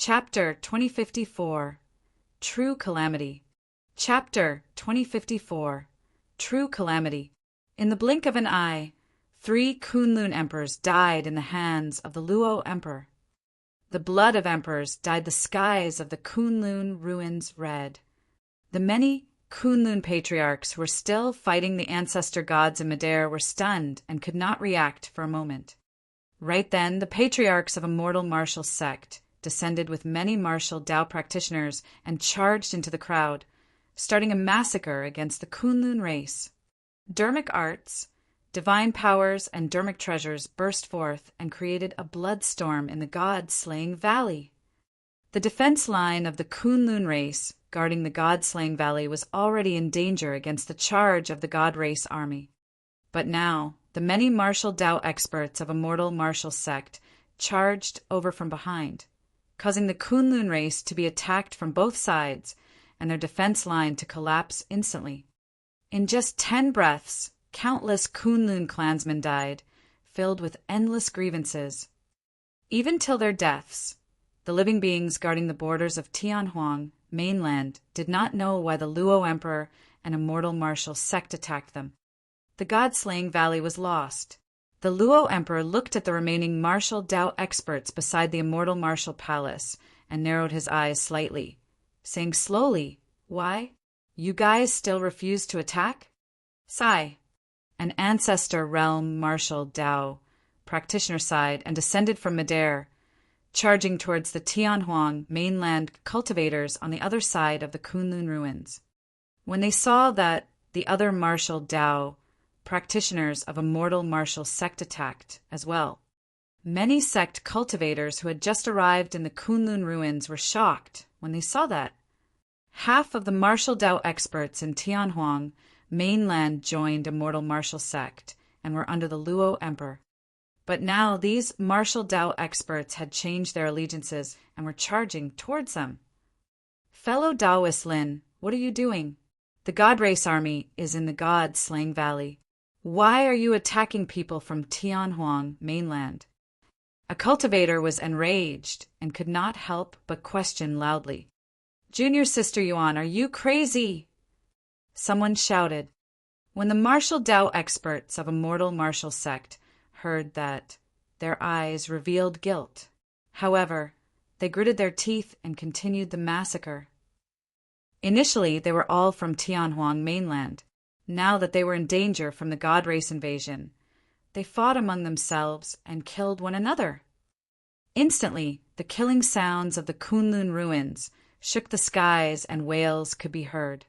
Chapter 2054 True Calamity. Chapter 2054 True Calamity. In the blink of an eye, 3 Kunlun emperors died in the hands of the Luo emperor. The blood of emperors dyed the skies of the Kunlun ruins red. The many Kunlun patriarchs who were still fighting the ancestor gods in Medair were stunned and could not react for a moment. Right then, the patriarchs of a mortal martial sect descended with many martial Tao practitioners and charged into the crowd, starting a massacre against the Kunlun race. Dermic arts, divine powers, and dermic treasures burst forth and created a bloodstorm in the god-slaying valley. The defense line of the Kunlun race guarding the god-slaying valley was already in danger against the charge of the god race army. But now, the many martial Tao experts of a mortal martial sect charged over from behind, causing the Kunlun race to be attacked from both sides and their defense line to collapse instantly. In just 10 breaths, countless Kunlun clansmen died, filled with endless grievances. Even till their deaths, the living beings guarding the borders of Tianhuang mainland did not know why the Luo emperor and a mortal martial sect attacked them. The god-slaying valley was lost. The Luo emperor looked at the remaining martial Tao experts beside the immortal martial palace and narrowed his eyes slightly, saying slowly, "Why? You guys still refuse to attack?" Sai, an ancestor realm martial Tao practitioner, sighed and descended from Medair, charging towards the Tianhuang mainland cultivators on the other side of the Kunlun ruins. When they saw that the other martial Tao practitioners of a mortal martial sect attacked as well, many sect cultivators who had just arrived in the Kunlun ruins were shocked when they saw that half of the martial Tao experts in Tianhuang mainland joined a mortal martial sect and were under the Luo emperor. But now these martial Tao experts had changed their allegiances and were charging towards them. "Fellow Taoist Lin, what are you doing? The God Race army is in the God-slaying valley. Why are you attacking people from Tianhuang mainland?" A cultivator was enraged and could not help but question loudly. "Junior Sister Yuan, are you crazy?" Someone shouted. When the martial Tao experts of a mortal martial sect heard that, their eyes revealed guilt. However, they gritted their teeth and continued the massacre. Initially, they were all from Tianhuang mainland. Now that they were in danger from the God Race invasion, they fought among themselves and killed one another. Instantly, the killing sounds of the Kunlun ruins shook the skies and wails could be heard.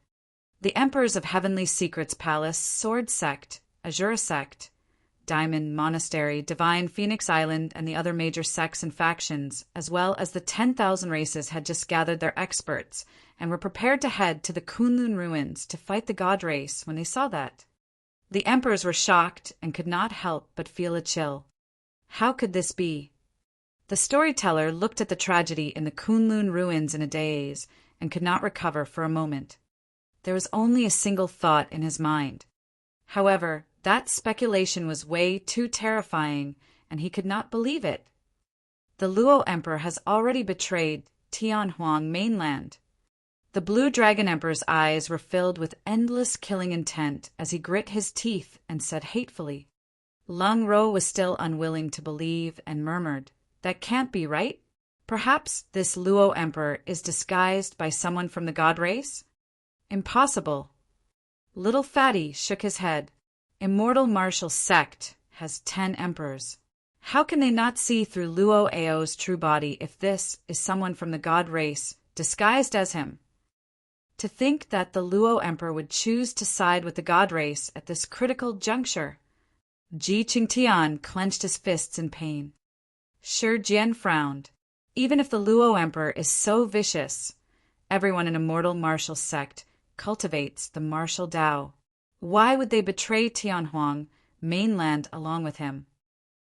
The emperors of Heavenly Secrets Palace, Sword Sect, Azura Sect, Diamond Monastery, Divine Phoenix Island, and the other major sects and factions, as well as the 10,000 races, had just gathered their experts and were prepared to head to the Kunlun ruins to fight the God Race when they saw that. The emperors were shocked and could not help but feel a chill. How could this be? The storyteller looked at the tragedy in the Kunlun ruins in a daze and could not recover for a moment. There was only a single thought in his mind. However, that speculation was way too terrifying, and he could not believe it. The Luo emperor has already betrayed Tianhuang mainland. The Blue Dragon Emperor's eyes were filled with endless killing intent as he grit his teeth and said hatefully. Lung Ro was still unwilling to believe and murmured, "That can't be right. Perhaps this Luo emperor is disguised by someone from the God Race?" "Impossible." Little Fatty shook his head. Immortal martial sect has 10 emperors. How can they not see through Luo Ao's true body if this is someone from the God Race disguised as him? To think that the Luo emperor would choose to side with the God Race at this critical juncture. Ji Qingtian clenched his fists in pain. Shi Jian frowned. Even if the Luo emperor is so vicious, everyone in a mortal martial sect cultivates the martial Tao. Why would they betray Tianhuang mainland along with him?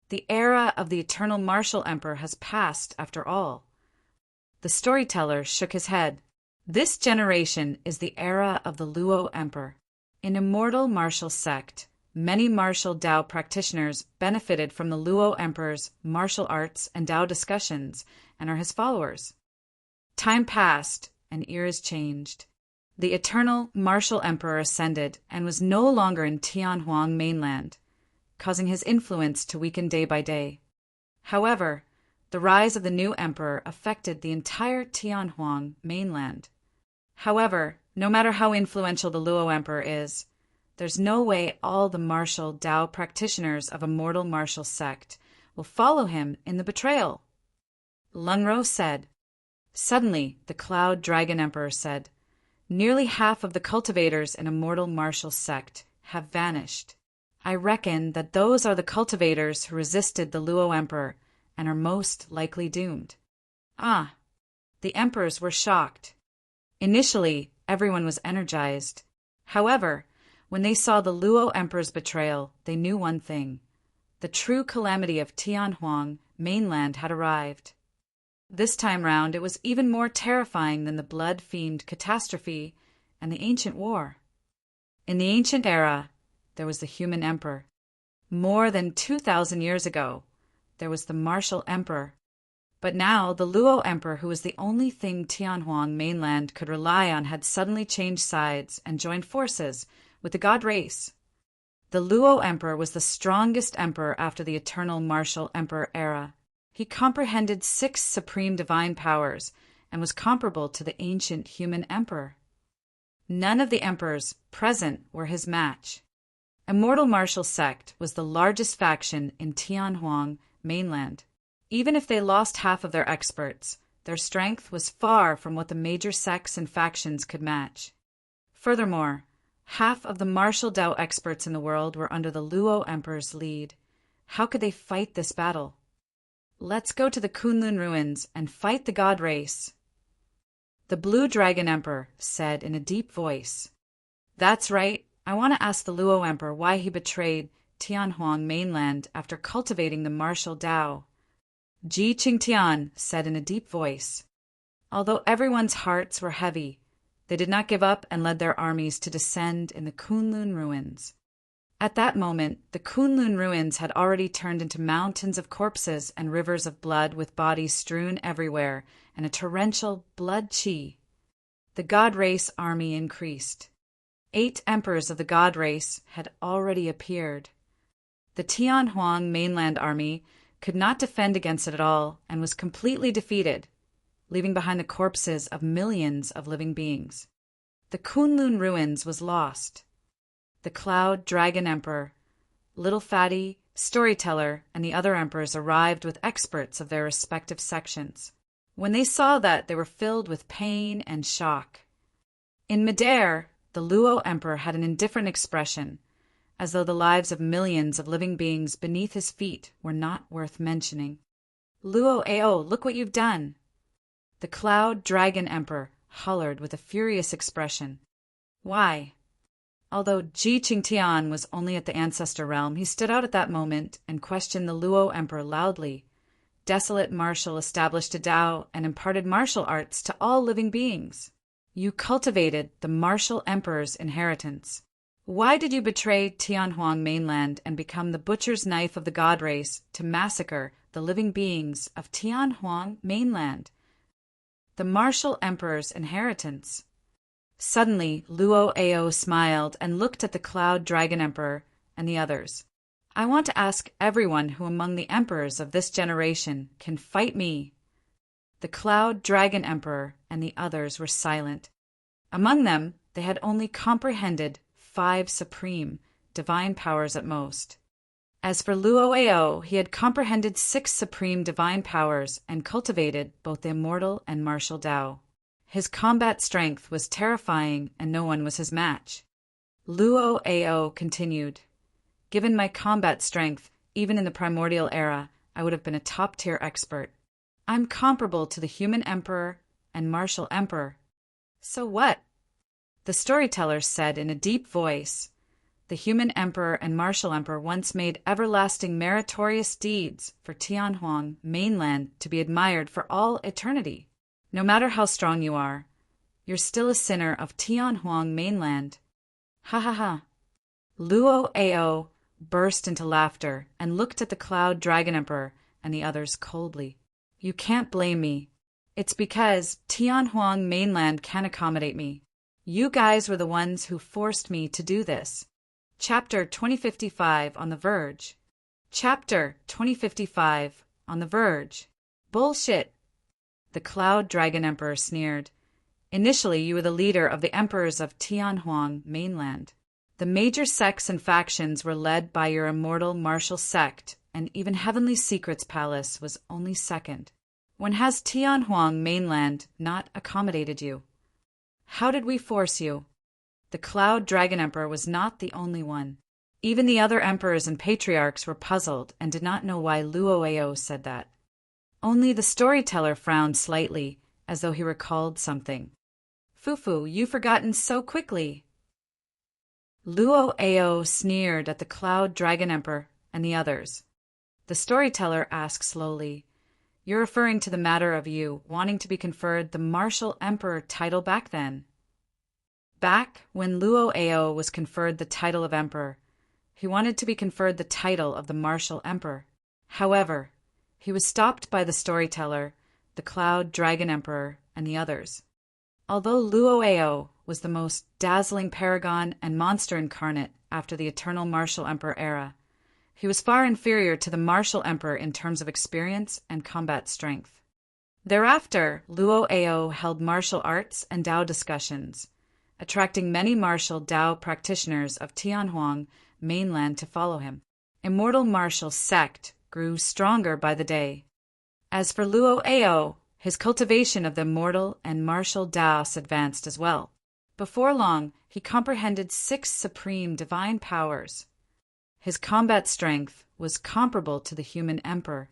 The era of the eternal martial emperor has passed after all. The storyteller shook his head. This generation is the era of the Luo emperor. In immortal martial sect, many martial Tao practitioners benefited from the Luo emperor's martial arts and Tao discussions and are his followers. Time passed, and eras changed. The eternal martial emperor ascended and was no longer in Tianhuang mainland, causing his influence to weaken day by day. However, the rise of the new emperor affected the entire Tianhuang mainland. However, no matter how influential the Luo emperor is, there's no way all the martial Tao practitioners of a mortal martial sect will follow him in the betrayal. Lungro said. Suddenly, the Cloud Dragon Emperor said, "Nearly half of the cultivators in a mortal martial sect have vanished. I reckon that those are the cultivators who resisted the Luo Emperor and are most likely doomed." Ah! The emperors were shocked. Initially, everyone was energized. However, when they saw the Luo Emperor's betrayal, they knew one thing. The true calamity of Tianhuang mainland had arrived. This time round, it was even more terrifying than the blood-fiend catastrophe and the ancient war. In the ancient era, there was the human emperor. More than 2,000 years ago, there was the martial emperor. But now, the Luo emperor, who was the only thing Tianhuang mainland could rely on, had suddenly changed sides and joined forces with the god race. The Luo emperor was the strongest emperor after the eternal martial emperor era. He comprehended 6 supreme divine powers and was comparable to the ancient human emperor. None of the emperors present were his match. Immortal Martial Sect was the largest faction in Tianhuang mainland. Even if they lost half of their experts, their strength was far from what the major sects and factions could match. Furthermore, half of the martial Tao experts in the world were under the Luo Emperor's lead. How could they fight this battle? "Let's go to the Kunlun ruins and fight the god race," the Blue Dragon Emperor said in a deep voice. "That's right. I want to ask the Luo Emperor why he betrayed Tianhuang mainland after cultivating the martial Tao," Ji Qingtian said in a deep voice. Although everyone's hearts were heavy, they did not give up and led their armies to descend in the Kunlun ruins. At that moment, the Kunlun ruins had already turned into mountains of corpses and rivers of blood with bodies strewn everywhere and a torrential blood qi. The god race army increased. 8 emperors of the god race had already appeared. The Tianhuang mainland army could not defend against it at all and was completely defeated, leaving behind the corpses of millions of living beings. The Kunlun ruins was lost. The Cloud Dragon Emperor, Little Fatty, Storyteller, and the other emperors arrived with experts of their respective sections. When they saw that, they were filled with pain and shock. In midair, the Luo Emperor had an indifferent expression, as though the lives of millions of living beings beneath his feet were not worth mentioning. "Luo Ao, look what you've done!" The Cloud Dragon Emperor hollered with a furious expression. Why? Although Ji Qingtian was only at the ancestor realm, he stood out at that moment and questioned the Luo Emperor loudly. Desolate Martial established a Tao and imparted martial arts to all living beings. You cultivated the Martial Emperor's inheritance. Why did you betray Tianhuang mainland and become the butcher's knife of the god race to massacre the living beings of Tianhuang mainland? The Martial Emperor's inheritance. Suddenly, Luo Ao smiled and looked at the Cloud Dragon Emperor and the others. "I want to ask everyone who among the emperors of this generation can fight me." The Cloud Dragon Emperor and the others were silent. Among them, they had only comprehended 5 supreme, divine powers at most. As for Luo Ao, he had comprehended 6 supreme divine powers and cultivated both the immortal and martial Tao. His combat strength was terrifying and no one was his match. Luo Ao continued, "Given my combat strength, even in the primordial era, I would have been a top-tier expert. I'm comparable to the human emperor and martial emperor." "So what?" The storyteller said in a deep voice. The human emperor and martial emperor once made everlasting meritorious deeds for Tianhuang mainland to be admired for all eternity. No matter how strong you are, you're still a sinner of Tianhuang mainland. Ha ha ha. Luo Ao burst into laughter and looked at the Cloud Dragon Emperor and the others coldly. "You can't blame me. It's because Tianhuang mainland can't accommodate me. You guys were the ones who forced me to do this. Chapter 2055 on the verge. Chapter 2055 on the verge. Bullshit. The Cloud Dragon Emperor sneered. Initially, you were the leader of the emperors of Tianhuang mainland. The major sects and factions were led by your immortal martial sect, and even Heavenly Secrets Palace was only second. When has Tianhuang mainland not accommodated you? How did we force you? The Cloud Dragon Emperor was not the only one. Even the other emperors and patriarchs were puzzled and did not know why Luoao said that. Only the storyteller frowned slightly, as though he recalled something. Fufu, you've forgotten so quickly. Luoao sneered at the Cloud Dragon Emperor and the others. The storyteller asked slowly, You're referring to the matter of you wanting to be conferred the Martial Emperor title back then? Back when Luoao was conferred the title of Emperor, he wanted to be conferred the title of the Martial Emperor. However, he was stopped by the storyteller, the Cloud Dragon Emperor, and the others. Although Luoao was the most dazzling paragon and monster incarnate after the Eternal Martial Emperor era, he was far inferior to the Martial Emperor in terms of experience and combat strength. Thereafter, Luoao held martial arts and Dao discussions, attracting many martial Dao practitioners of Tianhuang mainland to follow him. Immortal martial sect grew stronger by the day. As for Luoao, his cultivation of the immortal and martial Daos advanced as well. Before long, he comprehended 6 supreme divine powers. His combat strength was comparable to the human emperor.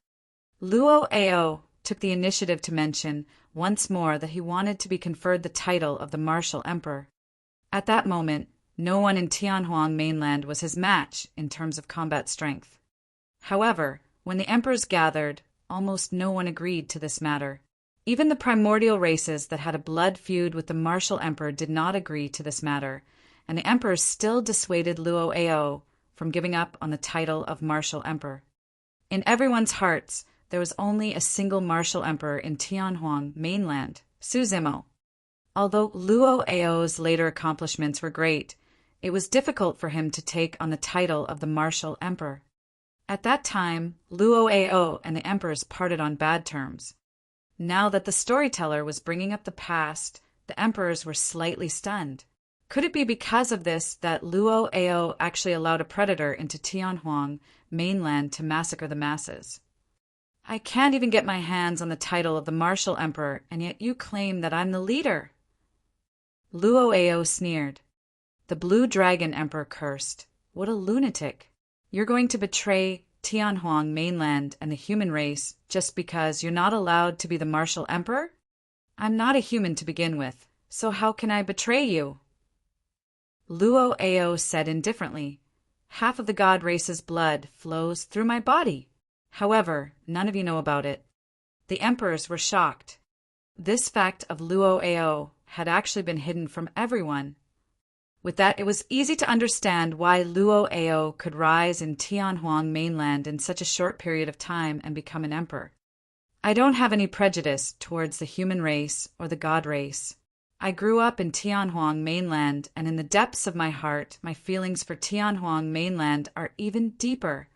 Luoao took the initiative to mention once more that he wanted to be conferred the title of the Martial Emperor. At that moment, no one in Tianhuang mainland was his match in terms of combat strength. However, when the emperors gathered, almost no one agreed to this matter. Even the primordial races that had a blood feud with the Martial Emperor did not agree to this matter, and the emperors still dissuaded Luoao from giving up on the title of Martial Emperor. In everyone's hearts, there was only a single Martial Emperor in Tianhuang mainland, Suzimo. Although Luoao's later accomplishments were great, it was difficult for him to take on the title of the Martial Emperor. At that time, Luoao and the emperors parted on bad terms. Now that the storyteller was bringing up the past, the emperors were slightly stunned. Could it be because of this that Luoao actually allowed a predator into Tianhuang mainland to massacre the masses? I can't even get my hands on the title of the Martial Emperor, and yet you claim that I'm the leader. Luoao sneered. The Blue Dragon Emperor cursed. What a lunatic. You're going to betray Tianhuang mainland and the human race just because you're not allowed to be the Martial Emperor? I'm not a human to begin with, so how can I betray you? Luoao said indifferently, Half of the god race's blood flows through my body. However, none of you know about it. The emperors were shocked. This fact of Luoao had actually been hidden from everyone. With that, it was easy to understand why Luoao could rise in Tianhuang mainland in such a short period of time and become an emperor. I don't have any prejudice towards the human race or the god race. I grew up in Tianhuang mainland, and in the depths of my heart, my feelings for Tianhuang mainland are even deeper.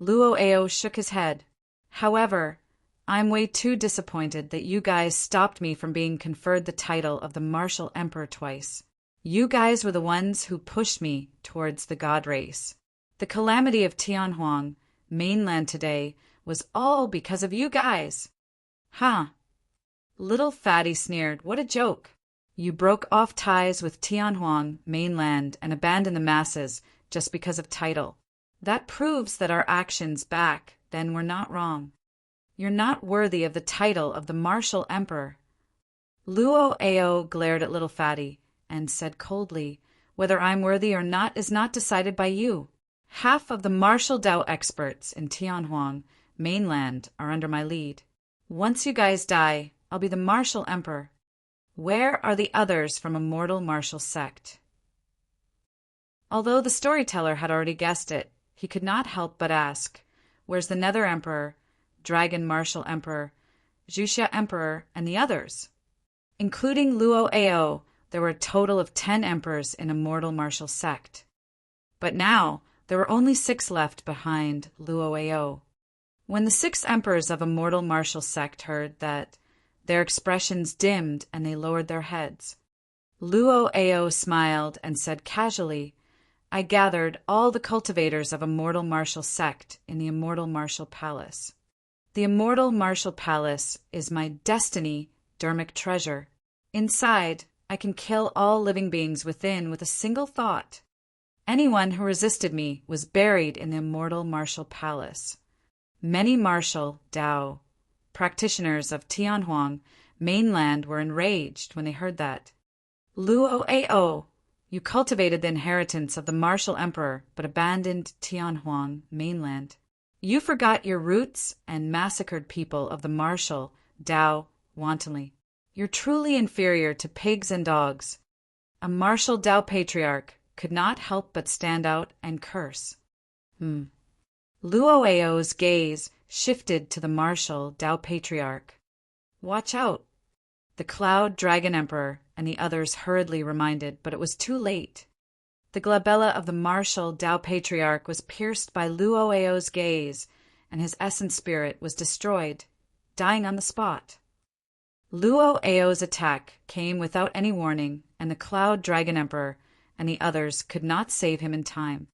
Luoao shook his head. However, I'm way too disappointed that you guys stopped me from being conferred the title of the Martial Emperor twice. You guys were the ones who pushed me towards the god race. The calamity of Tianhuang mainland today was all because of you guys. Huh? Little Fatty sneered. What a joke. You broke off ties with Tianhuang mainland and abandoned the masses just because of title. That proves that our actions back then were not wrong. You're not worthy of the title of the Martial Emperor. Luoao glared at Little Fatty and said coldly, Whether I'm worthy or not is not decided by you. Half of the martial Dao experts in Tianhuang mainland are under my lead. Once you guys die, I'll be the Martial Emperor. Where are the others from Immortal Martial Sect? Although the storyteller had already guessed it, he could not help but ask, Where's the Nether Emperor, Dragon Martial Emperor, Zhuxia Emperor, and the others. Including Luo Ao, there were a total of 10 emperors in Immortal Martial Sect. But now, there were only 6 left behind Luo Ao. When the 6 emperors of Immortal Martial Sect heard that, their expressions dimmed and they lowered their heads. Luo Ao smiled and said casually, "I gathered all the cultivators of Immortal Martial Sect in the Immortal Martial Palace. The Immortal Martial Palace is my destiny, Dermic treasure. Inside, I can kill all living beings within with a single thought. Anyone who resisted me was buried in the Immortal Martial Palace." Many martial Dao practitioners of Tianhuang mainland were enraged when they heard that. "Luo Ao, you cultivated the inheritance of the martial emperor but abandoned Tianhuang mainland. You forgot your roots and massacred people of the martial Dao wantonly. You're truly inferior to pigs and dogs." A martial Dao patriarch could not help but stand out and curse. Luo Ao's gaze shifted to the martial Dao patriarch. "Watch out," the Cloud Dragon Emperor and the others hurriedly reminded, but it was too late. The glabella of the martial Dao patriarch was pierced by Luo Ao's gaze, and his essence spirit was destroyed, dying on the spot. Luo Ao's attack came without any warning, and the Cloud Dragon Emperor and the others could not save him in time.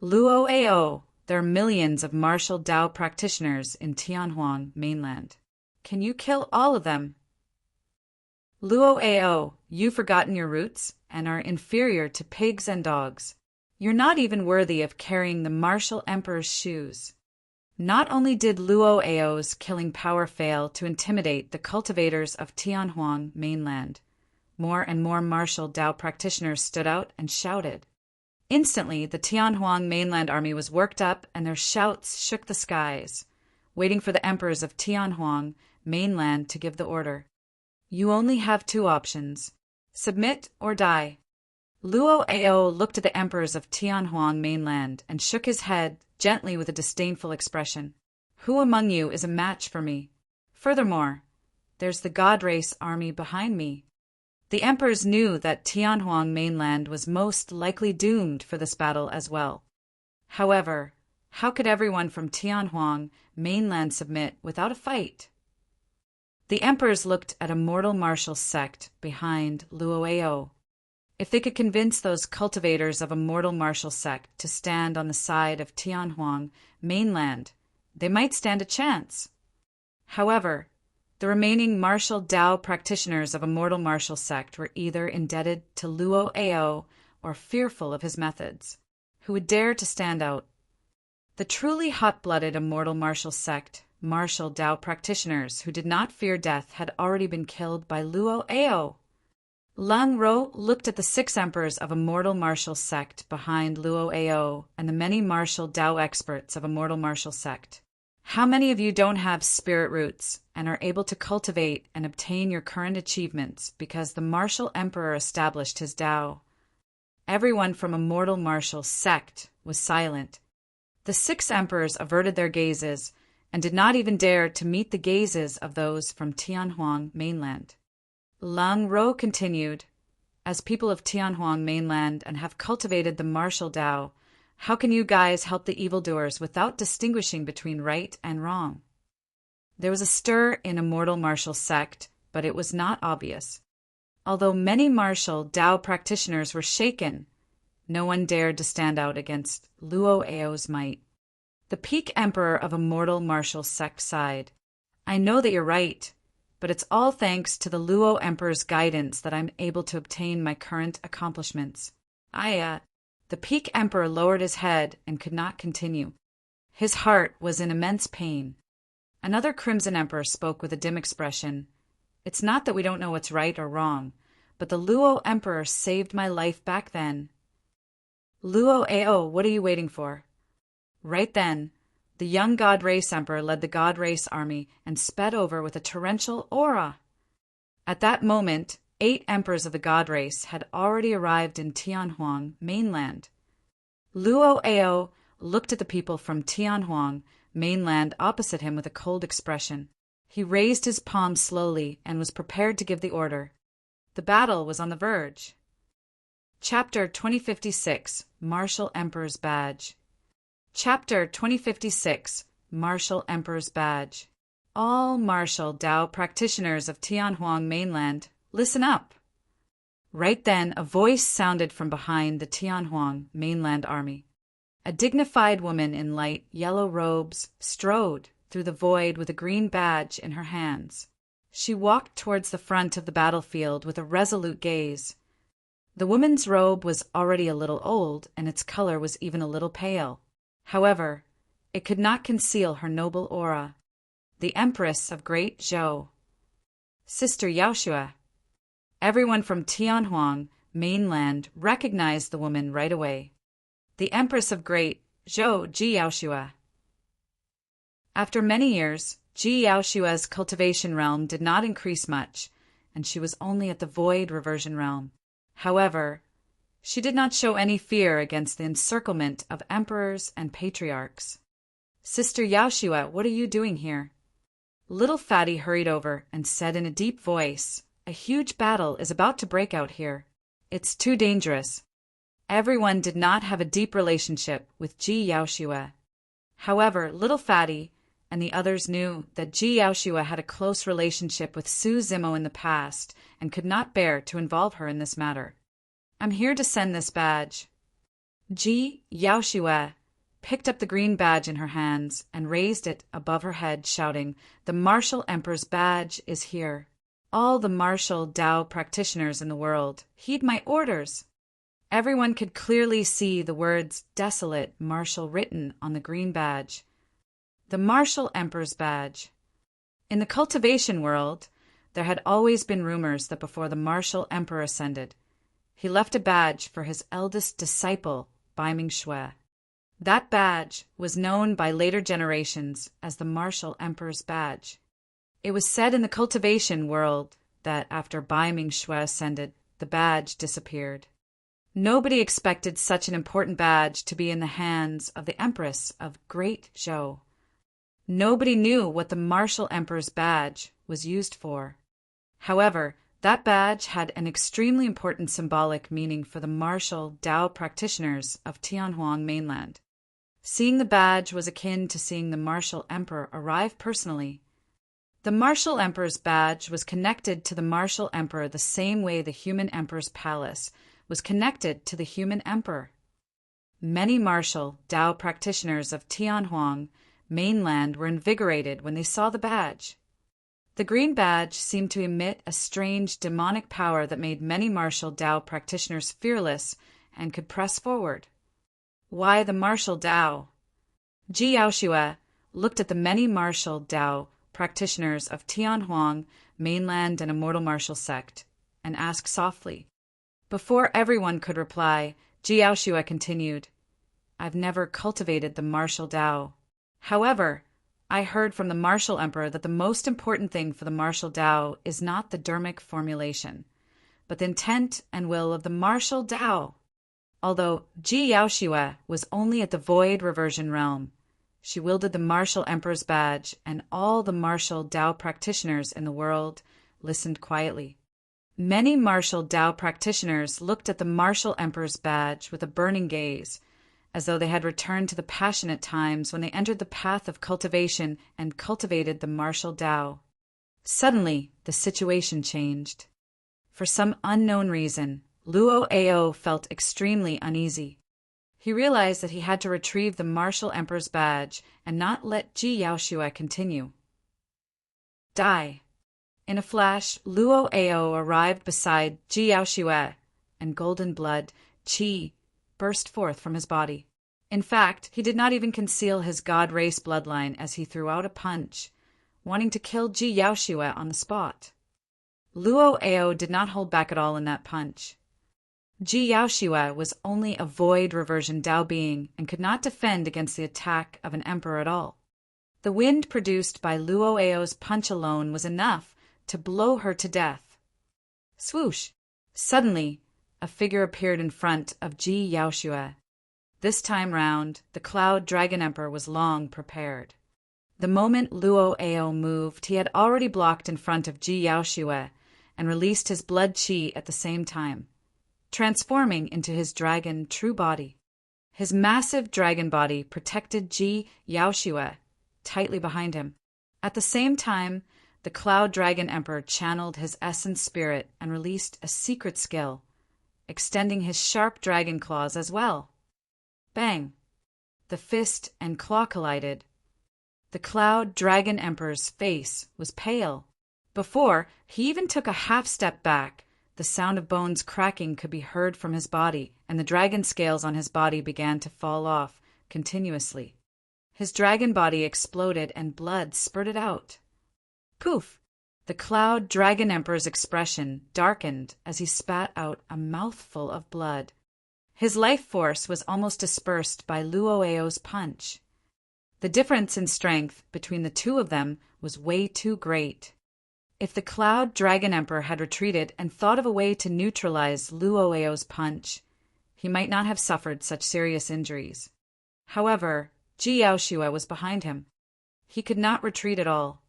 "Luo Ao, there are millions of martial Dao practitioners in Tianhuang mainland. Can you kill all of them?" "Luo Ao, you've forgotten your roots and are inferior to pigs and dogs. You're not even worthy of carrying the martial emperor's shoes." Not only did Luo Ao's killing power fail to intimidate the cultivators of Tianhuang mainland, more and more martial Dao practitioners stood out and shouted. Instantly, the Tianhuang mainland army was worked up and their shouts shook the skies, waiting for the emperors of Tianhuang mainland to give the order. "You only have 2 options. Submit or die." Luo Ao looked at the emperors of Tianhuang mainland and shook his head gently with a disdainful expression. "Who among you is a match for me? Furthermore, there's the God Race army behind me." The emperors knew that Tianhuang mainland was most likely doomed for this battle as well. However, how could everyone from Tianhuang mainland submit without a fight? The emperors looked at Immortal Martial Sect behind Luo Ao. If they could convince those cultivators of Immortal Martial Sect to stand on the side of Tianhuang mainland, they might stand a chance. However, the remaining martial Dao practitioners of Immortal Martial Sect were either indebted to Luo Ao or fearful of his methods. Who would dare to stand out? The truly hot-blooded Immortal Martial Sect martial Dao practitioners who did not fear death had already been killed by Luo Ao. Lang Ro looked at the 6 emperors of Immortal Martial Sect behind Luo Ao and the many martial Dao experts of Immortal Martial Sect. "How many of you don't have spirit roots and are able to cultivate and obtain your current achievements because the martial emperor established his Dao?" Everyone from Immortal Martial Sect was silent. The 6 emperors averted their gazes and did not even dare to meet the gazes of those from Tianhuang mainland. Lang Ro continued, "As people of Tianhuang mainland and have cultivated the martial Dao, how can you guys help the evildoers without distinguishing between right and wrong?" There was a stir in Immortal Martial Sect, but it was not obvious. Although many martial Dao practitioners were shaken, no one dared to stand out against Luo Ao's might. The Peak Emperor of Immortal Martial Sect sighed. "I know that you're right, but it's all thanks to the Luo Emperor's guidance that I'm able to obtain my current accomplishments. The Peak Emperor lowered his head and could not continue. His heart was in immense pain. Another Crimson Emperor spoke with a dim expression. "It's not that we don't know what's right or wrong, but the Luo Emperor saved my life back then." "Luo Ao, what are you waiting for?" Right then, the young God Race Emperor led the God Race army and sped over with a torrential aura. At that moment, 8 emperors of the God Race had already arrived in Tianhuang mainland. Luo Ao looked at the people from Tianhuang mainland opposite him with a cold expression. He raised his palm slowly and was prepared to give the order. The battle was on the verge. Chapter 2056, Martial Emperor's Badge. Chapter 2056, Martial Emperor's Badge. All martial Tao practitioners of Tianhuang mainland, listen up. Right then, a voice sounded from behind the Tianhuang mainland army. A dignified woman in light yellow robes strode through the void with a green badge in her hands. She walked towards the front of the battlefield with a resolute gaze. The woman's robe was already a little old, and its color was even a little pale. However, it could not conceal her noble aura. The Empress of Great Zhou. Sister Yaoshua. Everyone from Tianhuang mainland recognized the woman right away. The Empress of Great Zhou, Ji Yaoshua. After many years, Ji Yaoshua's cultivation realm did not increase much, and she was only at the void reversion realm. However, she did not show any fear against the encirclement of emperors and patriarchs. Sister Yaoshua, what are you doing here? Little Fatty hurried over and said in a deep voice, a huge battle is about to break out here. It's too dangerous. Everyone did not have a deep relationship with Ji Yaoshua. However, Little Fatty and the others knew that Ji Yaoshua had a close relationship with Su Zimo in the past and could not bear to involve her in this matter. I'm here to send this badge. Ji Yaoshua picked up the green badge in her hands and raised it above her head, shouting, "The Martial Emperor's badge is here. All the martial Tao practitioners in the world, heed my orders." Everyone could clearly see the words "Desolate Martial" written on the green badge. The Martial Emperor's badge. In the cultivation world, there had always been rumors that before the Martial Emperor ascended, he left a badge for his eldest disciple, Baiming Shui. That badge was known by later generations as the Martial Emperor's badge. It was said in the cultivation world that after Baiming Shui ascended, the badge disappeared. Nobody expected such an important badge to be in the hands of the Empress of Great Zhou. Nobody knew what the Martial Emperor's badge was used for. However, that badge had an extremely important symbolic meaning for the martial Tao practitioners of Tianhuang mainland. Seeing the badge was akin to seeing the Martial Emperor arrive personally. The Martial Emperor's badge was connected to the Martial Emperor the same way the human Emperor's palace was connected to the human Emperor. Many martial Tao practitioners of Tianhuang mainland were invigorated when they saw the badge. The green badge seemed to emit a strange demonic power that made many martial Tao practitioners fearless and could press forward. Why the martial Tao? Ji Yaoshua looked at the many martial Tao practitioners of Tianhuang mainland and Immortal Martial Sect and asked softly. Before everyone could reply, Ji Yaoshua continued, "I've never cultivated the martial Tao. However, I heard from the Martial Emperor that the most important thing for the martial Tao is not the dermic formulation, but the intent and will of the martial Tao." Although Ji Yaoshua was only at the void reversion realm, she wielded the Martial Emperor's badge, and all the martial Tao practitioners in the world listened quietly. Many martial Tao practitioners looked at the Martial Emperor's badge with a burning gaze, as though they had returned to the passionate times when they entered the path of cultivation and cultivated the martial Tao. Suddenly, the situation changed. For some unknown reason, Luo Ao felt extremely uneasy. He realized that he had to retrieve the Martial Emperor's badge and not let Ji Yaoshua continue. Die. In a flash, Luo Ao arrived beside Ji Yaoshua, and golden blood, qi, burst forth from his body. In fact, he did not even conceal his god race bloodline as he threw out a punch, wanting to kill Ji Yaoshua on the spot. Luo Ao did not hold back at all in that punch. Ji Yaoshua was only a void reversion Tao being and could not defend against the attack of an emperor at all. The wind produced by Luo Ao's punch alone was enough to blow her to death. Swoosh! Suddenly, a figure appeared in front of Ji Yaoshua. This time round, the Cloud Dragon Emperor was long prepared. The moment Luo Ao moved, he had already blocked in front of Ji Yaoshue and released his blood qi at the same time, transforming into his dragon true body. His massive dragon body protected Ji Yaoshue tightly behind him. At the same time, the Cloud Dragon Emperor channeled his essence spirit and released a secret skill, extending his sharp dragon claws as well. Bang! The fist and claw collided. The Cloud Dragon Emperor's face was pale. Before he even took a half step back, the sound of bones cracking could be heard from his body, and the dragon scales on his body began to fall off continuously. His dragon body exploded and blood spurted out. Poof! The Cloud Dragon Emperor's expression darkened as he spat out a mouthful of blood. His life force was almost dispersed by Luo Ao's punch. The difference in strength between the two of them was way too great. If the Cloud Dragon Emperor had retreated and thought of a way to neutralize Luo Ao's punch, he might not have suffered such serious injuries. However, Ji Yaoshue was behind him. He could not retreat at all.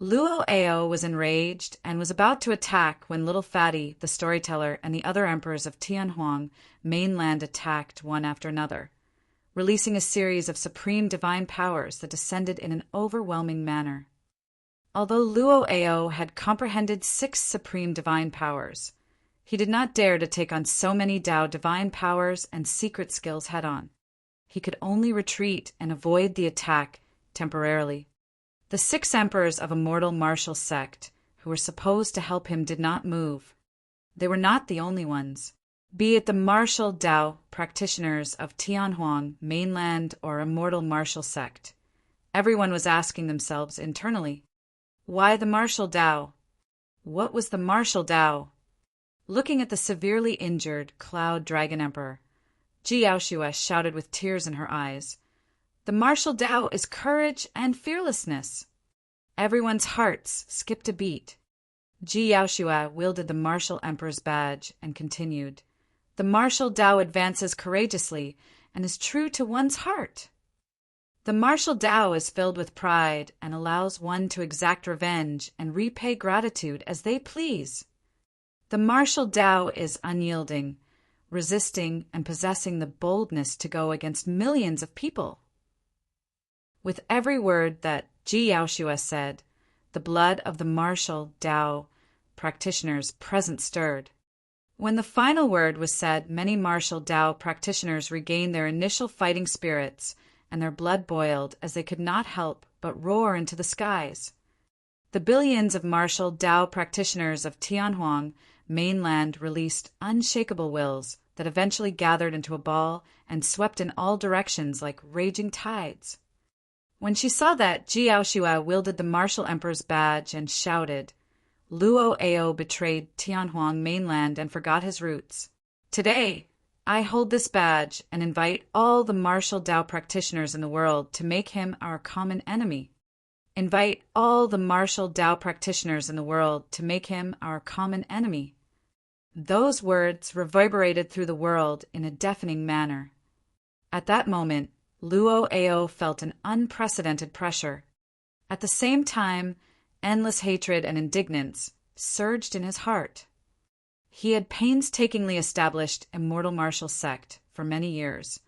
Luo Ao was enraged and was about to attack when Little Fatty, the storyteller, and the other emperors of Tianhuang mainland attacked one after another, releasing a series of supreme divine powers that descended in an overwhelming manner. Although Luo Ao had comprehended 6 supreme divine powers, he did not dare to take on so many Tao divine powers and secret skills head-on. He could only retreat and avoid the attack temporarily. The 6 emperors of a mortal martial sect who were supposed to help him did not move. They were not the only ones. Be it the martial Tao practitioners of Tianhuang mainland or immortal martial sect, everyone was asking themselves internally, why the martial Tao? What was the martial Tao? Looking at the severely injured Cloud Dragon Emperor, Ji Yaoshue shouted with tears in her eyes, "The martial Tao is courage and fearlessness." Everyone's hearts skipped a beat. Ji Yaoshue wielded the martial emperor's badge and continued, "The martial Tao advances courageously and is true to one's heart. The martial Tao is filled with pride and allows one to exact revenge and repay gratitude as they please. The martial Tao is unyielding, resisting and possessing the boldness to go against millions of people." With every word that Ji Yaoshue said, the blood of the martial Tao practitioners present stirred. When the final word was said, many martial Tao practitioners regained their initial fighting spirits, and their blood boiled as they could not help but roar into the skies. The billions of martial Tao practitioners of Tianhuang mainland released unshakable wills that eventually gathered into a ball and swept in all directions like raging tides. When she saw that, Ji Yaoshue wielded the martial emperor's badge and shouted, "Luo Ao betrayed Tianhuang mainland and forgot his roots. Today, I hold this badge and invite all the martial Tao practitioners in the world to make him our common enemy. Invite all the martial Tao practitioners in the world to make him our common enemy." Those words reverberated through the world in a deafening manner. At that moment, Luo Ao felt an unprecedented pressure. At the same time, endless hatred and indignance surged in his heart. He had painstakingly established immortal martial sect for many years,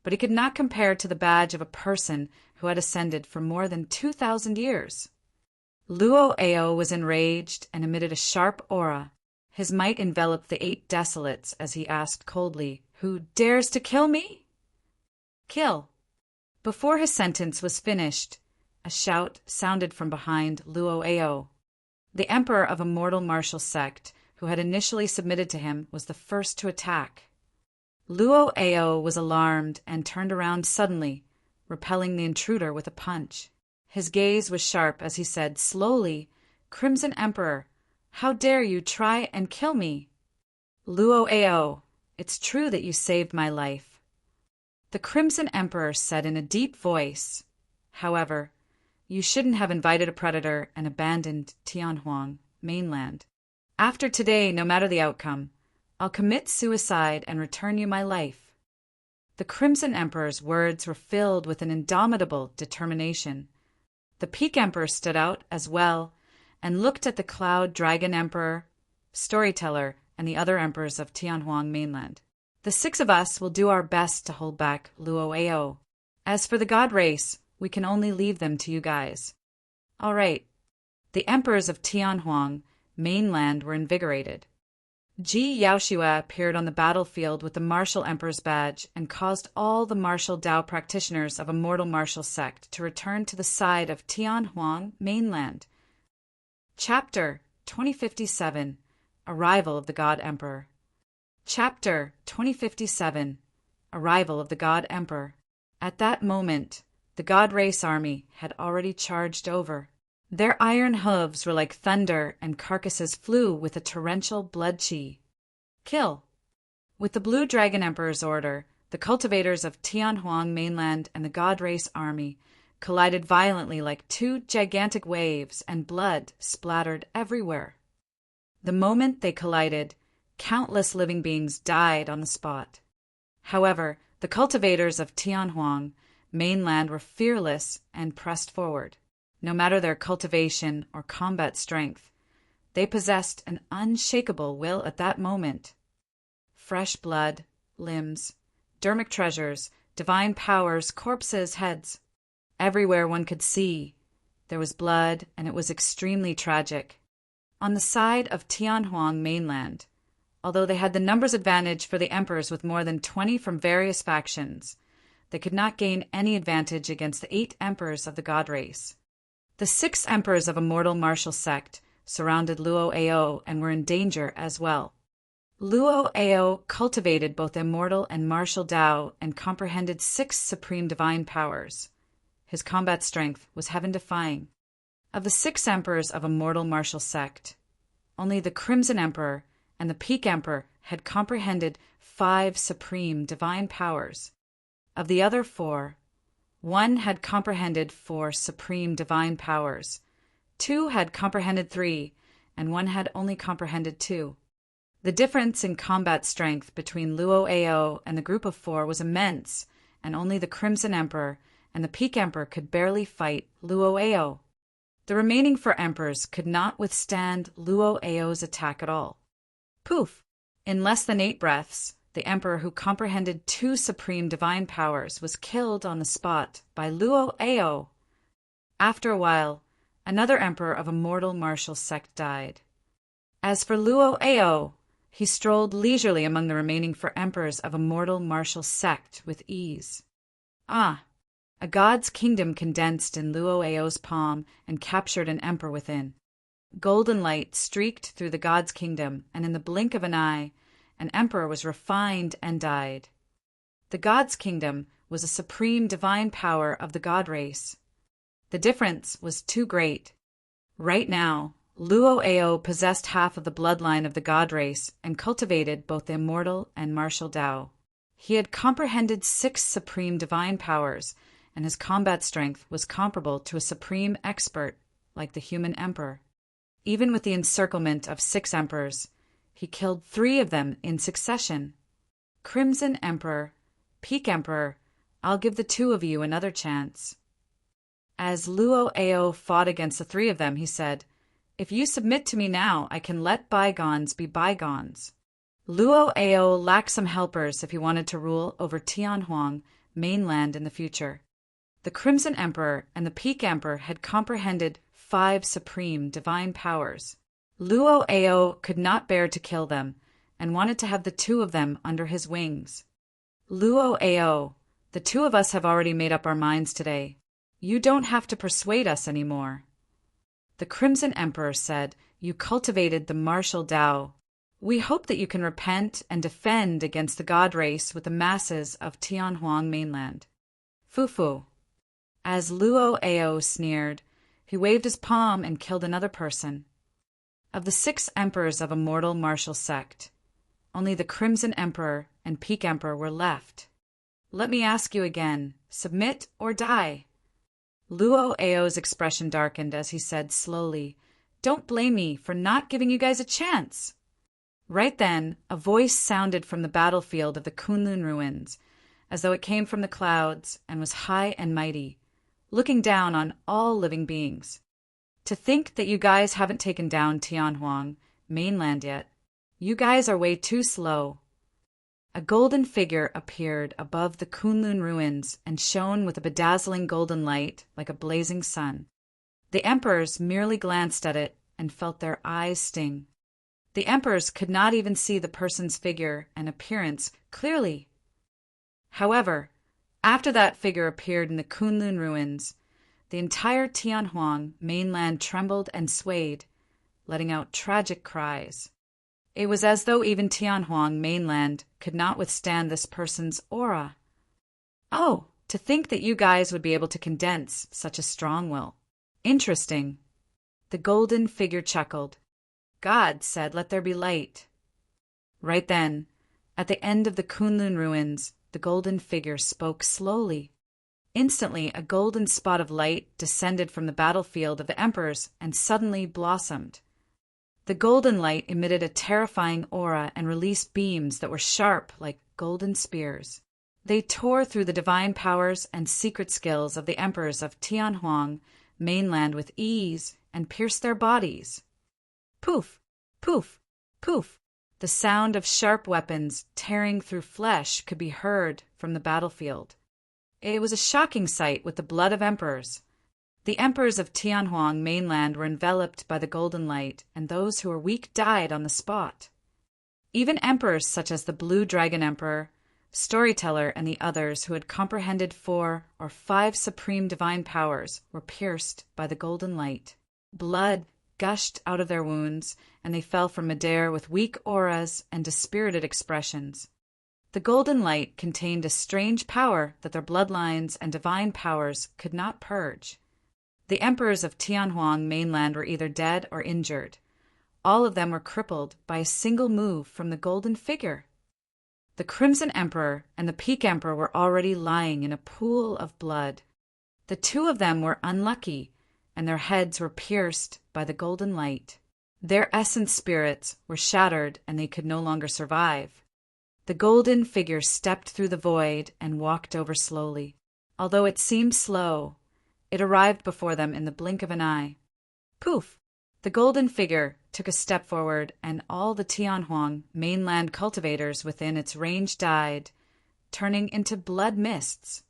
but he could not compare to the badge of a person who had ascended for more than 2,000 years. Luo Ao was enraged and emitted a sharp aura. His might enveloped the 8 desolates as he asked coldly, "Who dares to kill me?" "Kill." Before his sentence was finished, a shout sounded from behind Luo Ao. The emperor of a mortal martial sect, who had initially submitted to him, was the first to attack. Luo Ao was alarmed and turned around suddenly, repelling the intruder with a punch. His gaze was sharp as he said slowly, "Crimson Emperor, how dare you try and kill me?" "Luo Ao, it's true that you saved my life," the Crimson Emperor said in a deep voice. "However, you shouldn't have invited a predator and abandoned Tianhuang mainland. After today, no matter the outcome, I'll commit suicide and return you my life." The Crimson Emperor's words were filled with an indomitable determination. The Peak Emperor stood out as well and looked at the Cloud Dragon Emperor, Storyteller, and the other emperors of Tianhuang mainland. The 6 of us will do our best to hold back Luo'eo. As for the god race, we can only leave them to you guys. All right. The emperors of Tianhuang mainland were invigorated. Ji Yaoshua appeared on the battlefield with the martial emperor's badge and caused all the martial Dao practitioners of immortal martial sect to return to the side of Tianhuang mainland. Chapter 2057 Arrival of the God Emperor. Chapter 2057 Arrival of the God Emperor. At that moment, the God Race army had already charged over. Their iron hooves were like thunder, and carcasses flew with a torrential blood chi. Kill! With the Blue Dragon Emperor's order, the cultivators of Tianhuang mainland and the God Race army collided violently like 2 gigantic waves, and blood splattered everywhere. The moment they collided, countless living beings died on the spot. However, the cultivators of Tianhuang mainland were fearless and pressed forward. No matter their cultivation or combat strength, they possessed an unshakable will at that moment. Fresh blood, limbs, dermic treasures, divine powers, corpses, heads. Everywhere one could see, there was blood, and it was extremely tragic. On the side of Tianhuang mainland, although they had the numbers advantage for the emperors with more than 20 from various factions, they could not gain any advantage against the 8 emperors of the God Race. The 6 emperors of immortal martial sect surrounded Luo'eo and were in danger as well. Luo'eo cultivated both immortal and martial Dao and comprehended 6 supreme divine powers. His combat strength was heaven-defying. Of the 6 emperors of immortal martial sect, only the Crimson Emperor and the Peak Emperor had comprehended 5 supreme divine powers. Of the other 4, 1 had comprehended 4 supreme divine powers, 2 had comprehended 3, and 1 had only comprehended 2. The difference in combat strength between Luo'eo and the group of 4 was immense, and only the Crimson Emperor and the Peak Emperor could barely fight Luo'eo. The remaining 4 emperors could not withstand Luo'eo's attack at all. Poof! In less than 8 breaths, the emperor who comprehended 2 supreme divine powers was killed on the spot by Luo'eo. After a while, another emperor of immortal martial sect died. As for Luo'eo, he strolled leisurely among the remaining 4 emperors of immortal martial sect with ease. Ah! A god's kingdom condensed in Luo'eo's palm and captured an emperor within. Golden light streaked through the god's kingdom, and in the blink of an eye, an emperor was refined and died. The god's kingdom was a supreme divine power of the God Race. The difference was too great. Right now, Luo'eo possessed half of the bloodline of the God Race and cultivated both the immortal and martial Dao. He had comprehended 6 supreme divine powers, and his combat strength was comparable to a supreme expert like the human emperor. Even with the encirclement of 6 emperors, he killed 3 of them in succession. Crimson Emperor, Peak Emperor, I'll give the 2 of you another chance. As Luo'eo fought against the 3 of them, he said, "If you submit to me now, I can let bygones be bygones." Luo'eo lacked some helpers if he wanted to rule over Tianhuang mainland in the future. The Crimson Emperor and the Peak Emperor had comprehended 5 supreme divine powers. Luo'eo could not bear to kill them and wanted to have the 2 of them under his wings. Luo'eo, the 2 of us have already made up our minds today. You don't have to persuade us anymore. The Crimson Emperor said, "You cultivated the martial Dao. We hope that you can repent and defend against the God Race with the masses of Tianhuang mainland." Fufu. As Luo'eo sneered, he waved his palm and killed another person. Of the 6 emperors of immortal martial sect, only the Crimson Emperor and Peak Emperor were left. Let me ask you again, submit or die? Luo'eo's expression darkened as he said slowly, "Don't blame me for not giving you guys a chance." Right then, a voice sounded from the battlefield of the Kunlun ruins, as though it came from the clouds and was high and mighty. looking down on all living beings. To think that you guys haven't taken down Tianhuang mainland yet. You guys are way too slow. A golden figure appeared above the Kunlun ruins and shone with a bedazzling golden light like a blazing sun. The emperors merely glanced at it and felt their eyes sting. The emperors could not even see the person's figure and appearance clearly. However, after that figure appeared in the Kunlun ruins, the entire Tianhuang mainland trembled and swayed, letting out tragic cries. It was as though even Tianhuang mainland could not withstand this person's aura. Oh, to think that you guys would be able to condense such a strong will. Interesting. The golden figure chuckled. God said, "Let there be light." Right then, at the end of the Kunlun ruins, the golden figure spoke slowly. Instantly, a golden spot of light descended from the battlefield of the emperors and suddenly blossomed. The golden light emitted a terrifying aura and released beams that were sharp like golden spears. They tore through the divine powers and secret skills of the emperors of Tianhuang mainland with ease and pierced their bodies. Poof, poof, poof. The sound of sharp weapons tearing through flesh could be heard from the battlefield. It was a shocking sight with the blood of emperors. The emperors of Tianhuang mainland were enveloped by the golden light, and those who were weak died on the spot. Even emperors such as the Blue Dragon Emperor, Storyteller, and the others who had comprehended 4 or 5 supreme divine powers were pierced by the golden light. Blood gushed out of their wounds, and they fell from midair with weak auras and dispirited expressions. The golden light contained a strange power that their bloodlines and divine powers could not purge. The emperors of Tianhuang mainland were either dead or injured. All of them were crippled by a single move from the golden figure. The Crimson Emperor and the Peak Emperor were already lying in a pool of blood. The 2 of them were unlucky, and their heads were pierced by the golden light. Their essence spirits were shattered, and they could no longer survive. The golden figure stepped through the void and walked over slowly. Although it seemed slow, it arrived before them in the blink of an eye. Poof! The golden figure took a step forward, and all the Tianhuang mainland cultivators within its range died, turning into blood mists.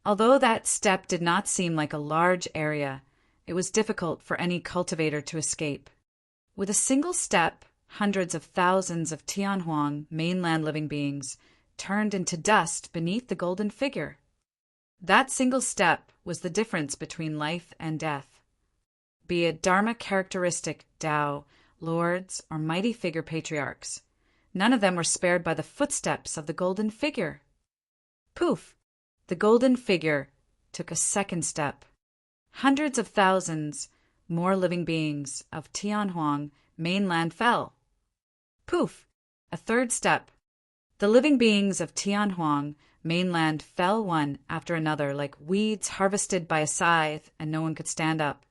Although that step did not seem like a large area, it was difficult for any cultivator to escape. With a single step, hundreds of thousands of Tianhuang mainland living beings turned into dust beneath the golden figure. That single step was the difference between life and death. Be it Dharma characteristic Tao, lords, or mighty figure patriarchs, none of them were spared by the footsteps of the golden figure. Poof! The golden figure took a second step. Hundreds of thousands more living beings of Tianhuang mainland fell. Poof! A third step. The living beings of Tianhuang mainland fell one after another like weeds harvested by a scythe, and no one could stand up.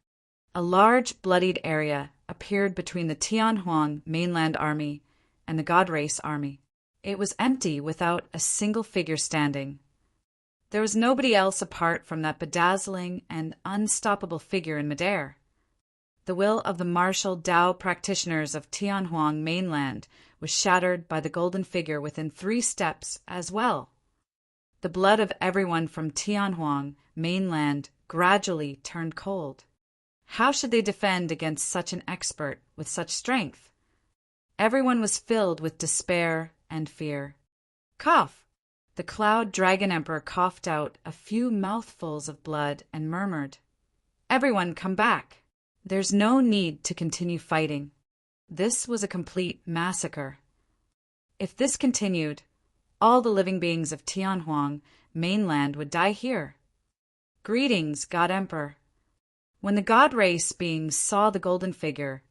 A large bloodied area appeared between the Tianhuang mainland army and the God Race army. It was empty without a single figure standing. There was nobody else apart from that bedazzling and unstoppable figure in midair. The will of the martial Tao practitioners of Tianhuang mainland was shattered by the golden figure within 3 steps as well. The blood of everyone from Tianhuang mainland gradually turned cold. How should they defend against such an expert with such strength? Everyone was filled with despair and fear. Cough! The Cloud Dragon Emperor coughed out a few mouthfuls of blood and murmured, "Everyone come back. There's no need to continue fighting." This was a complete massacre. If this continued, all the living beings of Tianhuang mainland would die here. Greetings, God Emperor. When the God Race beings saw the golden figure,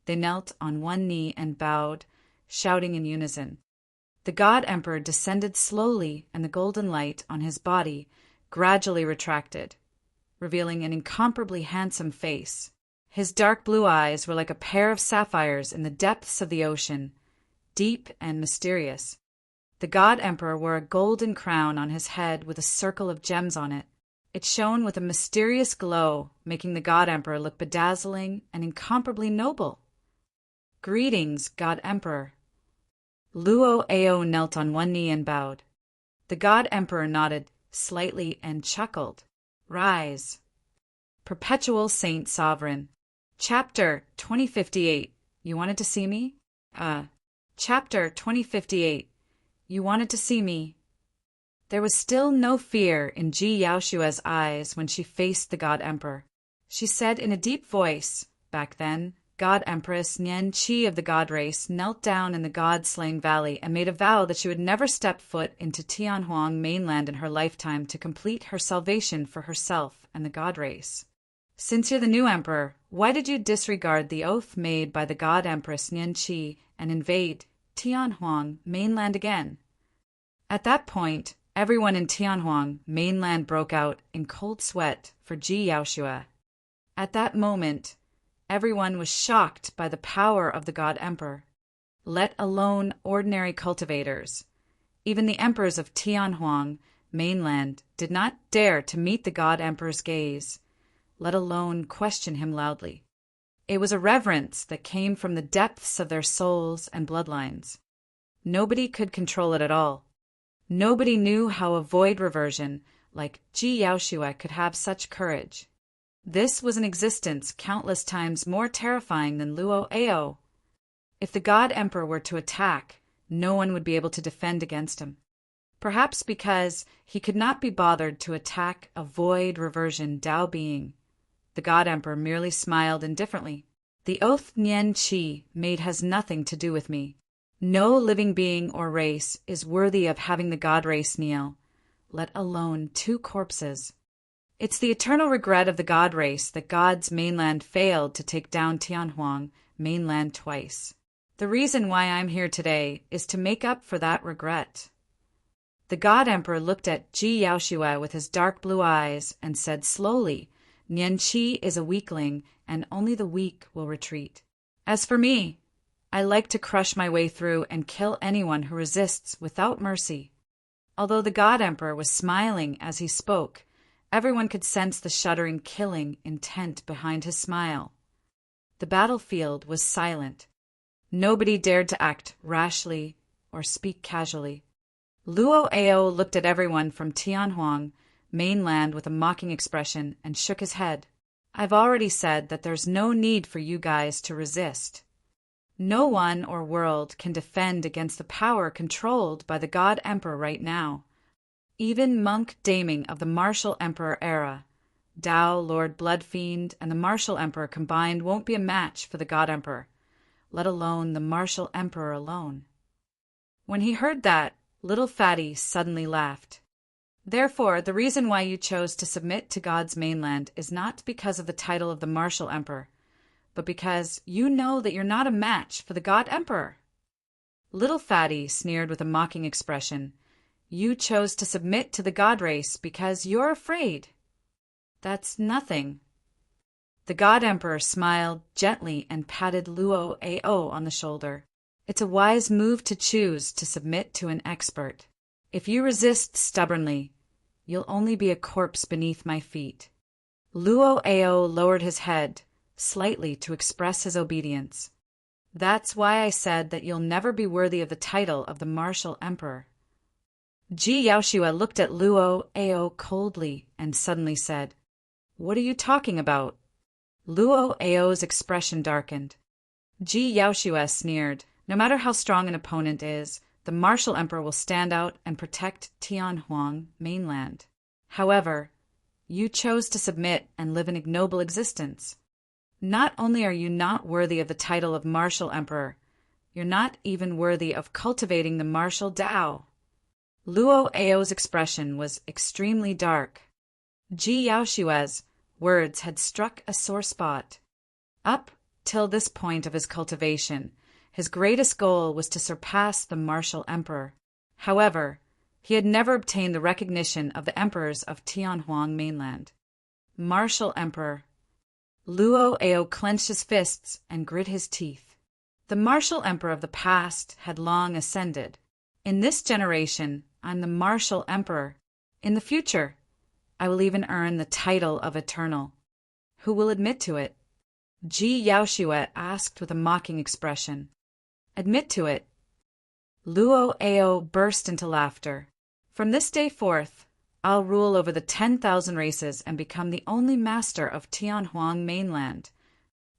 they knelt on one knee and bowed, shouting in unison. The God Emperor descended slowly, and the golden light on his body gradually retracted, revealing an incomparably handsome face. His dark blue eyes were like a pair of sapphires in the depths of the ocean, deep and mysterious. The God Emperor wore a golden crown on his head with a circle of gems on it. It shone with a mysterious glow, making the God Emperor look bedazzling and incomparably noble. "Greetings, God Emperor." Luo Ao knelt on one knee and bowed. The God Emperor nodded slightly and chuckled. "Rise." Perpetual Saint Sovereign. Chapter 2058. You wanted to see me? Chapter 2058. You wanted to see me. There was still no fear in Ji Yaoshua's eyes when she faced the God Emperor. She said in a deep voice, back then, God Empress Nian Qi of the God race knelt down in the God-slaying valley and made a vow that she would never step foot into Tianhuang mainland in her lifetime to complete her salvation for herself and the God race. Since you're the new emperor, why did you disregard the oath made by the God Empress Nian Qi and invade Tianhuang mainland again? At that point, everyone in Tianhuang mainland broke out in cold sweat for Ji Yaoshua. At that moment, everyone was shocked by the power of the God Emperor, let alone ordinary cultivators. Even the emperors of Tianhuang mainland did not dare to meet the God Emperor's gaze, let alone question him loudly. It was a reverence that came from the depths of their souls and bloodlines. Nobody could control it at all. Nobody knew how a void reversion like Ji Yaoshua could have such courage. This was an existence countless times more terrifying than Luo Ao. If the God Emperor were to attack, no one would be able to defend against him. Perhaps because he could not be bothered to attack a void reversion Dao being. The God Emperor merely smiled indifferently. The oath Nian Qi made has nothing to do with me. No living being or race is worthy of having the God race kneel, let alone 2 corpses. It's the eternal regret of the God race that God's mainland failed to take down Tianhuang mainland twice. The reason why I'm here today is to make up for that regret. The God Emperor looked at Ji Yaoshua with his dark blue eyes and said slowly, "Nian Qi is a weakling, and only the weak will retreat. As for me, I like to crush my way through and kill anyone who resists without mercy." Although the God Emperor was smiling as he spoke, everyone could sense the shuddering killing intent behind his smile. The battlefield was silent. Nobody dared to act rashly or speak casually. Luo Ao looked at everyone from Tianhuang mainland with a mocking expression and shook his head. "I've already said that there's no need for you guys to resist. No one or world can defend against the power controlled by the God Emperor right now. Even Monk Daming of the Martial Emperor era, Dao, Lord Bloodfiend, and the Martial Emperor combined won't be a match for the God Emperor, let alone the Martial Emperor alone." When he heard that, Little Fatty suddenly laughed. "Therefore, the reason why you chose to submit to God's mainland is not because of the title of the Martial Emperor, but because you know that you're not a match for the God Emperor." Little Fatty sneered with a mocking expression. "You chose to submit to the God race because you're afraid. That's nothing." The God Emperor smiled gently and patted Luo Ao on the shoulder. "It's a wise move to choose to submit to an expert. If you resist stubbornly, you'll only be a corpse beneath my feet." Luo Ao lowered his head slightly to express his obedience. "That's why I said that you'll never be worthy of the title of the Martial Emperor." Ji Yaoshua looked at Luo Ao coldly and suddenly said, "What are you talking about?" Luo Ao's expression darkened. Ji Yaoshua sneered, "No matter how strong an opponent is, the Martial Emperor will stand out and protect Tianhuang mainland. However, you chose to submit and live an ignoble existence. Not only are you not worthy of the title of Martial Emperor, you're not even worthy of cultivating the martial Dao." Luo Ao's expression was extremely dark. Ji Yaoshua's words had struck a sore spot. Up till this point of his cultivation, his greatest goal was to surpass the Martial Emperor. However, he had never obtained the recognition of the emperors of Tianhuang mainland. Martial Emperor. Luo Ao clenched his fists and grit his teeth. The Martial Emperor of the past had long ascended. In this generation, I'm the Martial Emperor. In the future, I will even earn the title of Eternal. Who will admit to it? Ji Yaoshue asked with a mocking expression. Admit to it? Luo Ao burst into laughter. From this day forth, I'll rule over the 10,000 races and become the only master of Tianhuang mainland.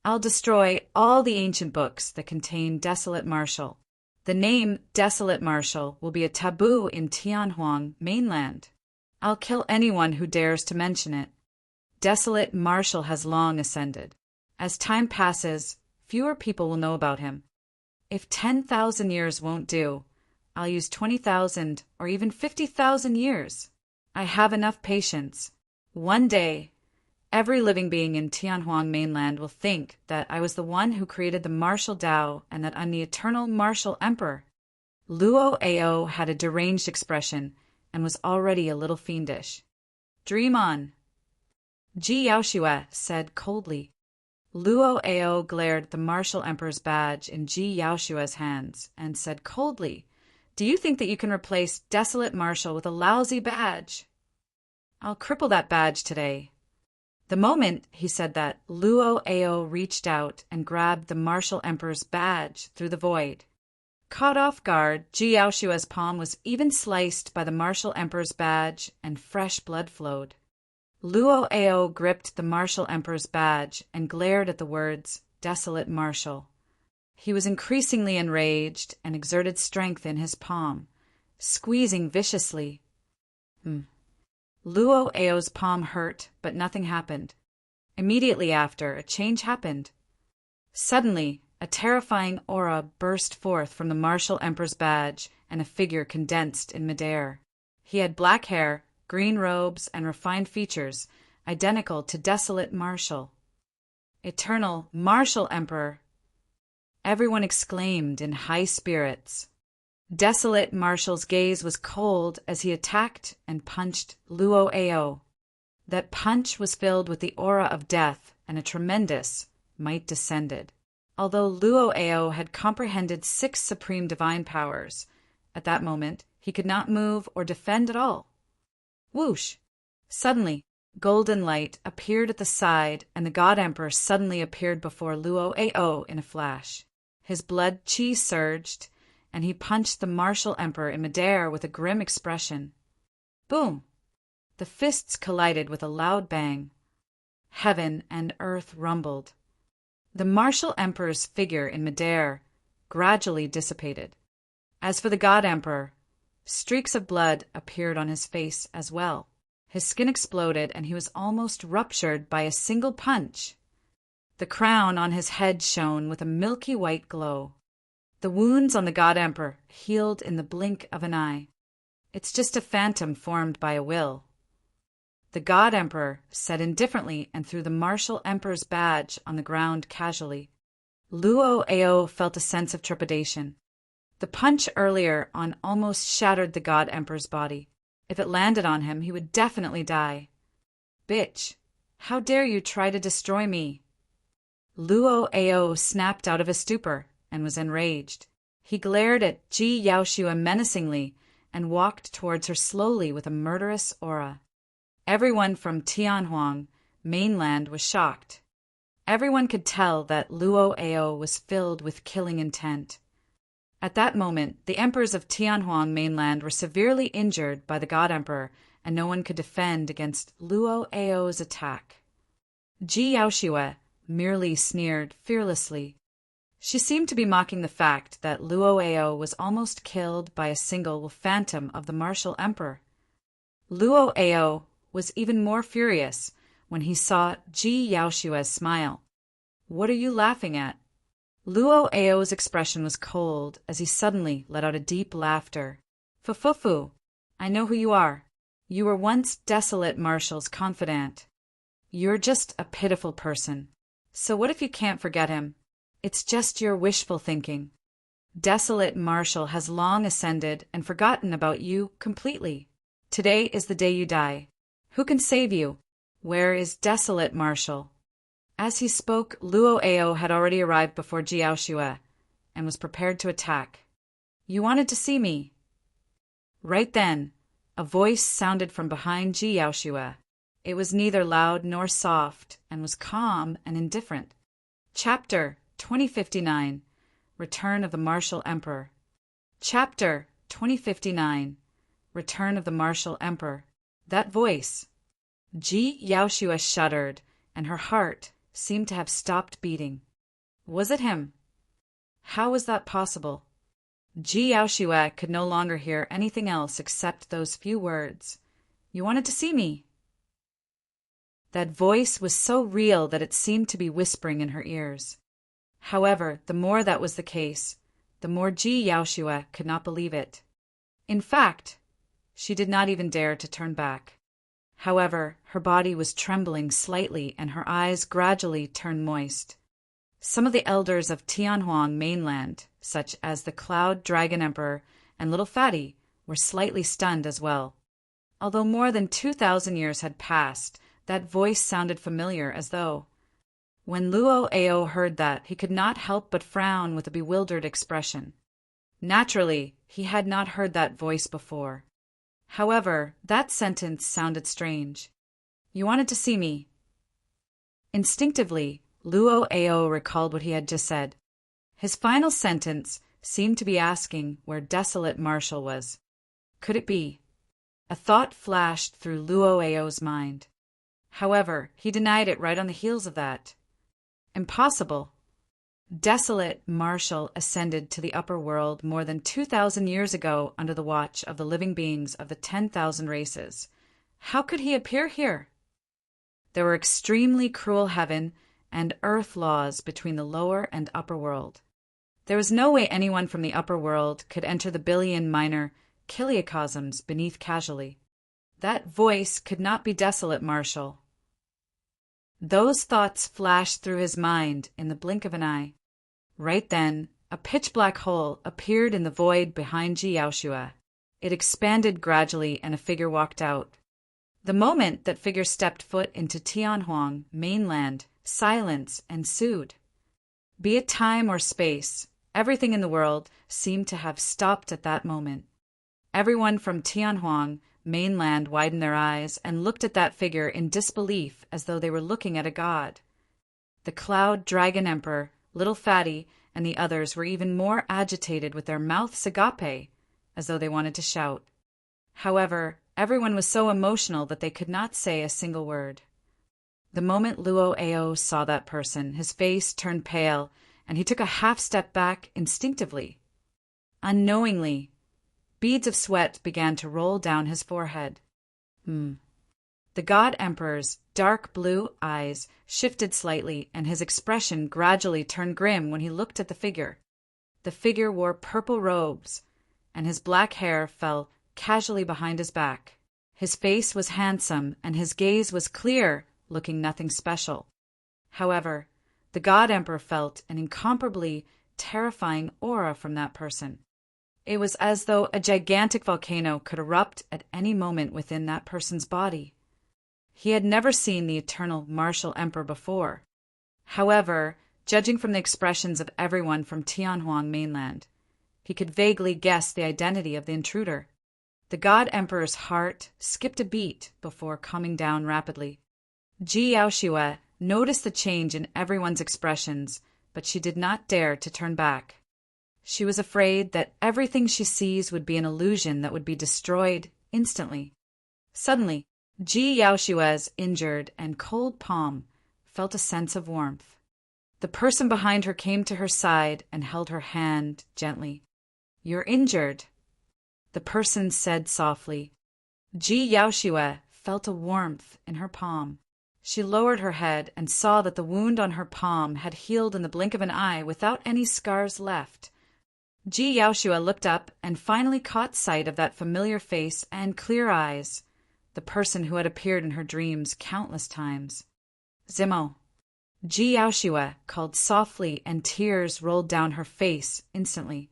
I'll destroy all the ancient books that contain Desolate Martial. The name Desolate Martial will be a taboo in Tianhuang mainland. I'll kill anyone who dares to mention it. Desolate Martial has long ascended. As time passes, fewer people will know about him. If 10,000 years won't do, I'll use 20,000 or even 50,000 years. I have enough patience. One day, every living being in Tianhuang mainland will think that I was the one who created the martial Tao and that I'm the eternal martial emperor. Luo Ao had a deranged expression and was already a little fiendish. Dream on, Ji Yaoshue said coldly. Luo Ao glared at the martial emperor's badge in Ji Yaoshue's hands and said coldly, Do you think that you can replace Desolate Martial with a lousy badge? I'll cripple that badge today. The moment he said that, Luo Ao reached out and grabbed the martial emperor's badge through the void. Caught off guard, Ji Yaoshue's palm was even sliced by the martial emperor's badge and fresh blood flowed. Luo Ao gripped the martial emperor's badge and glared at the words, Desolate Martial. He was increasingly enraged and exerted strength in his palm, squeezing viciously. Luo Ao's palm hurt, but nothing happened. Immediately after, a change happened. Suddenly, a terrifying aura burst forth from the martial emperor's badge, and a figure condensed in midair. He had black hair, green robes, and refined features, identical to Desolate Martial. Eternal Martial Emperor! Everyone exclaimed in high spirits. Desolate Martial's gaze was cold as he attacked and punched Luo Ao. That punch was filled with the aura of death, and a tremendous might descended. Although Luo Ao had comprehended 6 supreme divine powers, at that moment he could not move or defend at all. Whoosh! Suddenly, golden light appeared at the side, and the God Emperor suddenly appeared before Luo Ao in a flash. His blood qi surged, and he punched the martial emperor in midair with a grim expression. Boom! The fists collided with a loud bang. Heaven and earth rumbled. The martial emperor's figure in midair gradually dissipated. As for the God Emperor, streaks of blood appeared on his face as well. His skin exploded, and he was almost ruptured by a single punch. The crown on his head shone with a milky white glow. The wounds on the God Emperor healed in the blink of an eye. It's just a phantom formed by a will. The God Emperor said indifferently and threw the martial emperor's badge on the ground casually. Luo Ao felt a sense of trepidation. The punch earlier on almost shattered the God Emperor's body. If it landed on him, he would definitely die. Bitch, how dare you try to destroy me? Luo Ao snapped out of his stupor and was enraged. He glared at Ji Yaoshue menacingly and walked towards her slowly with a murderous aura. Everyone from Tianhuang mainland was shocked. Everyone could tell that Luo Ao was filled with killing intent. At that moment, the emperors of Tianhuang mainland were severely injured by the God Emperor, and no one could defend against Luo Ao's attack. Ji Yaoshue merely sneered fearlessly. She seemed to be mocking the fact that Luo Ao was almost killed by a single phantom of the martial emperor. Luo Ao was even more furious when he saw Ji Yaoshue's smile. What are you laughing at? Luo Ao's expression was cold as he suddenly let out a deep laughter. Fufufu, I know who you are. You were once Desolate Martial's confidant. You're just a pitiful person. So what if you can't forget him? It's just your wishful thinking. Desolate Martial has long ascended and forgotten about you completely. Today is the day you die. Who can save you? Where is Desolate Martial? As he spoke, Luo Ao had already arrived before Ji Yaoshue and was prepared to attack. You wanted to see me. Right then, a voice sounded from behind Ji Yaoshue. It was neither loud nor soft, and was calm and indifferent. Chapter 2059 Return of the Martial Emperor. Chapter 2059 Return of the Martial Emperor. That voice! Ji Yaoshua shuddered, and her heart seemed to have stopped beating. Was it him? How was that possible? Ji Yaoshua could no longer hear anything else except those few words. You wanted to see me. That voice was so real that it seemed to be whispering in her ears. However, the more that was the case, the more Ji Yaoshua could not believe it. In fact, she did not even dare to turn back. However, her body was trembling slightly and her eyes gradually turned moist. Some of the elders of Tianhuang mainland, such as the Cloud Dragon Emperor and Little Fatty, were slightly stunned as well. Although more than 2,000 years had passed, that voice sounded familiar, as though. When Luo Ao heard that, he could not help but frown with a bewildered expression. Naturally, he had not heard that voice before. However, that sentence sounded strange. You wanted to see me. Instinctively, Luo Ao recalled what he had just said. His final sentence seemed to be asking where Desolate Marshal was. Could it be? A thought flashed through Luo Ao's mind. However, he denied it right on the heels of that. Impossible. Desolate Marshal ascended to the upper world more than 2,000 years ago under the watch of the living beings of the 10,000 races. How could he appear here? There were extremely cruel heaven and earth laws between the lower and upper world. There was no way anyone from the upper world could enter the billion minor kiliocosms beneath casually. That voice could not be Desolate Marshal. Those thoughts flashed through his mind in the blink of an eye. Right then, a pitch-black hole appeared in the void behind Ji Yaoshua. It expanded gradually and a figure walked out. The moment that figure stepped foot into Tianhuang mainland, silence ensued. Be it time or space, everything in the world seemed to have stopped at that moment. Everyone from Tianhuang mainland widened their eyes and looked at that figure in disbelief as though they were looking at a god. The Cloud Dragon Emperor, Little Fatty, and the others were even more agitated with their mouths agape, as though they wanted to shout. However, everyone was so emotional that they could not say a single word. The moment Luo Ao saw that person, his face turned pale, and he took a half-step back instinctively. Unknowingly, beads of sweat began to roll down his forehead. The God Emperor's dark blue eyes shifted slightly, and his expression gradually turned grim when he looked at the figure. The figure wore purple robes, and his black hair fell casually behind his back. His face was handsome, and his gaze was clear, looking nothing special. However, the God Emperor felt an incomparably terrifying aura from that person. It was as though a gigantic volcano could erupt at any moment within that person's body. He had never seen the eternal martial emperor before. However, judging from the expressions of everyone from Tianhuang mainland, he could vaguely guess the identity of the intruder. The God Emperor's heart skipped a beat before calming down rapidly. Ji Yaoshua noticed the change in everyone's expressions, but she did not dare to turn back. She was afraid that everything she sees would be an illusion that would be destroyed instantly. Suddenly, Ji Yaoshua's injured and cold palm felt a sense of warmth. The person behind her came to her side and held her hand gently. "You're injured," the person said softly. Ji Yaoshua felt a warmth in her palm. She lowered her head and saw that the wound on her palm had healed in the blink of an eye without any scars left. Ji Yaoshua looked up and finally caught sight of that familiar face and clear eyes, the person who had appeared in her dreams countless times. "Zimo." Ji Yaoshua called softly, and tears rolled down her face instantly.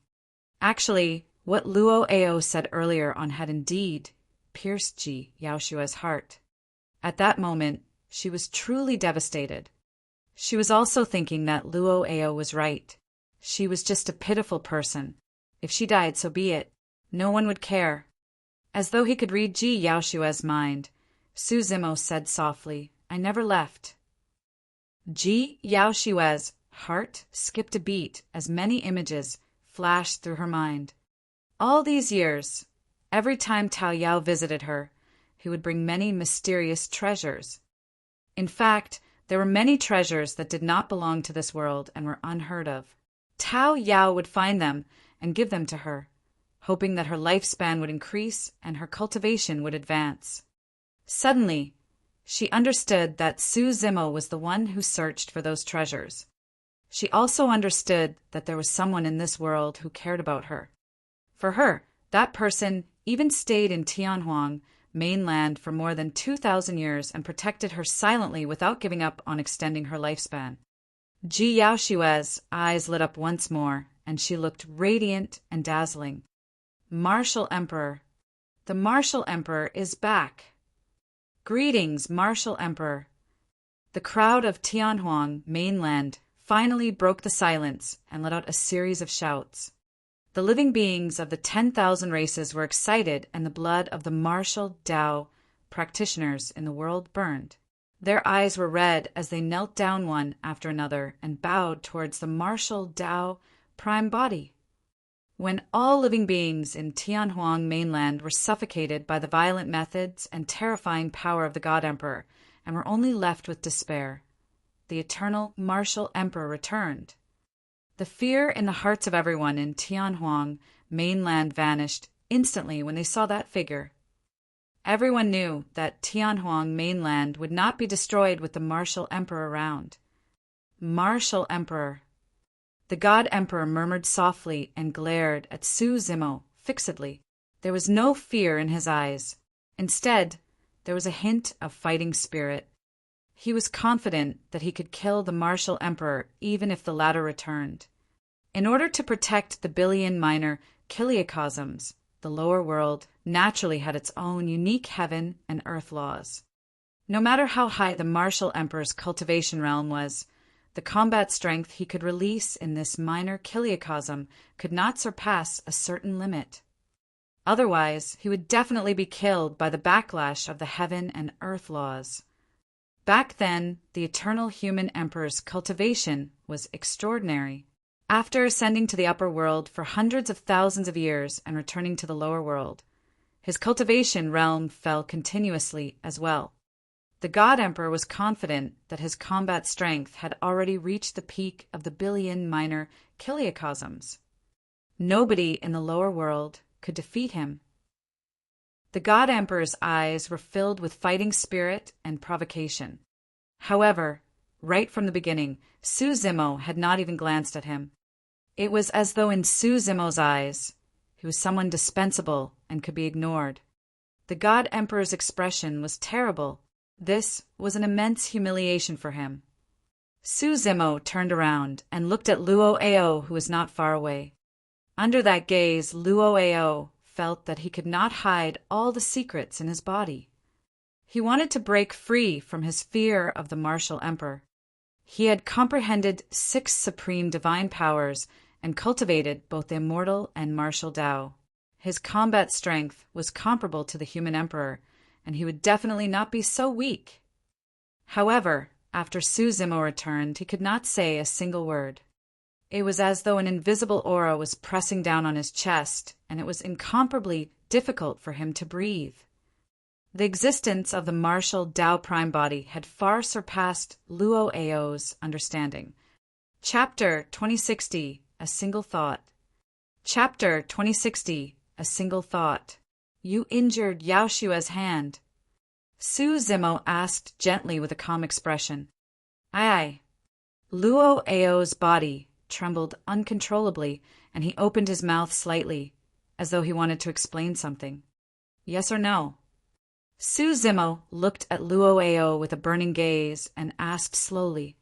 Actually, what Luo Ao said earlier on had indeed pierced Ji Yaoshua's heart. At that moment, she was truly devastated. She was also thinking that Luo Ao was right. She was just a pitiful person. If she died, so be it. No one would care. As though he could read Ji Yaoshua's mind, Su Zimo said softly, "I never left." Ji Yaoshui's heart skipped a beat as many images flashed through her mind. All these years, every time Tao Yao visited her, he would bring many mysterious treasures. In fact, there were many treasures that did not belong to this world and were unheard of. Tao Yao would find them and give them to her, hoping that her lifespan would increase and her cultivation would advance. Suddenly, she understood that Su Zimo was the one who searched for those treasures. She also understood that there was someone in this world who cared about her. For her, that person even stayed in Tianhuang mainland for more than 2,000 years and protected her silently without giving up on extending her lifespan. Ji Yaoshui's eyes lit up once more, and she looked radiant and dazzling. Martial Emperor. The Martial Emperor is back. Greetings, Martial Emperor. The crowd of Tianhuang mainland finally broke the silence and let out a series of shouts. The living beings of the 10,000 races were excited, and the blood of the martial Tao practitioners in the world burned. Their eyes were red as they knelt down one after another and bowed towards the martial Tao prime body. When all living beings in Tianhuang mainland were suffocated by the violent methods and terrifying power of the God Emperor and were only left with despair, the eternal martial Emperor returned. The fear in the hearts of everyone in Tianhuang mainland vanished instantly when they saw that figure. Everyone knew that Tianhuang mainland would not be destroyed with the martial Emperor around. Martial Emperor. The God Emperor murmured softly and glared at Su Zimo fixedly. There was no fear in his eyes. Instead, there was a hint of fighting spirit. He was confident that he could kill the martial Emperor even if the latter returned. In order to protect the billion minor kiliacosms, the lower world naturally had its own unique heaven and earth laws. No matter how high the martial Emperor's cultivation realm was, the combat strength he could release in this minor kiliacosm could not surpass a certain limit. Otherwise, he would definitely be killed by the backlash of the heaven and earth laws. Back then, the eternal human emperor's cultivation was extraordinary. After ascending to the upper world for hundreds of thousands of years and returning to the lower world, his cultivation realm fell continuously as well. The God Emperor was confident that his combat strength had already reached the peak of the billion minor kiliacosms. Nobody in the lower world could defeat him. The God Emperor's eyes were filled with fighting spirit and provocation. However, right from the beginning, Su Zimo had not even glanced at him. It was as though in Su Zimo's eyes, he was someone dispensable and could be ignored. The God Emperor's expression was terrible. This was an immense humiliation for him. Su Zimo turned around and looked at Luo Ao, who was not far away. Under that gaze, Luo Ao felt that he could not hide all the secrets in his body. He wanted to break free from his fear of the martial emperor. He had comprehended 6 supreme divine powers and cultivated both the immortal and martial Tao. His combat strength was comparable to the human emperor, and he would definitely not be so weak. However, after Su Zimo returned, he could not say a single word. It was as though an invisible aura was pressing down on his chest, and it was incomparably difficult for him to breathe. The existence of the martial Tao Prime body had far surpassed Luo Ao's understanding. Chapter 2060, A Single Thought. Chapter 2060, A Single Thought. You injured Yaoshui's hand. Su Zimo asked gently with a calm expression. Aye. Luo Ao's body trembled uncontrollably, and he opened his mouth slightly, as though he wanted to explain something. Yes or no? Su Zimo looked at Luo Ao with a burning gaze and asked slowly.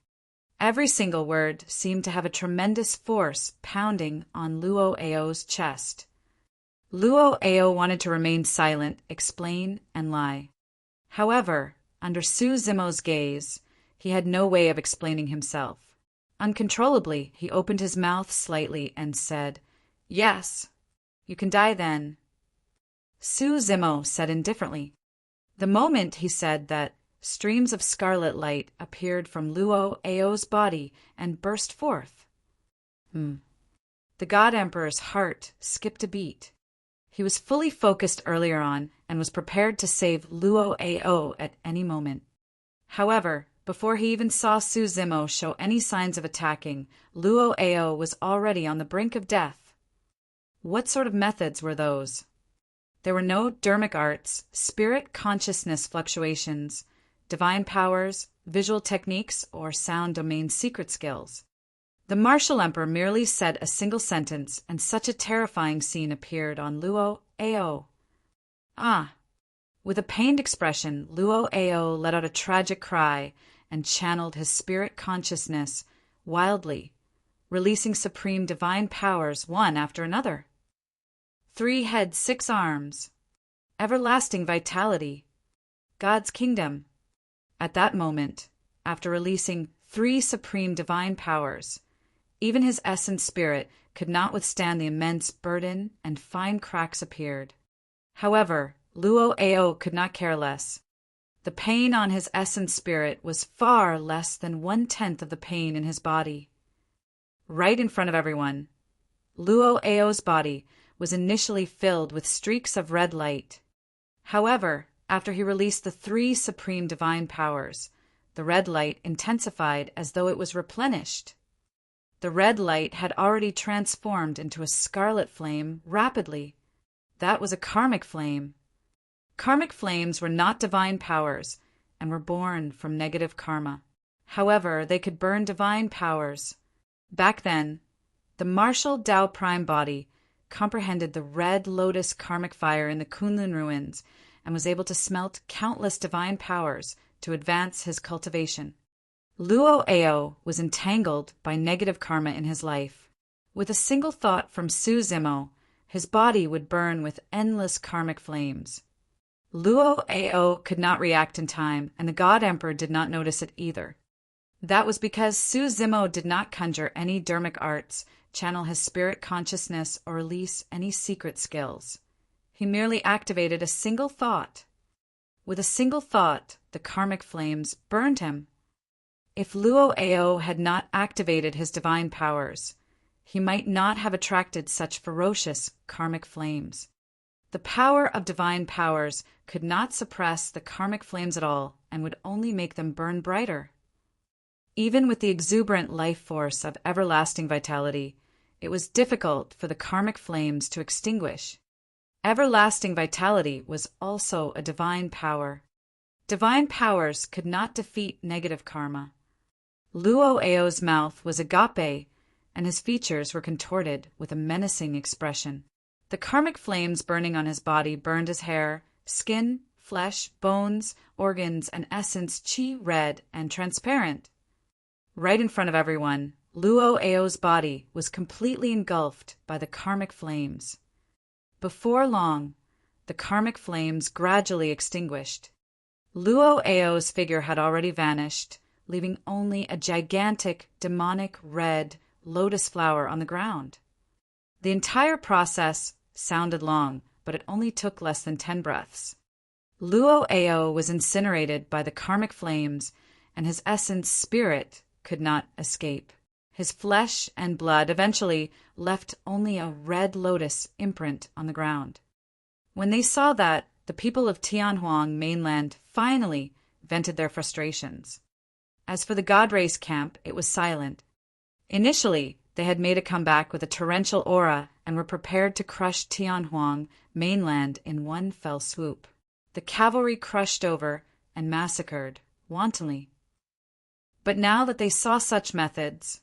Every single word seemed to have a tremendous force pounding on Luo Ao's chest. Luo Ao wanted to remain silent, explain, and lie. However, under Su Zimo's gaze, he had no way of explaining himself. Uncontrollably, he opened his mouth slightly and said, Yes, you can die then. Su Zimo said indifferently, The moment he said that, streams of scarlet light appeared from Luo Ao's body and burst forth. The God Emperor's heart skipped a beat. He was fully focused earlier on and was prepared to save Luo Ao at any moment. However, before he even saw Su Zimo show any signs of attacking, Luo Ao was already on the brink of death. What sort of methods were those? There were no dermic arts, spirit consciousness fluctuations, divine powers, visual techniques, or sound domain secret skills. The martial emperor merely said a single sentence, and such a terrifying scene appeared on Luo Ao. Ah! With a pained expression, Luo Ao let out a tragic cry and channeled his spirit consciousness wildly, releasing supreme divine powers one after another. 3 heads, 6 arms. Everlasting vitality. God's kingdom. At that moment, after releasing 3 supreme divine powers, even his essence spirit could not withstand the immense burden, and fine cracks appeared. However, Luo Ao could not care less. The pain on his essence spirit was far less than 1/10 of the pain in his body. Right in front of everyone, Luo Ao's body was initially filled with streaks of red light. However, after he released the 3 supreme divine powers, the red light intensified as though it was replenished. The red light had already transformed into a scarlet flame rapidly. That was a karmic flame. Karmic flames were not divine powers and were born from negative karma. However, they could burn divine powers. Back then, the martial Tao Prime body comprehended the red lotus karmic fire in the Kunlun ruins and was able to smelt countless divine powers to advance his cultivation. Luo Ao was entangled by negative karma in his life. With a single thought from Su Zimo, his body would burn with endless karmic flames. Luo Ao could not react in time, and the God Emperor did not notice it either. That was because Su Zimo did not conjure any dermic arts, channel his spirit consciousness, or release any secret skills. He merely activated a single thought. With a single thought, the karmic flames burned him. If Luo Ao had not activated his divine powers, he might not have attracted such ferocious karmic flames. The power of divine powers could not suppress the karmic flames at all and would only make them burn brighter. Even with the exuberant life force of everlasting vitality, it was difficult for the karmic flames to extinguish. Everlasting vitality was also a divine power. Divine powers could not defeat negative karma. Luo Ao's mouth was agape, and his features were contorted with a menacing expression. The karmic flames burning on his body burned his hair, skin, flesh, bones, organs, and essence chi red and transparent. Right in front of everyone, Luo Ao's body was completely engulfed by the karmic flames. Before long, the karmic flames gradually extinguished. Luo Ao's figure had already vanished, leaving only a gigantic, demonic red lotus flower on the ground. The entire process sounded long, but it only took less than 10 breaths. Luo Ao was incinerated by the karmic flames, and his essence spirit could not escape. His flesh and blood eventually left only a red lotus imprint on the ground. When they saw that, the people of Tianhuang mainland finally vented their frustrations. As for the God Race camp, it was silent. Initially, they had made a comeback with a torrential aura and were prepared to crush Tianhuang mainland in one fell swoop. The cavalry crushed over and massacred wantonly. But now that they saw such methods,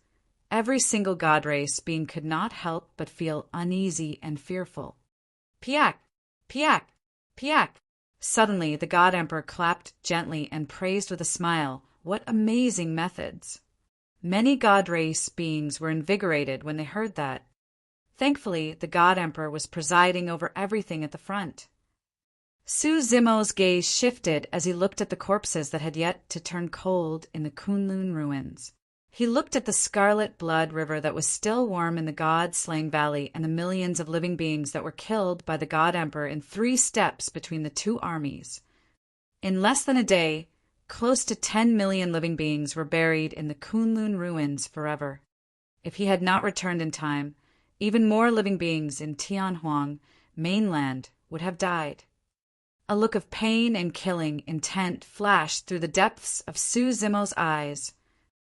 every single God Race being could not help but feel uneasy and fearful. Piak! Piak! Piak! Suddenly, the God Emperor clapped gently and praised with a smile. What amazing methods! Many God Race beings were invigorated when they heard that. Thankfully, the God Emperor was presiding over everything at the front. Su Zimo's gaze shifted as he looked at the corpses that had yet to turn cold in the Kunlun ruins. He looked at the scarlet blood river that was still warm in the God-slain valley and the millions of living beings that were killed by the God Emperor in 3 steps between the 2 armies. In less than a day, close to 10 million living beings were buried in the Kunlun ruins forever. If he had not returned in time, even more living beings in Tianhuang mainland would have died. A look of pain and killing intent flashed through the depths of Su Zimo's eyes.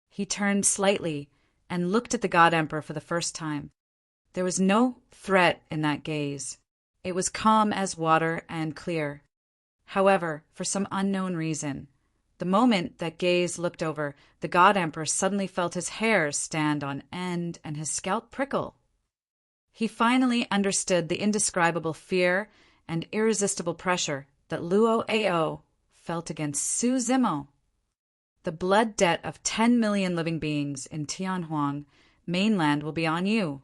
He turned slightly and looked at the God Emperor for the first time. There was no threat in that gaze. It was calm as water and clear. However, for some unknown reason, the moment that gaze looked over, the God Emperor suddenly felt his hairs stand on end and his scalp prickle. He finally understood the indescribable fear and irresistible pressure that Luo Ao felt against Su Zimo. The blood debt of 10 million living beings in Tianhuang mainland will be on you.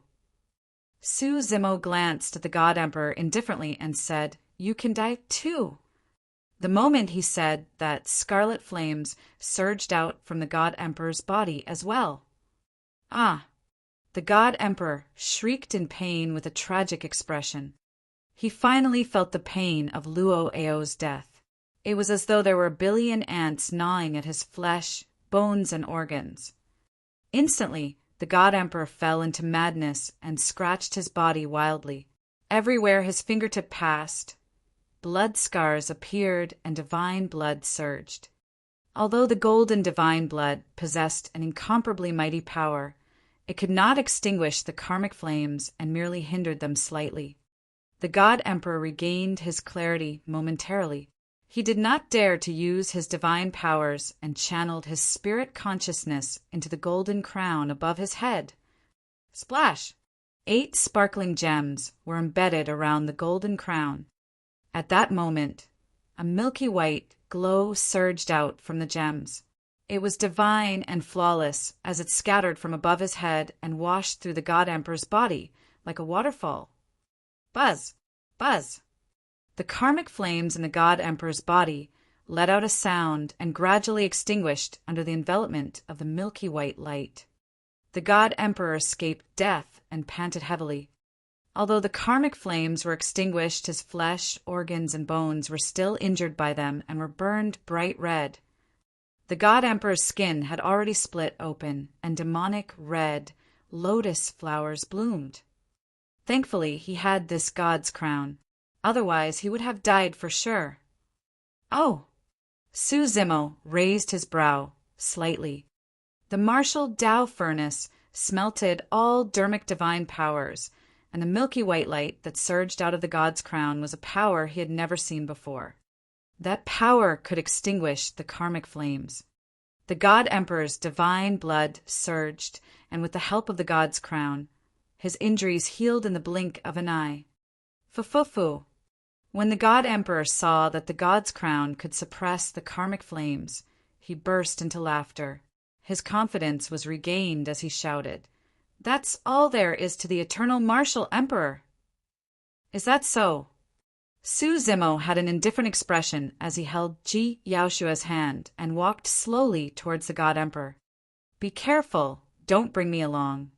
Su Zimo glanced at the God Emperor indifferently and said, "You can die too." The moment he said that, scarlet flames surged out from the God Emperor's body as well. Ah! The God Emperor shrieked in pain with a tragic expression. He finally felt the pain of Luo Ao's death. It was as though there were a billion ants gnawing at his flesh, bones, and organs. Instantly, the God Emperor fell into madness and scratched his body wildly. Everywhere his fingertip passed, blood scars appeared and divine blood surged. Although the golden divine blood possessed an incomparably mighty power, it could not extinguish the karmic flames and merely hindered them slightly. The God Emperor regained his clarity momentarily. He did not dare to use his divine powers and channeled his spirit consciousness into the golden crown above his head. Splash! 8 sparkling gems were embedded around the golden crown. At that moment, a milky white glow surged out from the gems. It was divine and flawless as it scattered from above his head and washed through the God Emperor's body like a waterfall. Buzz! Buzz! The karmic flames in the God Emperor's body let out a sound and gradually extinguished under the envelopment of the milky white light. The God Emperor escaped death and panted heavily. Although the karmic flames were extinguished, his flesh, organs, and bones were still injured by them and were burned bright red. The God Emperor's skin had already split open, and demonic red lotus flowers bloomed. Thankfully, he had this god's crown. Otherwise, he would have died for sure. Oh! Su Zimo raised his brow slightly. The martial Tao furnace smelted all dermic divine powers, and the milky white light that surged out of the god's crown was a power he had never seen before. That power could extinguish the karmic flames. The God Emperor's divine blood surged, and with the help of the god's crown, his injuries healed in the blink of an eye. Fufufu! When the God Emperor saw that the god's crown could suppress the karmic flames, he burst into laughter. His confidence was regained as he shouted, "That's all there is to the eternal martial emperor!" Is that so? Su Zimo had an indifferent expression as he held Ji Yaoshua's hand and walked slowly towards the God Emperor. "Be careful, don't bring me along,"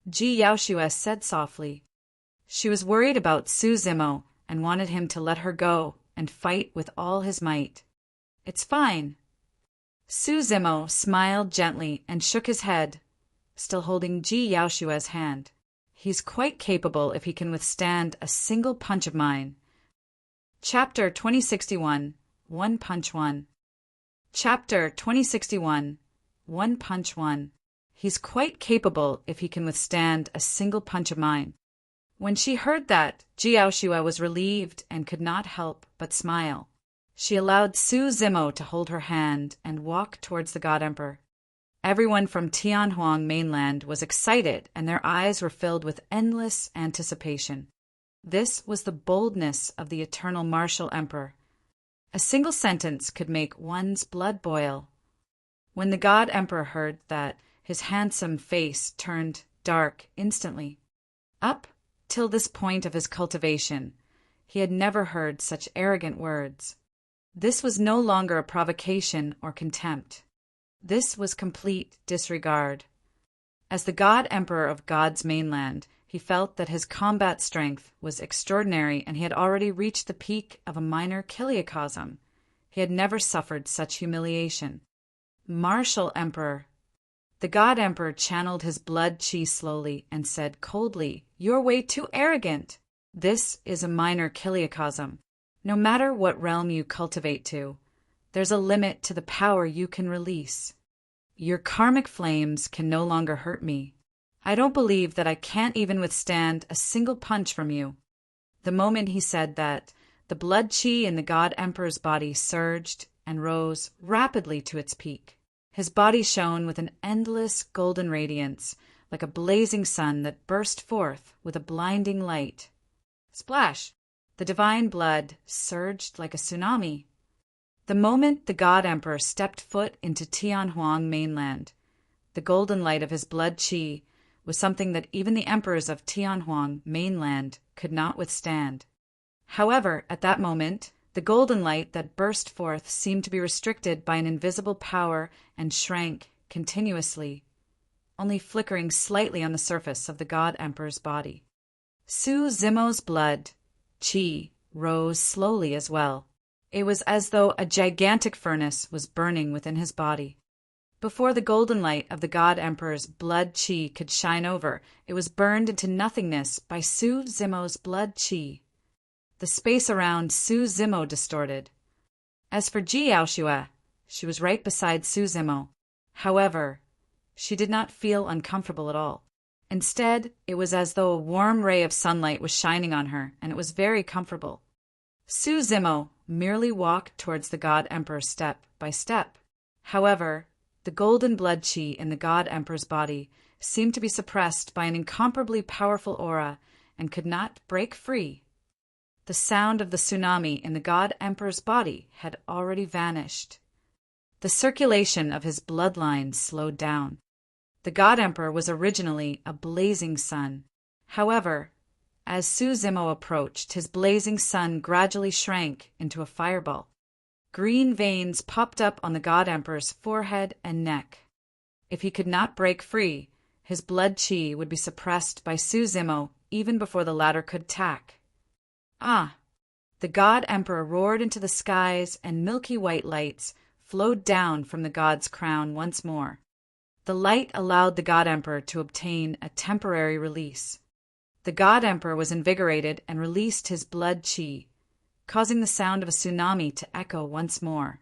Ji Yaoshua said softly. She was worried about Su Zimo and wanted him to let her go and fight with all his might. "It's fine." Su Zimo smiled gently and shook his head, still holding Ji Yaoshua's hand. "He's quite capable if he can withstand a single punch of mine." Chapter 2061, One Punch One. Chapter 2061, One Punch One. He's quite capable if he can withstand a single punch of mine. When she heard that, Ji Yaoshua was relieved and could not help but smile. She allowed Su Zimo to hold her hand and walk towards the God Emperor. Everyone from Tianhuang mainland was excited, and their eyes were filled with endless anticipation. This was the boldness of the eternal martial emperor. A single sentence could make one's blood boil. When the God Emperor heard that, his handsome face turned dark instantly. Up till this point of his cultivation, he had never heard such arrogant words. This was no longer a provocation or contempt. This was complete disregard. As the God Emperor of God's mainland, he felt that his combat strength was extraordinary and he had already reached the peak of a minor kiliacosm. He had never suffered such humiliation. Martial Emperor. The God Emperor channeled his blood chi slowly and said coldly, "You're way too arrogant. This is a minor kiliacosm. No matter what realm you cultivate to, there's a limit to the power you can release. Your karmic flames can no longer hurt me. I don't believe that I can't even withstand a single punch from you." The moment he said that, the blood chi in the God Emperor's body surged and rose rapidly to its peak. His body shone with an endless golden radiance, like a blazing sun that burst forth with a blinding light. Splash! The divine blood surged like a tsunami. The moment the God Emperor stepped foot into Tianhuang mainland, the golden light of his blood chi was something that even the emperors of Tianhuang mainland could not withstand. However, at that moment, the golden light that burst forth seemed to be restricted by an invisible power and shrank continuously, only flickering slightly on the surface of the God Emperor's body. Su Zimo's blood, chi, rose slowly as well. It was as though a gigantic furnace was burning within his body. Before the golden light of the God Emperor's blood chi could shine over, it was burned into nothingness by Su Zimo's blood chi. The space around Su Zimo distorted. As for Ji Yaoshua, she was right beside Su Zimo. However, she did not feel uncomfortable at all. Instead, it was as though a warm ray of sunlight was shining on her, and it was very comfortable. Su Zimo merely walked towards the God Emperor step by step. However, the golden blood chi in the God Emperor's body seemed to be suppressed by an incomparably powerful aura and could not break free. The sound of the tsunami in the God Emperor's body had already vanished. The circulation of his bloodline slowed down. The God Emperor was originally a blazing sun. However, as Su Zimo approached, his blazing sun gradually shrank into a fireball. Green veins popped up on the God Emperor's forehead and neck. If he could not break free, his blood chi would be suppressed by Su Zimo even before the latter could attack. Ah! The God Emperor roared into the skies, and milky white lights flowed down from the god's crown once more. The light allowed the God Emperor to obtain a temporary release. The God Emperor was invigorated and released his blood chi, causing the sound of a tsunami to echo once more.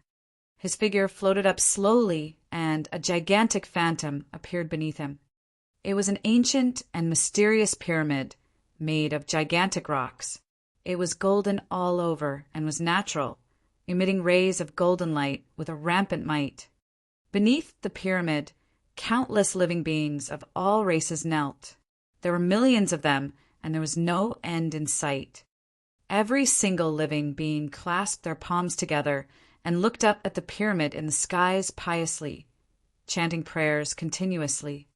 His figure floated up slowly, and a gigantic phantom appeared beneath him. It was an ancient and mysterious pyramid made of gigantic rocks. It was golden all over and was natural, emitting rays of golden light with a rampant might. Beneath the pyramid, countless living beings of all races knelt. There were millions of them, and there was no end in sight. Every single living being clasped their palms together and looked up at the pyramid in the skies piously, chanting prayers continuously.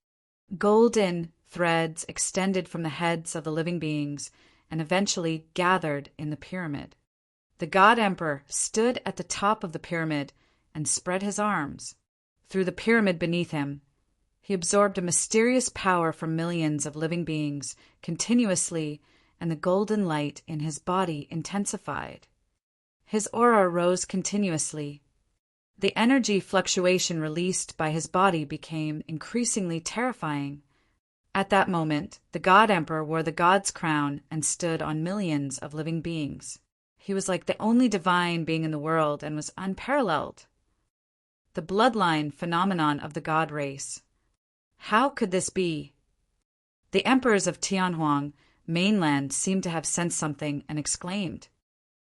Golden threads extended from the heads of the living beings and eventually gathered in the pyramid. The God Emperor stood at the top of the pyramid and spread his arms. Through the pyramid beneath him, he absorbed a mysterious power from millions of living beings continuously, and the golden light in his body intensified. His aura rose continuously. The energy fluctuation released by his body became increasingly terrifying. At that moment, the God Emperor wore the god's crown and stood on millions of living beings. He was like the only divine being in the world and was unparalleled. The bloodline phenomenon of the god race. How could this be? The emperors of Tianhuang mainland seemed to have sensed something and exclaimed.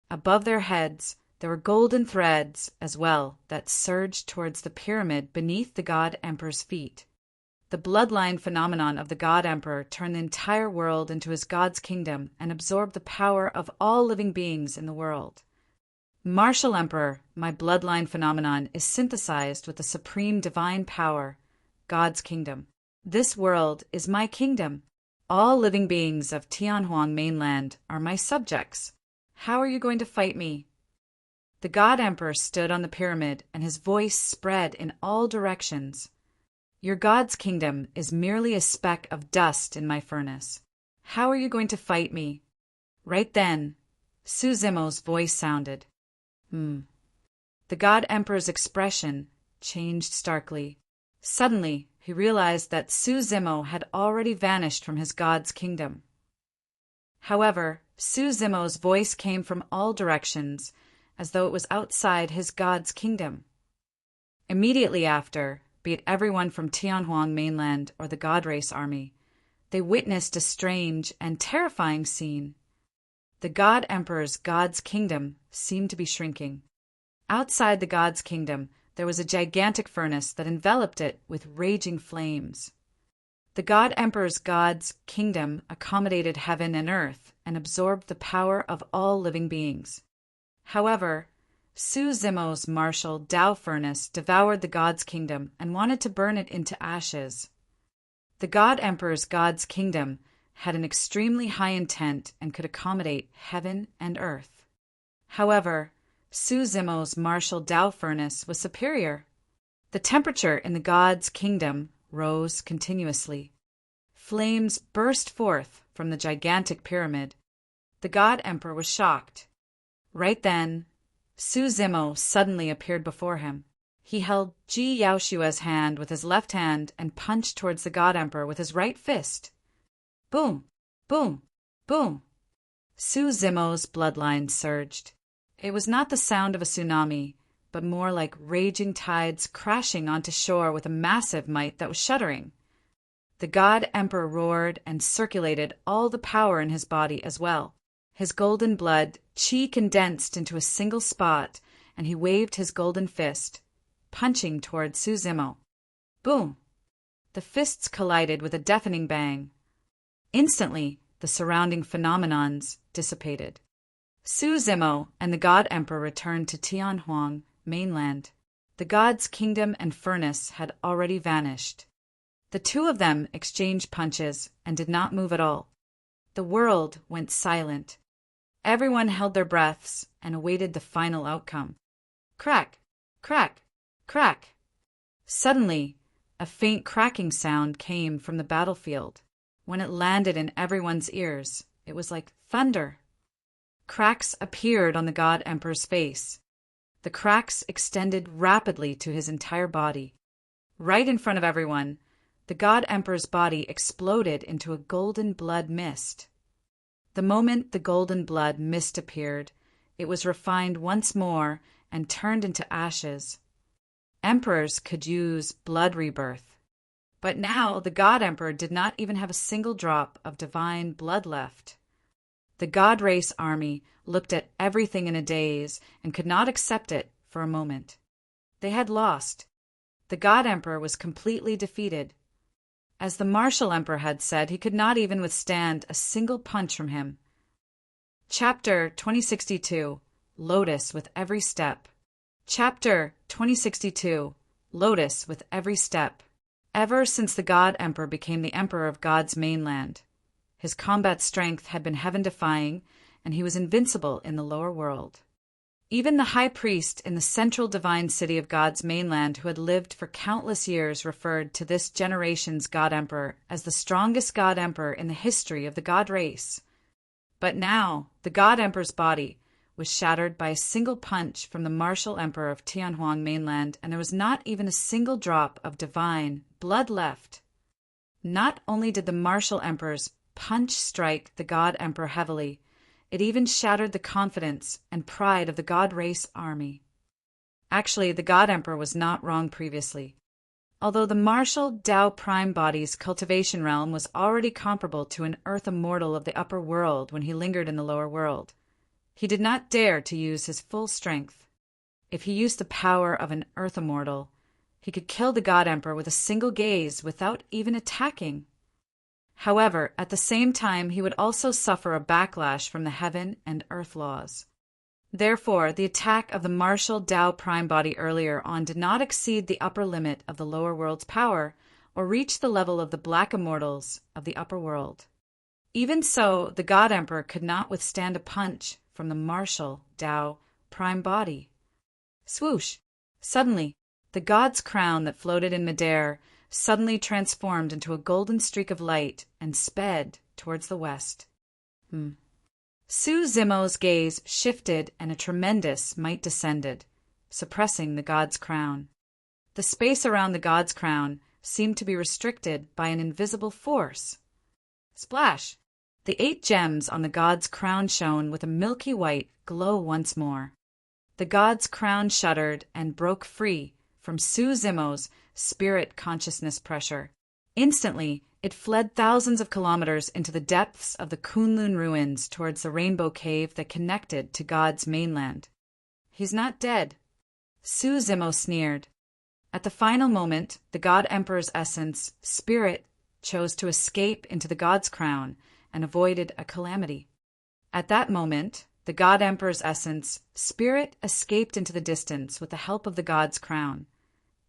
Above their heads, there were golden threads as well that surged towards the pyramid beneath the God Emperor's feet. The bloodline phenomenon of the God Emperor turned the entire world into his God's kingdom and absorbed the power of all living beings in the world. Martial Emperor, my bloodline phenomenon is synthesized with the supreme divine power, God's kingdom. This world is my kingdom. All living beings of Tianhuang mainland are my subjects. How are you going to fight me? The God Emperor stood on the pyramid, and his voice spread in all directions. Your God's kingdom is merely a speck of dust in my furnace. How are you going to fight me? Right then, Su Zimo's voice sounded. The God Emperor's expression changed starkly. Suddenly, he realized that Su Zimo had already vanished from his god's kingdom. However, Su Zimo's voice came from all directions, as though it was outside his god's kingdom. Immediately after, be it everyone from Tianhuang mainland or the God Race army, they witnessed a strange and terrifying scene. The God Emperor's god's kingdom seemed to be shrinking. Outside the god's kingdom, there was a gigantic furnace that enveloped it with raging flames. The God Emperor's god's kingdom accommodated heaven and earth and absorbed the power of all living beings. However, Su Zimo's martial Tao furnace devoured the god's kingdom and wanted to burn it into ashes. The God Emperor's god's kingdom had an extremely high intent and could accommodate heaven and earth. However, Su Zimo's martial Tao furnace was superior. The temperature in the god's kingdom rose continuously. Flames burst forth from the gigantic pyramid. The God Emperor was shocked. Right then, Su Zimo suddenly appeared before him. He held Ji Yaoshua's hand with his left hand and punched towards the God Emperor with his right fist. Boom! Boom! Boom! Su Zimo's bloodline surged. It was not the sound of a tsunami, but more like raging tides crashing onto shore with a massive might that was shuddering. The God Emperor roared and circulated all the power in his body as well. His golden blood qi condensed into a single spot, and he waved his golden fist, punching toward Su Zimo. Boom! The fists collided with a deafening bang. Instantly, the surrounding phenomenons dissipated. Su Zimo and the God Emperor returned to Tianhuang mainland. The god's kingdom and furnace had already vanished. The two of them exchanged punches and did not move at all. The world went silent. Everyone held their breaths and awaited the final outcome. Crack! Crack! Crack! Suddenly, a faint cracking sound came from the battlefield. When it landed in everyone's ears, it was like thunder. Cracks appeared on the God Emperor's face. The cracks extended rapidly to his entire body. Right in front of everyone, the God Emperor's body exploded into a golden blood mist. The moment the golden blood mist appeared, it was refined once more and turned into ashes. Emperors could use blood rebirth. But now the God Emperor did not even have a single drop of divine blood left. The God Race army looked at everything in a daze and could not accept it for a moment. They had lost. The God Emperor was completely defeated. As the Martial Emperor had said, he could not even withstand a single punch from him. Chapter 2062, Lotus with Every Step. Chapter 2062, Lotus with Every Step. Ever since the God Emperor became the Emperor of God's mainland, his combat strength had been heaven-defying, and he was invincible in the lower world. Even the high priest in the central divine city of God's mainland, who had lived for countless years, referred to this generation's God Emperor as the strongest God Emperor in the history of the God race. But now, the God Emperor's body was shattered by a single punch from the Martial Emperor of Tianhuang mainland, and there was not even a single drop of divine blood left. Not only did the Martial Emperor's punch strike the God Emperor heavily, it even shattered the confidence and pride of the God Race army. Actually, the God Emperor was not wrong previously. Although the martial Tao Prime body's cultivation realm was already comparable to an Earth immortal of the upper world when he lingered in the lower world, he did not dare to use his full strength. If he used the power of an Earth immortal, he could kill the God Emperor with a single gaze without even attacking. However, at the same time, he would also suffer a backlash from the heaven and earth laws. Therefore, the attack of the martial Tao Prime body earlier on did not exceed the upper limit of the lower world's power or reach the level of the black immortals of the upper world. Even so, the God Emperor could not withstand a punch from the martial Tao Prime body. Swoosh! Suddenly, the god's crown that floated in midair suddenly transformed into a golden streak of light and sped towards the west. Su Zimo's gaze shifted and a tremendous might descended. suppressing the god's crown. The space around the god's crown seemed to be restricted by an invisible force. Splash! The 8 gems on the god's crown shone with a milky white glow once more. The god's crown shuddered and broke free from Su Zimo's spirit consciousness pressure. Instantly, it fled thousands of kilometers into the depths of the Kunlun ruins towards the rainbow cave that connected to God's mainland. He's not dead, Su Zimo sneered. At the final moment, the God Emperor's essence, spirit, chose to escape into the god's crown and avoided a calamity. At that moment, the God Emperor's essence, spirit, escaped into the distance with the help of the god's crown.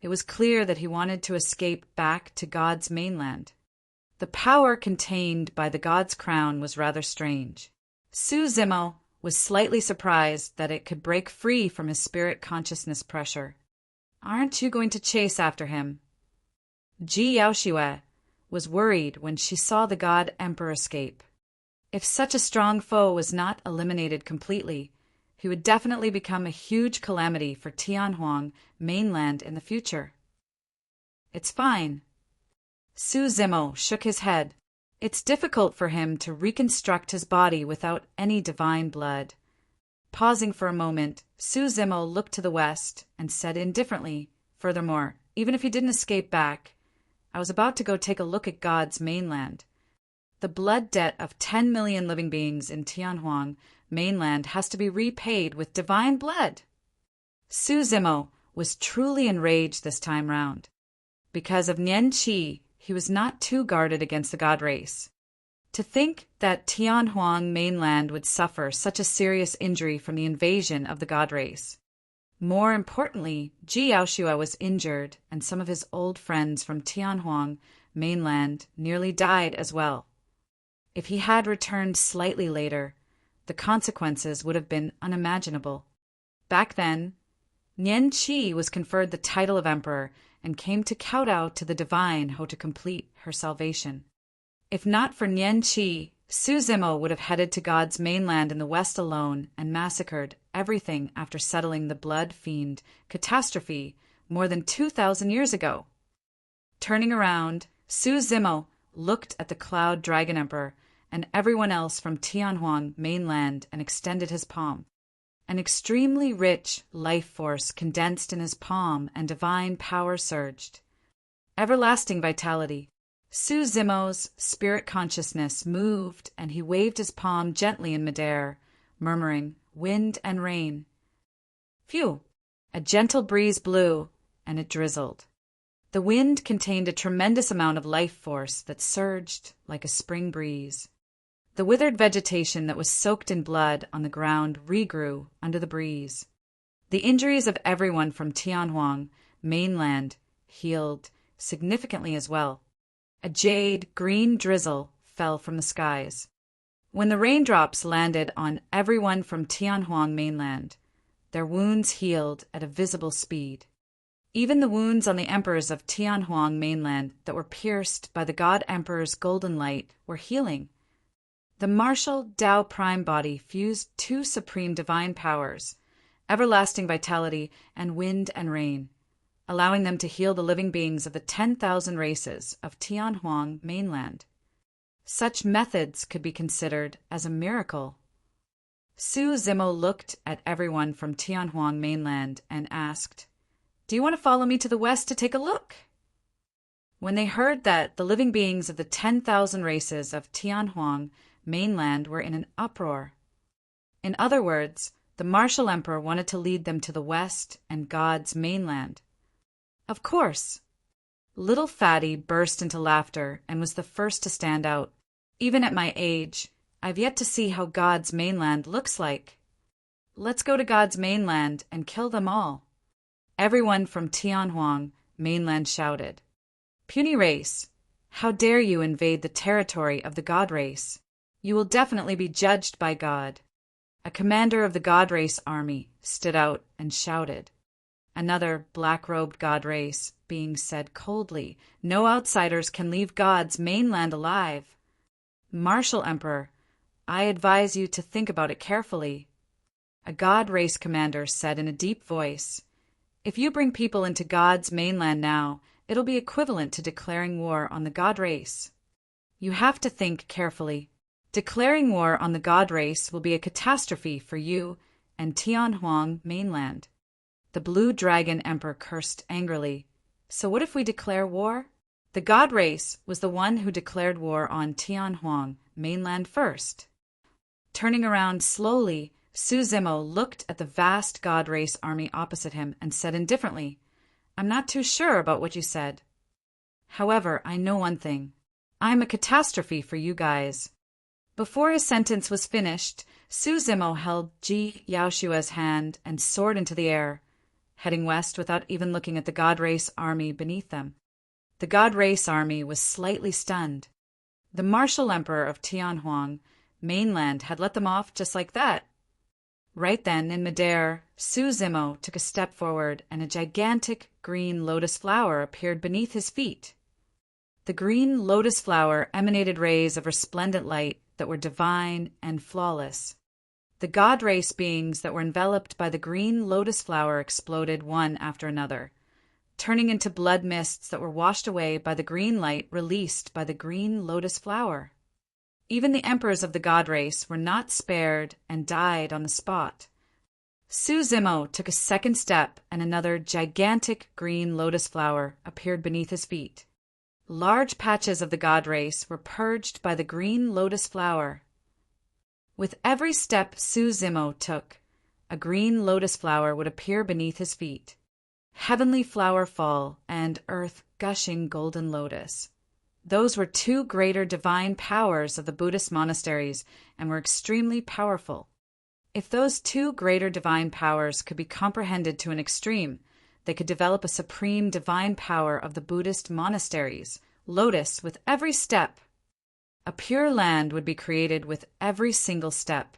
It was clear that he wanted to escape back to God's mainland. The power contained by the god's crown was rather strange. Su Zimo was slightly surprised that it could break free from his spirit consciousness pressure. Aren't you going to chase after him? Ji Yaoshue was worried when she saw the god emperor escape. If such a strong foe was not eliminated completely, he would definitely become a huge calamity for Tianhuang mainland in the future. It's fine. Su Zimo shook his head. It's difficult for him to reconstruct his body without any divine blood. Pausing for a moment, Su Zimo looked to the west and said indifferently, furthermore, even if he didn't escape back, I was about to go take a look at God's mainland. The blood debt of 10 million living beings in Tianhuang mainland has to be repaid with divine blood. Su Zimo was truly enraged this time round. Because of Nian Qi, he was not too guarded against the god race. To think that Tianhuang mainland would suffer such a serious injury from the invasion of the god race. More importantly, Ji Yaoshue was injured, and some of his old friends from Tianhuang mainland nearly died as well. If he had returned slightly later, the consequences would have been unimaginable. Back then, Nian Qi was conferred the title of emperor and came to kowtow to the divine how to complete her salvation. If not for Nian Qi, Su Zimo would have headed to God's mainland in the west alone and massacred everything after settling the blood fiend catastrophe more than 2,000 years ago. Turning around, Su Zimo looked at the Cloud Dragon Emperor and everyone else from Tianhuang mainland and extended his palm. An extremely rich life force condensed in his palm and divine power surged. Everlasting vitality. Su Zimo's spirit consciousness moved and he waved his palm gently in midair, murmuring, wind and rain. Phew! A gentle breeze blew and it drizzled. The wind contained a tremendous amount of life force that surged like a spring breeze. The withered vegetation that was soaked in blood on the ground regrew under the breeze. The injuries of everyone from Tianhuang mainland healed significantly as well. A jade green drizzle fell from the skies. When the raindrops landed on everyone from Tianhuang mainland, their wounds healed at a visible speed. Even the wounds on the emperors of Tianhuang mainland that were pierced by the God Emperor's golden light were healing. The martial Tao Prime body fused 2 supreme divine powers, everlasting vitality and wind and rain, allowing them to heal the living beings of the 10,000 races of Tianhuang mainland. Such methods could be considered as a miracle. Su Zimo looked at everyone from Tianhuang mainland and asked, "Do you want to follow me to the west to take a look?" When they heard that, the living beings of the 10,000 races of Tianhuang mainland were in an uproar. In other words, the martial emperor wanted to lead them to the west and God's mainland. Of course. Little Fatty burst into laughter and was the first to stand out. Even at my age, I've yet to see how God's mainland looks like. Let's go to God's mainland and kill them all. Everyone from Tianhuang mainland shouted. Puny race, how dare you invade the territory of the God race? You will definitely be judged by God. A commander of the God race army stood out and shouted. Another black-robed God race being said coldly, "No outsiders can leave God's mainland alive." Martial Emperor, I advise you to think about it carefully. A God race commander said in a deep voice, If you bring people into God's mainland now, it'll be equivalent to declaring war on the God race. You have to think carefully. Declaring war on the God race will be a catastrophe for you and Tianhuang mainland. The Blue Dragon Emperor cursed angrily. So what if we declare war? The God race was the one who declared war on Tianhuang mainland first. Turning around slowly, Su Zimo looked at the vast God race army opposite him and said indifferently, "I'm not too sure about what you said. However, I know one thing. I'm a catastrophe for you guys." Before his sentence was finished, Su Zimo held Ji Yaoshua's hand and soared into the air, heading west without even looking at the God race army beneath them. The God race army was slightly stunned. The martial emperor of Tianhuang mainland had let them off just like that. Right then, in midair, Su Zimo took a step forward and a gigantic green lotus flower appeared beneath his feet. The green lotus flower emanated rays of resplendent light that were divine and flawless. The God race beings that were enveloped by the green lotus flower exploded one after another, turning into blood mists that were washed away by the green light released by the green lotus flower. Even the emperors of the God race were not spared and died on the spot. Su Zimo took a second step and another gigantic green lotus flower appeared beneath his feet. Large patches of the God race were purged by the green lotus flower. With every step Su Zimo took, a green lotus flower would appear beneath his feet. Heavenly flower fall and earth gushing golden lotus. Those were two greater divine powers of the Buddhist monasteries and were extremely powerful. If those two greater divine powers could be comprehended to an extreme, they could develop a supreme divine power of the Buddhist monasteries, lotus with every step. A pure land would be created with every single step.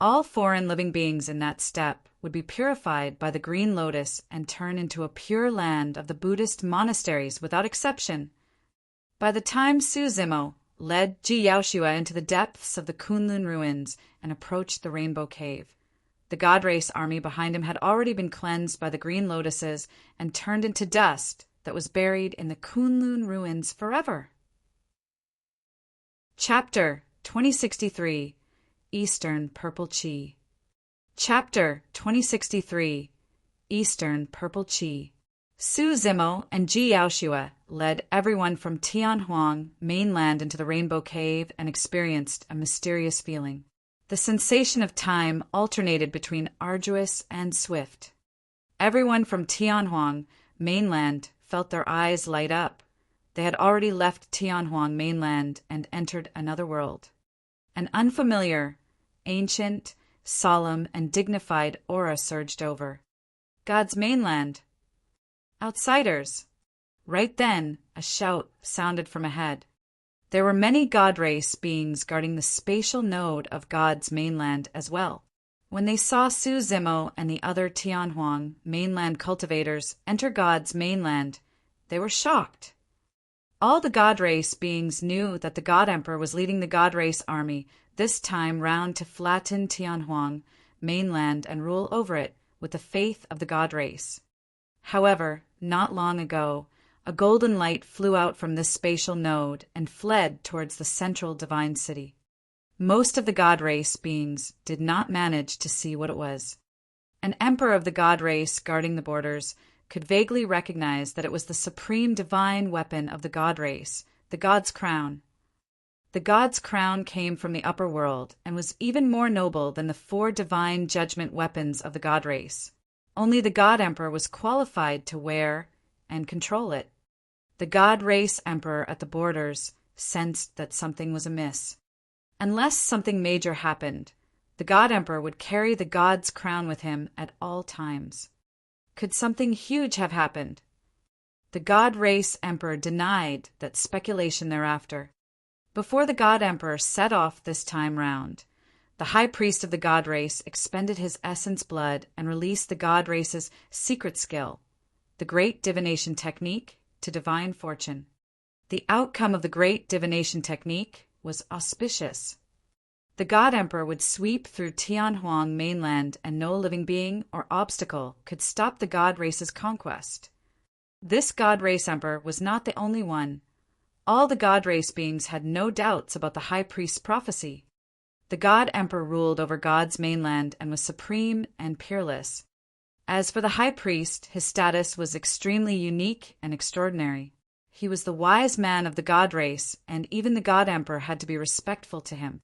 All foreign living beings in that step would be purified by the green lotus and turn into a pure land of the Buddhist monasteries without exception. By the time Su Zimo led Ji Yaoshua into the depths of the Kunlun ruins and approached the Rainbow Cave, the God race army behind him had already been cleansed by the green lotuses and turned into dust that was buried in the Kunlun ruins forever. Chapter 2063 Eastern Purple Chi. Chapter 2063 Eastern Purple Chi. Su Zimo and Ji Yaoshua led everyone from Tianhuang mainland into the Rainbow Cave and experienced a mysterious feeling. The sensation of time alternated between arduous and swift. Everyone from Tianhuang mainland felt their eyes light up. They had already left Tianhuang mainland and entered another world. An unfamiliar, ancient, solemn, and dignified aura surged over. God's mainland. Outsiders. Right then, a shout sounded from ahead. There were many God race beings guarding the spatial node of God's mainland as well. When they saw Su Zimo and the other Tianhuang mainland cultivators enter God's mainland, they were shocked. All the God race beings knew that the God Emperor was leading the God race army this time round to flatten Tianhuang mainland and rule over it with the faith of the God race. However, not long ago, a golden light flew out from this spatial node and fled towards the central divine city. Most of the God race beings did not manage to see what it was. An emperor of the God race guarding the borders could vaguely recognize that it was the supreme divine weapon of the God race, the God's crown. The God's crown came from the upper world and was even more noble than the 4 divine judgment weapons of the God race. Only the God Emperor was qualified to wear and control it. The God race emperor at the borders sensed that something was amiss. Unless something major happened, the God Emperor would carry the God's crown with him at all times. Could something huge have happened? The God race emperor denied that speculation thereafter. Before the God Emperor set off this time round, the high priest of the God race expended his essence blood and released the God race's secret skill, the great divination technique, to divine fortune. The outcome of the great divination technique was auspicious. The God Emperor would sweep through Tianhuang mainland, and no living being or obstacle could stop the God race's conquest. This God race emperor was not the only one. All the God race beings had no doubts about the high priest's prophecy. The God Emperor ruled over God's mainland and was supreme and peerless. As for the high priest, his status was extremely unique and extraordinary. He was the wise man of the God race, and even the God Emperor had to be respectful to him.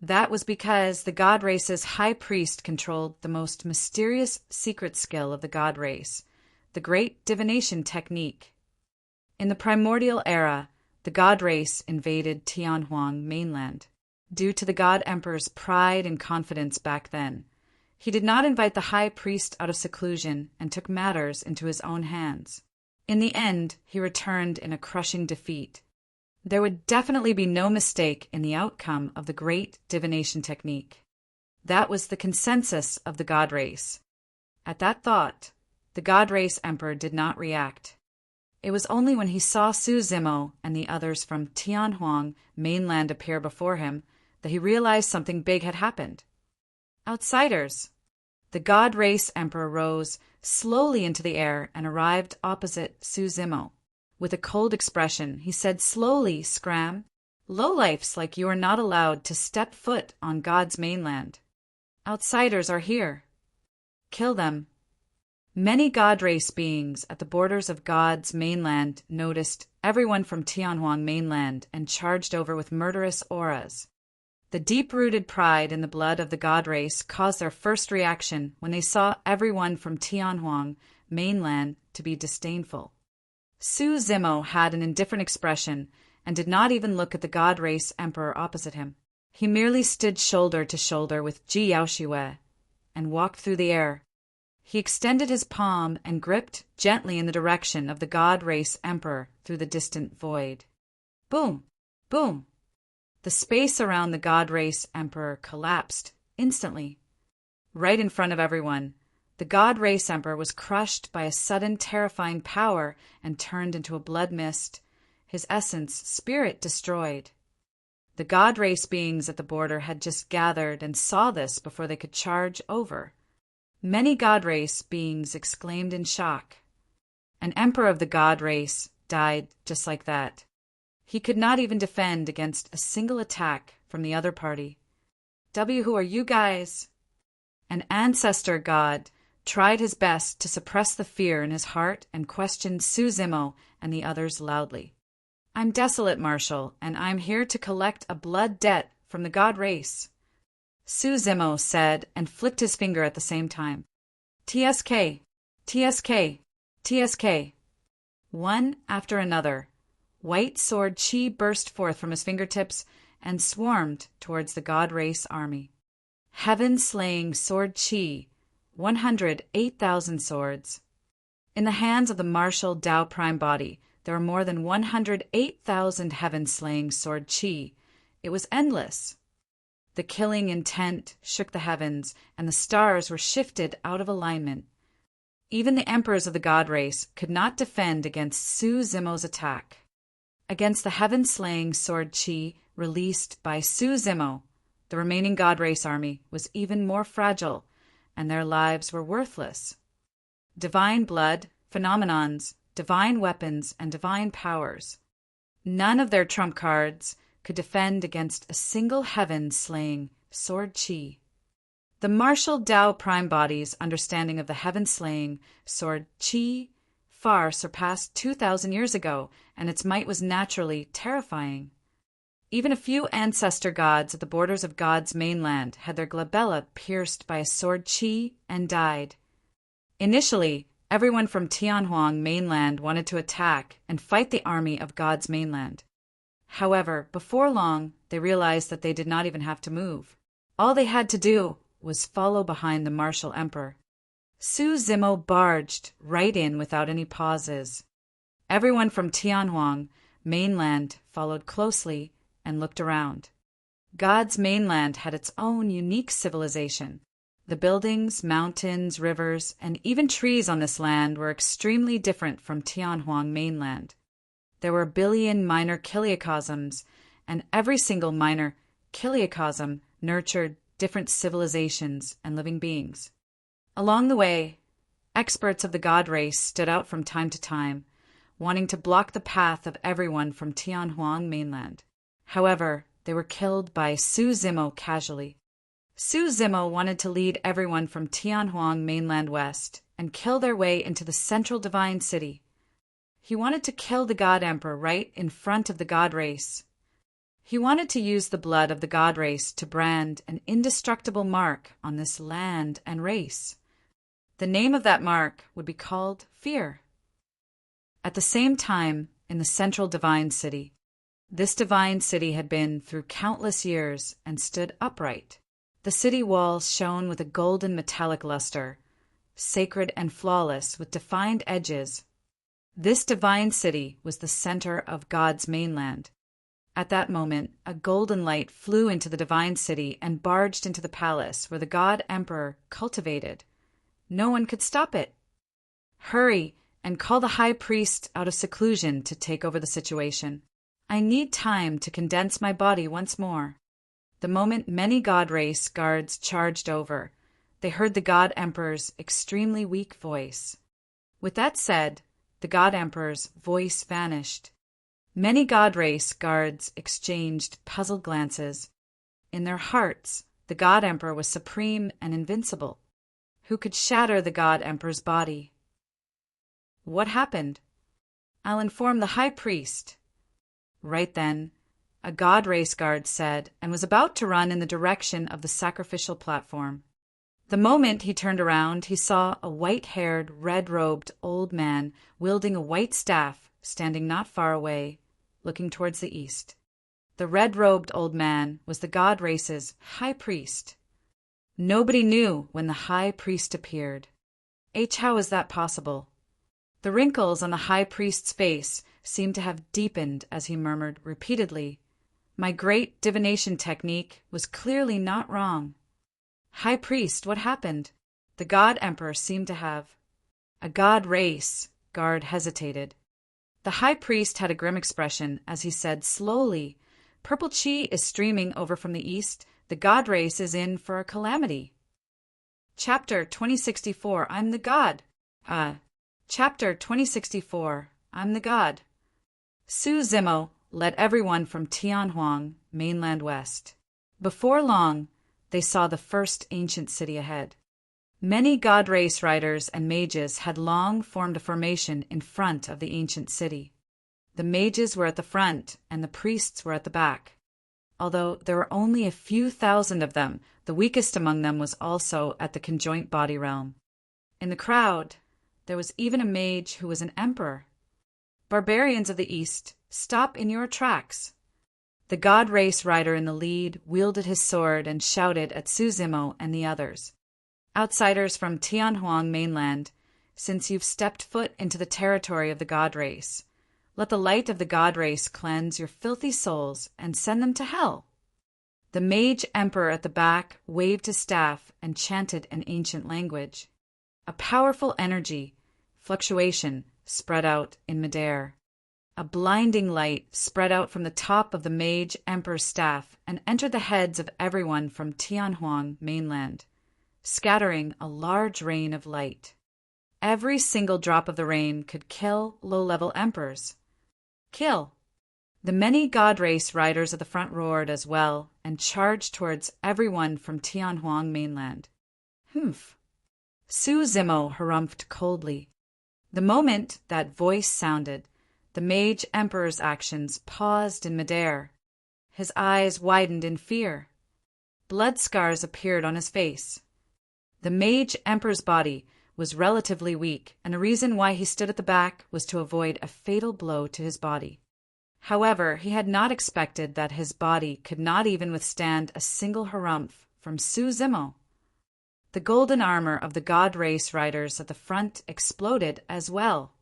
That was because the God race's high priest controlled the most mysterious secret skill of the God race, the great divination technique. In the primordial era, the God race invaded Tianhuang mainland. Due to the God Emperor's pride and confidence back then, he did not invite the high priest out of seclusion and took matters into his own hands. In the end, he returned in a crushing defeat. There would definitely be no mistake in the outcome of the great divination technique. That was the consensus of the God race. At that thought, the God race emperor did not react. It was only when he saw Su Zimo and the others from Tianhuang mainland appear before him that he realized something big had happened. Outsiders! The God race emperor rose slowly into the air and arrived opposite Su Zimo. With a cold expression, he said slowly, "Scram, lowlifes like you are not allowed to step foot on God's mainland. Outsiders are here. Kill them." Many God race beings at the borders of God's mainland noticed everyone from Tianhuang mainland and charged over with murderous auras. The deep-rooted pride in the blood of the God race caused their first reaction when they saw everyone from Tianhuang mainland to be disdainful. Su Zimo had an indifferent expression and did not even look at the God race emperor opposite him. He merely stood shoulder to shoulder with Ji Yaoxiwei and walked through the air. He extended his palm and gripped gently in the direction of the God race emperor through the distant void. Boom! Boom! The space around the God race emperor collapsed instantly. Right in front of everyone, the God race emperor was crushed by a sudden terrifying power and turned into a blood mist, his essence, spirit destroyed. The God race beings at the border had just gathered and saw this before they could charge over. Many God race beings exclaimed in shock. An emperor of the God race died just like that. He could not even defend against a single attack from the other party. Who are you guys? An ancestor god tried his best to suppress the fear in his heart and questioned Su Zimo and the others loudly. "I'm Desolate Marshal, and I'm here to collect a blood debt from the God race," Su Zimo said and flicked his finger at the same time. "TSK! TSK! TSK!" One after another, white sword chi burst forth from his fingertips and swarmed towards the God race army. Heaven-slaying sword chi, 108,000 swords. In the hands of the martial Tao Prime body, there were more than 108,000 heaven-slaying sword chi. It was endless. The killing intent shook the heavens, and the stars were shifted out of alignment. Even the emperors of the God race could not defend against Su Zimo's attack. Against the heaven-slaying sword chi released by Su Zimo, the remaining God race army was even more fragile, and their lives were worthless. Divine blood, phenomenons, divine weapons, and divine powers. None of their trump cards could defend against a single heaven-slaying sword chi. The martial Tao Prime body's understanding of the heaven-slaying sword chi far surpassed 2,000 years ago, and its might was naturally terrifying. Even a few ancestor gods at the borders of God's mainland had their glabella pierced by a sword chi and died. Initially, everyone from Tianhuang mainland wanted to attack and fight the army of God's mainland. However, before long, they realized that they did not even have to move. All they had to do was follow behind the martial emperor. Su Zimo barged right in without any pauses. Everyone from Tianhuang mainland followed closely and looked around. God's mainland had its own unique civilization. The buildings, mountains, rivers, and even trees on this land were extremely different from Tianhuang mainland. There were a billion minor kiliocosms, and every single minor kiliocosm nurtured different civilizations and living beings. Along the way, experts of the god race stood out from time to time, wanting to block the path of everyone from Tianhuang mainland. However, they were killed by Su Zimo casually. Su Zimo wanted to lead everyone from Tianhuang mainland west and kill their way into the central divine city. He wanted to kill the god emperor right in front of the god race. He wanted to use the blood of the god race to brand an indestructible mark on this land and race. The name of that mark would be called fear. At the same time, in the central divine city, this divine city had been through countless years and stood upright. The city walls shone with a golden metallic luster, sacred and flawless with defined edges. This divine city was the center of God's mainland. At that moment, a golden light flew into the divine city and barged into the palace where the god emperor cultivated. No one could stop it. Hurry and call the high priest out of seclusion to take over the situation. I need time to condense my body once more. The moment many god race guards charged over, they heard the god emperor's extremely weak voice. With that said, the god emperor's voice vanished. Many god race guards exchanged puzzled glances. In their hearts, the god emperor was supreme and invincible. Who could shatter the god emperor's body? What happened? I'll inform the high priest. Right then, a god race guard said and was about to run in the direction of the sacrificial platform. The moment he turned around, he saw a white-haired, red-robed old man wielding a white staff standing not far away, looking towards the east. The red-robed old man was the god race's high priest. Nobody knew when the high priest appeared. How is that possible? The wrinkles on the high priest's face seemed to have deepened as he murmured repeatedly, "My great divination technique was clearly not wrong." High priest, what happened? The god emperor seemed to have. A god race guard hesitated. The high priest had a grim expression as he said slowly, "Purple chi is streaming over from the east. The god race is in for a calamity." Chapter 2064, I'm the god. Chapter 2064, I'm the god. Su Zimo led everyone from Tianhuang, mainland west. Before long, they saw the first ancient city ahead. Many god race riders and mages had long formed a formation in front of the ancient city. The mages were at the front and the priests were at the back. Although there were only a few thousand of them, the weakest among them was also at the conjoint body realm. In the crowd, there was even a mage who was an emperor. Barbarians of the East, stop in your tracks. The god race rider in the lead wielded his sword and shouted at Su Zimo and the others. Outsiders from Tianhuang mainland, since you've stepped foot into the territory of the god race, let the light of the god race cleanse your filthy souls and send them to hell. The mage emperor at the back waved his staff and chanted an ancient language. A powerful energy, fluctuation, spread out in midair. A blinding light spread out from the top of the mage emperor's staff and entered the heads of everyone from Tianhuang mainland, scattering a large rain of light. Every single drop of the rain could kill low-level emperors. Kill! The many god race riders at the front roared as well and charged towards everyone from Tianhuang mainland. Humph! Su Zimo harumphed coldly. The moment that voice sounded, the mage emperor's actions paused in midair. His eyes widened in fear. Blood scars appeared on his face. The mage emperor's body was relatively weak, and a reason why he stood at the back was to avoid a fatal blow to his body. However, he had not expected that his body could not even withstand a single harumph from Su Zimo. The golden armor of the god race riders at the front exploded as well.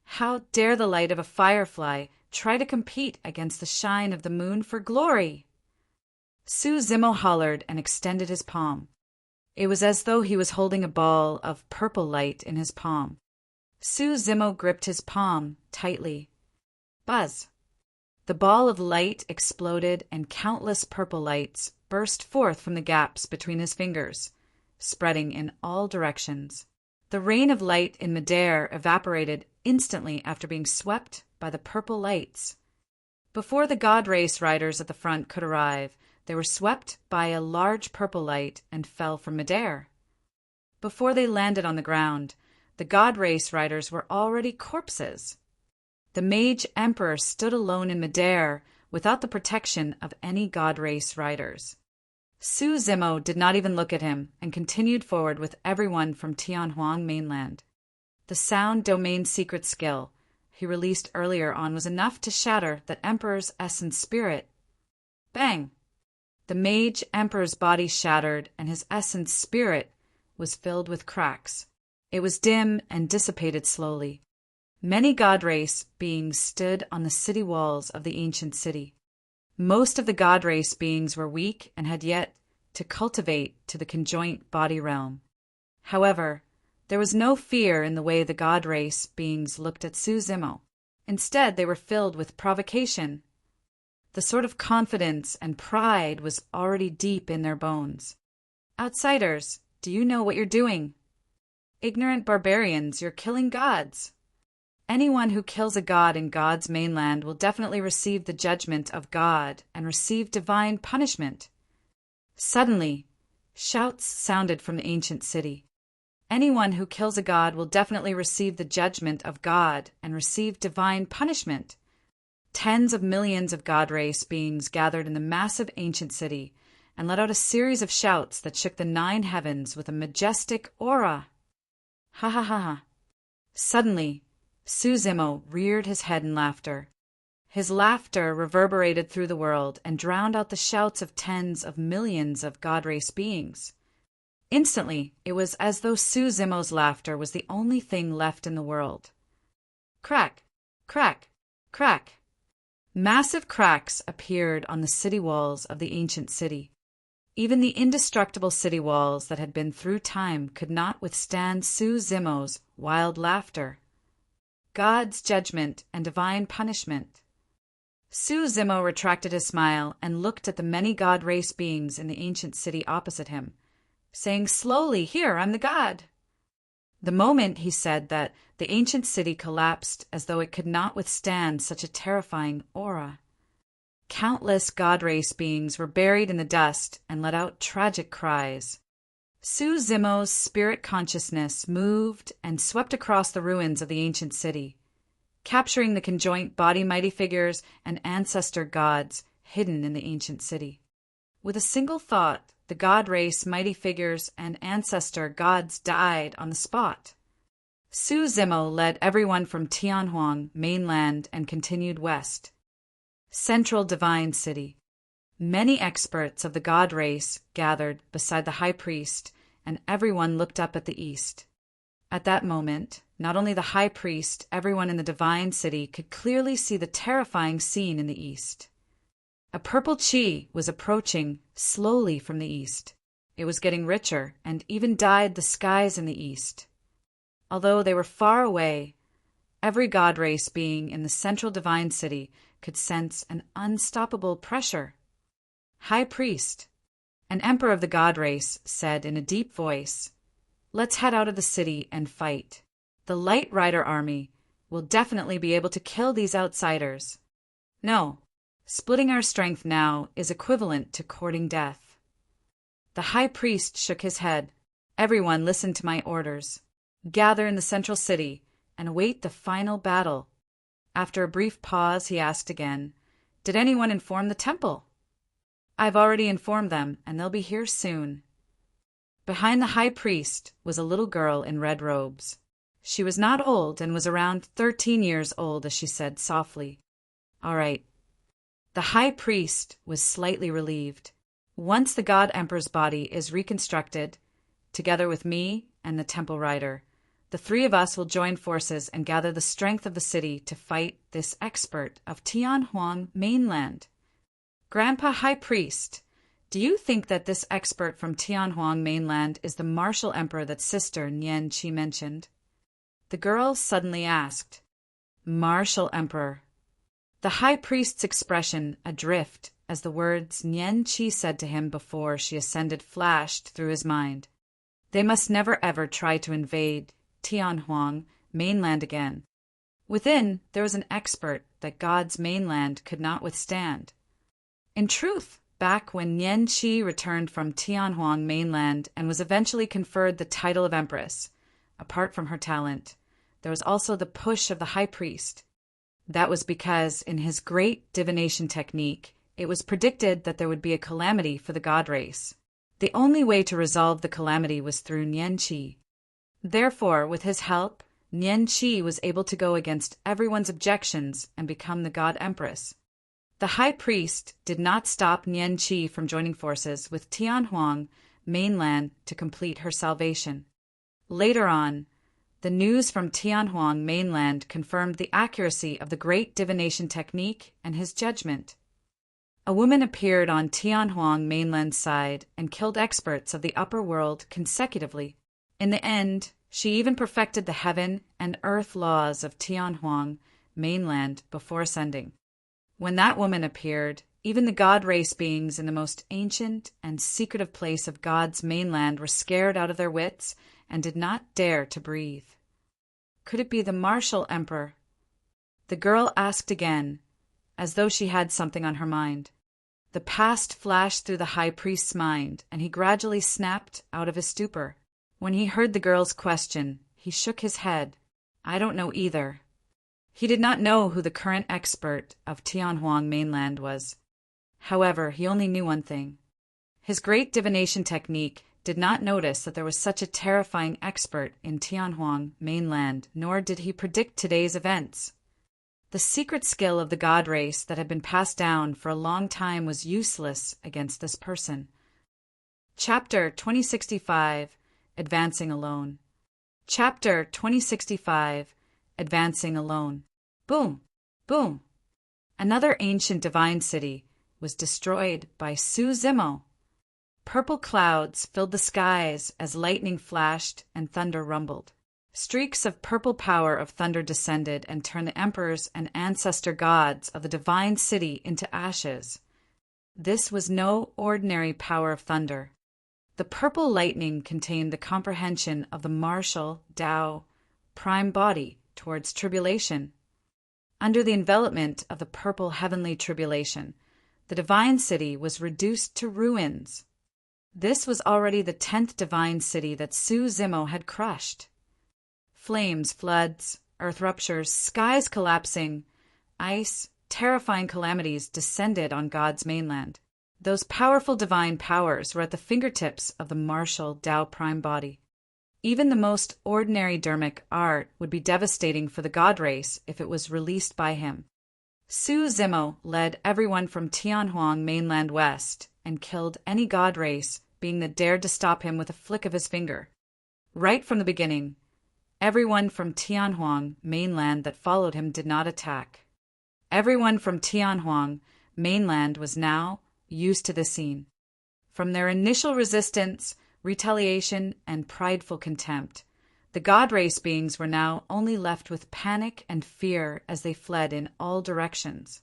How dare the light of a firefly try to compete against the shine of the moon for glory? Su Zimo hollered and extended his palm. It was as though he was holding a ball of purple light in his palm. Su Zimo gripped his palm tightly. Buzz! The ball of light exploded and countless purple lights burst forth from the gaps between his fingers, spreading in all directions. The rain of light in midair evaporated instantly after being swept by the purple lights. Before the god race riders at the front could arrive, they were swept by a large purple light and fell from midair. Before they landed on the ground, the god race riders were already corpses. The mage emperor stood alone in midair without the protection of any god race riders. Su Zimo did not even look at him and continued forward with everyone from Tianhuang mainland. The sound domain secret skill he released earlier on was enough to shatter that emperor's essence spirit. Bang! The mage emperor's body shattered and his essence spirit was filled with cracks. It was dim and dissipated slowly. Many god race beings stood on the city walls of the ancient city. Most of the god race beings were weak and had yet to cultivate to the conjoint body realm. However, there was no fear in the way the god race beings looked at Su Zimo. Instead, they were filled with provocation. The sort of confidence and pride was already deep in their bones. Outsiders, do you know what you're doing? Ignorant barbarians, you're killing gods. Anyone who kills a god in God's mainland will definitely receive the judgment of God and receive divine punishment. Suddenly, shouts sounded from the ancient city. Anyone who kills a god will definitely receive the judgment of God and receive divine punishment. Tens of millions of god race beings gathered in the massive ancient city and let out a series of shouts that shook the 9 heavens with a majestic aura. Ha ha ha ha. Suddenly, Su Zimo reared his head in laughter. His laughter reverberated through the world and drowned out the shouts of tens of millions of god race beings. Instantly, it was as though Su Zimo's laughter was the only thing left in the world. Crack, crack, crack. Massive cracks appeared on the city walls of the ancient city. Even the indestructible city walls that had been through time could not withstand Su Zimo's wild laughter. God's judgment and divine punishment. Su Zimo retracted his smile and looked at the many god race beings in the ancient city opposite him, saying slowly, "Here, I'm the god." The moment he said that, the ancient city collapsed as though it could not withstand such a terrifying aura. Countless god race beings were buried in the dust and let out tragic cries. Su Zimo's spirit consciousness moved and swept across the ruins of the ancient city, capturing the conjoint body mighty figures and ancestor gods hidden in the ancient city. With a single thought, the god race mighty figures and ancestor gods died on the spot. Su Zimo led everyone from Tianhuang mainland and continued west. Central Divine City. Many experts of the god race gathered beside the high priest, and everyone looked up at the east. At that moment, not only the high priest, everyone in the divine city could clearly see the terrifying scene in the east. A purple chi was approaching slowly from the east. It was getting richer and even dyed the skies in the east. Although they were far away, every god race being in the central divine city could sense an unstoppable pressure. High priest, an emperor of the god race, said in a deep voice, "Let's head out of the city and fight. The Light Rider army will definitely be able to kill these outsiders. No, splitting our strength now is equivalent to courting death." The high priest shook his head. "Everyone listen to my orders. Gather in the central city and await the final battle." After a brief pause, he asked again, "Did anyone inform the temple?" "I've already informed them, and they'll be here soon." Behind the high priest was a little girl in red robes. She was not old and was around 13 years old as she said softly, "All right." The high priest was slightly relieved. Once the God Emperor's body is reconstructed, together with me and the Temple Rider, the 3 of us will join forces and gather the strength of the city to fight this expert of Tianhuang mainland. Grandpa High Priest, do you think that this expert from Tianhuang mainland is the martial emperor that Sister Nian Qi mentioned? The girl suddenly asked. Martial emperor. The high priest's expression adrift as the words Nian Qi said to him before she ascended flashed through his mind. They must never ever try to invade Tianhuang mainland again. Within, there was an expert that God's mainland could not withstand. In truth, back when Nian Qi returned from Tianhuang mainland and was eventually conferred the title of Empress, apart from her talent, there was also the push of the high priest. That was because, in his great divination technique, it was predicted that there would be a calamity for the god race. The only way to resolve the calamity was through Nian Qi. Therefore, with his help, Nian Qi was able to go against everyone's objections and become the god empress. The high priest did not stop Nian Qi from joining forces with Tianhuang mainland to complete her salvation. Later on, the news from Tianhuang mainland confirmed the accuracy of the great divination technique and his judgment. A woman appeared on Tianhuang mainland's side and killed experts of the upper world consecutively. In the end, she even perfected the heaven and earth laws of Tianhuang mainland before ascending. When that woman appeared, even the god race beings in the most ancient and secretive place of God's mainland were scared out of their wits and did not dare to breathe. Could it be the martial emperor? The girl asked again, as though she had something on her mind. The past flashed through the high priest's mind, and he gradually snapped out of his stupor. When he heard the girl's question, he shook his head. I don't know either. He did not know who the current expert of Tianhuang mainland was. However, he only knew one thing. His great divination technique did not notice that there was such a terrifying expert in Tianhuang mainland, nor did he predict today's events. The secret skill of the god race that had been passed down for a long time was useless against this person. Chapter 2065, Advancing Alone. Chapter 2065, Advancing Alone. Boom! Boom! Another ancient divine city was destroyed by Su Zimo. Purple clouds filled the skies as lightning flashed and thunder rumbled. Streaks of purple power of thunder descended and turned the emperors and ancestor gods of the divine city into ashes. This was no ordinary power of thunder. The purple lightning contained the comprehension of the martial Tao prime body towards tribulation. Under the envelopment of the purple heavenly tribulation, the divine city was reduced to ruins. This was already the 10th divine city that Su Zimo had crushed. Flames, floods, earth ruptures, skies collapsing, ice, terrifying calamities descended on God's mainland. Those powerful divine powers were at the fingertips of the martial Tao prime body. Even the most ordinary dermic art would be devastating for the god race if it was released by him. Su Zimo led everyone from Tianhuang mainland west and killed any god race being that dared to stop him with a flick of his finger. Right from the beginning, everyone from Tianhuang mainland that followed him did not attack. Everyone from Tianhuang mainland was now used to the scene. From their initial resistance, retaliation, and prideful contempt, the god race beings were now only left with panic and fear as they fled in all directions.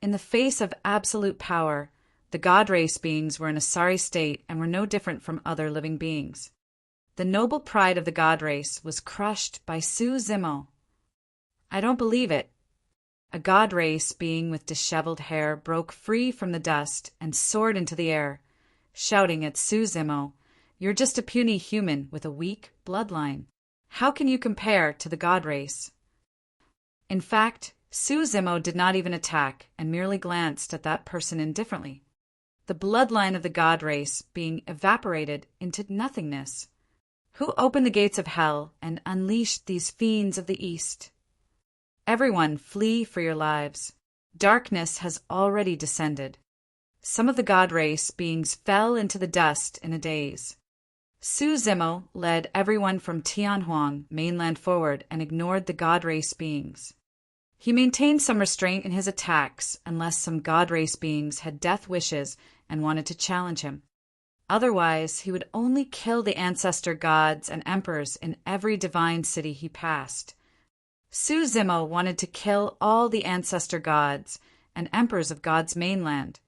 In the face of absolute power, the god race beings were in a sorry state and were no different from other living beings. The noble pride of the god race was crushed by Su Zimo. I don't believe it. A god race being with disheveled hair broke free from the dust and soared into the air, shouting at Su Zimo, "You're just a puny human with a weak bloodline. How can you compare to the god race?" In fact, Su Zimo did not even attack and merely glanced at that person indifferently. The bloodline of the god race being evaporated into nothingness. Who opened the gates of hell and unleashed these fiends of the east? Everyone, flee for your lives. Darkness has already descended. Some of the god race beings fell into the dust in a daze. Su Zimo led everyone from Tianhuang mainland forward and ignored the god race beings. He maintained some restraint in his attacks unless some god race beings had death wishes and wanted to challenge him. Otherwise, he would only kill the ancestor gods and emperors in every divine city he passed. Su Zimo wanted to kill all the ancestor gods and emperors of God's mainland.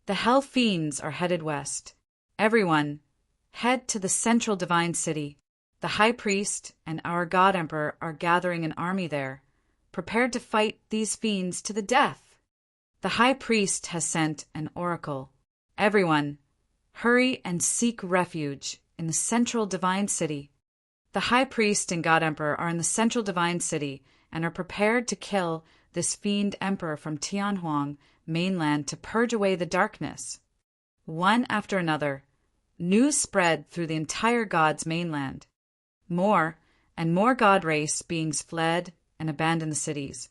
The hell fiends are headed west. Everyone, head to the central divine city. The high priest and our god emperor are gathering an army there, prepared to fight these fiends to the death. The high priest has sent an oracle. Everyone, hurry and seek refuge in the central divine city. The high priest and god emperor are in the central divine city and are prepared to kill this fiend emperor from Tianhuang mainland to purge away the darkness. One after another, news spread through the entire god's mainland. More and more god race beings fled and abandoned the cities.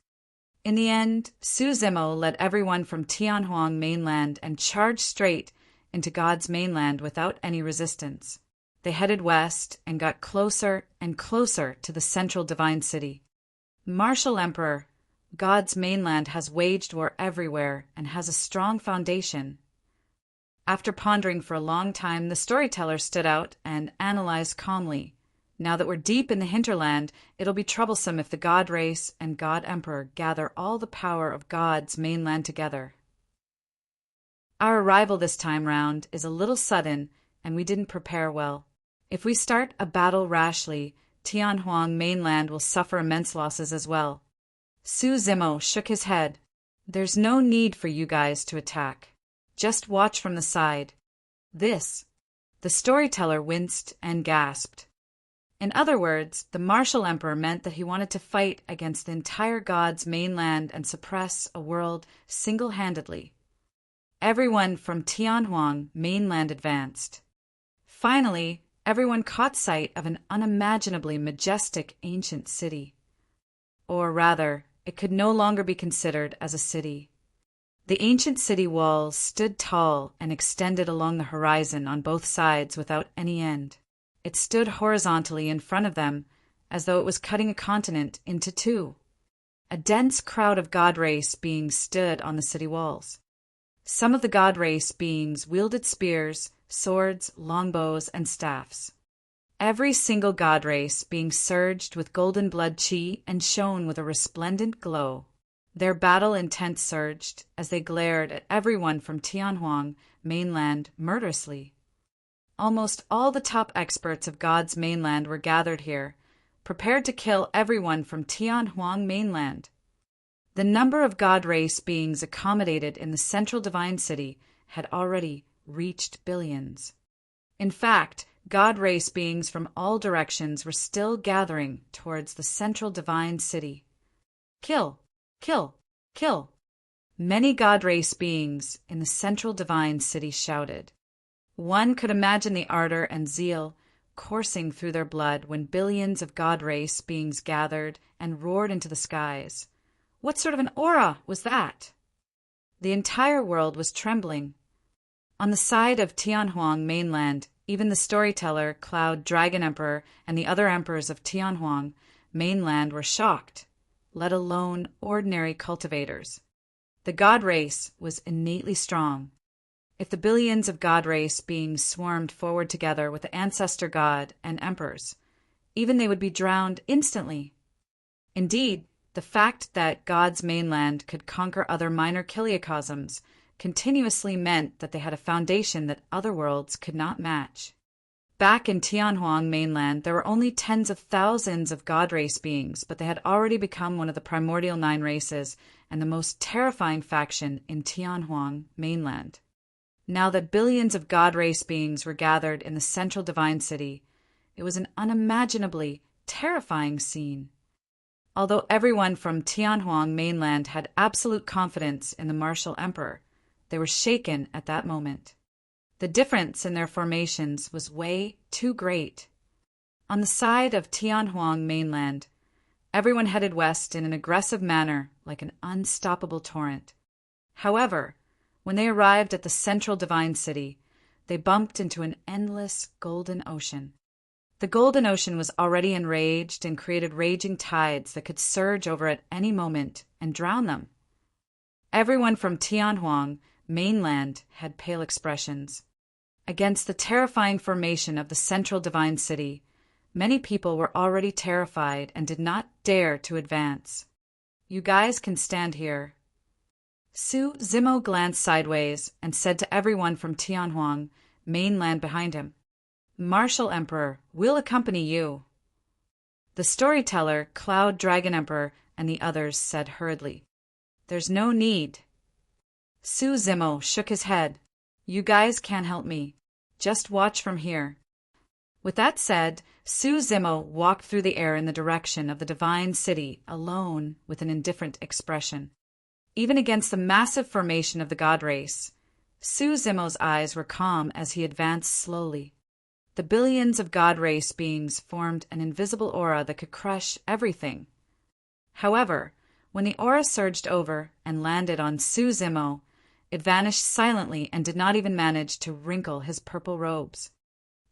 In the end, Su Zimo led everyone from Tianhuang mainland and charged straight into God's mainland without any resistance. They headed west and got closer and closer to the central divine city. Martial Emperor, God's mainland has waged war everywhere and has a strong foundation. After pondering for a long time, the storyteller stood out and analyzed calmly. Now that we're deep in the hinterland, it'll be troublesome if the God race and God Emperor gather all the power of God's mainland together. Our arrival this time round is a little sudden, and we didn't prepare well. If we start a battle rashly, Tianhuang mainland will suffer immense losses as well. Su Zimo shook his head. There's no need for you guys to attack. Just watch from the side. The storyteller winced and gasped. In other words, the martial emperor meant that he wanted to fight against the entire God's mainland and suppress a world single-handedly. Everyone from Tianhuang mainland advanced. Finally, everyone caught sight of an unimaginably majestic ancient city. Or rather, it could no longer be considered as a city. The ancient city walls stood tall and extended along the horizon on both sides without any end. It stood horizontally in front of them, as though it was cutting a continent into two. A dense crowd of god race beings stood on the city walls. Some of the god race beings wielded spears, swords, longbows, and staffs. Every single god race being surged with golden blood chi and shone with a resplendent glow. Their battle intent surged as they glared at everyone from Tianhuang mainland murderously. Almost all the top experts of God's mainland were gathered here, prepared to kill everyone from Tianhuang mainland. The number of God race beings accommodated in the central divine city had already reached billions. In fact, God race beings from all directions were still gathering towards the central divine city. Kill! Kill! Kill! Many God race beings in the central divine city shouted. One could imagine the ardor and zeal coursing through their blood when billions of God race beings gathered and roared into the skies. What sort of an aura was that? The entire world was trembling. On the side of Tianhuang mainland, even the storyteller, Cloud Dragon Emperor, and the other emperors of Tianhuang mainland were shocked, let alone ordinary cultivators. The God race was innately strong. If the billions of God race beings swarmed forward together with the ancestor god and emperors, even they would be drowned instantly. Indeed, the fact that God's mainland could conquer other minor kiliocosms continuously meant that they had a foundation that other worlds could not match. Back in Tianhuang mainland, there were only tens of thousands of God race beings, but they had already become one of the primordial 9 races and the most terrifying faction in Tianhuang mainland. Now that billions of God race beings were gathered in the central divine city, it was an unimaginably terrifying scene. Although everyone from Tianhuang mainland had absolute confidence in the martial emperor, they were shaken at that moment. The difference in their formations was way too great. On the side of Tianhuang mainland, everyone headed west in an aggressive manner like an unstoppable torrent. However, when they arrived at the central divine city, they bumped into an endless golden ocean. The golden ocean was already enraged and created raging tides that could surge over at any moment and drown them. Everyone from Tianhuang mainland had pale expressions. Against the terrifying formation of the central divine city, many people were already terrified and did not dare to advance. "You guys can stand here," Su Zimo glanced sideways and said to everyone from Tianhuang, mainland behind him, "Martial Emperor, we'll accompany you." The storyteller, Cloud Dragon Emperor, and the others said hurriedly, "There's no need." Su Zimo shook his head. "You guys can't help me. Just watch from here." With that said, Su Zimo walked through the air in the direction of the divine city, alone, with an indifferent expression. Even against the massive formation of the god race, Su Zimo's eyes were calm as he advanced slowly. The billions of god race beings formed an invisible aura that could crush everything. However, when the aura surged over and landed on Su Zimo, it vanished silently and did not even manage to wrinkle his purple robes.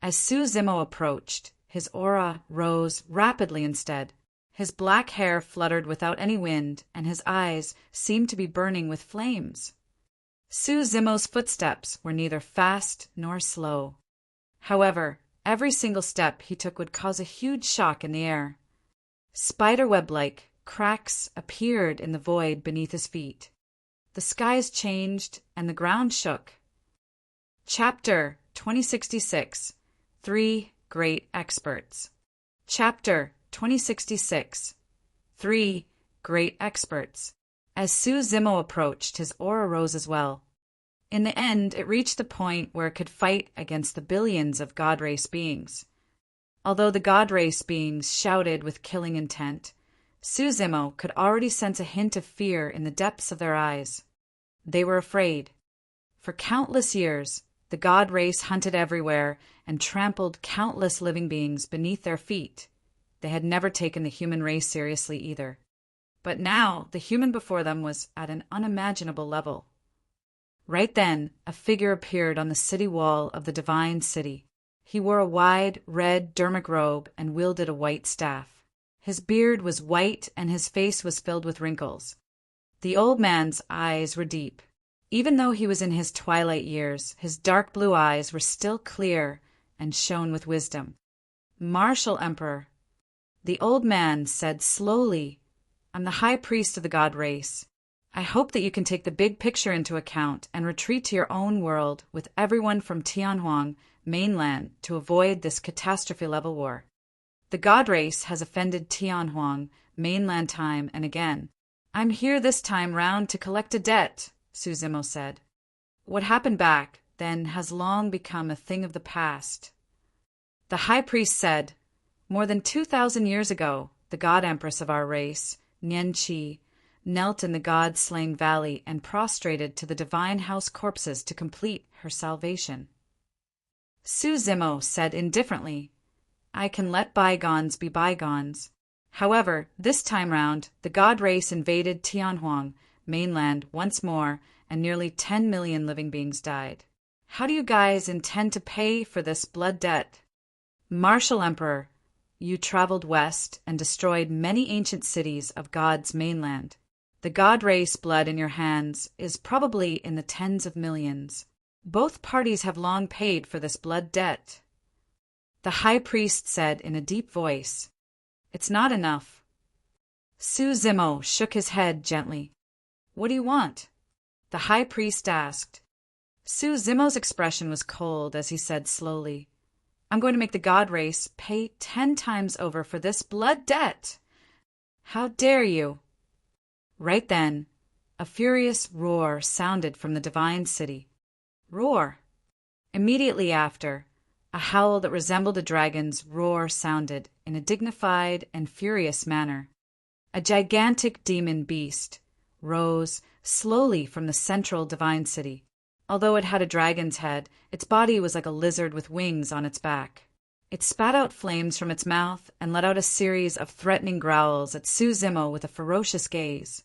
As Su Zimo approached, his aura rose rapidly instead. His black hair fluttered without any wind, and his eyes seemed to be burning with flames. Su Zimo's footsteps were neither fast nor slow. However, every single step he took would cause a huge shock in the air. Spiderweb-like cracks appeared in the void beneath his feet. The skies changed, and the ground shook. Chapter 2066. 3 Great Experts. Chapter 2066. 3 Great Experts. As Su Zimo approached, his aura rose as well. In the end, it reached the point where it could fight against the billions of god race beings. Although the god race beings shouted with killing intent, Su Zimo could already sense a hint of fear in the depths of their eyes. They were afraid. For countless years, the god race hunted everywhere and trampled countless living beings beneath their feet. They had never taken the human race seriously either. But now, the human before them was at an unimaginable level. Right then, a figure appeared on the city wall of the divine city. He wore a wide, red dermic robe and wielded a white staff. His beard was white and his face was filled with wrinkles. The old man's eyes were deep. Even though he was in his twilight years, his dark blue eyes were still clear and shone with wisdom. "Martial Emperor," the old man said slowly, "I'm the high priest of the god race. I hope that you can take the big picture into account and retreat to your own world with everyone from Tianhuang mainland to avoid this catastrophe-level war. The god race has offended Tianhuang mainland time and again. I'm here this time round to collect a debt," Su Zimo said. "What happened back then has long become a thing of the past." The high priest said, "More than 2,000 years ago, the god empress of our race, Nian Qi, knelt in the god-slain valley and prostrated to the divine house corpses to complete her salvation." Su Zimo said indifferently, "I can let bygones be bygones." However, this time round, the god race invaded Tianhuang mainland once more, and nearly 10 million living beings died. How do you guys intend to pay for this blood debt? Martial Emperor, you traveled west and destroyed many ancient cities of God's mainland. The god race blood in your hands is probably in the tens of millions. Both parties have long paid for this blood debt." The high priest said in a deep voice, "It's not enough." Su Zimo shook his head gently. "What do you want?" the high priest asked. Su Zimo's expression was cold as he said slowly, "I'm going to make the god race pay 10 times over for this blood debt. How dare you?" Right then, a furious roar sounded from the divine city. Roar. Immediately after, a howl that resembled a dragon's roar sounded in a dignified and furious manner. A gigantic demon beast rose slowly from the central divine city. Although it had a dragon's head, its body was like a lizard with wings on its back. It spat out flames from its mouth and let out a series of threatening growls at Su Zimo with a ferocious gaze.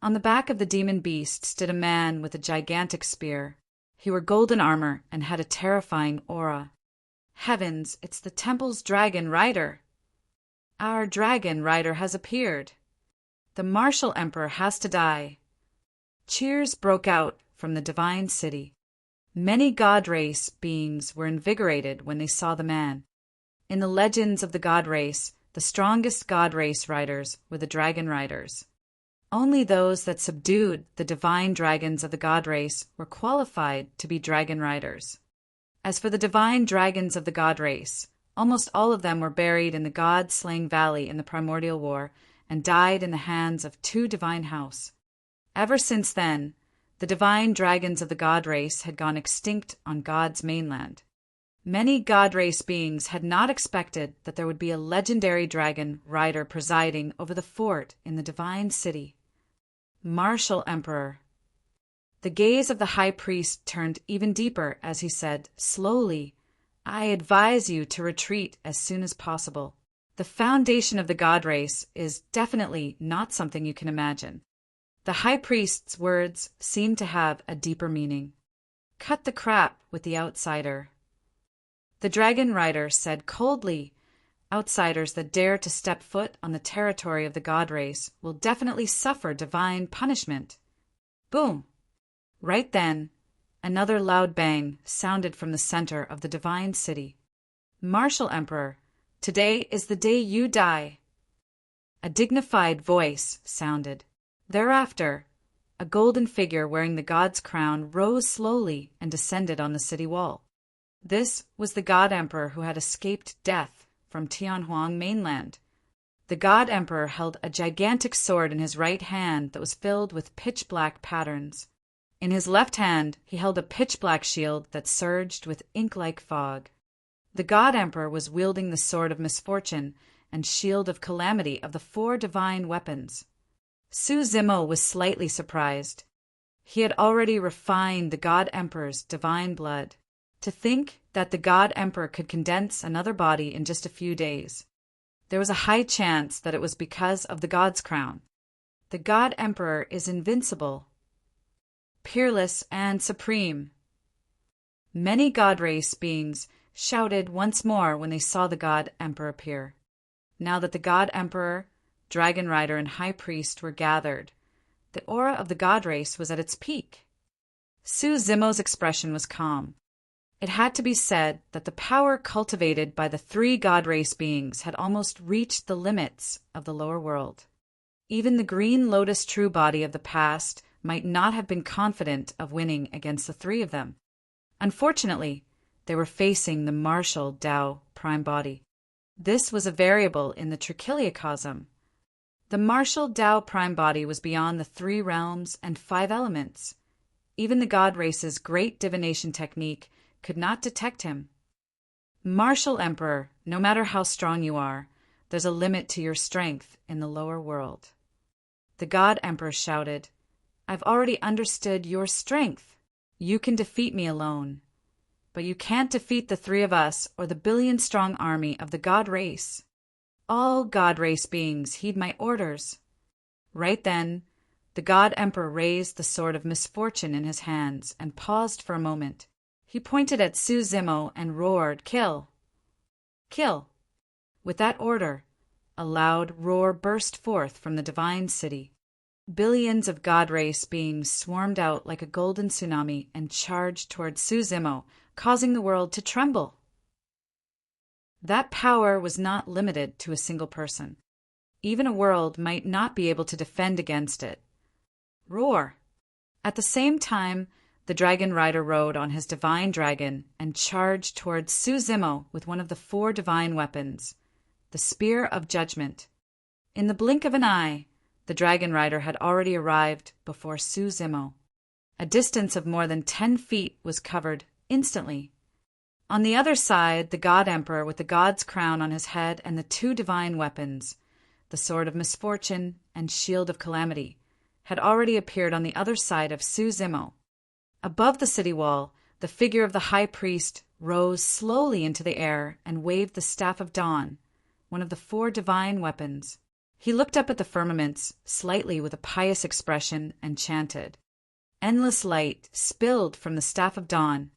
On the back of the demon beast stood a man with a gigantic spear. He wore golden armor and had a terrifying aura. Heavens, it's the temple's dragon rider! Our dragon rider has appeared. The martial emperor has to die. Cheers broke out from the divine city. Many god race beings were invigorated when they saw the man. In the legends of the god race, the strongest god race riders were the dragon riders. Only those that subdued the divine dragons of the god race were qualified to be dragon riders. As for the divine dragons of the god race, almost all of them were buried in the god-slaying valley in the primordial war and died in the hands of two divine house. Ever since then, the divine dragons of the god race had gone extinct on God's mainland. Many god race beings had not expected that there would be a legendary dragon rider presiding over the fort in the divine city. Martial Emperor. The gaze of the high priest turned even deeper as he said, slowly, I advise you to retreat as soon as possible. The foundation of the god race is definitely not something you can imagine. The high priest's words seemed to have a deeper meaning. Cut the crap with the outsider. The dragon rider said coldly, outsiders that dare to step foot on the territory of the god race will definitely suffer divine punishment. Boom! Right then, another loud bang sounded from the center of the divine city. Martial Emperor, today is the day you die. A dignified voice sounded. Thereafter, a golden figure wearing the god's crown rose slowly and descended on the city wall. This was the god emperor who had escaped death from Tianhuang mainland. The god emperor held a gigantic sword in his right hand that was filled with pitch-black patterns. In his left hand, he held a pitch-black shield that surged with ink-like fog. The god emperor was wielding the sword of misfortune and shield of calamity of the four divine weapons. Su Zimo was slightly surprised. He had already refined the god emperor's divine blood. To think that the god emperor could condense another body in just a few days. There was a high chance that it was because of the god's crown. The god emperor is invincible, peerless, and supreme. Many god race beings shouted once more when they saw the god emperor appear. Now that the god emperor, dragon rider, and high priest were gathered, the aura of the god race was at its peak. Su Zimo's expression was calm. It had to be said that the power cultivated by the three god race beings had almost reached the limits of the lower world. Even the green lotus true body of the past might not have been confident of winning against the three of them. Unfortunately, they were facing the martial Tao prime body. This was a variable in the trichiliocosm. The martial Tao prime body was beyond the three realms and five elements. Even the god race's great divination technique could not detect him. Martial Emperor, no matter how strong you are, there's a limit to your strength in the lower world. The god emperor shouted, I've already understood your strength. You can defeat me alone. But you can't defeat the three of us or the billion-strong army of the god race. All god race beings heed my orders. Right then, the god emperor raised the sword of misfortune in his hands and paused for a moment. He pointed at Su Zimo and roared, Kill! Kill! With that order, a loud roar burst forth from the divine city. Billions of god race beings swarmed out like a golden tsunami and charged toward Su Zimo, causing the world to tremble. That power was not limited to a single person. Even a world might not be able to defend against it. Roar! At the same time, the dragon rider rode on his divine dragon and charged towards Su Zimo with one of the four divine weapons, the Spear of Judgment. In the blink of an eye, the dragon rider had already arrived before Su Zimo. A distance of more than 10 feet was covered instantly. On the other side, the god emperor with the god's crown on his head and the two divine weapons, the sword of misfortune and shield of calamity, had already appeared on the other side of Su Zimo. Above the city wall, the figure of the high priest rose slowly into the air and waved the Staff of Dawn, one of the four divine weapons. He looked up at the firmaments slightly with a pious expression and chanted. Endless light spilled from the Staff of Dawn.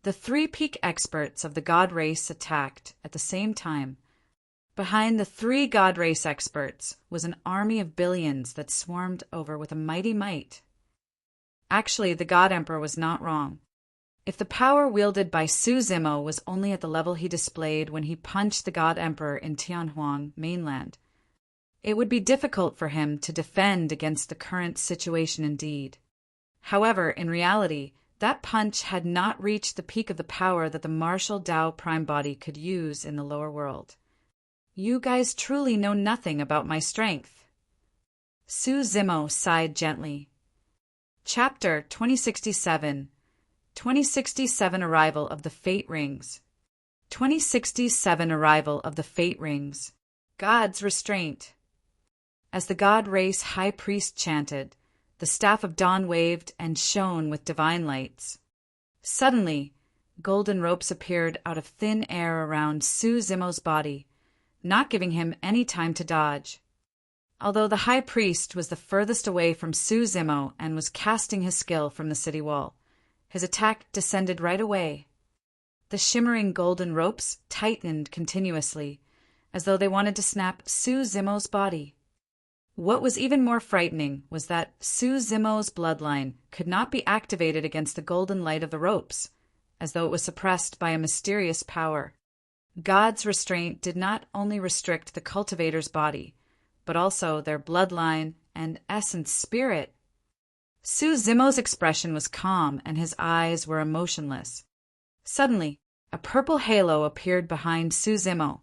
The three peak experts of the god race attacked at the same time. Behind the three god race experts was an army of billions that swarmed over with a mighty might. Actually, the god emperor was not wrong. If the power wielded by Su Zimo was only at the level he displayed when he punched the god emperor in Tianhuang mainland, It would be difficult for him to defend against the current situation indeed. However, in reality, that punch had not reached the peak of the power that the martial Tao prime body could use in the lower world. You guys truly know nothing about my strength. Su Zimo sighed gently. Chapter 2067 2067 Arrival of the Fate Rings 2067 Arrival of the Fate Rings. God's Restraint. As the god race high priest chanted, the staff of dawn waved and shone with divine lights. Suddenly, golden ropes appeared out of thin air around Su Zimo's body, not giving him any time to dodge. Although the high priest was the furthest away from Su Zimo and was casting his skill from the city wall, his attack descended right away. The shimmering golden ropes tightened continuously, as though they wanted to snap Su Zimo's body. What was even more frightening was that Su Zimo's bloodline could not be activated against the golden light of the ropes, as though it was suppressed by a mysterious power. God's restraint did not only restrict the cultivator's body, but also their bloodline and essence spirit. Su Zimo's expression was calm and his eyes were emotionless. Suddenly, a purple halo appeared behind Su Zimo.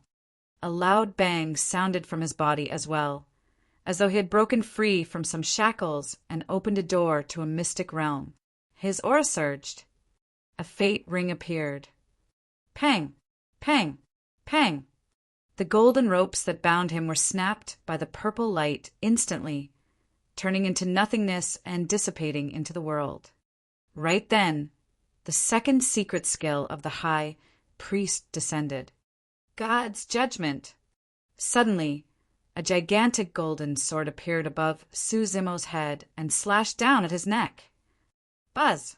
A loud bang sounded from his body as well, as though he had broken free from some shackles and opened a door to a mystic realm. His aura surged. A fate ring appeared. Pang! Pang! Pang! The golden ropes that bound him were snapped by the purple light instantly, turning into nothingness and dissipating into the world. Right then, the second secret skill of the high priest descended. God's judgment. Suddenly, a gigantic golden sword appeared above Su Zimo's head and slashed down at his neck. Buzz!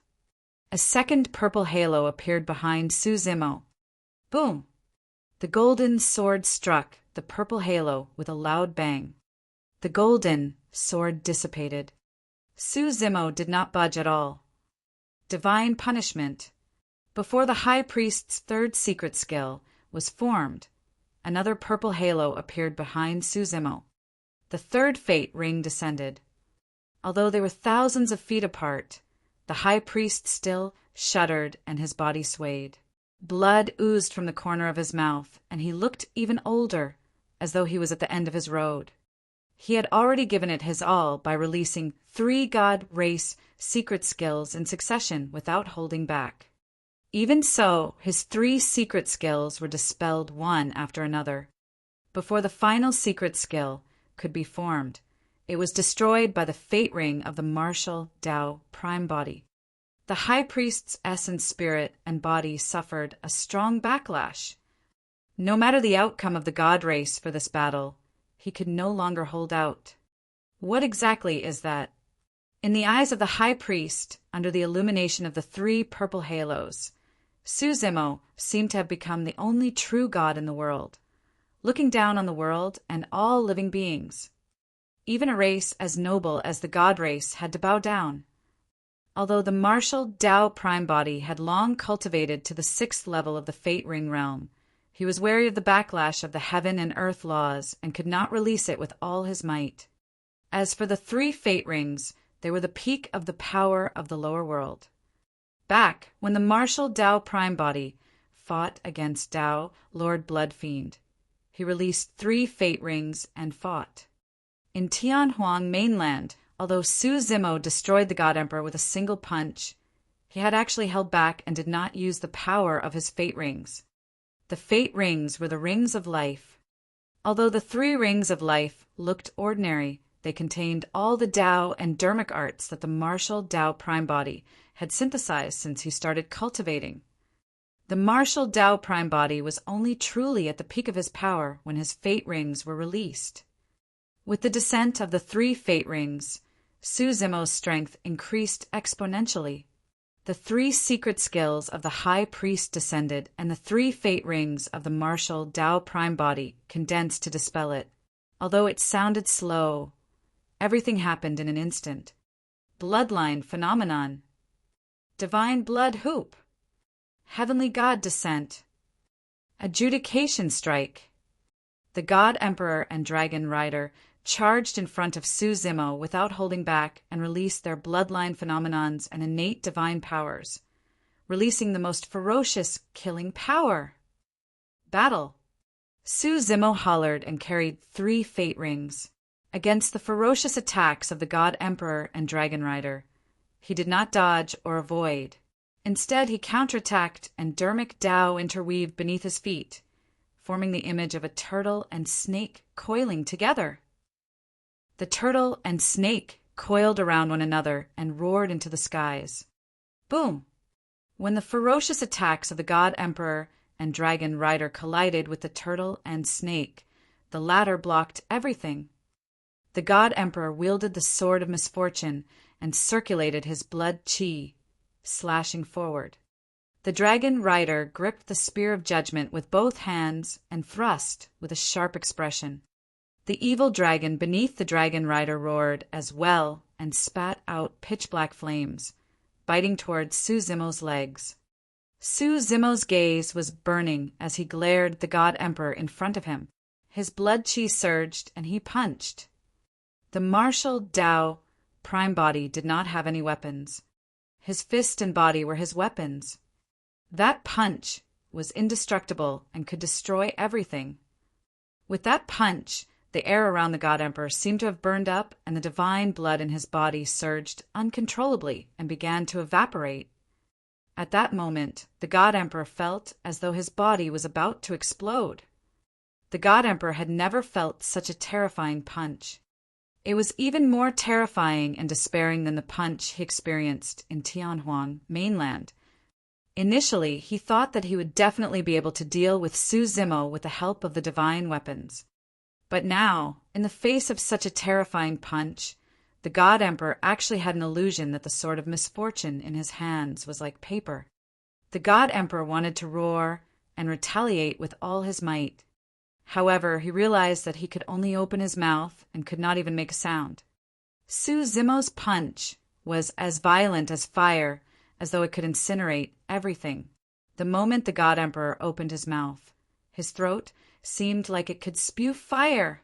A second purple halo appeared behind Su Zimo. Boom! The golden sword struck the purple halo with a loud bang. The golden sword dissipated. Su Zimo did not budge at all. Divine punishment. Before the high priest's third secret skill was formed, another purple halo appeared behind Su Zimo. The third fate ring descended. Although they were thousands of feet apart, the high priest still shuddered and his body swayed. Blood oozed from the corner of his mouth, and he looked even older, as though he was at the end of his road. He had already given it his all by releasing 3 god race secret skills in succession without holding back. Even so, his 3 secret skills were dispelled one after another. Before the final secret skill could be formed, it was destroyed by the fate ring of the martial Tao prime body. The high priest's essence, spirit, and body suffered a strong backlash. No matter the outcome of the god race for this battle, he could no longer hold out. What exactly is that? In the eyes of the high priest, under the illumination of the 3 purple halos, Su Zimo seemed to have become the only true god in the world, looking down on the world and all living beings. Even a race as noble as the god race had to bow down. Although the martial Tao prime body had long cultivated to the 6th level of the fate ring realm, he was wary of the backlash of the heaven and earth laws and could not release it with all his might. As for the 3 fate rings, they were the peak of the power of the lower world. Back when the martial Tao prime body fought against Tao Lord Bloodfiend, he released 3 fate rings and fought. In Tianhuang mainland, although Su Zimo destroyed the God Emperor with a single punch, he had actually held back and did not use the power of his fate rings. The fate rings were the rings of life. Although the 3 rings of life looked ordinary, they contained all the Tao and dermic arts that the martial Tao prime body had synthesized since he started cultivating. The martial Tao prime body was only truly at the peak of his power when his fate rings were released. With the descent of the 3 fate rings, Su Zimo's strength increased exponentially. The 3 secret skills of the high priest descended, and the 3 fate rings of the martial Tao prime body condensed to dispel it. Although it sounded slow, everything happened in an instant. Bloodline phenomenon. Divine blood hoop. Heavenly god descent. Adjudication strike. The god emperor and dragon rider charged in front of Suzimo without holding back and released their bloodline phenomenons and innate divine powers, releasing the most ferocious killing power. Battle. Suzimo hollered and carried 3 fate rings. Against the ferocious attacks of the God Emperor and Dragon Rider, he did not dodge or avoid. Instead, he counterattacked, and Dermic Tao interweaved beneath his feet, forming the image of a turtle and snake coiling together. The turtle and snake coiled around one another and roared into the skies. Boom! When the ferocious attacks of the God Emperor and Dragon Rider collided with the turtle and snake, the latter blocked everything. The God Emperor wielded the sword of misfortune and circulated his blood chi, slashing forward. The Dragon Rider gripped the spear of judgment with both hands and thrust with a sharp expression. The evil dragon beneath the Dragon Rider roared as well and spat out pitch-black flames, biting towards Suzimo's legs. Suzimo's gaze was burning as he glared at the God Emperor in front of him. His blood chi surged and he punched. The martial Tao prime body did not have any weapons. His fist and body were his weapons. That punch was indestructible and could destroy everything. With that punch, the air around the God Emperor seemed to have burned up, and the divine blood in his body surged uncontrollably and began to evaporate. At that moment, the God Emperor felt as though his body was about to explode. The God Emperor had never felt such a terrifying punch. It was even more terrifying and despairing than the punch he experienced in Tianhuang mainland. Initially, he thought that he would definitely be able to deal with Suzimo with the help of the divine weapons. But now, in the face of such a terrifying punch, the God Emperor actually had an illusion that the sword of misfortune in his hands was like paper. The God Emperor wanted to roar and retaliate with all his might. However, he realized that he could only open his mouth and could not even make a sound. Suzimo's punch was as violent as fire, as though it could incinerate everything. The moment the God Emperor opened his mouth, his throat seemed like it could spew fire.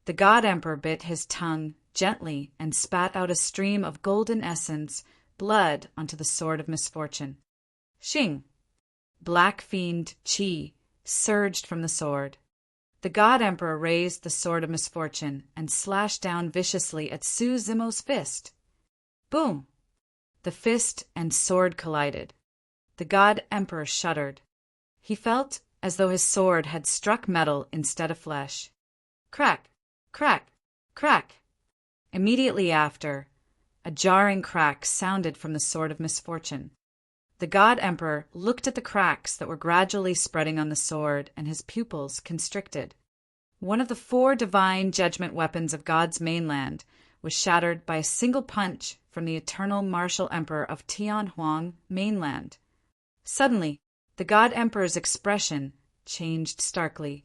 The God Emperor bit his tongue gently and spat out a stream of golden essence, blood, onto the sword of misfortune. Xing! Black fiend chi surged from the sword. The God Emperor raised the sword of misfortune and slashed down viciously at Suzimo's fist. Boom! The fist and sword collided. The God Emperor shuddered. He felt as though his sword had struck metal instead of flesh. Crack! Crack! Crack! Immediately after, a jarring crack sounded from the sword of misfortune. The God Emperor looked at the cracks that were gradually spreading on the sword, and his pupils constricted. One of the 4 divine judgment weapons of God's mainland was shattered by a single punch from the eternal martial emperor of Tianhuang mainland. Suddenly, the God Emperor's expression changed starkly.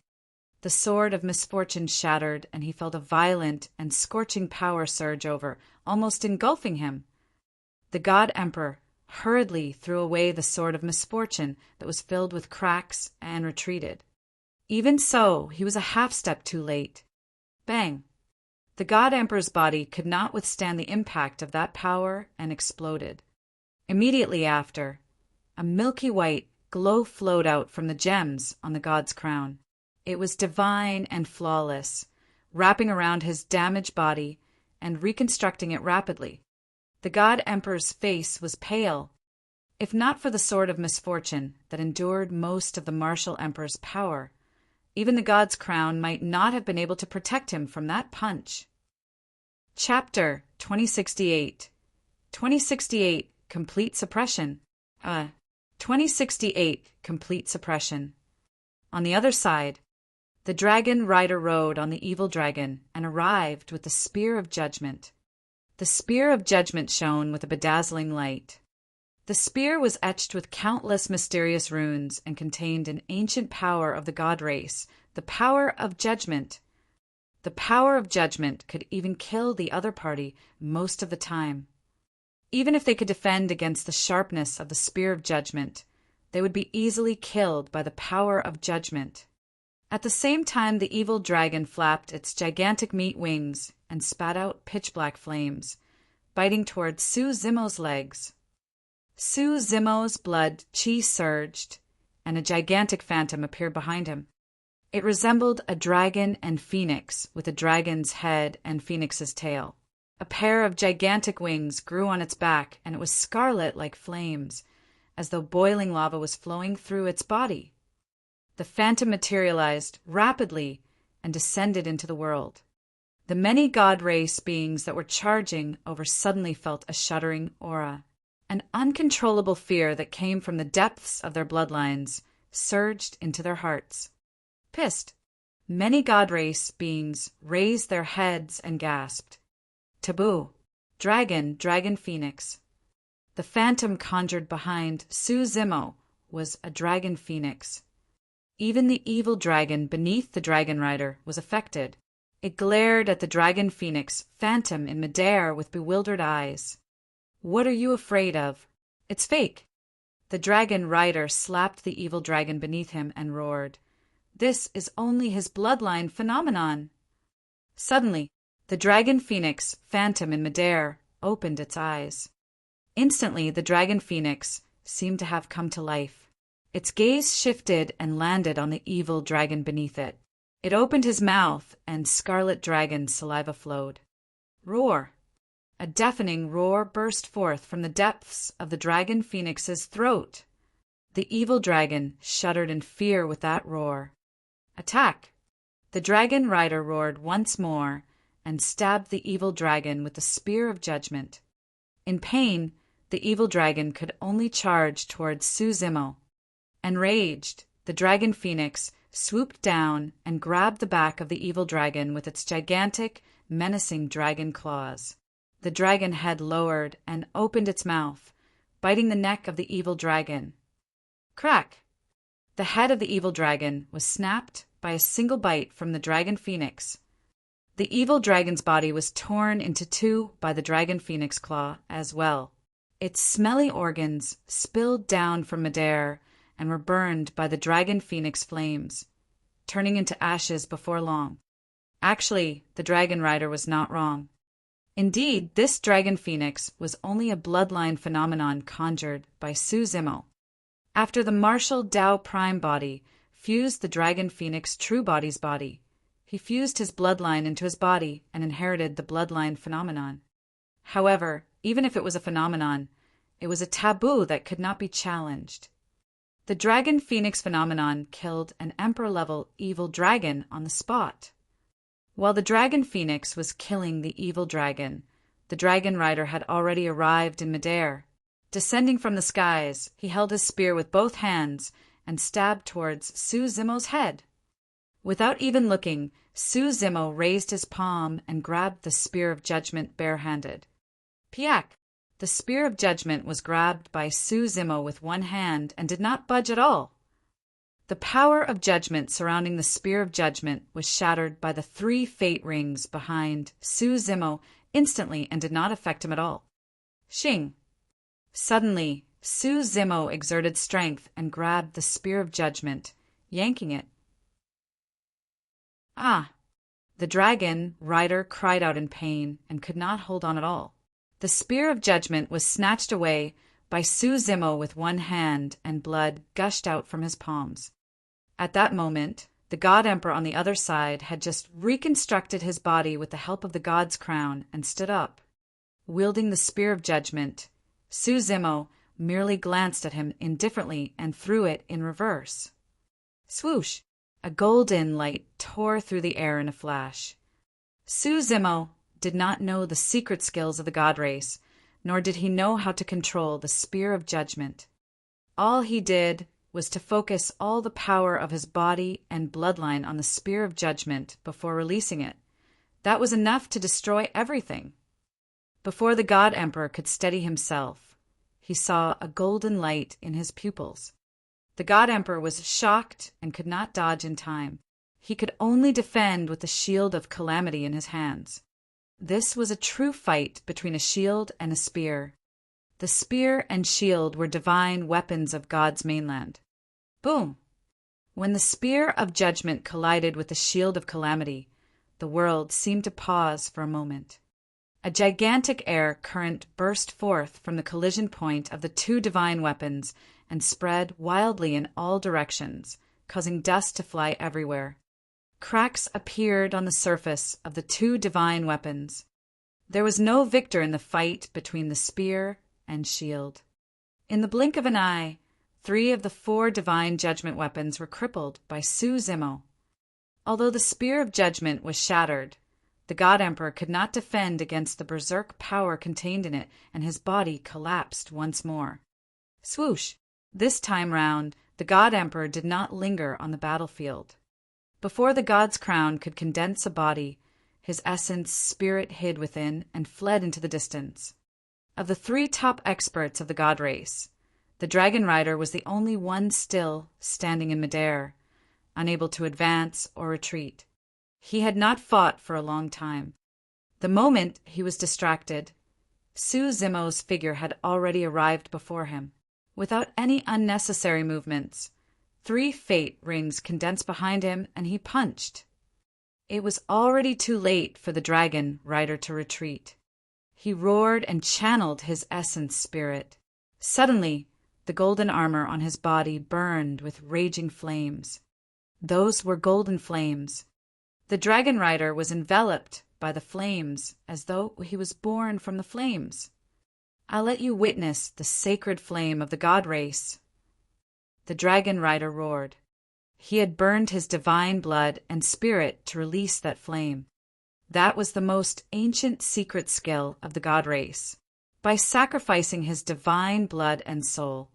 The sword of misfortune shattered, and he felt a violent and scorching power surge over, almost engulfing him. The God Emperor hurriedly threw away the sword of misfortune that was filled with cracks and retreated. Even so, he was a half-step too late. Bang! The God Emperor's body could not withstand the impact of that power and exploded. Immediately after, a milky white glow flowed out from the gems on the god's crown. It was divine and flawless, wrapping around his damaged body and reconstructing it rapidly. The God Emperor's face was pale. If not for the sword of misfortune that endured most of the martial emperor's power, even the god's crown might not have been able to protect him from that punch. Chapter 2068. 2068 Complete Suppression. 2068 Complete Suppression. On the other side, the dragon rider rode on the evil dragon and arrived with the spear of judgment. The spear of judgment shone with a bedazzling light. The spear was etched with countless mysterious runes and contained an ancient power of the god race, the power of judgment. The power of judgment could even kill the other party most of the time. Even if they could defend against the sharpness of the spear of judgment, they would be easily killed by the power of judgment. At the same time, the evil dragon flapped its gigantic meat wings and spat out pitch-black flames, biting toward Su Zimo's legs. Su Zimo's blood chi surged, and a gigantic phantom appeared behind him. It resembled a dragon and phoenix with a dragon's head and phoenix's tail. A pair of gigantic wings grew on its back, and it was scarlet like flames, as though boiling lava was flowing through its body. The phantom materialized rapidly and descended into the world. The many god race beings that were charging over suddenly felt a shuddering aura. An uncontrollable fear that came from the depths of their bloodlines surged into their hearts. Pissed, many god race beings raised their heads and gasped. Taboo, dragon, dragon phoenix. The phantom conjured behind Su Zimo was a dragon phoenix. Even the evil dragon beneath the dragon rider was affected. It glared at the dragon phoenix phantom in midair with bewildered eyes. What are you afraid of? It's fake. The dragon rider slapped the evil dragon beneath him and roared. This is only his bloodline phenomenon. Suddenly, the dragon phoenix phantom in midair opened its eyes. Instantly, the dragon phoenix seemed to have come to life. Its gaze shifted and landed on the evil dragon beneath it. It opened his mouth, and scarlet dragon saliva flowed. Roar! A deafening roar burst forth from the depths of the dragon phoenix's throat. The evil dragon shuddered in fear with that roar. Attack! The dragon rider roared once more and stabbed the evil dragon with the spear of judgment. In pain, the evil dragon could only charge towards Su Zimo. Enraged, the dragon phoenix swooped down and grabbed the back of the evil dragon with its gigantic, menacing dragon claws. The dragon head lowered and opened its mouth, biting the neck of the evil dragon. Crack! The head of the evil dragon was snapped by a single bite from the dragon phoenix. The evil dragon's body was torn into two by the dragon phoenix claw as well. Its smelly organs spilled down from midair and were burned by the dragon phoenix flames, turning into ashes before long. Actually, the dragon rider was not wrong. Indeed, this dragon phoenix was only a bloodline phenomenon conjured by Su Zimo. After the martial Tao Prime body fused the dragon phoenix true body's body, he fused his bloodline into his body and inherited the bloodline phenomenon. However, even if it was a phenomenon, it was a taboo that could not be challenged. The dragon phoenix phenomenon killed an emperor-level evil dragon on the spot. While the dragon phoenix was killing the evil dragon, the dragon rider had already arrived in midair. Descending from the skies, he held his spear with both hands and stabbed towards Su Zimo's head. Without even looking, Su Zimo raised his palm and grabbed the spear of judgment barehanded. Piak! The spear of judgment was grabbed by Su Zimo with one hand and did not budge at all. The power of judgment surrounding the spear of judgment was shattered by the 3 fate rings behind Su Zimo instantly and did not affect him at all. Shing! Suddenly, Su Zimo exerted strength and grabbed the spear of judgment, yanking it. Ah! The dragon rider cried out in pain and could not hold on at all. The spear of judgment was snatched away by Su Zimo with one hand, and blood gushed out from his palms. At that moment, the God Emperor on the other side had just reconstructed his body with the help of the God's crown and stood up. Wielding the spear of judgment, Su Zimo merely glanced at him indifferently and threw it in reverse. Swoosh! A golden light tore through the air in a flash. Su Zimo did not know the secret skills of the god race, nor did he know how to control the spear of judgment. All he did was to focus all the power of his body and bloodline on the spear of judgment before releasing it. That was enough to destroy everything. Before the God Emperor could steady himself, he saw a golden light in his pupils. The God Emperor was shocked and could not dodge in time. He could only defend with the shield of calamity in his hands. This was a true fight between a shield and a spear. The spear and shield were divine weapons of God's mainland. Boom! When the spear of judgment collided with the shield of calamity, the world seemed to pause for a moment. A gigantic air current burst forth from the collision point of the two divine weapons and spread wildly in all directions, causing dust to fly everywhere. Cracks appeared on the surface of the two divine weapons. There was no victor in the fight between the spear and shield. In the blink of an eye, 3 of the 4 divine judgment weapons were crippled by Su Zimo. Although the spear of judgment was shattered, the God Emperor could not defend against the berserk power contained in it, and his body collapsed once more. Swoosh! This time round, the God Emperor did not linger on the battlefield. Before the God's crown could condense a body, his essence spirit hid within and fled into the distance. Of the 3 top experts of the God race, the Dragon Rider was the only one still standing in midair, unable to advance or retreat. He had not fought for a long time. The moment he was distracted, Su Zimo's figure had already arrived before him. Without any unnecessary movements, 3 fate rings condensed behind him, and he punched. It was already too late for the Dragon Rider to retreat. He roared and channeled his essence spirit. Suddenly, the golden armor on his body burned with raging flames. Those were golden flames. The Dragon Rider was enveloped by the flames as though he was born from the flames. I'll let you witness the sacred flame of the God race. The Dragon Rider roared. He had burned his divine blood and spirit to release that flame. That was the most ancient secret skill of the God race. By sacrificing his divine blood and soul,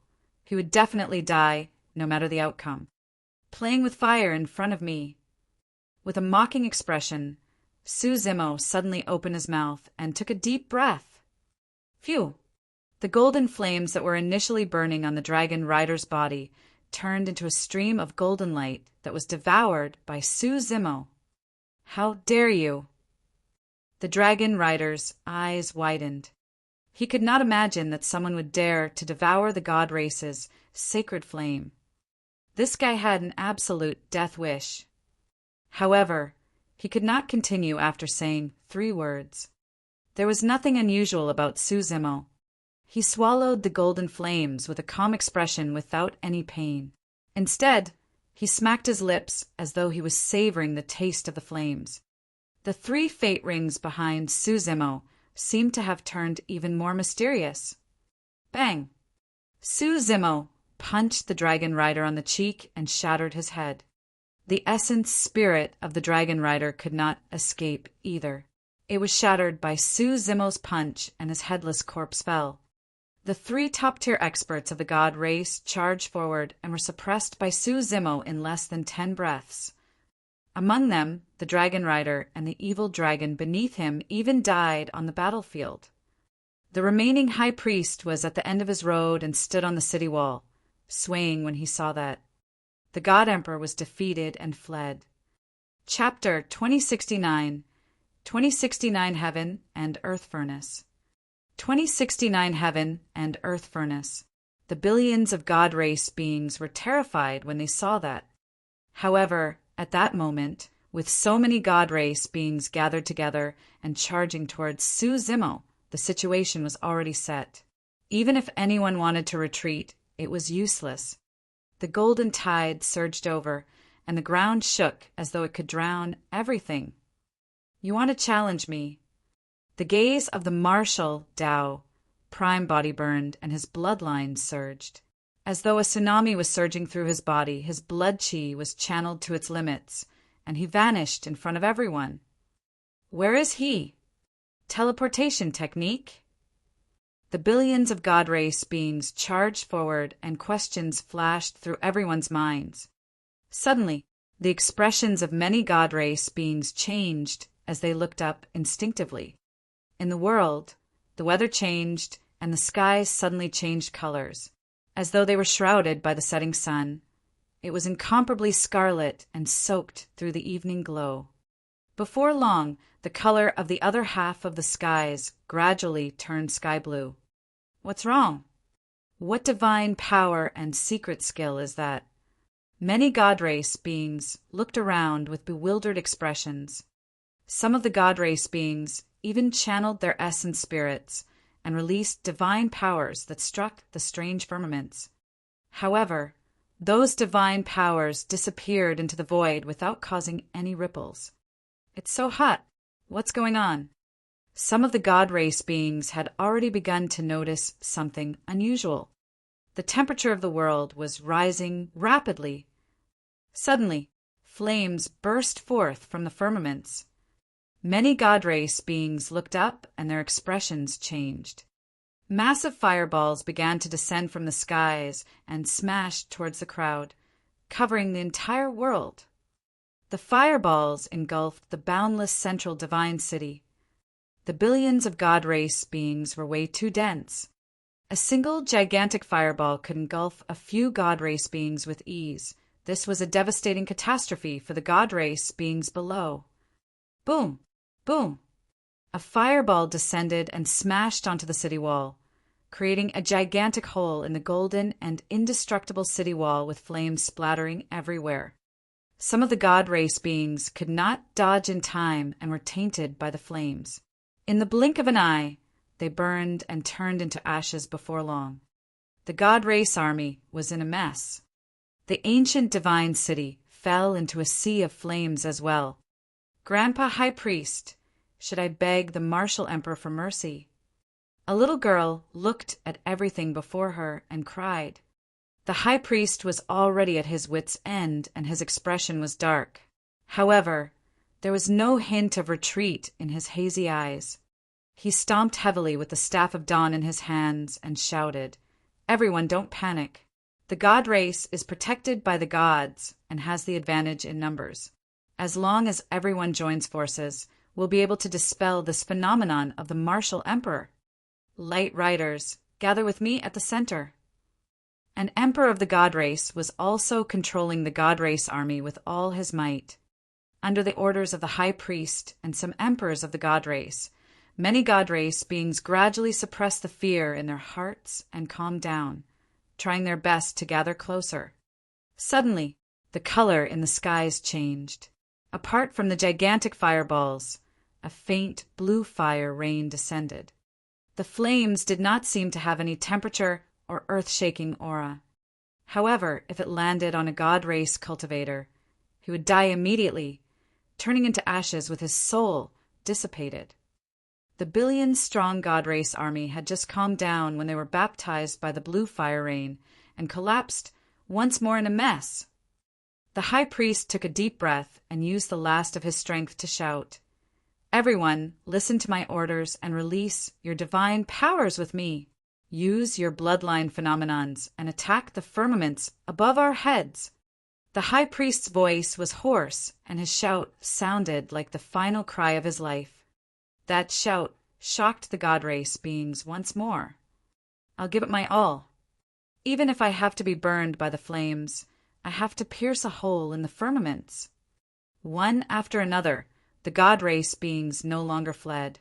he would definitely die, no matter the outcome. Playing with fire in front of me. With a mocking expression, Su Zimo suddenly opened his mouth and took a deep breath. Phew! The golden flames that were initially burning on the Dragon Rider's body turned into a stream of golden light that was devoured by Su Zimo. How dare you! The Dragon Rider's eyes widened. He could not imagine that someone would dare to devour the God race's sacred flame. This guy had an absolute death wish. However, he could not continue after saying 3 words. There was nothing unusual about Su Zimo. He swallowed the golden flames with a calm expression without any pain. Instead, he smacked his lips as though he was savoring the taste of the flames. The 3 fate rings behind Su Zimo seemed to have turned even more mysterious. Bang! Su Zimo punched the Dragon Rider on the cheek and shattered his head. The essence spirit of the Dragon Rider could not escape either. It was shattered by Su Zimo's punch, and his headless corpse fell. The 3 top-tier experts of the God race charged forward and were suppressed by Su Zimo in less than 10 breaths. Among them, the Dragon Rider and the evil dragon beneath him even died on the battlefield. The remaining high priest was at the end of his road and stood on the city wall, swaying when he saw that. The God Emperor was defeated and fled. Chapter 2069. 2069 Heaven and Earth Furnace. 2069 Heaven and Earth Furnace. The billions of God race beings were terrified when they saw that. However, at that moment, with so many God race beings gathered together and charging towards Su Zimo, the situation was already set. Even if anyone wanted to retreat, it was useless. The golden tide surged over, and the ground shook as though it could drown everything. You want to challenge me? The gaze of the martial Dao, prime body burned, and his bloodline surged. As though a tsunami was surging through his body, his blood chi was channeled to its limits, and he vanished in front of everyone. Where is he? Teleportation technique? The billions of God race beings charged forward, and questions flashed through everyone's minds. Suddenly, the expressions of many God race beings changed as they looked up instinctively. In the world, the weather changed, and the skies suddenly changed colors, as though they were shrouded by the setting sun. It was incomparably scarlet and soaked through the evening glow. Before long, the color of the other half of the skies gradually turned sky blue. What's wrong? What divine power and secret skill is that? Many god race beings looked around with bewildered expressions. Some of the god race beings even channeled their essence spirits and released divine powers that struck the strange firmaments. However, those divine powers disappeared into the void without causing any ripples. "It's so hot. What's going on?" Some of the god race beings had already begun to notice something unusual. The temperature of the world was rising rapidly. Suddenly, flames burst forth from the firmaments. Many god race beings looked up and their expressions changed. Massive fireballs began to descend from the skies and smash towards the crowd, covering the entire world. The fireballs engulfed the boundless central divine city. The billions of god race beings were way too dense. A single gigantic fireball could engulf a few god race beings with ease. This was a devastating catastrophe for the god race beings below. Boom! Boom! A fireball descended and smashed onto the city wall, creating a gigantic hole in the golden and indestructible city wall with flames splattering everywhere. Some of the god race beings could not dodge in time and were tainted by the flames. In the blink of an eye, they burned and turned into ashes before long. The god race army was in a mess. The ancient divine city fell into a sea of flames as well. "Grandpa High Priest, should I beg the martial emperor for mercy?" A little girl looked at everything before her and cried. The high priest was already at his wits' end, and his expression was dark. However, there was no hint of retreat in his hazy eyes. He stomped heavily with the staff of dawn in his hands and shouted, "Everyone, don't panic. The god race is protected by the gods and has the advantage in numbers. As long as everyone joins forces, we'll be able to dispel this phenomenon of the martial emperor. Light riders, gather with me at the center." An emperor of the god race was also controlling the god race army with all his might. Under the orders of the high priest and some emperors of the god race, many god race beings gradually suppressed the fear in their hearts and calmed down, trying their best to gather closer. Suddenly, the color in the skies changed. Apart from the gigantic fireballs, a faint blue fire rain descended. The flames did not seem to have any temperature or earth-shaking aura. However, if it landed on a god race cultivator, he would die immediately, turning into ashes with his soul dissipated. The billion-strong god race army had just calmed down when they were baptized by the blue fire rain and collapsed once more in a mess. The high priest took a deep breath and used the last of his strength to shout, "Everyone, listen to my orders and release your divine powers with me. Use your bloodline phenomenons and attack the firmaments above our heads." The high priest's voice was hoarse, and his shout sounded like the final cry of his life. That shout shocked the god race beings once more. "I'll give it my all. Even if I have to be burned by the flames, I have to pierce a hole in the firmaments." One after another, the god race beings no longer fled.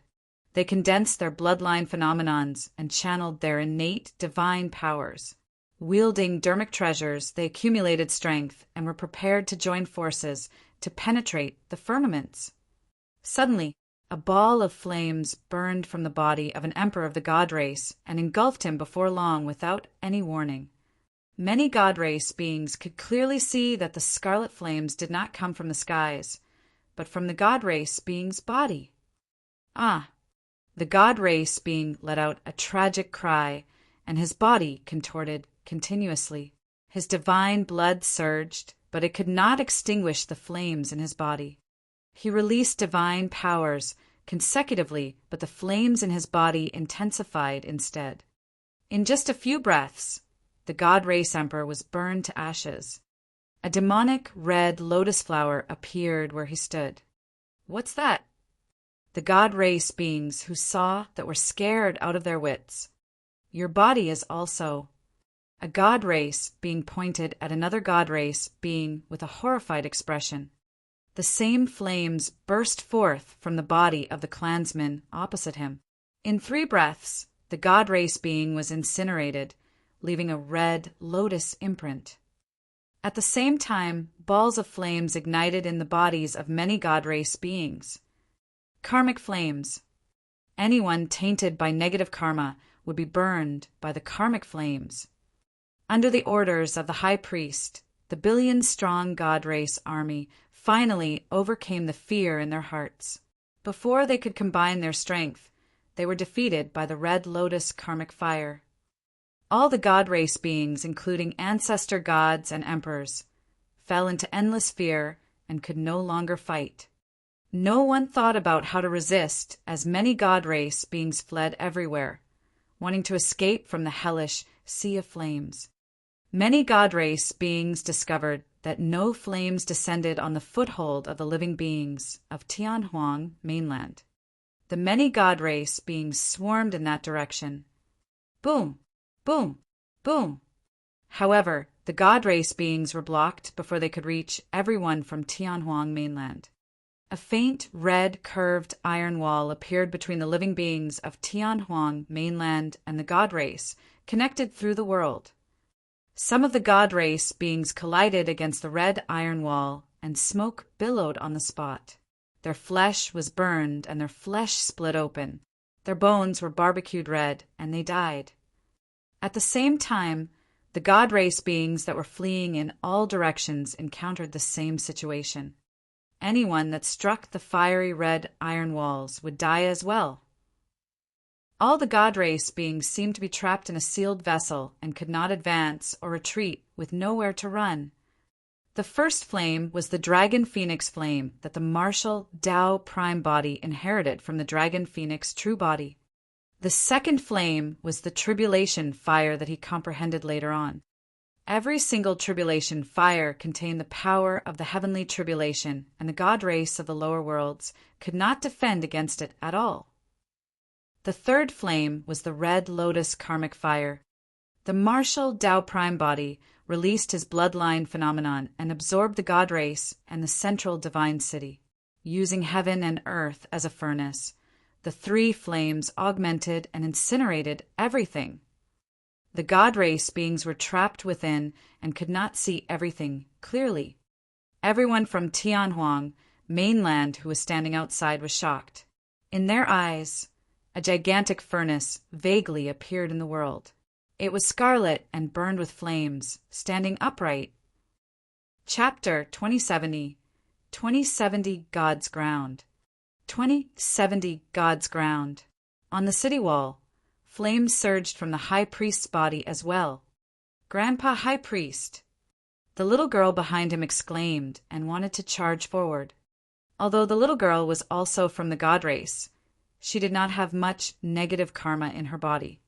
They condensed their bloodline phenomenons and channeled their innate divine powers. Wielding dermic treasures, they accumulated strength and were prepared to join forces to penetrate the firmaments. Suddenly, a ball of flames burned from the body of an emperor of the god race and engulfed him before long without any warning. Many god race beings could clearly see that the scarlet flames did not come from the skies, but from the god race being's body. Ah! The god race being let out a tragic cry, and his body contorted continuously. His divine blood surged, but it could not extinguish the flames in his body. He released divine powers consecutively, but the flames in his body intensified instead. In just a few breaths, the god race emperor was burned to ashes. A demonic red lotus flower appeared where he stood. "What's that?" The god race beings who saw that were scared out of their wits. "Your body is also..." A god race being pointed at another god race being with a horrified expression. The same flames burst forth from the body of the clansman opposite him. In 3 breaths, the god race being was incinerated, leaving a red lotus imprint. At the same time, balls of flames ignited in the bodies of many God race beings. Karmic flames. Anyone tainted by negative karma would be burned by the karmic flames. Under the orders of the high priest, the billion-strong God race army finally overcame the fear in their hearts. Before they could combine their strength, they were defeated by the red lotus karmic fire. All the God race beings, including ancestor gods and emperors, fell into endless fear and could no longer fight. No one thought about how to resist, as many God race beings fled everywhere, wanting to escape from the hellish sea of flames. Many God race beings discovered that no flames descended on the foothold of the living beings of Tianhuang mainland. The many God race beings swarmed in that direction. Boom! Boom! Boom! However, the God race beings were blocked before they could reach everyone from Tianhuang mainland. A faint, red, curved iron wall appeared between the living beings of Tianhuang mainland and the God race, connected through the world. Some of the God race beings collided against the red iron wall, and smoke billowed on the spot. Their flesh was burned, and their flesh split open. Their bones were barbecued red, and they died. At the same time, the God race beings that were fleeing in all directions encountered the same situation. Anyone that struck the fiery red iron walls would die as well. All the God race beings seemed to be trapped in a sealed vessel and could not advance or retreat, with nowhere to run. The first flame was the Dragon Phoenix flame that the martial Tao prime body inherited from the Dragon Phoenix true body. The second flame was the tribulation fire that he comprehended later on. Every single tribulation fire contained the power of the heavenly tribulation, and the God race of the lower worlds could not defend against it at all. The third flame was the red lotus karmic fire. The martial Tao prime body released his bloodline phenomenon and absorbed the God race and the central divine city. Using heaven and earth as a furnace, the three flames augmented and incinerated everything. The God race beings were trapped within and could not see everything clearly. Everyone from Tianhuang mainland who was standing outside was shocked. In their eyes, a gigantic furnace vaguely appeared in the world. It was scarlet and burned with flames, standing upright. Chapter 2070. 2070 God's Ground. 2070 God's Ground. On the city wall, flames surged from the high priest's body as well. Grandpa High Priest! The little girl behind him exclaimed and wanted to charge forward. Although the little girl was also from the God race, she did not have much negative karma in her body.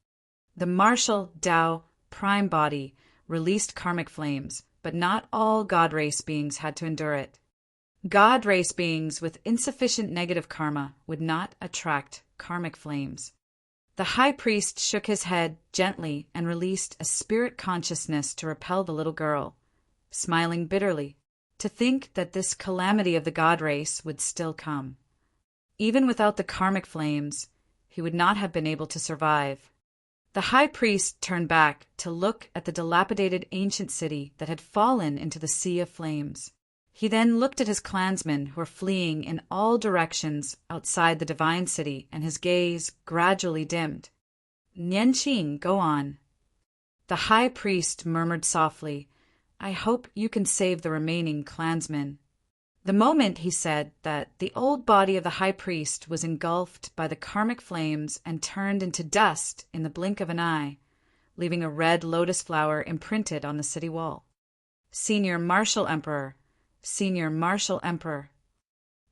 The martial Tao prime body released karmic flames, but not all God race beings had to endure it. God race beings with insufficient negative karma would not attract karmic flames. The high priest shook his head gently and released a spirit consciousness to repel the little girl, smiling bitterly, to think that this calamity of the God race would still come. Even without the karmic flames, he would not have been able to survive. The high priest turned back to look at the dilapidated ancient city that had fallen into the sea of flames. He then looked at his clansmen who were fleeing in all directions outside the divine city, and his gaze gradually dimmed. Nianqing, go on. The high priest murmured softly, I hope you can save the remaining clansmen. The moment he said that, the old body of the high priest was engulfed by the karmic flames and turned into dust in the blink of an eye, leaving a red lotus flower imprinted on the city wall. Senior Martial Emperor, Senior Martial Emperor.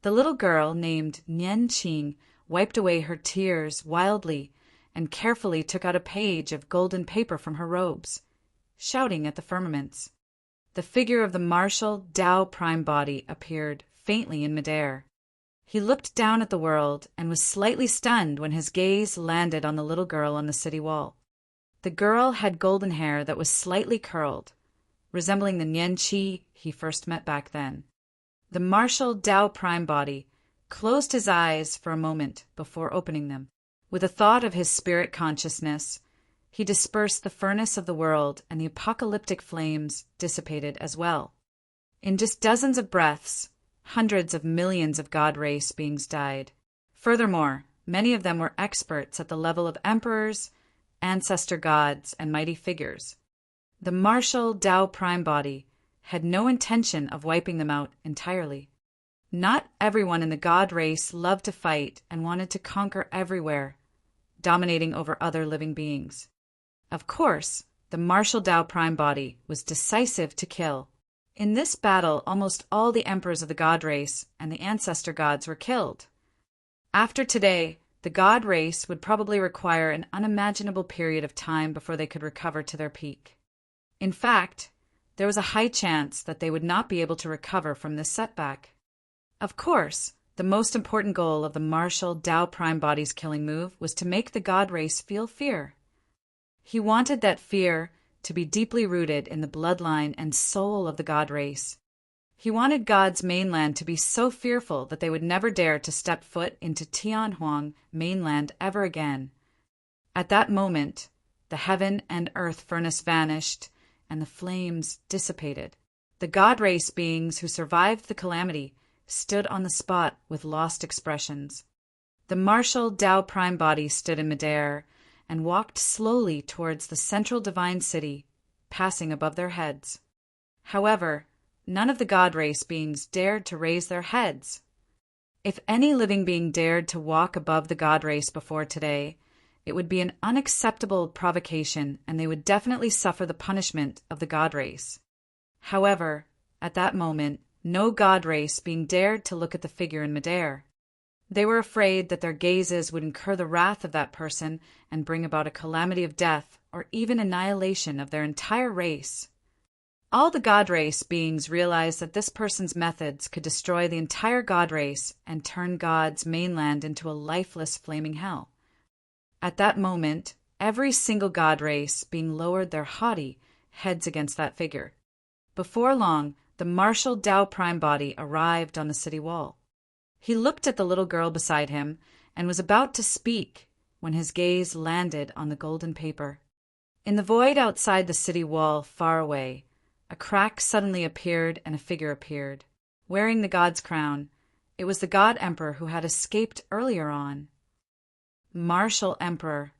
The little girl named Nianqing wiped away her tears wildly and carefully took out a page of golden paper from her robes, shouting at the firmaments. The figure of the martial Tao prime body appeared faintly in midair. He looked down at the world and was slightly stunned when his gaze landed on the little girl on the city wall. The girl had golden hair that was slightly curled, resembling the Nianqi he first met back then. The martial Tao prime body closed his eyes for a moment before opening them. With a thought of his spirit consciousness, He dispersed the furnace of the world, and the apocalyptic flames dissipated as well. In just dozens of breaths, hundreds of millions of God race beings died. Furthermore, many of them were experts at the level of emperors, ancestor gods, and mighty figures. The martial Tao Prime Body had no intention of wiping them out entirely. Not everyone in the God race loved to fight and wanted to conquer everywhere, dominating over other living beings. Of course, the martial Tao Prime Body was decisive to kill. In this battle, almost all the emperors of the God race and the ancestor gods were killed. After today, the God race would probably require an unimaginable period of time before they could recover to their peak. In fact, there was a high chance that they would not be able to recover from this setback. Of course, the most important goal of the martial Tao Prime Body's killing move was to make the God race feel fear. He wanted that fear to be deeply rooted in the bloodline and soul of the God race. He wanted God's mainland to be so fearful that they would never dare to step foot into Tianhuang mainland ever again. At that moment, the heaven and earth furnace vanished, and the flames dissipated. The God race beings who survived the calamity stood on the spot with lost expressions. The martial Tao Prime Body stood in midair and walked slowly towards the central divine city, passing above their heads. However, none of the God race beings dared to raise their heads. If any living being dared to walk above the God race before today, it would be an unacceptable provocation, and they would definitely suffer the punishment of the God race. However, at that moment, no God race being dared to look at the figure in midair. They were afraid that their gazes would incur the wrath of that person and bring about a calamity of death or even annihilation of their entire race. All the God race beings realized that this person's methods could destroy the entire God race and turn God's mainland into a lifeless flaming hell. At that moment, every single God race being lowered their haughty heads against that figure. Before long, the martial Tao Prime Body arrived on the city wall. He looked at the little girl beside him and was about to speak when his gaze landed on the golden paper. In the void outside the city wall, far away, a crack suddenly appeared and a figure appeared. Wearing the god's crown, it was the God Emperor who had escaped earlier on. Martial Emperor.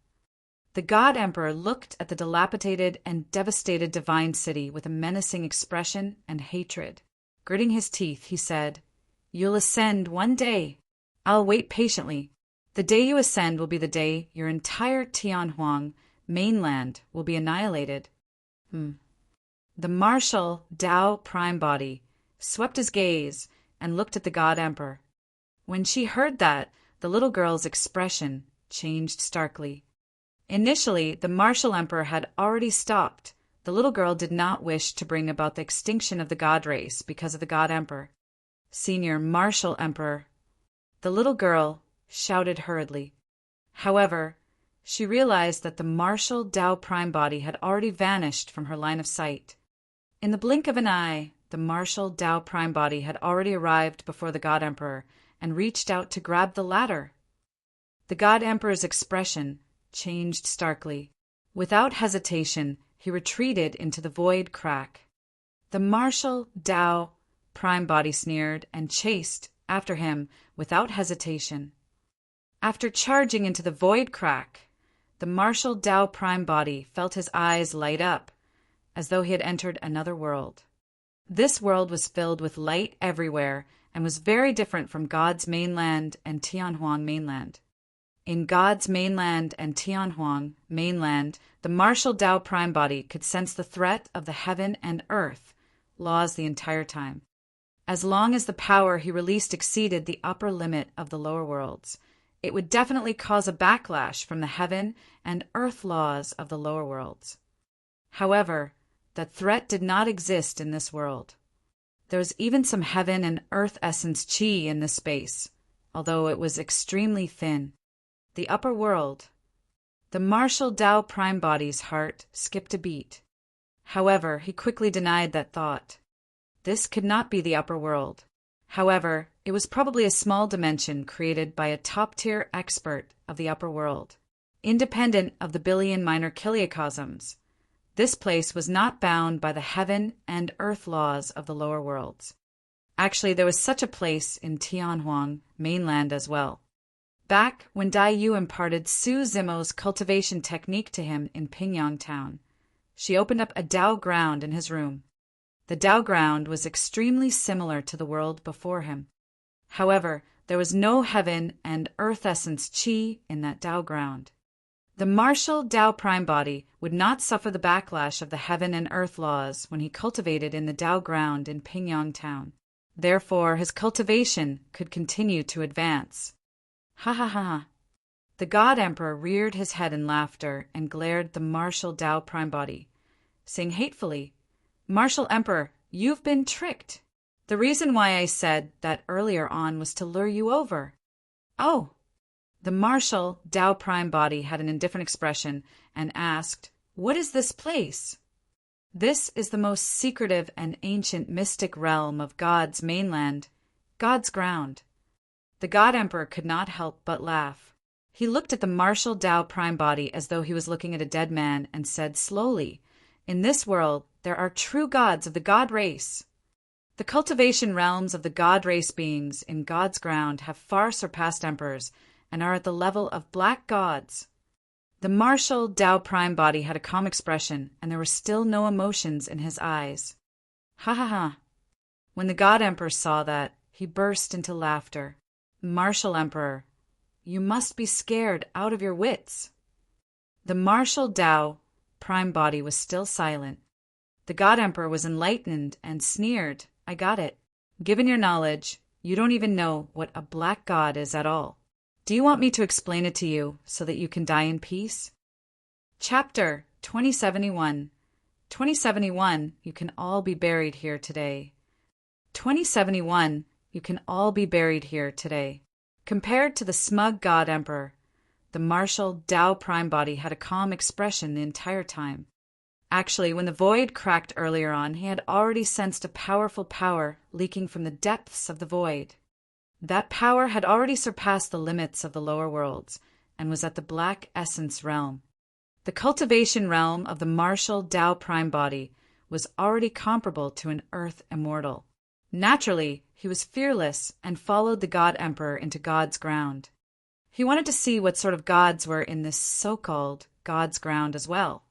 The God Emperor looked at the dilapidated and devastated divine city with a menacing expression and hatred. Gritting his teeth, he said, "You'll ascend one day. I'll wait patiently. The day you ascend will be the day your entire Tianhuang mainland will be annihilated." The martial Tao Prime Body swept his gaze and looked at the God Emperor. When she heard that, the little girl's expression changed starkly. Initially, the martial Emperor had already stopped. The little girl did not wish to bring about the extinction of the God race because of the God Emperor. "Senior Martial Emperor," the little girl shouted hurriedly. However, she realized that the martial Tao Prime Body had already vanished from her line of sight. In the blink of an eye, the martial Tao Prime Body had already arrived before the God Emperor and reached out to grab the ladder. The God Emperor's expression changed starkly. Without hesitation, he retreated into the void crack. The martial Tao Prime Body sneered and chased after him without hesitation. After charging into the void crack, the martial Tao Prime Body felt his eyes light up, as though he had entered another world. This world was filled with light everywhere and was very different from God's mainland and Tianhuang mainland. In God's mainland and Tianhuang mainland, the martial Tao Prime Body could sense the threat of the heaven and earth laws the entire time. As long as the power he released exceeded the upper limit of the lower worlds, it would definitely cause a backlash from the heaven and earth laws of the lower worlds. However, that threat did not exist in this world. There was even some heaven and earth essence chi in this space, although it was extremely thin. The upper world. The martial Tao Prime Body's heart skipped a beat. However, he quickly denied that thought. This could not be the upper world. However, it was probably a small dimension created by a top-tier expert of the upper world. independent of the billion minor kiliocosms. This place was not bound by the heaven and earth laws of the lower worlds. Actually, there was such a place in Tianhuang mainland as well. Back when Dai Yu imparted Su Zimo's cultivation technique to him in Pingyang town, she opened up a Dao ground in his room. The Dao ground was extremely similar to the world before him. However, there was no heaven and earth essence qi in that Dao ground. The martial Dao prime body would not suffer the backlash of the heaven and earth laws when he cultivated in the Dao ground in Pingyang town. Therefore, his cultivation could continue to advance. Ha ha ha ha. The God Emperor reared his head in laughter and glared at the martial Dao prime body, saying hatefully, "Martial Emperor, you've been tricked. The reason why I said that earlier on was to lure you over." Oh! The martial Dao prime body had an indifferent expression and asked, "What is this place?" "This is the most secretive and ancient mystic realm of God's mainland, God's ground." The God Emperor could not help but laugh. He looked at the martial Dao prime body as though he was looking at a dead man and said slowly, "In this world, there are true gods of the God race. The cultivation realms of the God race beings in God's ground have far surpassed emperors and are at the level of black gods." The martial Dao prime body had a calm expression, and there were still no emotions in his eyes. Ha ha ha. When the God Emperor saw that, he burst into laughter. "Martial Emperor, you must be scared out of your wits." The martial Dao prime body was still silent. The God Emperor was enlightened and sneered, "I got it. Given your knowledge, you don't even know what a black god is at all. Do you want me to explain it to you so that you can die in peace?" Chapter 2071. 2071, you can all be buried here today. 2071, you can all be buried here today. Compared to the smug God Emperor, the martial Dao prime body had a calm expression the entire time. Actually, when the void cracked earlier on, he had already sensed a powerful power leaking from the depths of the void. That power had already surpassed the limits of the lower worlds and was at the black essence realm. The cultivation realm of the martial Dao prime body was already comparable to an earth immortal. Naturally, he was fearless and followed the God Emperor into God's ground. He wanted to see what sort of gods were in this so-called God's ground as well.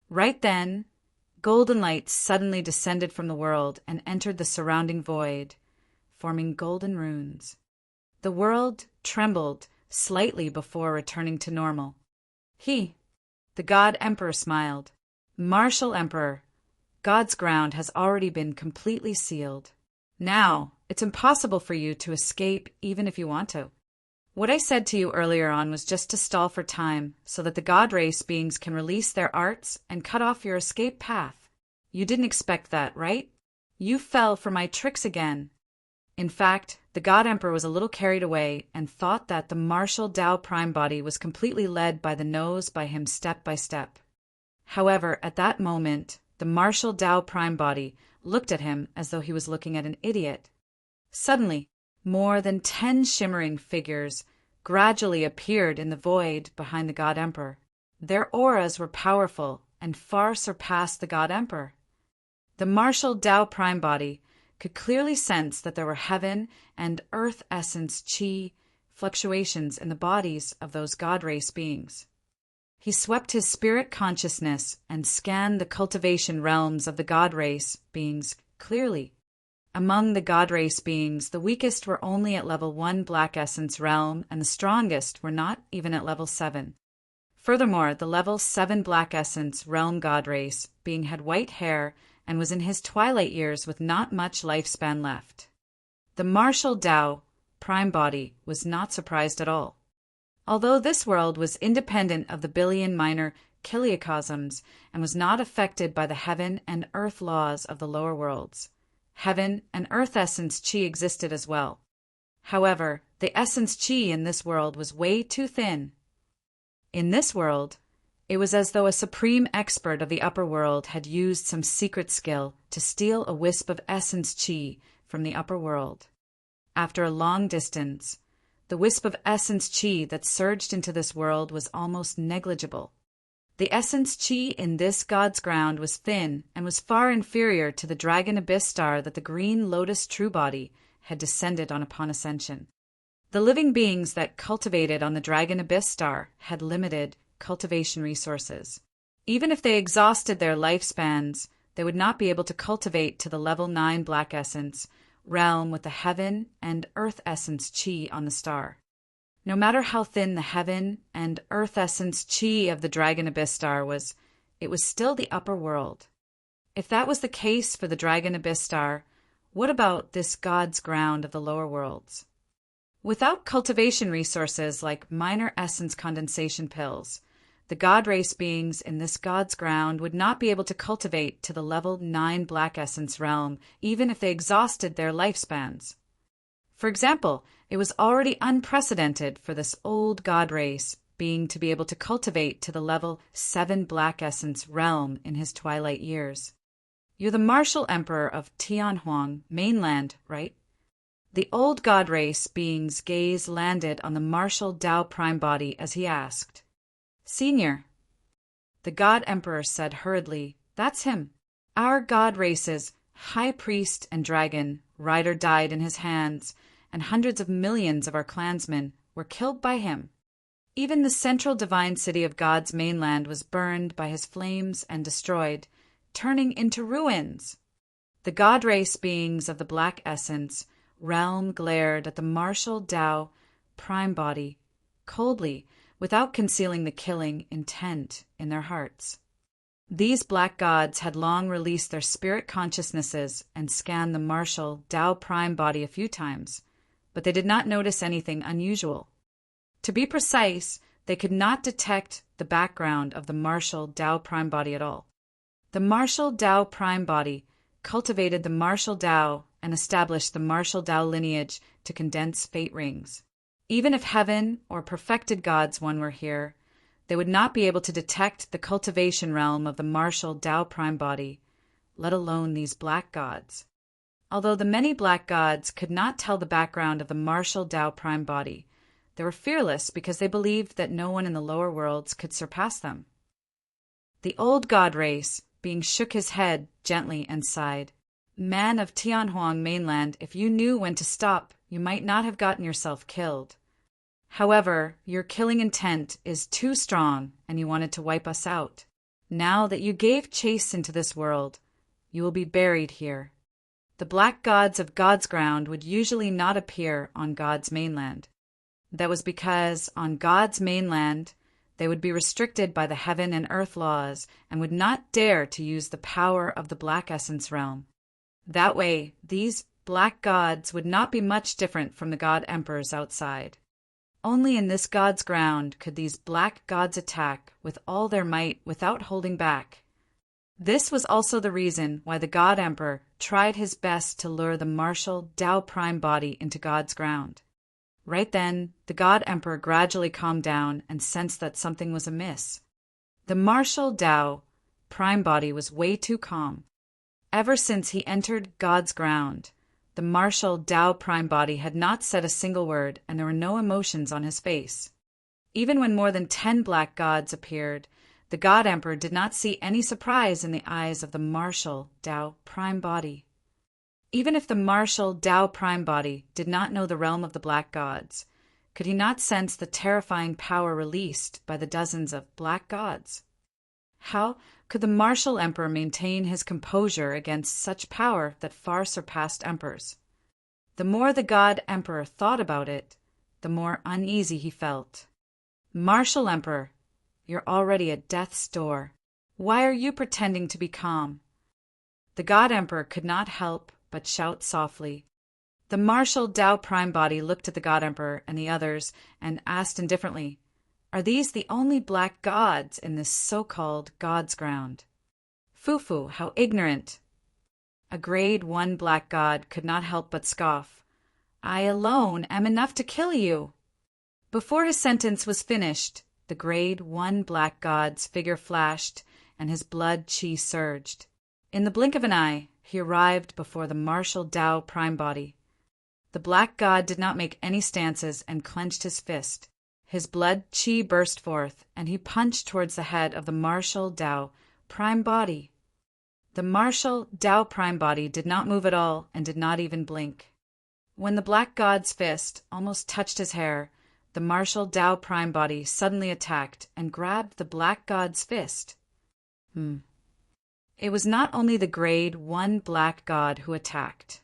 Right then, golden light suddenly descended from the world and entered the surrounding void, forming golden runes. The world trembled slightly before returning to normal. The God Emperor, smiled. "Martial Emperor, God's ground has already been completely sealed. Now, it's impossible for you to escape even if you want to. What I said to you earlier on was just to stall for time so that the God race beings can release their arts and cut off your escape path. You didn't expect that, right? You fell for my tricks again." In fact, the God Emperor was a little carried away and thought that the martial Dao prime body was completely led by the nose by him step by step. However, at that moment, the martial Dao prime body looked at him as though he was looking at an idiot. Suddenly, more than 10 shimmering figures gradually appeared in the void behind the God Emperor. Their auras were powerful and far surpassed the God Emperor. The martial Dao prime body could clearly sense that there were heaven and earth essence qi fluctuations in the bodies of those God race beings. He swept his spirit consciousness and scanned the cultivation realms of the God race beings clearly. Among the God race beings, the weakest were only at level 1 black essence realm, and the strongest were not even at level 7. Furthermore, the level 7 black essence realm God race being had white hair and was in his twilight years with not much lifespan left. The martial Dao prime body was not surprised at all. Although this world was independent of the billion minor kiliocosms and was not affected by the heaven and earth laws of the lower worlds, heaven and earth essence qi existed as well. However, the essence qi in this world was way too thin. In this world, it was as though a supreme expert of the upper world had used some secret skill to steal a wisp of essence qi from the upper world. After a long distance, The wisp of essence chi that surged into this world was almost negligible. The essence chi in this god's ground was thin and was far inferior to the dragon abyss star that the green lotus true body had descended on upon ascension. The living beings that cultivated on the dragon abyss star had limited cultivation resources. Even if they exhausted their lifespans, they would not be able to cultivate to the level 9 black essence realm with the heaven and earth essence chi on the star. No matter how thin the heaven and earth essence chi of the dragon abyss star was, it was still the upper world. If that was the case for the dragon abyss star, what about this god's ground of the lower worlds? Without cultivation resources like minor essence condensation pills, the god race beings in this god's ground would not be able to cultivate to the level 9 black essence realm even if they exhausted their lifespans. For example, it was already unprecedented for this old god race being to be able to cultivate to the level 7 black essence realm in his twilight years. You're the martial emperor of Tianhuang mainland, right? The old god race being's gaze landed on the martial Tao prime body as he asked, "Senior." The god emperor said hurriedly, "That's him. Our god race's high priest and dragon rider died in his hands, and hundreds of millions of our clansmen were killed by him. Even the central divine city of God's mainland was burned by his flames and destroyed, turning into ruins." The god race beings of the black essence realm glared at the martial Tao prime body coldly, without concealing the killing intent in their hearts. These black gods had long released their spirit consciousnesses and scanned the martial Tao prime body a few times, but they did not notice anything unusual. To be precise, they could not detect the background of the martial Tao prime body at all. The martial Tao prime body cultivated the martial Tao and established the martial Tao lineage to condense fate rings. Even if heaven or perfected gods one were here, they would not be able to detect the cultivation realm of the martial Tao prime body, let alone these black gods. Although the many black gods could not tell the background of the martial Tao prime body, they were fearless because they believed that no one in the lower worlds could surpass them. The old god race being shook his head gently and sighed, "Man of Tianhuang mainland, if you knew when to stop, you might not have gotten yourself killed. However, your killing intent is too strong and you wanted to wipe us out. Now that you gave chase into this world, you will be buried here." The black gods of God's ground would usually not appear on God's mainland. That was because on God's mainland, they would be restricted by the heaven and earth laws and would not dare to use the power of the black essence realm. That way, these black gods would not be much different from the god emperors outside. Only in this god's ground could these black gods attack with all their might without holding back. This was also the reason why the god emperor tried his best to lure the martial Tao prime body into God's ground. Right then, the god emperor gradually calmed down and sensed that something was amiss. The martial Tao prime body was way too calm. Ever since he entered God's ground, the martial Tao prime body had not said a single word, and there were no emotions on his face. Even when more than 10 black gods appeared, the god emperor did not see any surprise in the eyes of the martial Tao prime body. Even if the martial Tao prime body did not know the realm of the black gods, could he not sense the terrifying power released by the dozens of black gods? How could the martial emperor maintain his composure against such power that far surpassed emperors? The more the god emperor thought about it, the more uneasy he felt. "Martial emperor, you're already at death's door. Why are you pretending to be calm?" The god emperor could not help but shout softly. The martial Tao prime body looked at the god emperor and the others and asked indifferently, "Are these the only black gods in this so-called God's ground?" "Fufu, how ignorant!" A grade 1 black god could not help but scoff. "I alone am enough to kill you." Before his sentence was finished, the grade 1 black god's figure flashed and his blood chi surged. In the blink of an eye, he arrived before the martial Tao prime body. The black god did not make any stances and clenched his fist. His blood chi burst forth, and he punched towards the head of the martial Tao prime body. The martial Tao prime body did not move at all and did not even blink. When the black god's fist almost touched his hair, the martial Tao prime body suddenly attacked and grabbed the black god's fist. It was not only the grade 1 black god who attacked.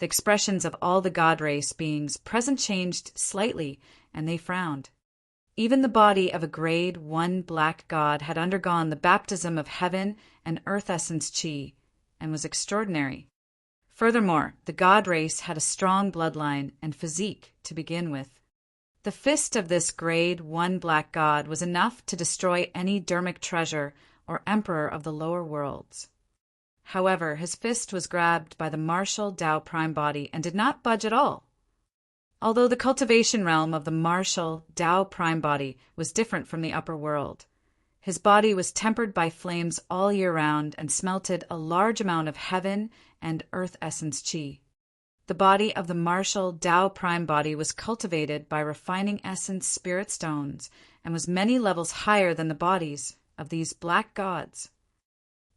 The expressions of all the god race beings present changed slightly, and they frowned. Even the body of a grade 1 black god had undergone the baptism of heaven and earth essence chi, and was extraordinary. Furthermore, the god race had a strong bloodline and physique to begin with. The fist of this grade 1 black god was enough to destroy any dermic treasure or emperor of the lower worlds. However, his fist was grabbed by the martial Tao prime body and did not budge at all. Although the cultivation realm of the martial Tao prime body was different from the upper world, his body was tempered by flames all year round and smelted a large amount of heaven and earth essence chi. The body of the martial Tao prime body was cultivated by refining essence spirit stones and was many levels higher than the bodies of these black gods.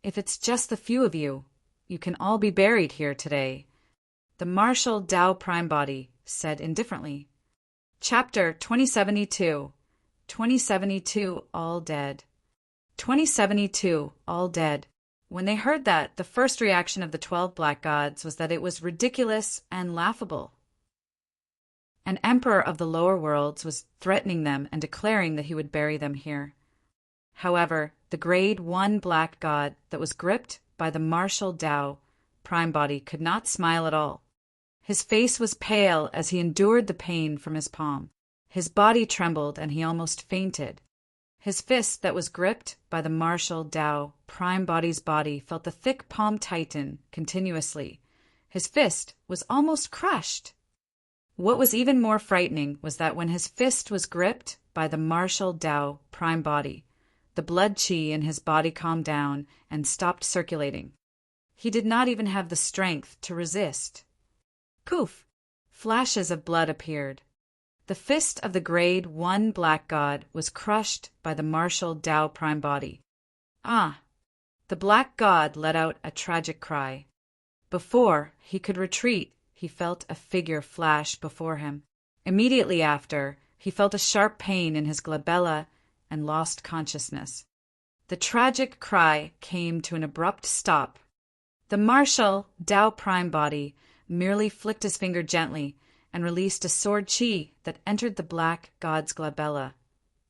If it's just the few of you, you can all be buried here today, the martial Tao prime body said indifferently. Chapter 2072. 2072 all dead. 2072 all dead. When they heard that, the first reaction of the 12 black gods was that it was ridiculous and laughable. An emperor of the lower worlds was threatening them and declaring that he would bury them here. However, the grade 1 black god that was gripped by the martial Tao prime body could not smile at all. His face was pale as he endured the pain from his palm. His body trembled and he almost fainted. His fist that was gripped by the martial Tao prime body's body felt the thick palm tighten continuously. His fist was almost crushed. What was even more frightening was that when his fist was gripped by the martial Tao prime body, the blood chi in his body calmed down and stopped circulating. He did not even have the strength to resist. Poof! Flashes of blood appeared. The fist of the grade 1 black god was crushed by the martial Tao prime body. Ah! The black god let out a tragic cry. Before he could retreat, he felt a figure flash before him. Immediately after, he felt a sharp pain in his glabella and lost consciousness. The tragic cry came to an abrupt stop. The martial Tao prime body merely flicked his finger gently and released a sword chi that entered the black god's glabella,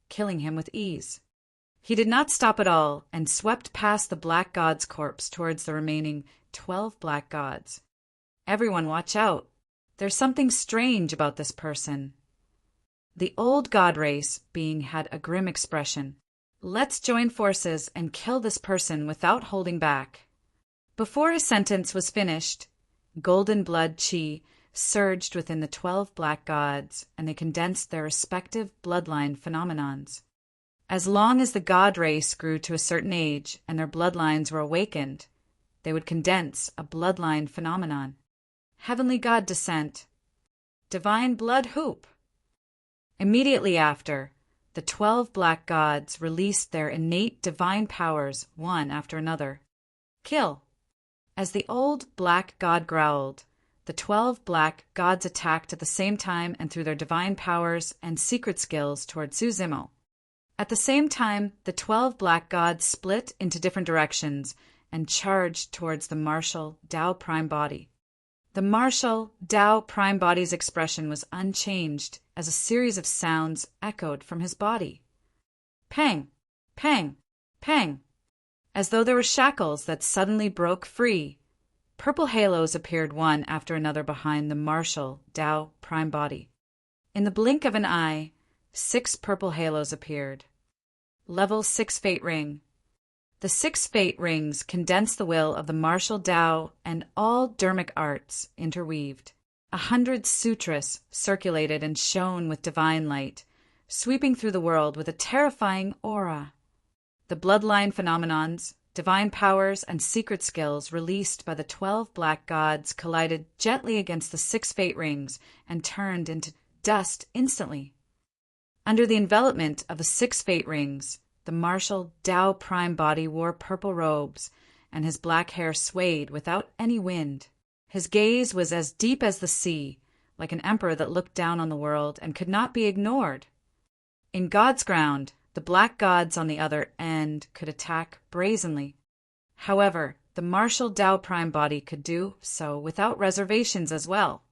killing him with ease. He did not stop at all and swept past the black god's corpse towards the remaining 12 black gods. Everyone watch out. There's something strange about this person. The old god race being had a grim expression. Let's join forces and kill this person without holding back. Before his sentence was finished, golden blood chi surged within the 12 black gods, and they condensed their respective bloodline phenomenons. As long as the god race grew to a certain age and their bloodlines were awakened, they would condense a bloodline phenomenon. Heavenly god descent. Divine blood hoop. Immediately after, the 12 black gods released their innate divine powers one after another. Kill. As the old black god growled, the 12 black gods attacked at the same time and threw their divine powers and secret skills toward Zuzimo. At the same time, the 12 black gods split into different directions and charged towards the martial Tao prime body. The martial Tao prime body's expression was unchanged as a series of sounds echoed from his body. Pang, pang, pang. As though there were shackles that suddenly broke free, purple halos appeared one after another behind the martial Tao prime body. In the blink of an eye, 6 purple halos appeared. Level 6 Fate Ring. The 6 Fate Rings condensed the will of the martial Tao and all dermic arts interweaved. 100 sutras circulated and shone with divine light, sweeping through the world with a terrifying aura. The bloodline phenomenons, divine powers and secret skills released by the 12 black gods collided gently against the 6 fate rings and turned into dust instantly. Under the envelopment of the 6 fate rings, the martial Tao prime body wore purple robes, and his black hair swayed without any wind. His gaze was as deep as the sea, like an emperor that looked down on the world and could not be ignored. In God's ground, the black gods on the other end could attack brazenly. However, the martial Tao prime body could do so without reservations as well.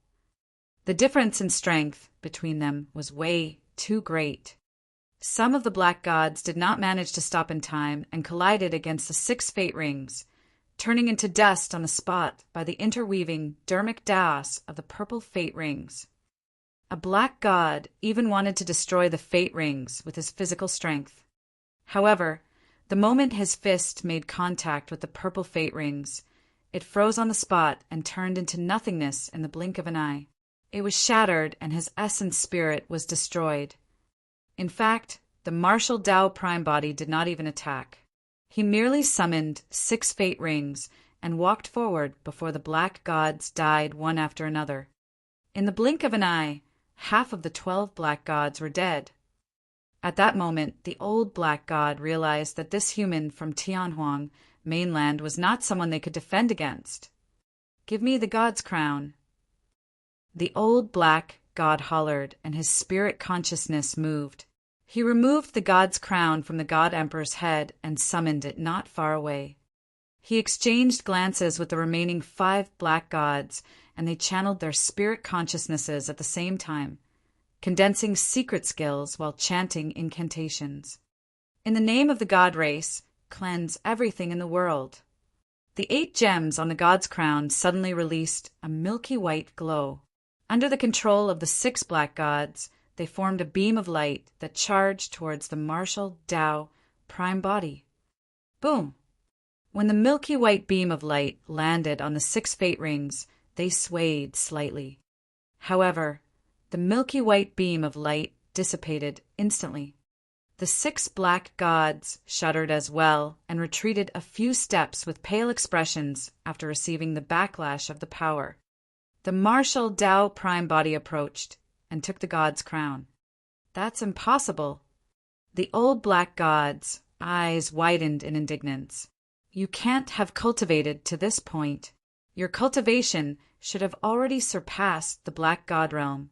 The difference in strength between them was way too great. Some of the black gods did not manage to stop in time and collided against the 6 fate rings, turning into dust on the spot by the interweaving dermic chaos of the purple fate rings. A black god even wanted to destroy the fate rings with his physical strength. However, the moment his fist made contact with the purple fate rings, it froze on the spot and turned into nothingness in the blink of an eye. It was shattered and his essence spirit was destroyed. In fact, the martial Tao prime body did not even attack. He merely summoned 6 fate rings and walked forward before the black gods died one after another. In the blink of an eye, half of the 12 black gods were dead. At that moment, the old black god realized that this human from Tianhuang mainland was not someone they could defend against. "Give me the god's crown." The old black god hollered, and his spirit consciousness moved. He removed the god's crown from the god emperor's head and summoned it not far away. He exchanged glances with the remaining 5 black gods, and they channeled their spirit consciousnesses at the same time, condensing secret skills while chanting incantations. In the name of the god race, cleanse everything in the world. The 8 gems on the god's crown suddenly released a milky white glow. Under the control of the 6 black gods, they formed a beam of light that charged towards the martial Tao prime body. Boom! When the milky white beam of light landed on the 6 fate rings, they swayed slightly. However, the milky white beam of light dissipated instantly. The 6 black gods shuddered as well and retreated a few steps with pale expressions after receiving the backlash of the power. The martial Tao prime body approached and took the god's crown. "That's impossible." The old black god's eyes widened in indignance. "You can't have cultivated to this point. Your cultivation should have already surpassed the black god realm."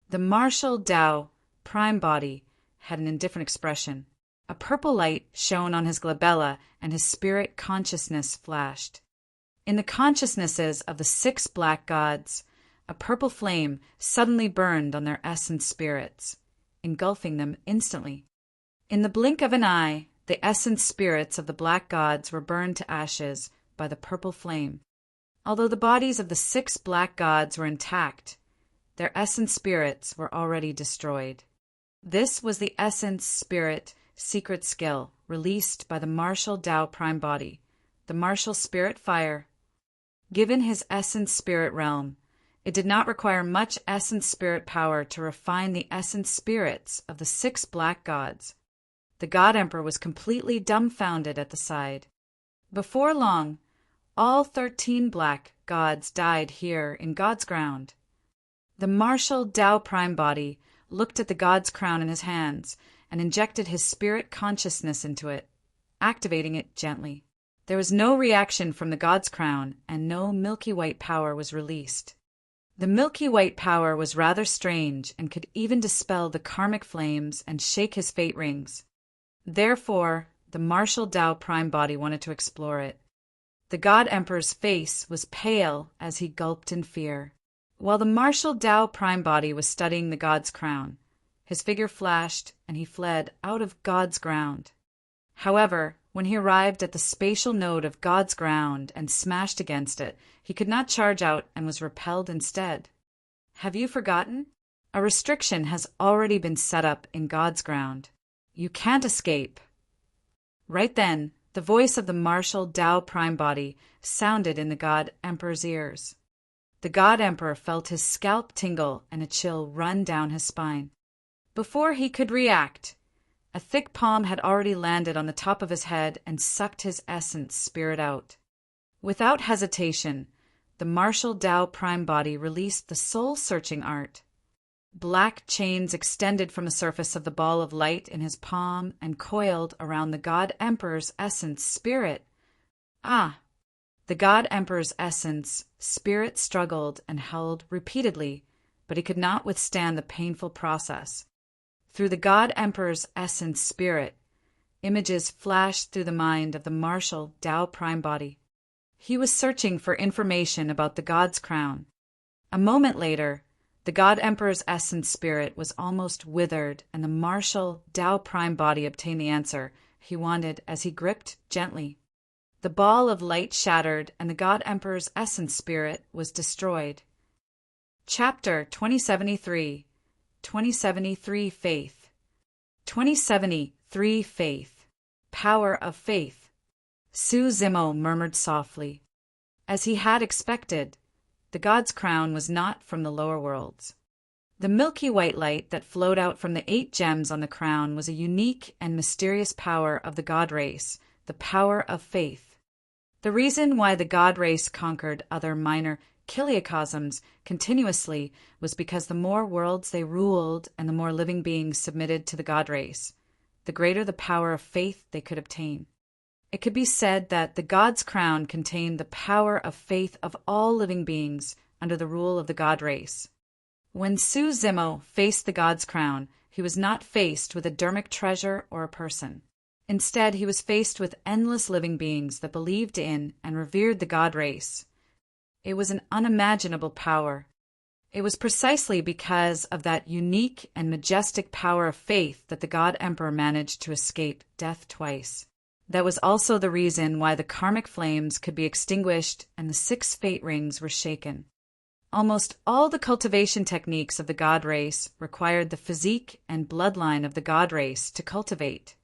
The martial Tao prime body had an indifferent expression. A purple light shone on his glabella and his spirit consciousness flashed. In the consciousnesses of the 6 black gods, a purple flame suddenly burned on their essence spirits, engulfing them instantly. In the blink of an eye, the essence spirits of the black gods were burned to ashes by the purple flame. Although the bodies of the 6 black gods were intact, their essence spirits were already destroyed. This was the essence spirit secret skill released by the martial Tao prime body, the martial spirit fire. Given his essence spirit realm, it did not require much essence spirit power to refine the essence spirits of the 6 black gods. The god emperor was completely dumbfounded at the sight. Before long, all 13 black gods died here in God's ground. The martial Tao prime body looked at the god's crown in his hands and injected his spirit consciousness into it, activating it gently. There was no reaction from the god's crown, and no milky white power was released. The milky white power was rather strange and could even dispel the karmic flames and shake his fate rings. Therefore, the martial Tao prime body wanted to explore it. The god emperor's face was pale as he gulped in fear. While the martial Tao prime body was studying the god's crown, his figure flashed and he fled out of God's ground. However, when he arrived at the spatial node of God's ground and smashed against it, he could not charge out and was repelled instead. Have you forgotten? A restriction has already been set up in God's ground. You can't escape. Right then, the voice of the martial Tao prime body sounded in the god emperor's ears. The god emperor felt his scalp tingle and a chill run down his spine. Before he could react, A thick palm had already landed on the top of his head and sucked his essence spirit out. Without hesitation, the martial Tao prime body released the soul-searching art. Black chains extended from the surface of the ball of light in his palm and coiled around the God Emperor's essence spirit. The God Emperor's essence spirit struggled and held repeatedly, but he could not withstand the painful process. Through the God Emperor's essence spirit, images flashed through the mind of the martial Tao prime body. He was searching for information about the God's crown. A moment later, the God Emperor's essence spirit was almost withered, and the martial Tao prime body obtained the answer he wanted as he gripped gently. The ball of light shattered, and the God Emperor's essence spirit was destroyed. Chapter 2073. 2073 Faith. 2073 Faith. Power of Faith. Su Zimo murmured softly. As he had expected, the God's crown was not from the lower worlds. The milky white light that flowed out from the 8 gems on the crown was a unique and mysterious power of the God race, the power of faith. The reason why the God race conquered other minor kiliacosms continuously was because the more worlds they ruled and the more living beings submitted to the God race, the greater the power of faith they could obtain. It could be said that the God's crown contained the power of faith of all living beings under the rule of the God race. When Su Zimo faced the God's crown, he was not faced with a dharmic treasure or a person. Instead, he was faced with endless living beings that believed in and revered the God race. It was an unimaginable power. It was precisely because of that unique and majestic power of faith that the God Emperor managed to escape death twice. That was also the reason why the karmic flames could be extinguished and the 6 fate rings were shaken. Almost all the cultivation techniques of the God race required the physique and bloodline of the God race to cultivate.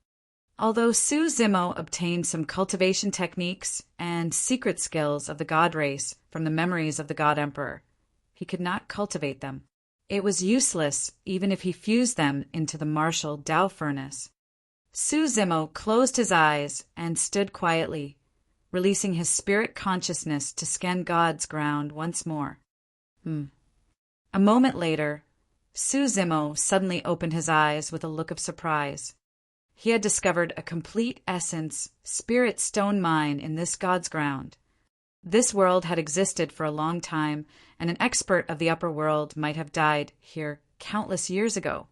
Although Su Zimo obtained some cultivation techniques and secret skills of the God race from the memories of the God Emperor, he could not cultivate them. It was useless even if he fused them into the martial Tao furnace. Su Zimo closed his eyes and stood quietly, releasing his spirit consciousness to scan God's ground once more. A moment later, Su Zimo suddenly opened his eyes with a look of surprise. He had discovered a complete essence, spirit stone mine in this God's ground. This world had existed for a long time, and an expert of the upper world might have died here countless years ago.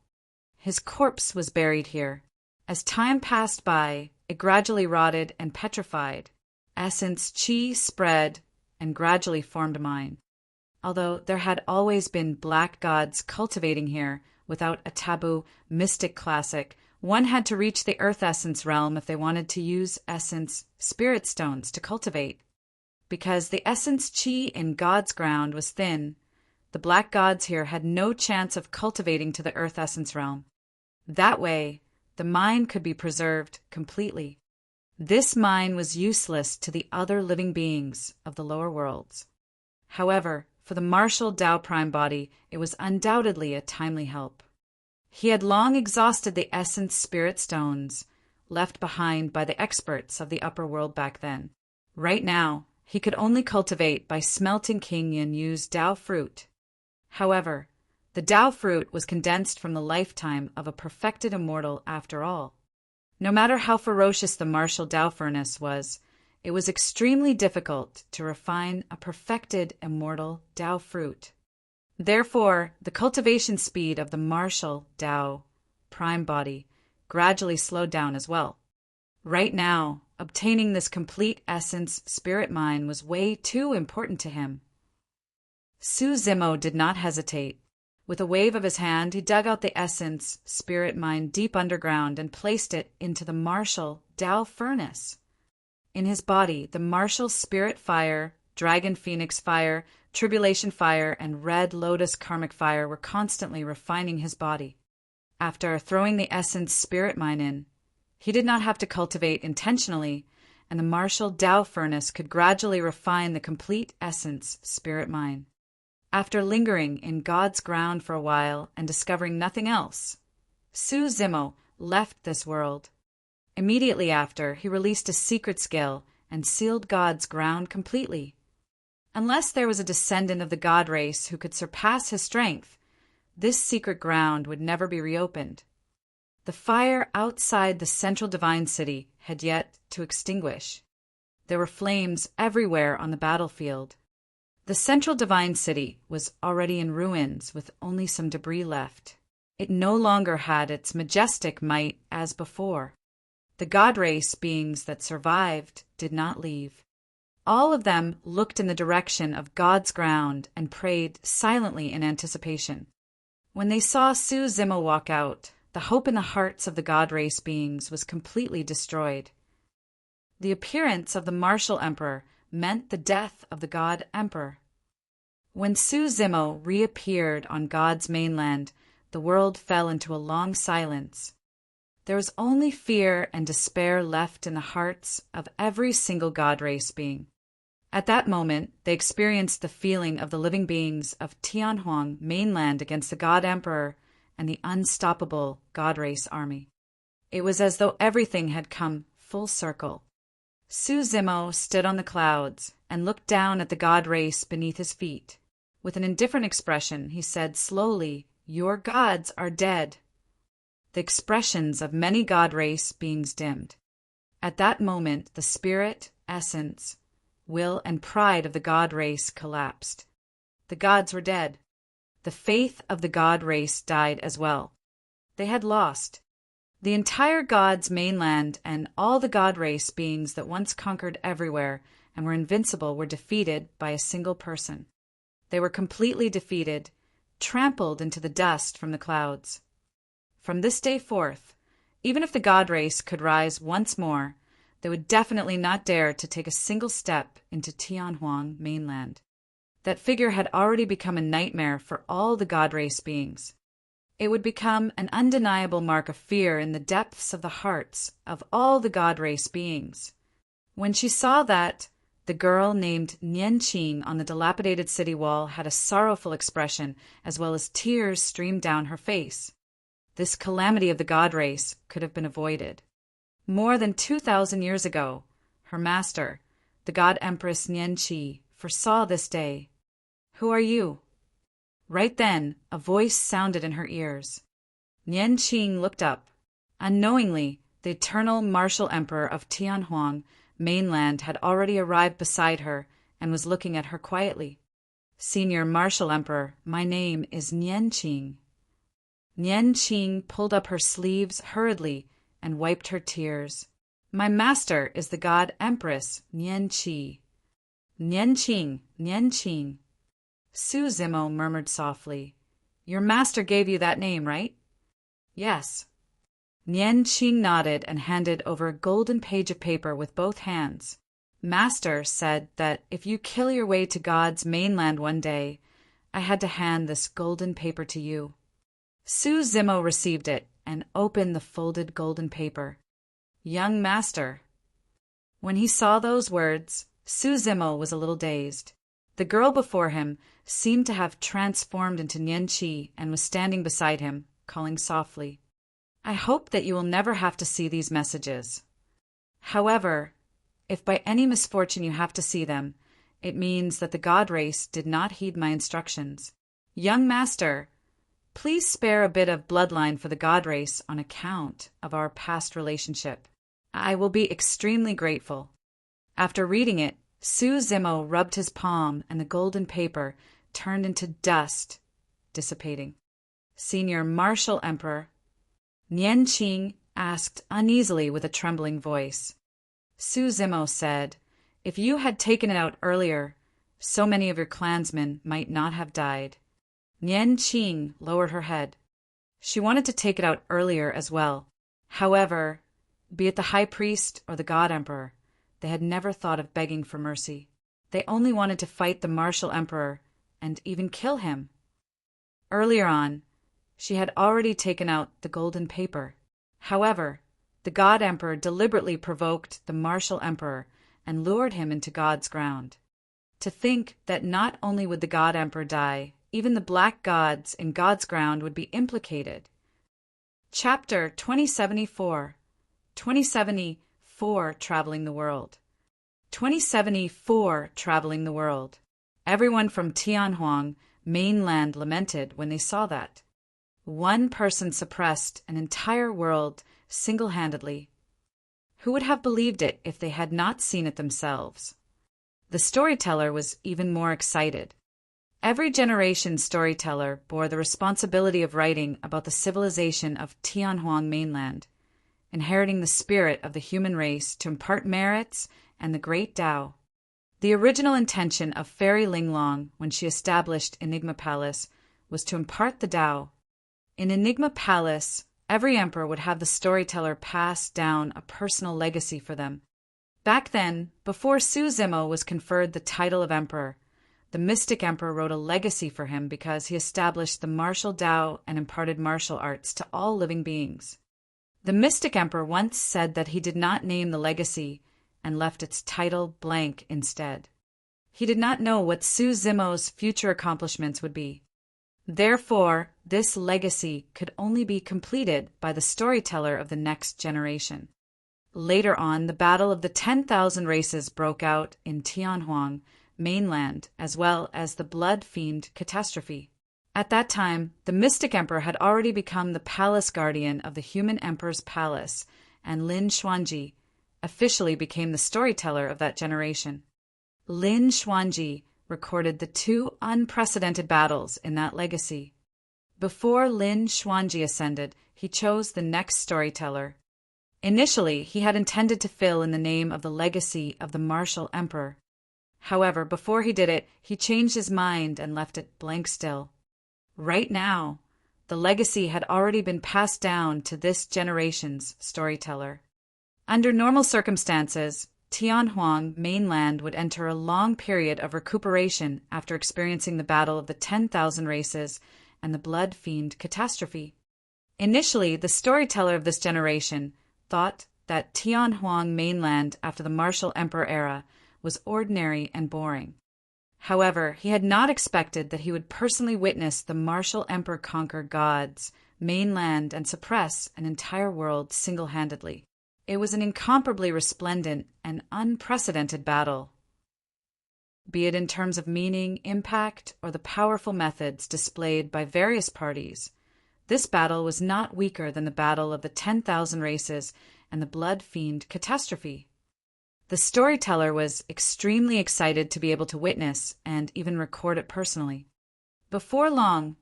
His corpse was buried here. As time passed by, it gradually rotted and petrified. Essence chi spread and gradually formed a mine. Although there had always been black gods cultivating here without a taboo mystic classic, one had to reach the earth essence realm if they wanted to use essence spirit stones to cultivate. Because the essence chi in God's ground was thin, the black gods here had no chance of cultivating to the earth essence realm. That way, the mine could be preserved completely. This mine was useless to the other living beings of the lower worlds. However, for the martial Tao prime body, it was undoubtedly a timely help. He had long exhausted the essence spirit stones left behind by the experts of the upper world back then. Right now, he could only cultivate by smelting King Yin Yu's Tao fruit. However, the Tao fruit was condensed from the lifetime of a perfected immortal after all. No matter how ferocious the martial Tao furnace was, it was extremely difficult to refine a perfected immortal Tao fruit. Therefore, the cultivation speed of the martial Tao prime body gradually slowed down as well. Right now, obtaining this complete essence spirit mine was way too important to him. Su Zimo did not hesitate. With a wave of his hand, he dug out the essence spirit mine deep underground and placed it into the martial Tao furnace. In his body, the martial spirit fire, dragon phoenix fire, tribulation fire, and red lotus karmic fire were constantly refining his body. After throwing the essence spirit mine in, he did not have to cultivate intentionally, and the martial Tao furnace could gradually refine the complete essence spirit mine. After lingering in God's ground for a while and discovering nothing else, Su Zimo left this world. Immediately after, he released a secret skill and sealed God's ground completely. Unless there was a descendant of the god race who could surpass his strength, this secret ground would never be reopened. The fire outside the central divine city had yet to extinguish. There were flames everywhere on the battlefield. The central divine city was already in ruins with only some debris left. It no longer had its majestic might as before. The god race beings that survived did not leave. All of them looked in the direction of God's ground and prayed silently in anticipation. When they saw Su Zimo walk out, the hope in the hearts of the god race beings was completely destroyed. The appearance of the martial emperor meant the death of the god emperor. When Su Zimo reappeared on God's mainland, the world fell into a long silence. There was only fear and despair left in the hearts of every single god race being. At that moment, they experienced the feeling of the living beings of Tianhuang mainland against the god emperor and the unstoppable god race army. It was as though everything had come full circle. Su Zimo stood on the clouds and looked down at the god race beneath his feet. With an indifferent expression, he said slowly, "Your gods are dead." The expressions of many god race beings dimmed. At that moment, the spirit, essence, will, and pride of the god race collapsed. The gods were dead. The faith of the god race died as well. They had lost. The entire god's mainland and all the god race beings that once conquered everywhere and were invincible were defeated by a single person. They were completely defeated, trampled into the dust from the clouds. From this day forth, even if the god race could rise once more, they would definitely not dare to take a single step into Tianhuang mainland. That figure had already become a nightmare for all the god race beings. It would become an undeniable mark of fear in the depths of the hearts of all the god race beings. When she saw that, the girl named Nianqing on the dilapidated city wall had a sorrowful expression as well as tears streamed down her face. This calamity of the god race could have been avoided. More than 2,000 years ago, her master, the god empress Nianqi, foresaw this day. "Who are you?" Right then, a voice sounded in her ears. Nianqing looked up. Unknowingly, the eternal martial emperor of Tianhuang mainland had already arrived beside her and was looking at her quietly. "Senior martial emperor, my name is Nianqing." Nianqing pulled up her sleeves hurriedly and wiped her tears. "My master is the god empress Nianqi." "Nianqing, Nianqing." Su Zimo murmured softly, "Your master gave you that name, right?" "Yes." Nianqing nodded and handed over a golden page of paper with both hands. "Master said that if you kill your way to God's mainland one day, I had to hand this golden paper to you." Su Zimo received it and opened the folded golden paper. "Young master." When he saw those words, Su Zimo was a little dazed. The girl before him seemed to have transformed into Nianqi and was standing beside him, calling softly, "I hope that you will never have to see these messages. However, if by any misfortune you have to see them, it means that the god race did not heed my instructions. Young master, please spare a bit of bloodline for the god race on account of our past relationship. I will be extremely grateful." After reading it, Su Zimo rubbed his palm and the golden paper turned into dust, dissipating. "Senior martial emperor," Nianqing asked uneasily with a trembling voice. Su Zimo said, "If you had taken it out earlier, so many of your clansmen might not have died." Nianqing lowered her head. She wanted to take it out earlier as well. However, be it the high priest or the god emperor, they had never thought of begging for mercy. They only wanted to fight the martial emperor and even kill him. Earlier on, she had already taken out the golden paper. However, the god emperor deliberately provoked the martial emperor and lured him into God's ground. To think that not only would the god emperor die, even the black gods in God's ground would be implicated. Chapter 2074. 2074 Traveling the World. 2074 Traveling the World. Everyone from Tianhuang mainland lamented when they saw that. One person suppressed an entire world single-handedly. Who would have believed it if they had not seen it themselves? The storyteller was even more excited. Every generation's storyteller bore the responsibility of writing about the civilization of Tianhuang mainland, inheriting the spirit of the human race to impart merits and the great Tao. The original intention of Fairy Linglong when she established Enigma Palace was to impart the Tao. In Enigma Palace, every emperor would have the storyteller pass down a personal legacy for them. Back then, before Su Zimo was conferred the title of emperor, the mystic emperor wrote a legacy for him because he established the martial Tao and imparted martial arts to all living beings. The mystic emperor once said that he did not name the legacy and left its title blank instead. He did not know what Su Zimo's future accomplishments would be. Therefore, this legacy could only be completed by the storyteller of the next generation. Later on, the Battle of the 10,000 Races broke out in Tianhuang mainland, as well as the blood fiend catastrophe. At that time, the mystic emperor had already become the palace guardian of the human emperor's palace, and Lin Xuanji officially became the storyteller of that generation. Lin Xuanji recorded the two unprecedented battles in that legacy. Before Lin Xuanji ascended, he chose the next storyteller. Initially, he had intended to fill in the name of the legacy of the martial emperor. However, before he did it, he changed his mind and left it blank still. Right now, the legacy had already been passed down to this generation's storyteller. Under normal circumstances, Tianhuang mainland would enter a long period of recuperation after experiencing the Battle of the 10,000 Races and the blood fiend catastrophe. Initially, the storyteller of this generation thought that Tianhuang mainland after the martial emperor era was ordinary and boring. However, he had not expected that he would personally witness the martial emperor conquer gods, mainland, and suppress an entire world single-handedly. It was an incomparably resplendent and unprecedented battle. Be it in terms of meaning, impact, or the powerful methods displayed by various parties, this battle was not weaker than the Battle of the 10,000 Races and the blood fiend catastrophe. The storyteller was extremely excited to be able to witness and even record it personally. Before long,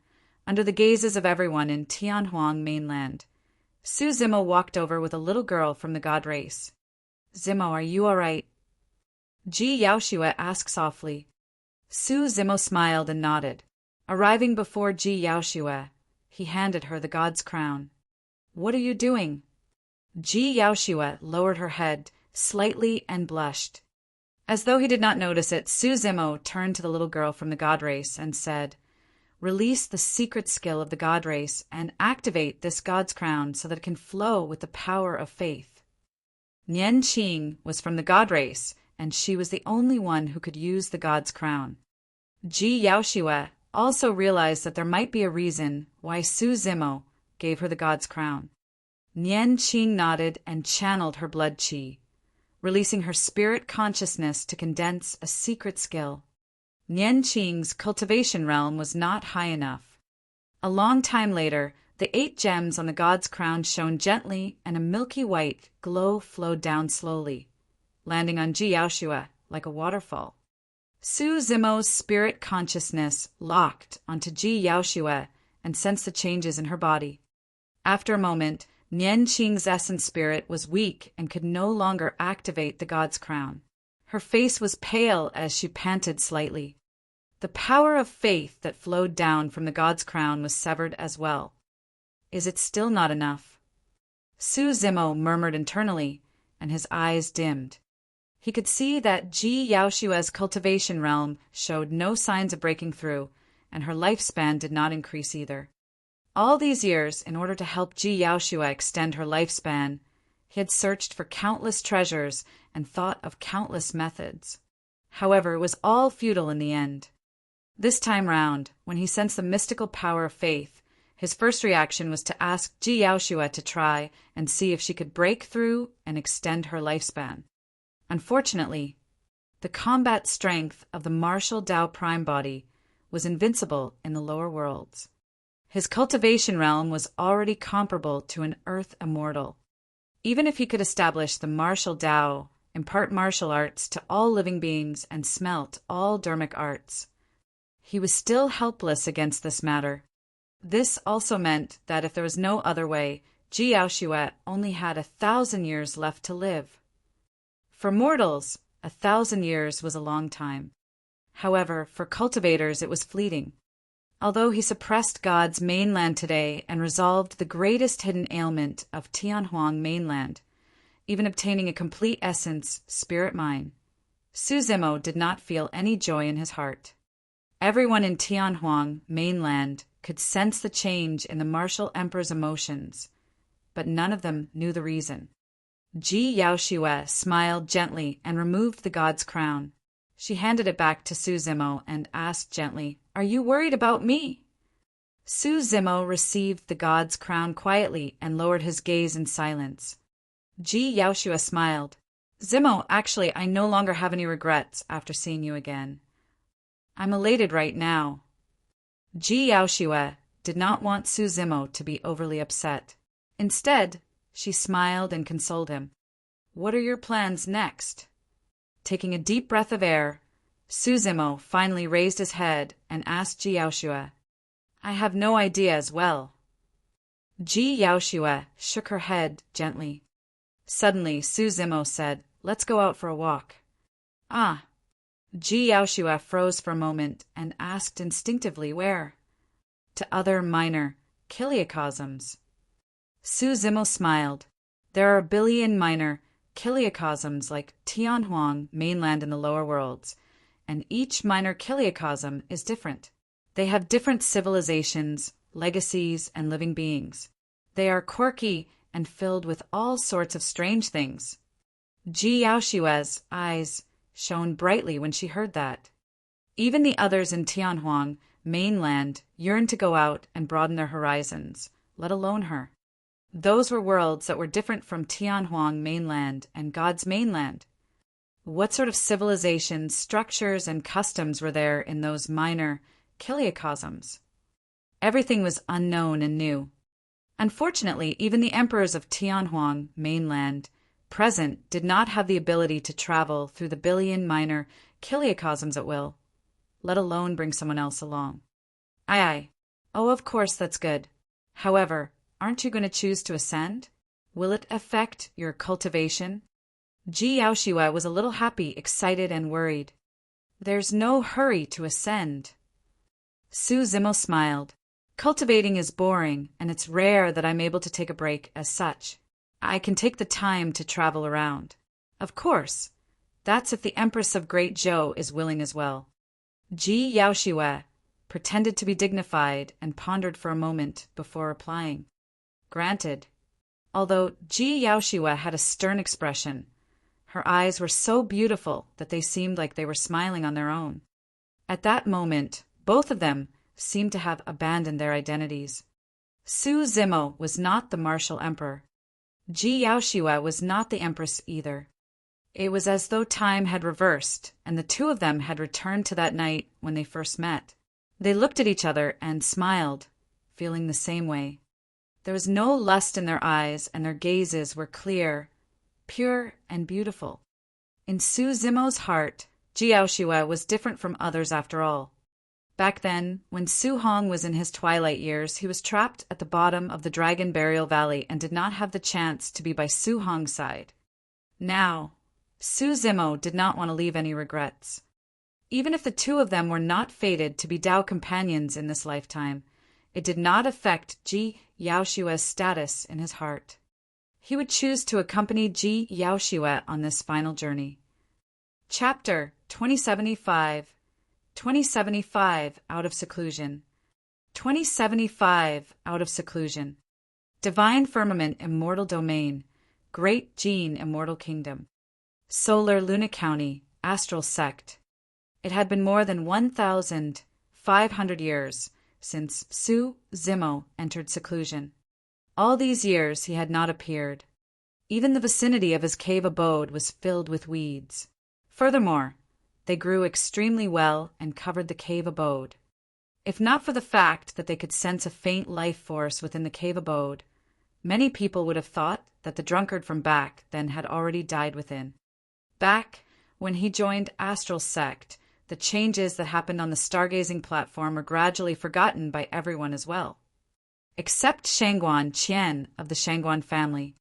under the gazes of everyone in Tianhuang mainland, Su Zimo walked over with a little girl from the god race. "Zimo, are you all right?" Ji Yaoshua asked softly. Su Zimo smiled and nodded. Arriving before Ji Yaoshua, he handed her the god's crown. "What are you doing?" Ji Yaoshua lowered her head slightly and blushed. As though he did not notice it, Su Zimo turned to the little girl from the god race and said, "Release the secret skill of the god race and activate this god's crown so that it can flow with the power of faith." Nian Qing was from the god race, and she was the only one who could use the god's crown. Ji Yaoshua also realized that there might be a reason why Su Zimo gave her the god's crown. Nian Qing nodded and channeled her blood qi, releasing her spirit consciousness to condense a secret skill. Nian Qing's cultivation realm was not high enough. A long time later, the 8 gems on the god's crown shone gently and a milky white glow flowed down slowly, landing on Ji Yaoshua like a waterfall. Su Zimo's spirit consciousness locked onto Ji Yaoshua and sensed the changes in her body. After a moment, Nian Qing's essence spirit was weak and could no longer activate the god's crown. Her face was pale as she panted slightly. The power of faith that flowed down from the god's crown was severed as well. Is it still not enough? Su Zimo murmured internally, and his eyes dimmed. He could see that Ji Yaoshua's cultivation realm showed no signs of breaking through, and her lifespan did not increase either. All these years, in order to help Ji Yaoshua extend her lifespan, he had searched for countless treasures and thought of countless methods. However, it was all futile in the end. This time round, when he sensed the mystical power of faith, His first reaction was to ask Ji Yaoshua to try and see if she could break through and extend her lifespan. Unfortunately, the combat strength of the martial Tao Prime body was invincible in the lower worlds. His cultivation realm was already comparable to an earth immortal. Even if he could establish the martial Tao, impart martial arts to all living beings, and smelt all dharmic arts, he was still helpless against this matter. This also meant that if there was no other way, Ji Yaoshua only had 1,000 years left to live. For mortals, 1,000 years was a long time. However, for cultivators it was fleeting. Although he suppressed God's mainland today and resolved the greatest hidden ailment of Tianhuang mainland, even obtaining a complete essence, spirit mine, Su Zimo did not feel any joy in his heart. Everyone in Tianhuang mainland could sense the change in the martial emperor's emotions, but none of them knew the reason. Ji Yaoshua smiled gently and removed the god's crown. She handed it back to Su Zimo and asked gently, "Are you worried about me?" Su Zimo received the god's crown quietly and lowered his gaze in silence. Ji Yaoshua smiled. "Zimo, actually, I no longer have any regrets after seeing you again. I'm elated right now." Ji Yaoshua did not want Su Zimo to be overly upset. Instead, she smiled and consoled him. "What are your plans next?" Taking a deep breath of air, Su Zimo finally raised his head and asked Ji Yaoshua, "I have no idea as well." Ji Yaoshua shook her head gently. Suddenly, Su Zimo said, "Let's go out for a walk." "Ah." Ji Yaoshua froze for a moment and asked instinctively where. "To other minor kiliocosms." Su Zimo smiled. "There are a billion minor kiliocosms like Tianhuang mainland in the lower worlds, and each minor kiliocosm is different. They have different civilizations, legacies, and living beings. They are quirky and filled with all sorts of strange things." Ji Yaoshua's eyes shone brightly when she heard that. Even the others in Tianhuang mainland yearned to go out and broaden their horizons, let alone her. Those were worlds that were different from Tianhuang mainland and God's mainland. What sort of civilizations, structures, and customs were there in those minor kiliocosms? Everything was unknown and new. Unfortunately, even the emperors of Tianhuang mainland present did not have the ability to travel through the billion minor kiliocosms at will, let alone bring someone else along. Aye. Oh, of course, that's good. However, aren't you going to choose to ascend? Will it affect your cultivation? Ji Yaoshua was a little happy, excited, and worried. "There's no hurry to ascend." Su Zimo smiled. "Cultivating is boring, and it's rare that I'm able to take a break as such. I can take the time to travel around. Of course, that's if the Empress of Great Zhou is willing as well." Ji Yaoshua pretended to be dignified and pondered for a moment before replying. "Granted." Although Ji Yaoshua had a stern expression, her eyes were so beautiful that they seemed like they were smiling on their own. At that moment, both of them seemed to have abandoned their identities. Su Zimo was not the martial emperor. Ji Yaoshua was not the empress either. It was as though time had reversed, and the two of them had returned to that night when they first met. They looked at each other and smiled, feeling the same way. There was no lust in their eyes, and their gazes were clear, pure, and beautiful. In Su Zimo's heart, Ji Yaoshua was different from others after all. Back then, when Su Hong was in his twilight years, he was trapped at the bottom of the Dragon Burial Valley and did not have the chance to be by Su Hong's side. Now, Su Zimo did not want to leave any regrets. Even if the two of them were not fated to be Tao companions in this lifetime, it did not affect Ji Yaoshua's status in his heart. He would choose to accompany Ji Yaoshua on this final journey. Chapter 2075. 2075 Out of Seclusion. 2075 Out of Seclusion. Divine Firmament Immortal Domain. Great Gene Immortal Kingdom. Solar Luna County, Astral Sect. It had been more than 1,500 years since Su Zimo entered seclusion. All these years he had not appeared. Even the vicinity of his cave abode was filled with weeds. Furthermore, they grew extremely well and covered the cave abode. If not for the fact that they could sense a faint life force within the cave abode, many people would have thought that the drunkard from back then had already died within. Back when he joined Astral Sect, the changes that happened on the stargazing platform were gradually forgotten by everyone as well. Except Shangguan Qian of the Shangguan family.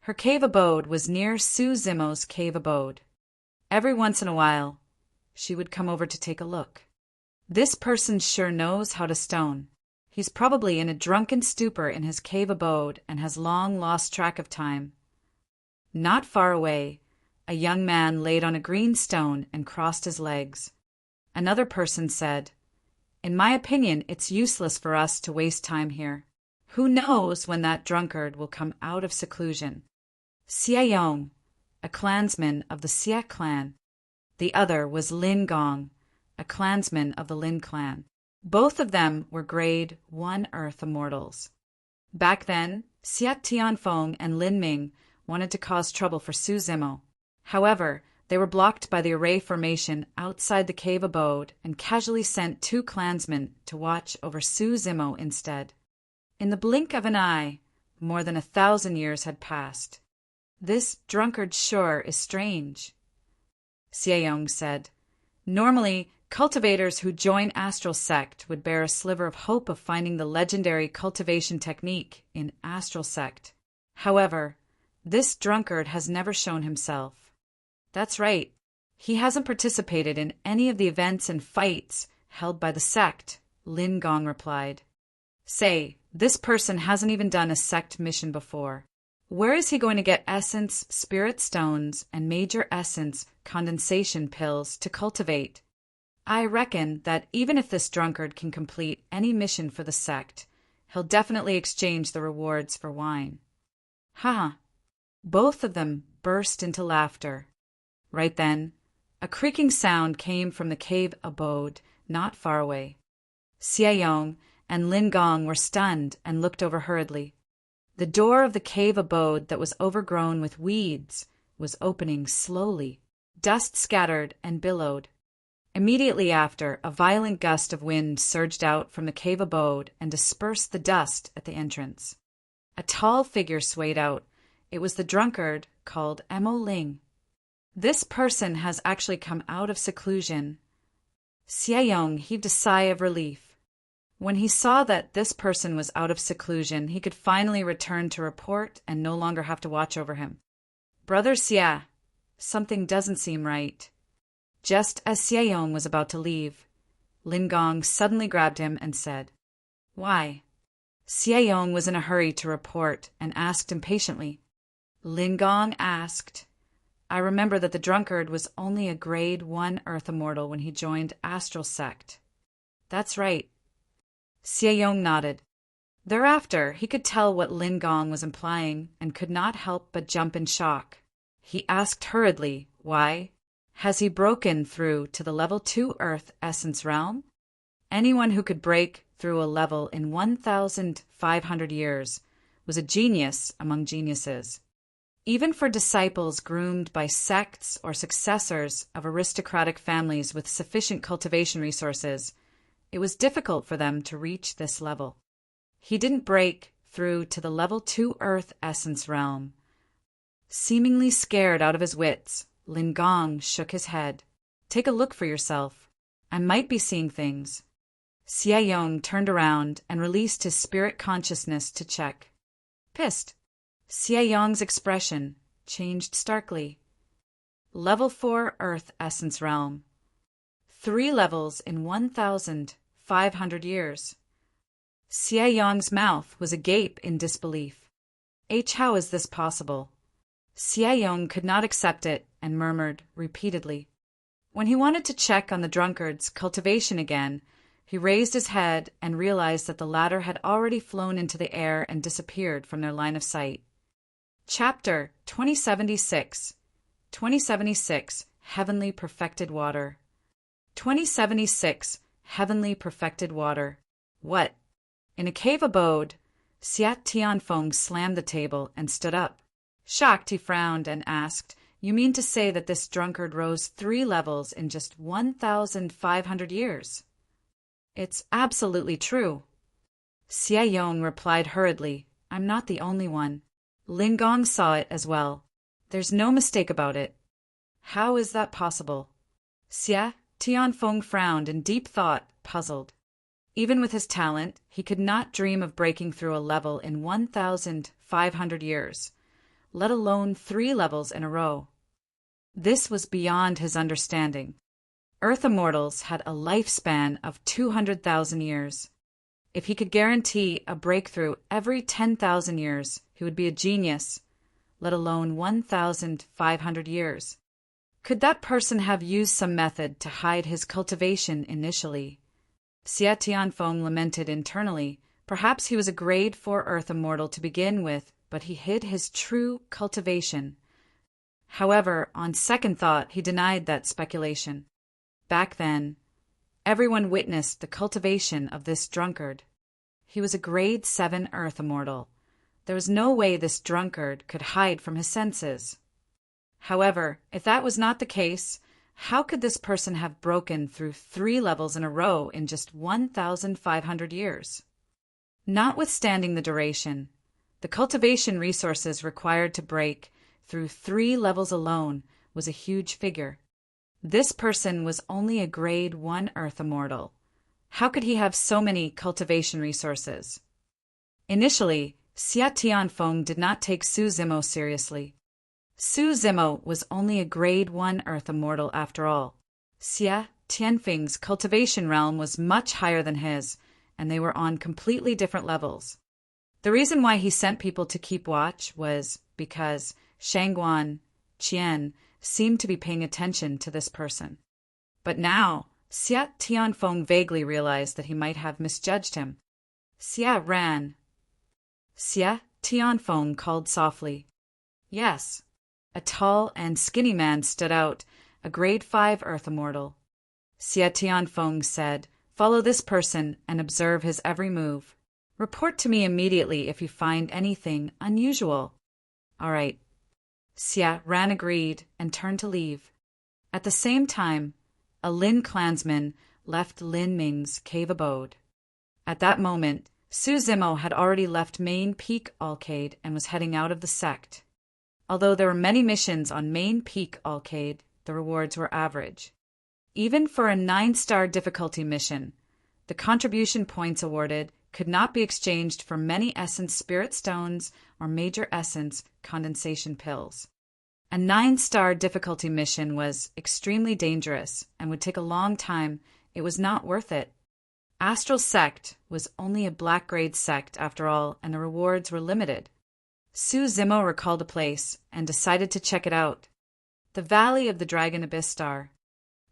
Her cave abode was near Su Zimo's cave abode. Every once in a while, she would come over to take a look. This person sure knows how to stone. He's probably in a drunken stupor in his cave abode and has long lost track of time. Not far away, a young man laid on a green stone and crossed his legs. Another person said, "In my opinion, it's useless for us to waste time here. Who knows when that drunkard will come out of seclusion?" Xie Yong, a clansman of the Xie clan. The other was Lin Gong, a clansman of the Lin clan. Both of them were grade 1 Earth immortals. Back then, Xie Tianfeng and Lin Ming wanted to cause trouble for Su Zimo. However, they were blocked by the array formation outside the cave abode and casually sent 2 clansmen to watch over Su Zimo instead. In the blink of an eye, more than 1,000 years had passed. "This drunkard sure is strange," Xie Yong said. "Normally, cultivators who join Astral Sect would bear a sliver of hope of finding the legendary cultivation technique in Astral Sect. However, this drunkard has never shown himself." "That's right. He hasn't participated in any of the events and fights held by the sect," Lin Gong replied. "Say, this person hasn't even done a sect mission before. Where is he going to get essence, spirit stones, and major essence condensation pills to cultivate? I reckon that even if this drunkard can complete any mission for the sect, he'll definitely exchange the rewards for wine." "Ha!" Both of them burst into laughter. Right then, a creaking sound came from the cave abode not far away. Xie Yong and Lin Gong were stunned and looked over hurriedly. The door of the cave abode that was overgrown with weeds was opening slowly. Dust scattered and billowed. Immediately after, a violent gust of wind surged out from the cave abode and dispersed the dust at the entrance. A tall figure swayed out. It was the drunkard called Mo Ling. "This person has actually come out of seclusion." Xie Yong heaved a sigh of relief. When he saw that this person was out of seclusion, he could finally return to report and no longer have to watch over him. "Brother Xie, something doesn't seem right." Just as Xie Yong was about to leave, Lin Gong suddenly grabbed him and said, "Why?" Xie Yong was in a hurry to report and asked impatiently. Lin Gong asked, "I remember that the drunkard was only a grade 1 Earth immortal when he joined Astral Sect." "That's right." Xie Yong nodded. Thereafter, he could tell what Lin Gong was implying and could not help but jump in shock. He asked hurriedly, "Why? Has he broken through to the level 2 Earth essence realm?" Anyone who could break through a level in 1,500 years was a genius among geniuses. Even for disciples groomed by sects or successors of aristocratic families with sufficient cultivation resources, it was difficult for them to reach this level. He didn't break through to the level 2 Earth essence realm. Seemingly scared out of his wits, Lin Gong shook his head. "Take a look for yourself. I might be seeing things." Xie Yong turned around and released his spirit consciousness to check. Pissed. Xie Yong's expression changed starkly. Level 4 Earth essence realm. 3 levels in 1,500 years. Xie Yong's mouth was agape in disbelief. How is this possible? Xie Yong could not accept it and murmured repeatedly. When he wanted to check on the drunkard's cultivation again, he raised his head and realized that the latter had already flown into the air and disappeared from their line of sight. Chapter 2076. 2076 Heavenly Perfected Water. 2076 Heavenly Perfected Water. What? In a cave abode? Siat Tianfeng slammed the table and stood up. Shocked, he frowned and asked, "You mean to say that this drunkard rose 3 levels in just 1,500 years?" "It's absolutely true." Xie Yong replied hurriedly, "I'm not the only one. Lin Gong saw it as well. There's no mistake about it." "How is that possible?" Xie Tianfeng frowned in deep thought, puzzled. Even with his talent, he could not dream of breaking through a level in 1,500 years, let alone 3 levels in a row. This was beyond his understanding. Earth immortals had a lifespan of 200,000 years. If he could guarantee a breakthrough every 10,000 years, he would be a genius, let alone 1,500 years. Could that person have used some method to hide his cultivation initially? Xie Tianfeng lamented internally. Perhaps he was a grade 4 Earth immortal to begin with, but he hid his true cultivation. However, on second thought, he denied that speculation. Back then, everyone witnessed the cultivation of this drunkard. He was a grade 7 Earth immortal. There was no way this drunkard could hide from his senses. However, if that was not the case, how could this person have broken through 3 levels in a row in just 1,500 years? Notwithstanding the duration, the cultivation resources required to break through 3 levels alone was a huge figure. This person was only a grade 1 Earth immortal. How could he have so many cultivation resources? Initially, Xie Tianfeng did not take Su Zimo seriously. Su Zimo was only a grade 1 Earth immortal after all. Xie Tianfeng's cultivation realm was much higher than his, and they were on completely different levels. The reason why he sent people to keep watch was because Shangguan Qian seemed to be paying attention to this person. But now, Xie Tianfeng vaguely realized that he might have misjudged him. Xie ran. Xie Tianfeng called softly. Yes. A tall and skinny man stood out, a grade 5 Earth immortal. Xie Tianfeng said, "Follow this person and observe his every move. Report to me immediately if you find anything unusual." "All right." Xie Ran agreed and turned to leave. At the same time, a Lin clansman left Lin Ming's cave abode. At that moment, Su Zimo had already left Main Peak Alcade and was heading out of the sect. Although there were many missions on Main Peak Alcade, the rewards were average. Even for a 9-star difficulty mission, the contribution points awarded could not be exchanged for many essence spirit stones or major essence condensation pills. A 9-star difficulty mission was extremely dangerous and would take a long time. It was not worth it. Astral Sect was only a black grade sect after all, and the rewards were limited. Su Zimo recalled a place and decided to check it out. The Valley of the Dragon Abyss Star.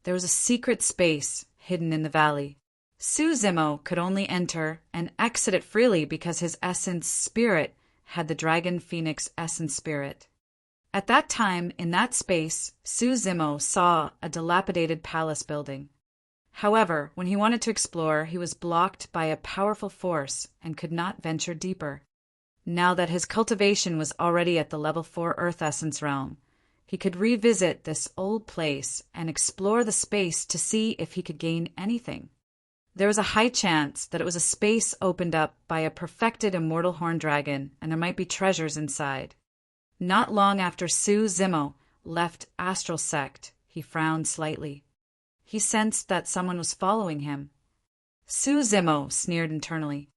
There was a secret space hidden in the valley. Su Zimo could only enter and exit it freely because his essence spirit had the Dragon Phoenix essence spirit. At that time, in that space, Su Zimo saw a dilapidated palace building. However, when he wanted to explore, he was blocked by a powerful force and could not venture deeper. Now that his cultivation was already at the level 4 Earth Essence realm, he could revisit this old place and explore the space to see if he could gain anything. There was a high chance that it was a space opened up by a perfected immortal horn dragon, and there might be treasures inside. Not long after Su Zimo left Astral Sect, he frowned slightly. He sensed that someone was following him. Su Zimo sneered internally.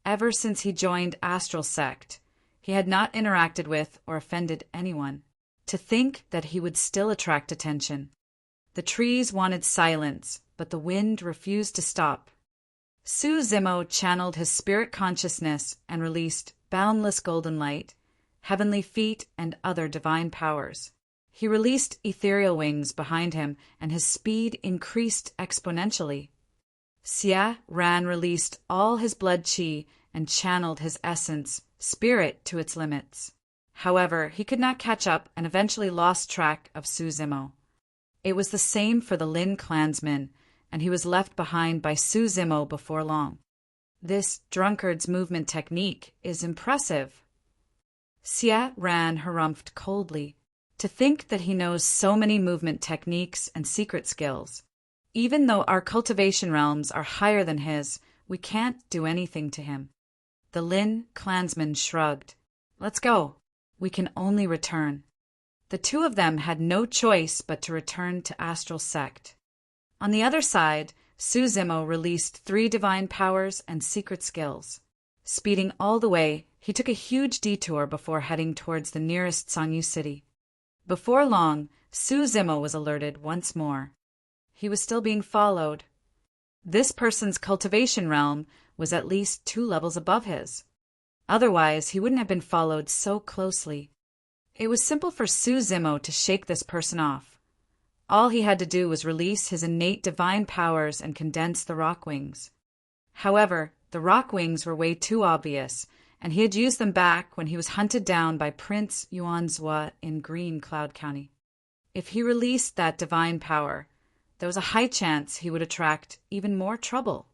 Ever since he joined Astral Sect, he had not interacted with or offended anyone. To think that he would still attract attention. The trees wanted silence, but the wind refused to stop. Su Zimo channeled his spirit consciousness and released boundless golden light, heavenly feet, and other divine powers. He released ethereal wings behind him, and his speed increased exponentially. Xie Ran released all his blood qi and channeled his essence, spirit, to its limits. However, he could not catch up and eventually lost track of Su Zimo. It was the same for the Lin clansman, and he was left behind by Su Zimo before long. This drunkard's movement technique is impressive. Xie Ran harumphed coldly. To think that he knows so many movement techniques and secret skills. Even though our cultivation realms are higher than his, we can't do anything to him. The Lin clansman shrugged. Let's go. We can only return. The two of them had no choice but to return to Astral Sect. On the other side, Su Zimo released 3 divine powers and secret skills. Speeding all the way, he took a huge detour before heading towards the nearest Sangyu city. Before long, Su Zimo was alerted once more. He was still being followed. This person's cultivation realm was at least 2 levels above his. Otherwise, he wouldn't have been followed so closely. It was simple for Su Zimo to shake this person off. All he had to do was release his innate divine powers and condense the rock wings. However, the rock wings were way too obvious, and he had used them back when he was hunted down by Prince Yuanzhua in Green Cloud County. If he released that divine power, there was a high chance he would attract even more trouble.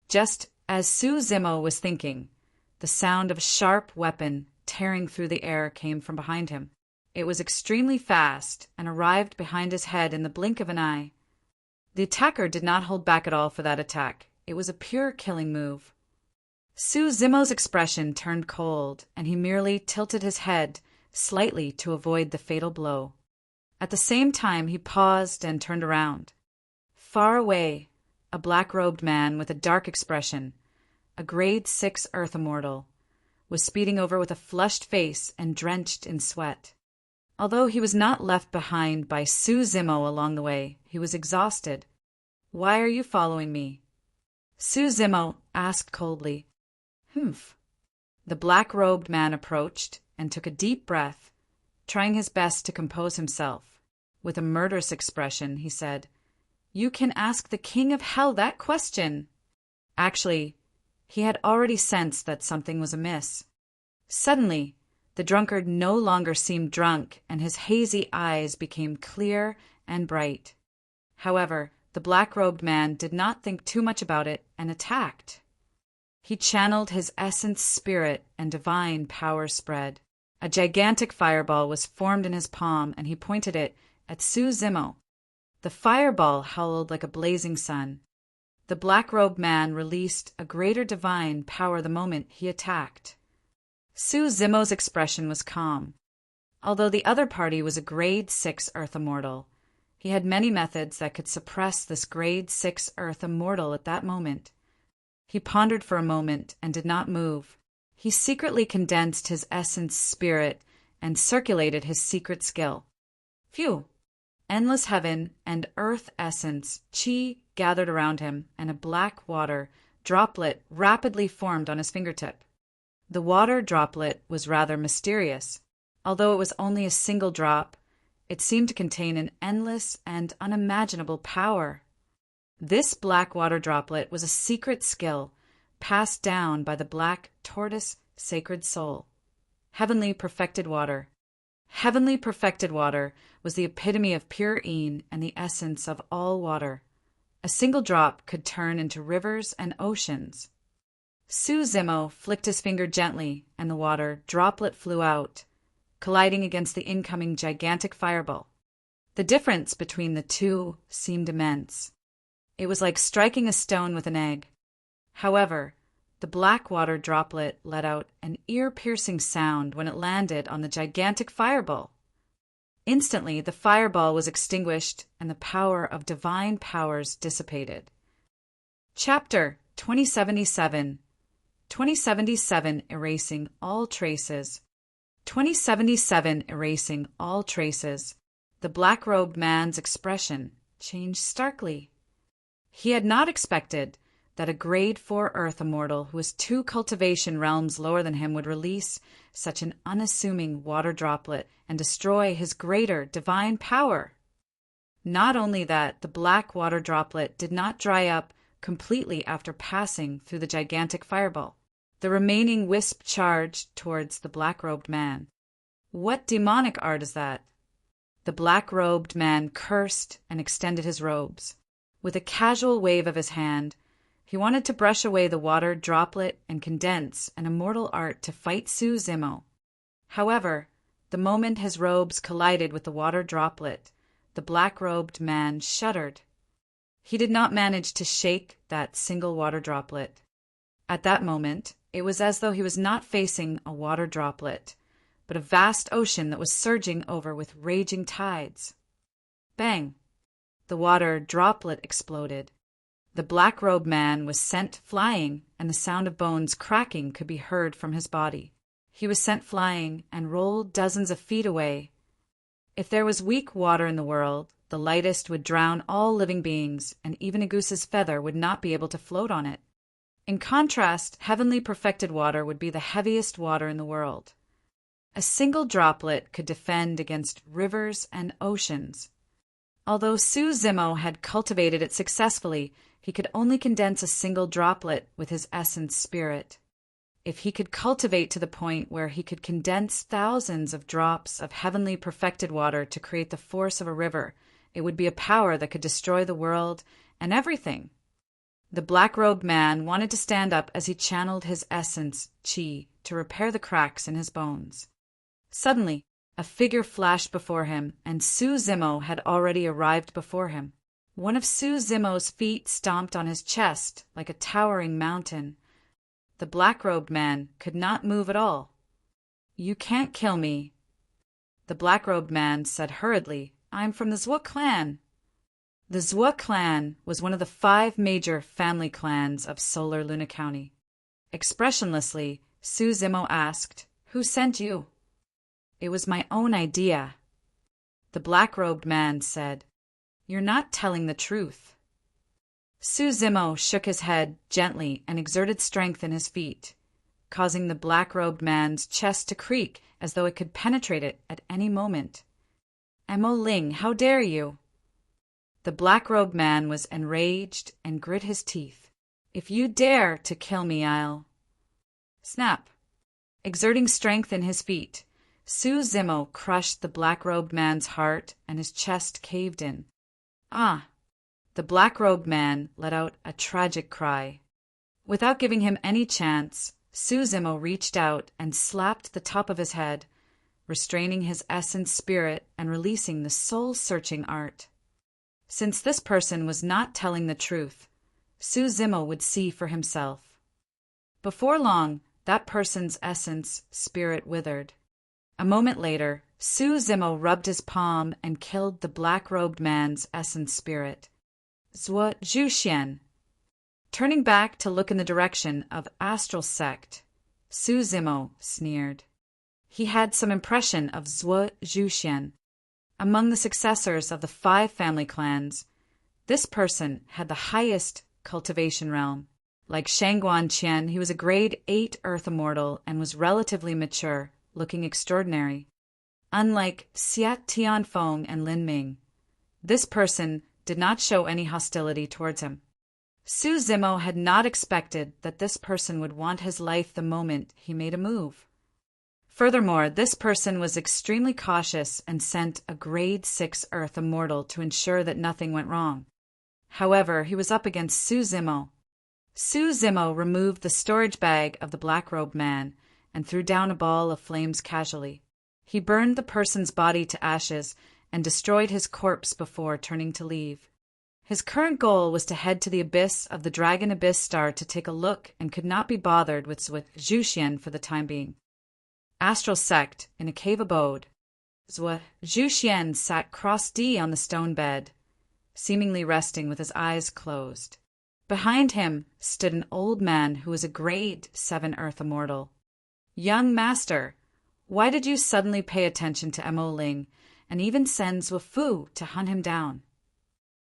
Just as Su Zimo was thinking, the sound of a sharp weapon tearing through the air came from behind him. It was extremely fast and arrived behind his head in the blink of an eye. The attacker did not hold back at all for that attack. It was a pure killing move. Su Zimo's expression turned cold, and he merely tilted his head slightly to avoid the fatal blow. At the same time, he paused and turned around. Far away, a black-robed man with a dark expression, a grade 6 Earth Immortal, was speeding over with a flushed face and drenched in sweat. Although he was not left behind by Su Zimo along the way, he was exhausted. "Why are you following me?" Su Zimo asked coldly. "Humph." The black-robed man approached and took a deep breath, trying his best to compose himself. With a murderous expression, he said, "You can ask the King of Hell that question." Actually, he had already sensed that something was amiss. Suddenly, the drunkard no longer seemed drunk, and his hazy eyes became clear and bright. However, the black-robed man did not think too much about it and attacked. He channeled his essence spirit, and divine power spread. A gigantic fireball was formed in his palm, and he pointed it at Su Zimo. The fireball howled like a blazing sun. The black-robed man released a greater divine power the moment he attacked. Su Zimo's expression was calm. Although the other party was a grade 6 Earth Immortal, he had many methods that could suppress this grade 6 Earth Immortal at that moment. He pondered for a moment and did not move. He secretly condensed his essence spirit and circulated his secret skill. Phew! Endless heaven and earth essence chi gathered around him, and a black water droplet rapidly formed on his fingertip. The water droplet was rather mysterious. Although it was only a single drop, it seemed to contain an endless and unimaginable power. This black water droplet was a secret skill passed down by the black tortoise sacred soul. Heavenly perfected water. Heavenly perfected water was the epitome of pure een and the essence of all water. A single drop could turn into rivers and oceans. Su Zimo flicked his finger gently, and the water droplet flew out, colliding against the incoming gigantic fireball. The difference between the two seemed immense. It was like striking a stone with an egg. However, the black water droplet let out an ear-piercing sound when it landed on the gigantic fireball. Instantly, the fireball was extinguished and the power of divine powers dissipated. Chapter 2077. 2077 Erasing All Traces. 2077 Erasing All Traces. The black-robed man's expression changed starkly. He had not expected that a grade 4 Earth Immortal who was 2 cultivation realms lower than him would release such an unassuming water droplet and destroy his greater divine power. Not only that, the black water droplet did not dry up completely after passing through the gigantic fireball. The remaining wisp charged towards the black-robed man. What demonic art is that? The black-robed man cursed and extended his robes. With a casual wave of his hand, He wanted to brush away the water droplet and condense an immortal art to fight Su Zimo. However, the moment his robes collided with the water droplet, the black-robed man shuddered. He did not manage to shake that single water droplet. At that moment, it was as though he was not facing a water droplet, but a vast ocean that was surging over with raging tides. Bang! The water droplet exploded. The black-robed man was sent flying, and the sound of bones cracking could be heard from his body. He was sent flying and rolled dozens of feet away. If there was weak water in the world, the lightest would drown all living beings, and even a goose's feather would not be able to float on it. In contrast, heavenly perfected water would be the heaviest water in the world. A single droplet could defend against rivers and oceans. Although Su Zimo had cultivated it successfully, he could only condense a single droplet with his essence spirit. If he could cultivate to the point where he could condense thousands of drops of heavenly perfected water to create the force of a river, it would be a power that could destroy the world and everything. The black-robed man wanted to stand up as he channeled his essence, chi, to repair the cracks in his bones. Suddenly, a figure flashed before him, and Su Zimo had already arrived before him. One of Su Zimo's feet stomped on his chest like a towering mountain. The black-robed man could not move at all. "You can't kill me," the black-robed man said hurriedly. "I'm from the Zwa clan." The Zwa clan was one of the 5 major family clans of Solar Luna County. Expressionlessly, Su Zimo asked, "Who sent you?" "It was my own idea." The black-robed man said, "You're not telling the truth." Su Zimo shook his head gently and exerted strength in his feet, causing the black-robed man's chest to creak as though it could penetrate it at any moment. "Mo Ling, how dare you?" The black-robed man was enraged and grit his teeth. "If you dare to kill me, I'll—" Snap! Exerting strength in his feet, Su Zimo crushed the black-robed man's heart and his chest caved in. "Ah!" The black-robed man let out a tragic cry. Without giving him any chance, Su Zimo reached out and slapped the top of his head, restraining his essence spirit and releasing the soul-searching art. Since this person was not telling the truth, Su Zimo would see for himself. Before long, that person's essence spirit withered. A moment later, Su Zimo rubbed his palm and killed the black-robed man's essence spirit. "Zwa Zhuxian." Turning back to look in the direction of Astral Sect, Su Zimo sneered. He had some impression of Zwa Zhuxian. Among the successors of the 5 family clans, this person had the highest cultivation realm. Like Shangguan Qian, he was a grade 8 Earth Immortal and was relatively mature, looking extraordinary. Unlike Xiat Tianfeng and Lin Ming, this person did not show any hostility towards him. Su Zimo had not expected that this person would want his life the moment he made a move. Furthermore, this person was extremely cautious and sent a grade 6 Earth Immortal to ensure that nothing went wrong. However, he was up against Su Zimo. Su Zimo removed the storage bag of the black-robed man and threw down a ball of flames casually. He burned the person's body to ashes and destroyed his corpse before turning to leave. His current goal was to head to the abyss of the Dragon Abyss Star to take a look and could not be bothered with Zhuxian for the time being. Astral Sect, in a cave abode. Zwa Zhuxian sat cross-D on the stone bed, seemingly resting with his eyes closed. Behind him stood an old man who was a grade 7 Earth Immortal. "Young master, why did you suddenly pay attention to Mo Ling and even send Zwa Fu to hunt him down?"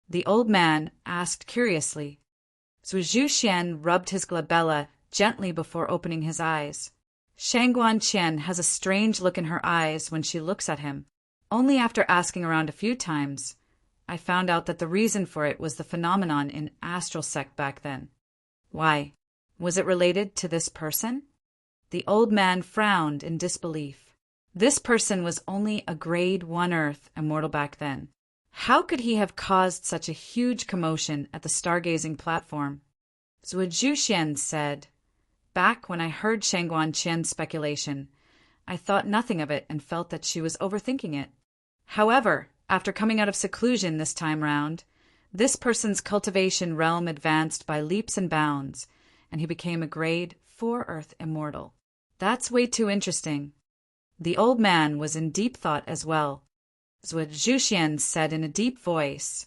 The old man asked curiously. Zwa Zhuxian rubbed his glabella gently before opening his eyes. Shangguan Qian has a strange look in her eyes when she looks at him. Only after asking around a few times, I found out that the reason for it was the phenomenon in Astral Sect back then. Why? Was it related to this person? The old man frowned in disbelief. This person was only a grade 1 Earth Immortal back then. How could he have caused such a huge commotion at the stargazing platform? Zhuo Zhuxian said, "Back when I heard Shangguan Qian's speculation, I thought nothing of it and felt that she was overthinking it. However, after coming out of seclusion this time round, this person's cultivation realm advanced by leaps and bounds, and he became a grade 4 Earth immortal. That's way too interesting." The old man was in deep thought as well. Zhuo Zhuxian said in a deep voice,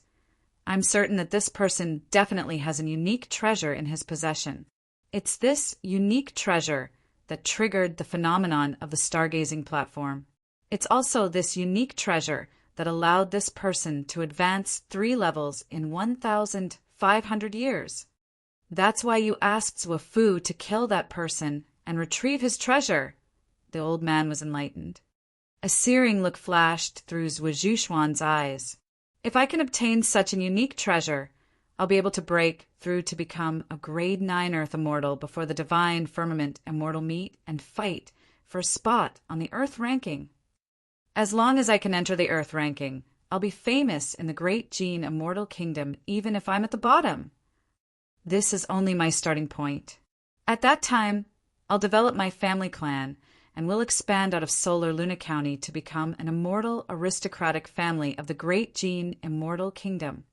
"I'm certain that this person definitely has a unique treasure in his possession. It's this unique treasure that triggered the phenomenon of the stargazing platform. It's also this unique treasure that allowed this person to advance 3 levels in 1,500 years. That's why you asked Zhuo Fu to kill that person and retrieve his treasure." The old man was enlightened. A searing look flashed through Zhuo Zhuxuan's eyes. "If I can obtain such an unique treasure, I'll be able to break through to become a grade 9 Earth immortal before the divine firmament immortal meet and fight for a spot on the Earth ranking. As long as I can enter the Earth ranking, I'll be famous in the great Gene immortal kingdom even if I'm at the bottom. This is only my starting point. At that time, I'll develop my family clan and we'll expand out of Solar Luna County to become an immortal aristocratic family of the great Gene immortal kingdom.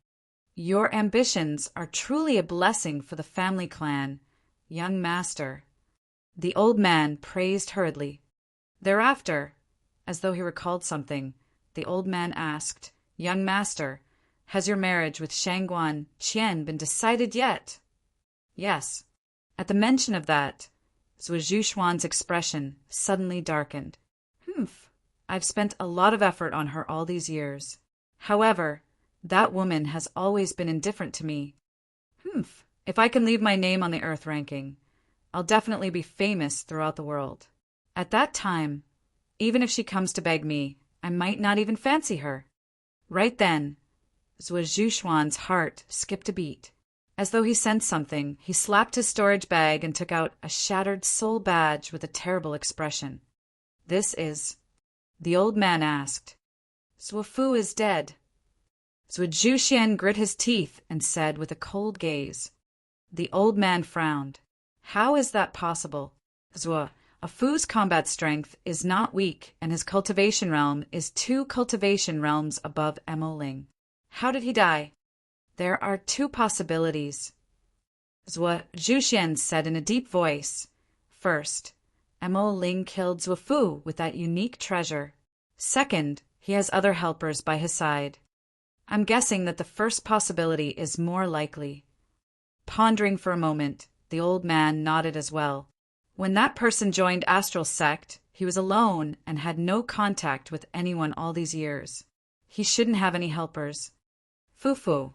Your ambitions are truly a blessing for the family clan, young master." The old man praised hurriedly. Thereafter, as though he recalled something, the old man asked, "Young master, has your marriage with Shangguan Qian been decided yet?" "Yes." At the mention of that, Zhuo Zhuxuan's expression suddenly darkened. "Humph, I've spent a lot of effort on her all these years. However, that woman has always been indifferent to me. Humph, if I can leave my name on the Earth ranking, I'll definitely be famous throughout the world. At that time, even if she comes to beg me, I might not even fancy her." Right then, Zhuo Zhuxuan's heart skipped a beat. As though he sensed something, he slapped his storage bag and took out a shattered soul badge with a terrible expression. "This is—" The old man asked. "Zhuo Fu is dead." Zhuo Zhuxian grit his teeth and said with a cold gaze. The old man frowned. "How is that possible? Zhuo Fu's combat strength is not weak, and his cultivation realm is 2 cultivation realms above Mo Ling. How did he die?" "There are 2 possibilities," Zhuo Zhuxian said in a deep voice. "First, Mo Ling killed Zhuo Fu with that unique treasure. Second, he has other helpers by his side. I'm guessing that the first possibility is more likely." Pondering for a moment, the old man nodded as well. When that person joined Astral Sect, he was alone and had no contact with anyone all these years. He shouldn't have any helpers. "Fufu."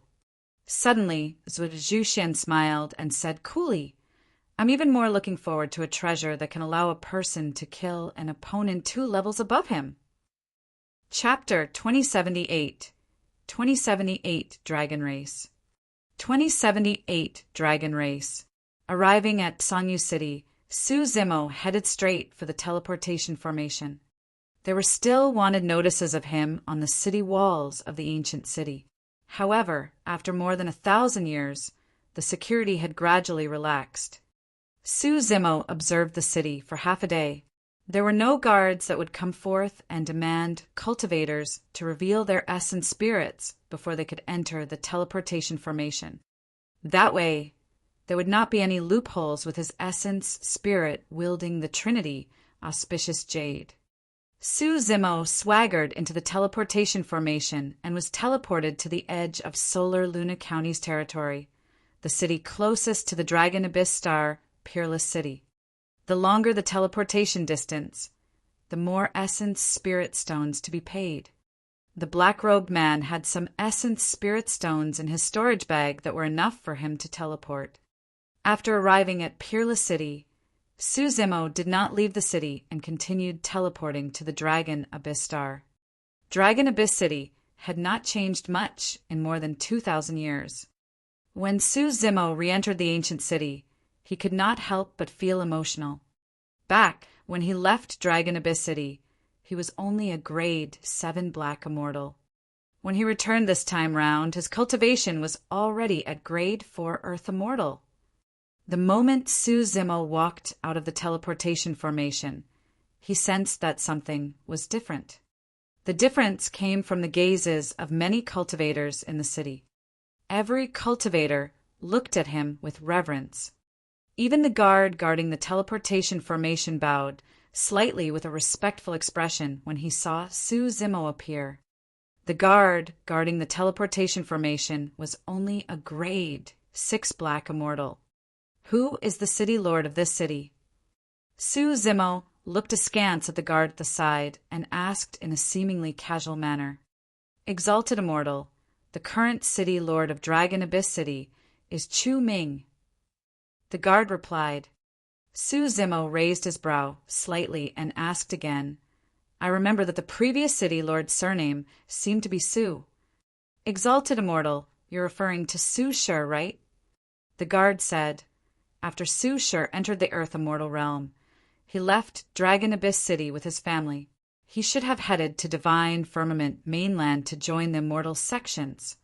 Suddenly, Zhuo Zhuxian smiled and said coolly, "I'm even more looking forward to a treasure that can allow a person to kill an opponent 2 levels above him." Chapter 2078. 2078 Dragon Race. 2078 Dragon Race. Arriving at Sangyu City, Su Zimo headed straight for the teleportation formation. There were still wanted notices of him on the city walls of the ancient city. However, after more than 1,000 years, the security had gradually relaxed. Su Zimo observed the city for half a day. There were no guards that would come forth and demand cultivators to reveal their essence spirits before they could enter the teleportation formation. That way, there would not be any loopholes with his essence spirit wielding the Trinity, auspicious jade. Su Zimo swaggered into the teleportation formation and was teleported to the edge of Solar Luna County's territory, the city closest to the Dragon Abyss Star, Peerless City. The longer the teleportation distance, the more essence spirit stones to be paid. The black-robed man had some essence spirit stones in his storage bag that were enough for him to teleport. After arriving at Peerless City, Su Zimo did not leave the city and continued teleporting to the Dragon Abyss Star. Dragon Abyss City had not changed much in more than 2,000 years. When Su Zimo re-entered the ancient city, he could not help but feel emotional. Back when he left Dragon Abyss City, he was only a grade 7 black immortal. When he returned this time round, his cultivation was already at grade 4 Earth immortal. The moment Su Zimo walked out of the teleportation formation, he sensed that something was different. The difference came from the gazes of many cultivators in the city. Every cultivator looked at him with reverence. Even the guard guarding the teleportation formation bowed, slightly with a respectful expression when he saw Su Zimo appear. The guard guarding the teleportation formation was only a grade 6 black immortal. Who is the city lord of this city? Su Zimo looked askance at the guard at the side and asked in a seemingly casual manner, "Exalted immortal, the current city lord of Dragon Abyss City is Chu Ming." The guard replied. Su Zimo raised his brow slightly and asked again, "I remember that the previous city lord's surname seemed to be Su. Exalted immortal, you're referring to Su Shi, right?" The guard said, "After Su Shi entered the Earth Immortal realm, he left Dragon Abyss City with his family. He should have headed to Divine Firmament mainland to join the immortal sections."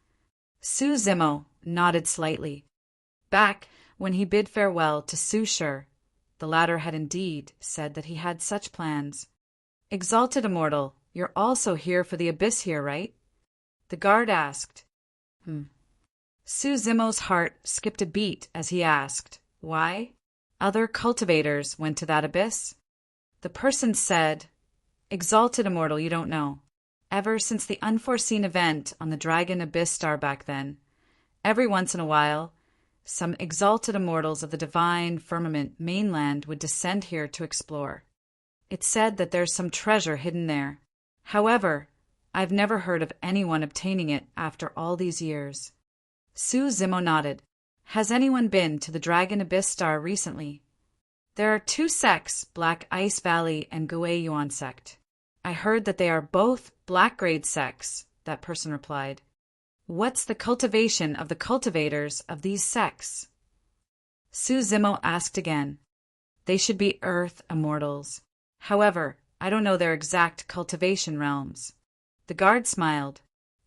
Su Zimo nodded slightly. Back when he bid farewell to Su Shi, the latter had indeed said that he had such plans. "Exalted immortal, you're also here for the Abyss here, right?" The guard asked. Su Zimo's heart skipped a beat as he asked, "Why? Other cultivators went to that abyss?" The person said, "Exalted immortal, you don't know. Ever since the unforeseen event on the Dragon Abyss star back then, every once in a while, some exalted immortals of the Divine Firmament mainland would descend here to explore. It's said that there's some treasure hidden there. However, I've never heard of anyone obtaining it after all these years." Su Zimo nodded. "Has anyone been to the Dragon Abyss star recently?" "There are 2 sects, Black Ice Valley and Gui Yuan sect. I heard that they are both black grade sects," that person replied. "What's the cultivation of the cultivators of these sects?" Su Zimo asked again. "They should be Earth Immortals. However, I don't know their exact cultivation realms." The guard smiled.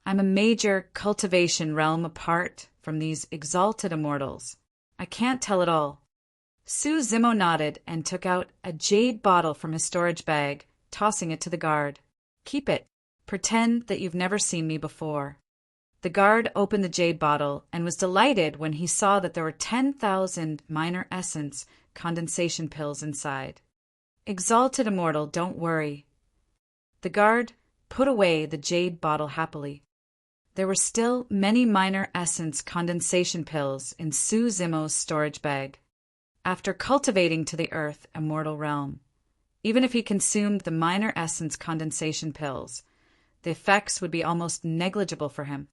"I'm a major cultivation realm apart from these exalted immortals. I can't tell it all." Su Zimo nodded and took out a jade bottle from his storage bag, tossing it to the guard. "Keep it. Pretend that you've never seen me before." The guard opened the jade bottle and was delighted when he saw that there were 10,000 minor essence condensation pills inside. "Exalted immortal, don't worry." The guard put away the jade bottle happily. There were still many minor essence condensation pills in Su Zimo's storage bag. After cultivating to the Earth Immortal realm, even if he consumed the minor essence condensation pills, the effects would be almost negligible for him.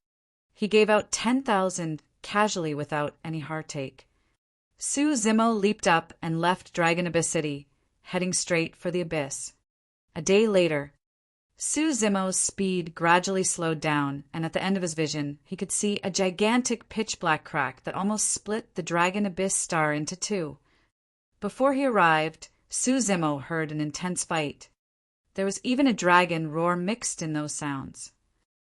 He gave out 10,000 casually without any heartache. Su Zimo leaped up and left Dragon Abyss City, heading straight for the abyss. A day later, Su Zimo's speed gradually slowed down, and at the end of his vision, he could see a gigantic pitch-black crack that almost split the Dragon Abyss star into 2. Before he arrived, Su Zimo heard an intense fight. There was even a dragon roar mixed in those sounds.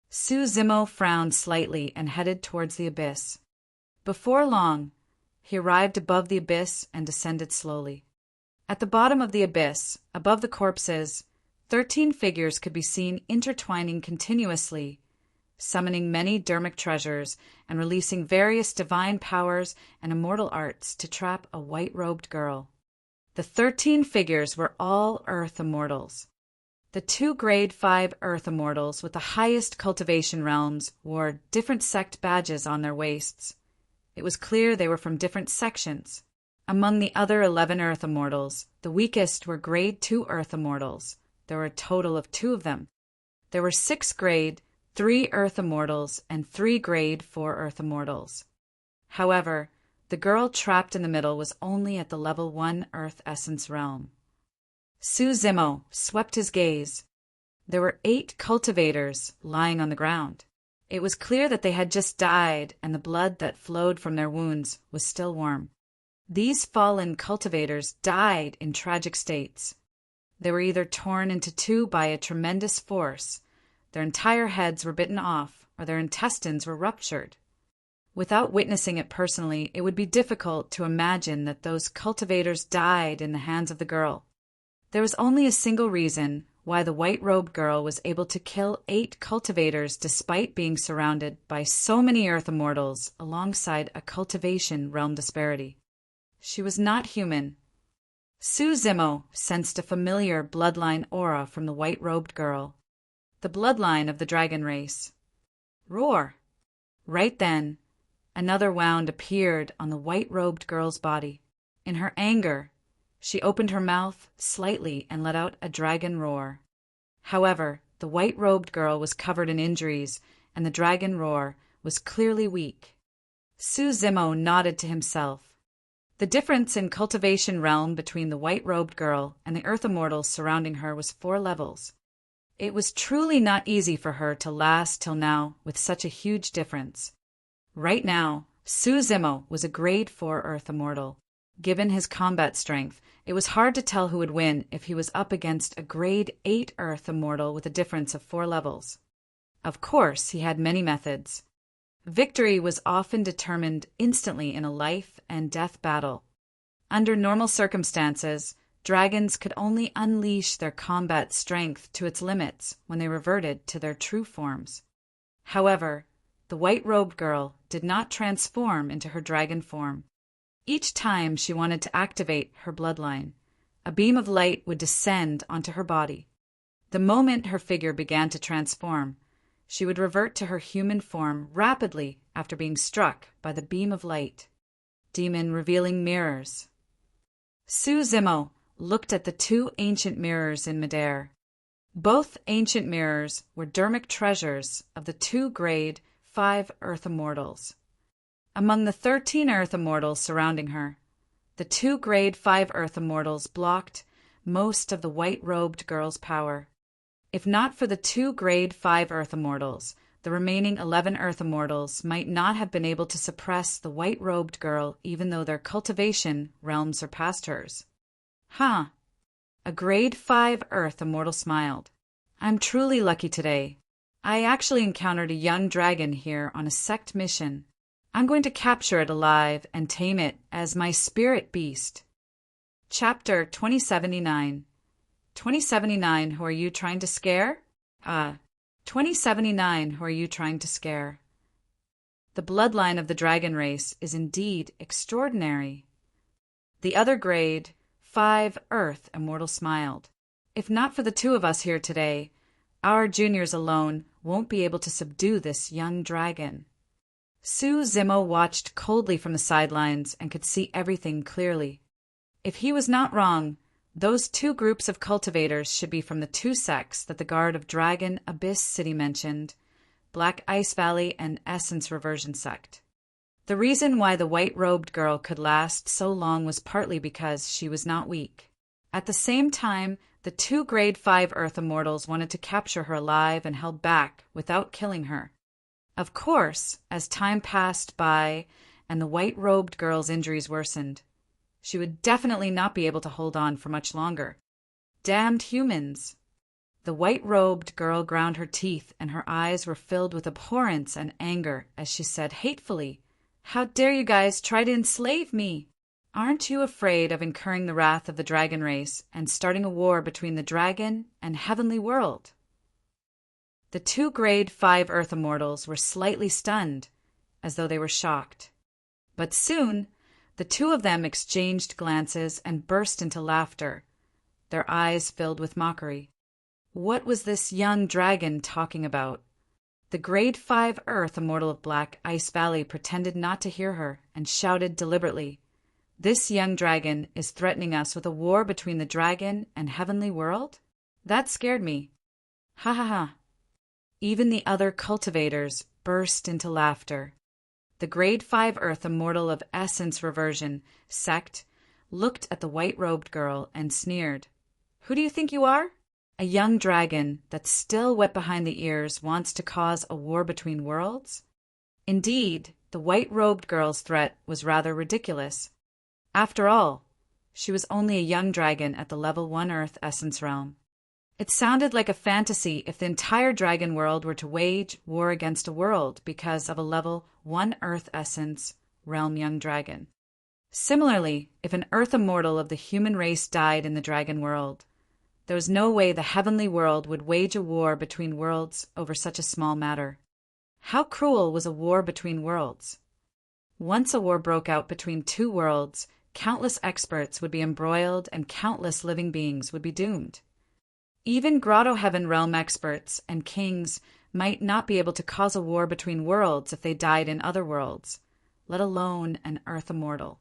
Su Zimo frowned slightly and headed towards the abyss. Before long, he arrived above the abyss and descended slowly. At the bottom of the abyss, above the corpses, 13 figures could be seen intertwining continuously, summoning many dermic treasures and releasing various divine powers and immortal arts to trap a white-robed girl. The 13 figures were all Earth Immortals. The 2 Grade 5 Earth Immortals with the highest cultivation realms wore different sect badges on their waists. It was clear they were from different sections. Among the other 11 Earth Immortals, the weakest were Grade 2 Earth Immortals. There were a total of 2 of them. There were 6 Grade 3 Earth Immortals and 3 Grade 4 Earth Immortals. However, the girl trapped in the middle was only at the level 1 Earth Essence realm. Su Zimo swept his gaze. There were 8 cultivators lying on the ground. It was clear that they had just died, and the blood that flowed from their wounds was still warm. These fallen cultivators died in tragic states. They were either torn into 2 by a tremendous force, their entire heads were bitten off, or their intestines were ruptured. Without witnessing it personally, it would be difficult to imagine that those cultivators died in the hands of the girl. There was only a single reason why the white-robed girl was able to kill 8 cultivators despite being surrounded by so many Earth immortals alongside a cultivation realm disparity. She was not human. Su Zimo sensed a familiar bloodline aura from the white-robed girl, the bloodline of the dragon race. Roar! Right then, another wound appeared on the white-robed girl's body. In her anger, she opened her mouth slightly and let out a dragon roar. However, the white-robed girl was covered in injuries, and the dragon roar was clearly weak. Su Zimo nodded to himself. The difference in cultivation realm between the white-robed girl and the Earth Immortals surrounding her was 4 levels. It was truly not easy for her to last till now with such a huge difference. Right now, Su Zimo was a grade 4 Earth Immortal. Given his combat strength, it was hard to tell who would win if he was up against a grade 8 Earth Immortal with a difference of 4 levels. Of course, he had many methods. Victory was often determined instantly in a life and death battle. Under normal circumstances, dragons could only unleash their combat strength to its limits when they reverted to their true forms. However, the white-robed girl did not transform into her dragon form. Each time she wanted to activate her bloodline, a beam of light would descend onto her body. The moment her figure began to transform, she would revert to her human form rapidly after being struck by the beam of light. Demon revealing mirrors. Su Zimo looked at the 2 ancient mirrors in midair. Both ancient mirrors were dermic treasures of the 2 grade 5 Earth Immortals. Among the 13 Earth Immortals surrounding her, the 2 grade 5 Earth Immortals blocked most of the white-robed girl's power. If not for the 2 grade 5 Earth Immortals, the remaining 11 Earth Immortals might not have been able to suppress the white-robed girl even though their cultivation realm surpassed hers. Huh. A grade 5 Earth Immortal smiled. I'm truly lucky today. I actually encountered a young dragon here on a sect mission. I'm going to capture it alive and tame it as my spirit beast. Chapter 2079. 2079, who are you trying to scare? 2079, who are you trying to scare? The bloodline of the dragon race is indeed extraordinary. The other grade, 5 Earth Immortal smiled. If not for the 2 of us here today, our juniors alone won't be able to subdue this young dragon. Su Zimo watched coldly from the sidelines and could see everything clearly. If he was not wrong, those 2 groups of cultivators should be from the 2 sects that the guard of Dragon Abyss City mentioned, Black Ice Valley and Essence Reversion sect. The reason why the white-robed girl could last so long was partly because she was not weak. At the same time, the 2 grade 5 Earth Immortals wanted to capture her alive and held back without killing her. Of course, as time passed by and the white-robed girl's injuries worsened, she would definitely not be able to hold on for much longer. Damned humans! The white-robed girl ground her teeth and her eyes were filled with abhorrence and anger as she said hatefully, "How dare you guys try to enslave me? Aren't you afraid of incurring the wrath of the dragon race and starting a war between the dragon and heavenly world?" The 2 grade 5 Earth Immortals were slightly stunned, as though they were shocked. But soon, the 2 of them exchanged glances and burst into laughter, their eyes filled with mockery. What was this young dragon talking about? The grade 5 Earth Immortal of Black Ice Valley pretended not to hear her and shouted deliberately, "This young dragon is threatening us with a war between the dragon and heavenly world? That scared me. Ha ha ha." Even the other cultivators burst into laughter. The grade 5 Earth Immortal of Essence Reversion sect looked at the white-robed girl and sneered. "Who do you think you are? A young dragon that's still wet behind the ears wants to cause a war between worlds?" Indeed, the white-robed girl's threat was rather ridiculous. After all, she was only a young dragon at the level 1 Earth Essence realm. It sounded like a fantasy if the entire dragon world were to wage war against a world because of a level 1 Earth essence realm young dragon. Similarly, if an Earth immortal of the human race died in the dragon world, there was no way the heavenly world would wage a war between worlds over such a small matter. How cruel was a war between worlds? Once a war broke out between 2 worlds, countless experts would be embroiled and countless living beings would be doomed. Even Grotto Heaven realm experts and kings might not be able to cause a war between worlds if they died in other worlds, let alone an Earth immortal.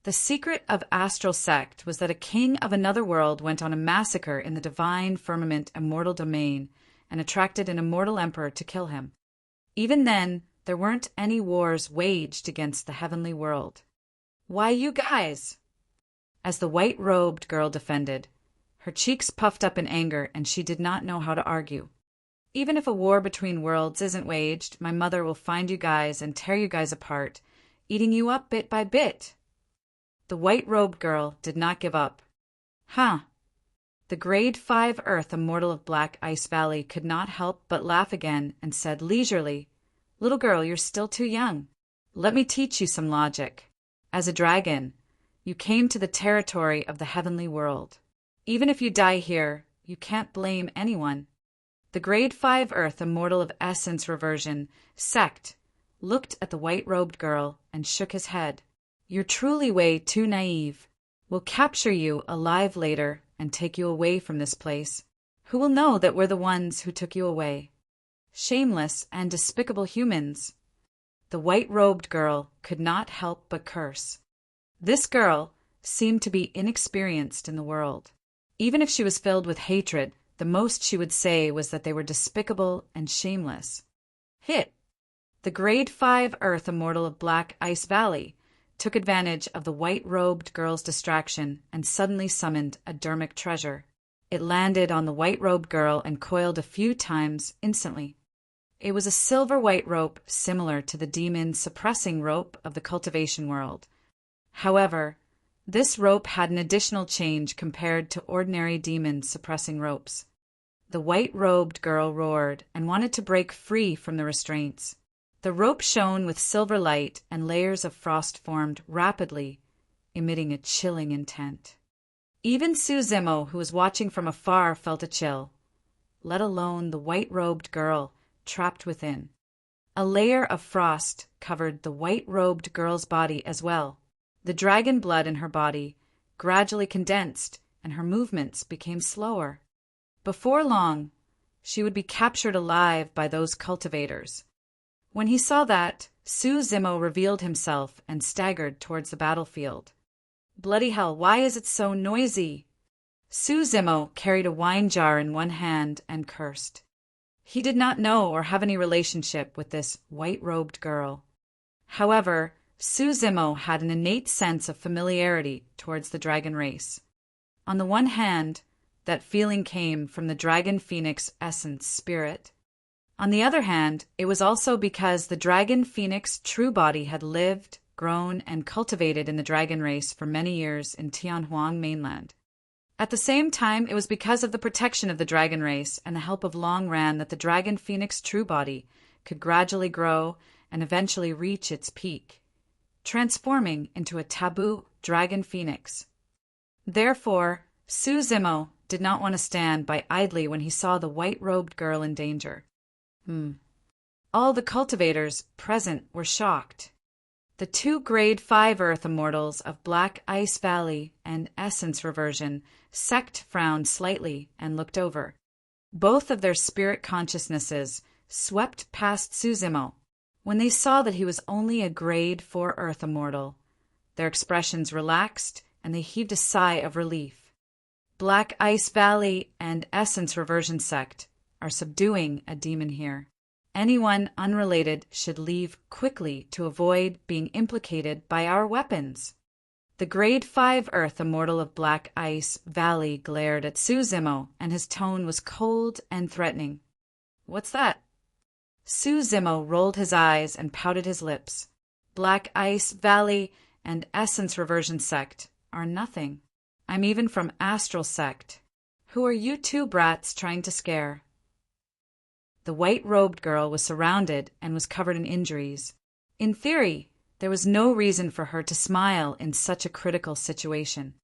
The secret of Astral Sect was that a king of another world went on a massacre in the divine firmament immortal domain and attracted an immortal emperor to kill him. Even then, there weren't any wars waged against the heavenly world. Why, you guys? As the white-robed girl defended, her cheeks puffed up in anger and she did not know how to argue. Even if a war between worlds isn't waged, my mother will find you guys and tear you guys apart, eating you up bit by bit. The white-robed girl did not give up. Huh. The grade 5 Earth immortal of Black Ice Valley could not help but laugh again and said leisurely, "Little girl, you're still too young. Let me teach you some logic. As a dragon, you came to the territory of the heavenly world. Even if you die here, you can't blame anyone." The grade 5 Earth immortal of Essence Reversion, Sect, looked at the white-robed girl and shook his head. "You're truly way too naive. We'll capture you alive later and take you away from this place. Who will know that we're the ones who took you away? Shameless and despicable humans." The white-robed girl could not help but curse. This girl seemed to be inexperienced in the world. Even if she was filled with hatred, the most she would say was that they were despicable and shameless. Hit! The grade 5 Earth immortal of Black Ice Valley took advantage of the white-robed girl's distraction and suddenly summoned a dermic treasure. It landed on the white-robed girl and coiled a few times instantly. It was a silver white rope similar to the demon suppressing rope of the cultivation world. However, this rope had an additional change compared to ordinary demon suppressing ropes. The white-robed girl roared and wanted to break free from the restraints. The rope shone with silver light and layers of frost formed rapidly, emitting a chilling intent. Even Suzimo, who was watching from afar, felt a chill, let alone the white-robed girl trapped within. A layer of frost covered the white-robed girl's body as well. The dragon blood in her body gradually condensed and her movements became slower. Before long, she would be captured alive by those cultivators. When he saw that, Suzimo revealed himself and staggered towards the battlefield. Bloody hell, why is it so noisy? Suzimo carried a wine jar in one hand and cursed. He did not know or have any relationship with this white-robed girl. However, Suzimo had an innate sense of familiarity towards the dragon race. On the one hand, that feeling came from the dragon phoenix essence spirit. On the other hand, it was also because the dragon phoenix true body had lived, grown, and cultivated in the dragon race for many years in Tianhuang mainland. At the same time, it was because of the protection of the dragon race and the help of Long Ran that the dragon phoenix true body could gradually grow and eventually reach its peak, transforming into a taboo dragon phoenix. Therefore, Suzimo did not want to stand by idly when he saw the white-robed girl in danger. All the cultivators present were shocked. The 2 grade 5 Earth immortals of Black Ice Valley and Essence Reversion Sect frowned slightly and looked over. Both of their spirit consciousnesses swept past Suzimo. When they saw that he was only a grade 4 Earth immortal, their expressions relaxed and they heaved a sigh of relief. Black Ice Valley and Essence Reversion Sect are subduing a demon here. Anyone unrelated should leave quickly to avoid being implicated by our weapons. The grade 5 Earth immortal of Black Ice Valley glared at Suzimo, and his tone was cold and threatening. "What's that?" Suzimo rolled his eyes and pouted his lips. Black Ice Valley and Essence Reversion Sect are nothing. I'm even from Astral Sect. Who are you two brats trying to scare? The white-robed girl was surrounded and was covered in injuries. In theory, there was no reason for her to smile in such a critical situation.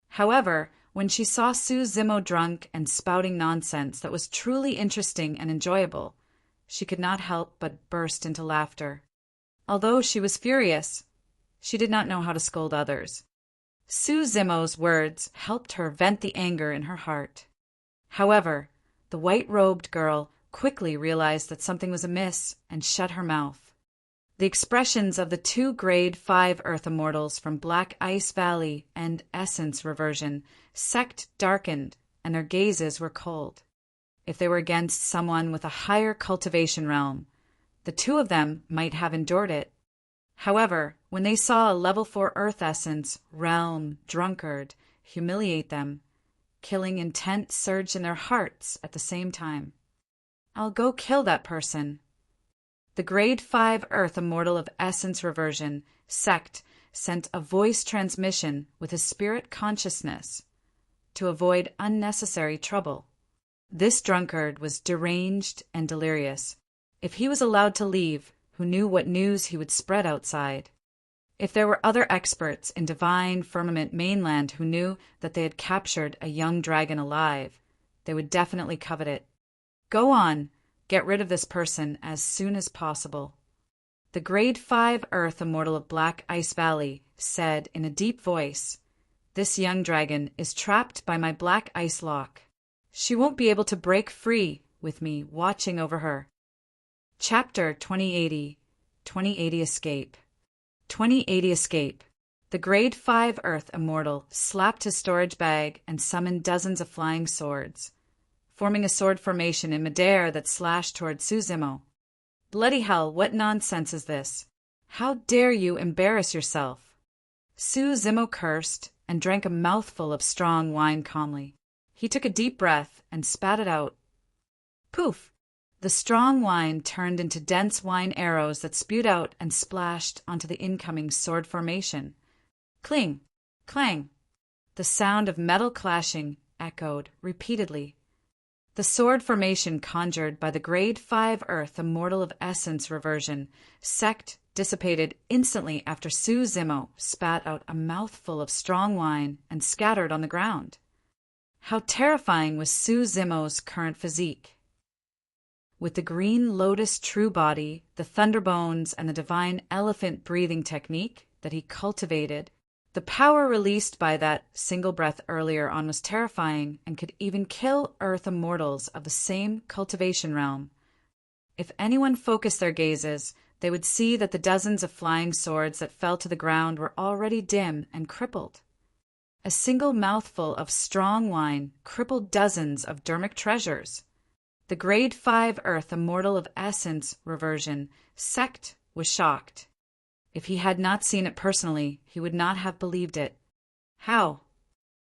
However, when she saw Su Zimo drunk and spouting nonsense that was truly interesting and enjoyable, she could not help but burst into laughter. Although she was furious, she did not know how to scold others. Su Zimo's words helped her vent the anger in her heart. However, the white-robed girl quickly realized that something was amiss and shut her mouth. The expressions of the two Grade 5 Earth Immortals from Black Ice Valley and Essence Reversion sect darkened, and their gazes were cold. If they were against someone with a higher cultivation realm, the two of them might have endured it. However, when they saw a level 4 Earth Essence realm drunkard humiliate them, killing intent surged in their hearts at the same time. I'll go kill that person. The Grade 5 Earth Immortal of Essence Reversion sect sent a voice transmission with his spirit consciousness to avoid unnecessary trouble. This drunkard was deranged and delirious. If he was allowed to leave, who knew what news he would spread outside? If there were other experts in Divine Firmament Mainland who knew that they had captured a young dragon alive, they would definitely covet it. Go on, get rid of this person as soon as possible. The Grade 5 Earth Immortal of Black Ice Valley said in a deep voice, "This young dragon is trapped by my black ice lock. She won't be able to break free with me watching over her." Chapter 2080 2080 Escape 2080 Escape. The Grade 5 Earth Immortal slapped his storage bag and summoned dozens of flying swords, forming a sword formation in midair that slashed toward Su Zimo. Bloody hell, what nonsense is this? How dare you embarrass yourself? Su Zimo cursed and drank a mouthful of strong wine calmly. He took a deep breath and spat it out. Poof! The strong wine turned into dense wine arrows that spewed out and splashed onto the incoming sword formation. Cling! Clang! The sound of metal clashing echoed repeatedly. The sword formation conjured by the Grade 5 Earth Immortal of Essence Reversion sect dissipated instantly after Su Zimo spat out a mouthful of strong wine and scattered on the ground. How terrifying was Su Zimo's current physique! With the Green Lotus True Body, the Thunderbones, and the Divine Elephant Breathing Technique that he cultivated, the power released by that single breath earlier on was terrifying and could even kill Earth Immortals of the same cultivation realm. If anyone focused their gazes, they would see that the dozens of flying swords that fell to the ground were already dim and crippled. A single mouthful of strong wine crippled dozens of dermic treasures. The Grade 5 Earth Immortal of Essence Reversion sect was shocked. If he had not seen it personally, he would not have believed it. How?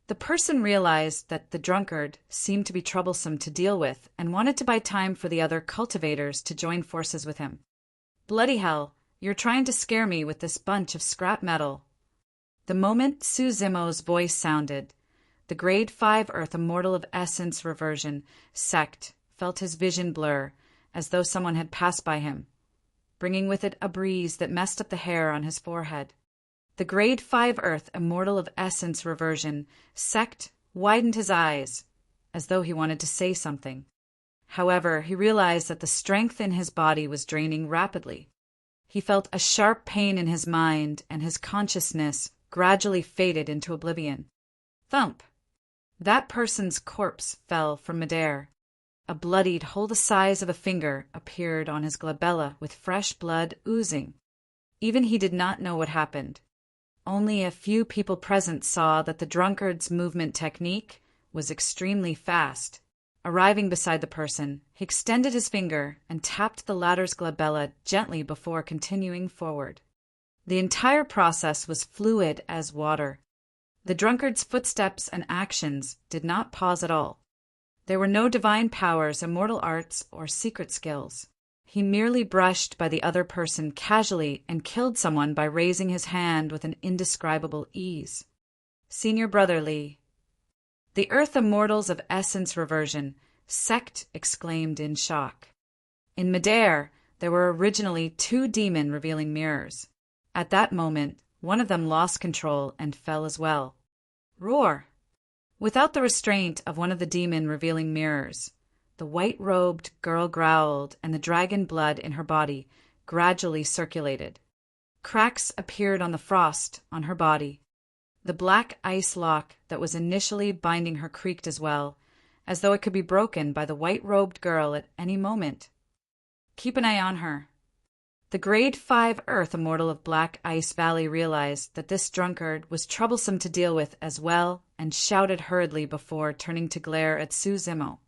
The person realized that the drunkard seemed to be troublesome to deal with and wanted to buy time for the other cultivators to join forces with him. Bloody hell, you're trying to scare me with this bunch of scrap metal. The moment Su Zimo's voice sounded, the Grade 5 Earth Immortal of Essence Reversion sect felt his vision blur, as though someone had passed by him, bringing with it a breeze that messed up the hair on his forehead. The Grade 5 Earth Immortal of Essence Reversion sect widened his eyes, as though he wanted to say something. However, he realized that the strength in his body was draining rapidly. He felt a sharp pain in his mind, and his consciousness gradually faded into oblivion. Thump! That person's corpse fell from midair. A bloodied hole the size of a finger appeared on his glabella with fresh blood oozing. Even he did not know what happened. Only a few people present saw that the drunkard's movement technique was extremely fast. Arriving beside the person, he extended his finger and tapped the latter's glabella gently before continuing forward. The entire process was fluid as water. The drunkard's footsteps and actions did not pause at all. There were no divine powers, immortal arts, or secret skills. He merely brushed by the other person casually and killed someone by raising his hand with an indescribable ease. Senior Brother Lee. The Earth Immortals of Essence Reversion sect exclaimed in shock. In midair, there were originally 2 demon revealing mirrors. At that moment, one of them lost control and fell as well. Roar! Without the restraint of one of the demon revealing mirrors, the white-robed girl growled and the dragon blood in her body gradually circulated. Cracks appeared on the frost on her body. The black ice lock that was initially binding her creaked as well, as though it could be broken by the white-robed girl at any moment. Keep an eye on her. The Grade 5 Earth Immortal of Black Ice Valley realized that this drunkard was troublesome to deal with as well and shouted hurriedly before turning to glare at Su Zimo.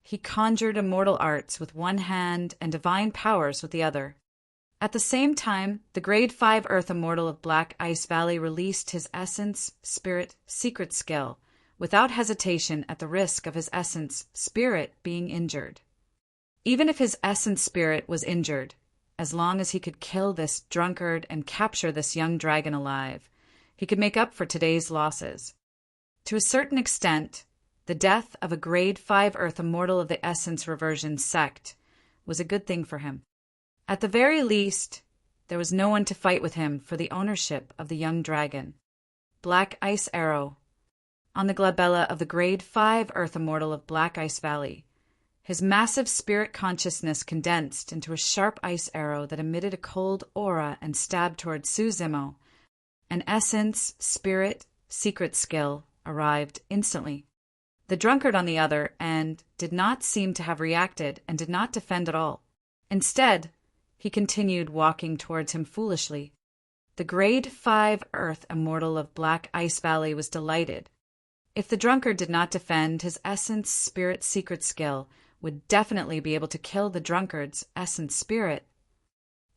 He conjured immortal arts with one hand and divine powers with the other. At the same time, the Grade 5 Earth Immortal of Black Ice Valley released his Essence, Spirit, Secret skill, without hesitation at the risk of his Essence, Spirit being injured. Even if his Essence Spirit was injured, as long as he could kill this drunkard and capture this young dragon alive, he could make up for today's losses. To a certain extent, the death of a Grade 5 Earth Immortal of the Essence Reversion sect was a good thing for him. At the very least, there was no one to fight with him for the ownership of the young dragon. Black Ice Arrow. On the glabella of the Grade 5 Earth Immortal of Black Ice Valley, his massive spirit consciousness condensed into a sharp ice arrow that emitted a cold aura and stabbed toward Su Zimo. An Essence, Spirit, Secret skill arrived instantly. The drunkard, on the other end, did not seem to have reacted and did not defend at all. Instead, he continued walking towards him foolishly. The Grade 5 Earth Immortal of Black Ice Valley was delighted. If the drunkard did not defend, his Essence, Spirit, Secret skill would definitely be able to kill the drunkard's Essence Spirit.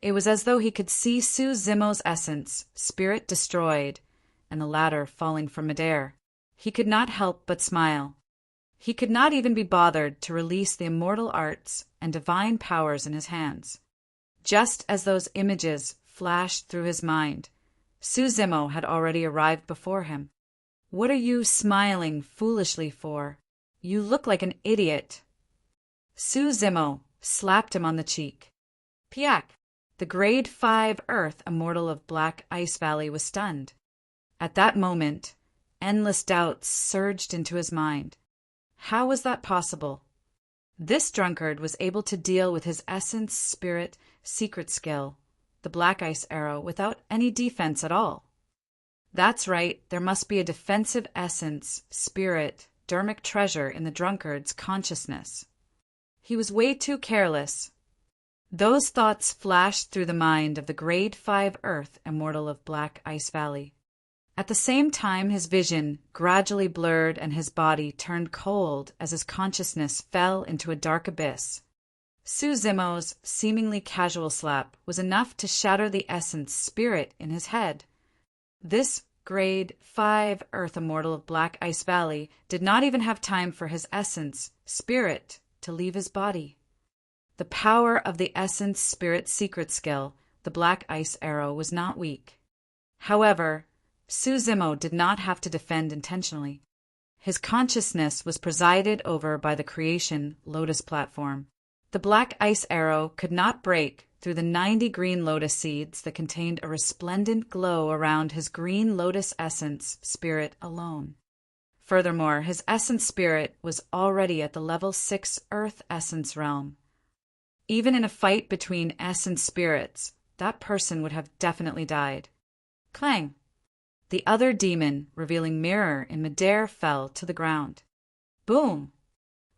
It was as though he could see Su Zimo's Essence, Spirit destroyed, and the latter falling from midair. He could not help but smile. He could not even be bothered to release the immortal arts and divine powers in his hands. Just as those images flashed through his mind, Su Zimo had already arrived before him. "What are you smiling foolishly for? You look like an idiot." Su Zimo slapped him on the cheek. Piak! The Grade 5 Earth Immortal of Black Ice Valley was stunned. At that moment, endless doubts surged into his mind. How was that possible? This drunkard was able to deal with his Essence, Spirit, Secret skill, the Black Ice Arrow, without any defense at all. That's right, there must be a defensive Essence, Spirit, dermic treasure in the drunkard's consciousness. He was way too careless. Those thoughts flashed through the mind of the Grade 5 Earth Immortal of Black Ice Valley. At the same time, his vision gradually blurred and his body turned cold as his consciousness fell into a dark abyss. Su Zimo's seemingly casual slap was enough to shatter the Essence, Spirit in his head. This Grade 5 Earth Immortal of Black Ice Valley did not even have time for his Essence, Spirit, to leave his body. The power of the Essence, Spirit, Secret skill, the Black Ice Arrow, was not weak. However, Su Zimo did not have to defend intentionally. His consciousness was presided over by the creation Lotus platform. The Black Ice Arrow could not break through the 90 green lotus seeds that contained a resplendent glow around his green lotus essence spirit alone. Furthermore, his essence spirit was already at the level 6 Earth essence realm. Even in a fight between essence spirits, that person would have definitely died. Clang! The other demon, revealing mirror in midair, fell to the ground. Boom!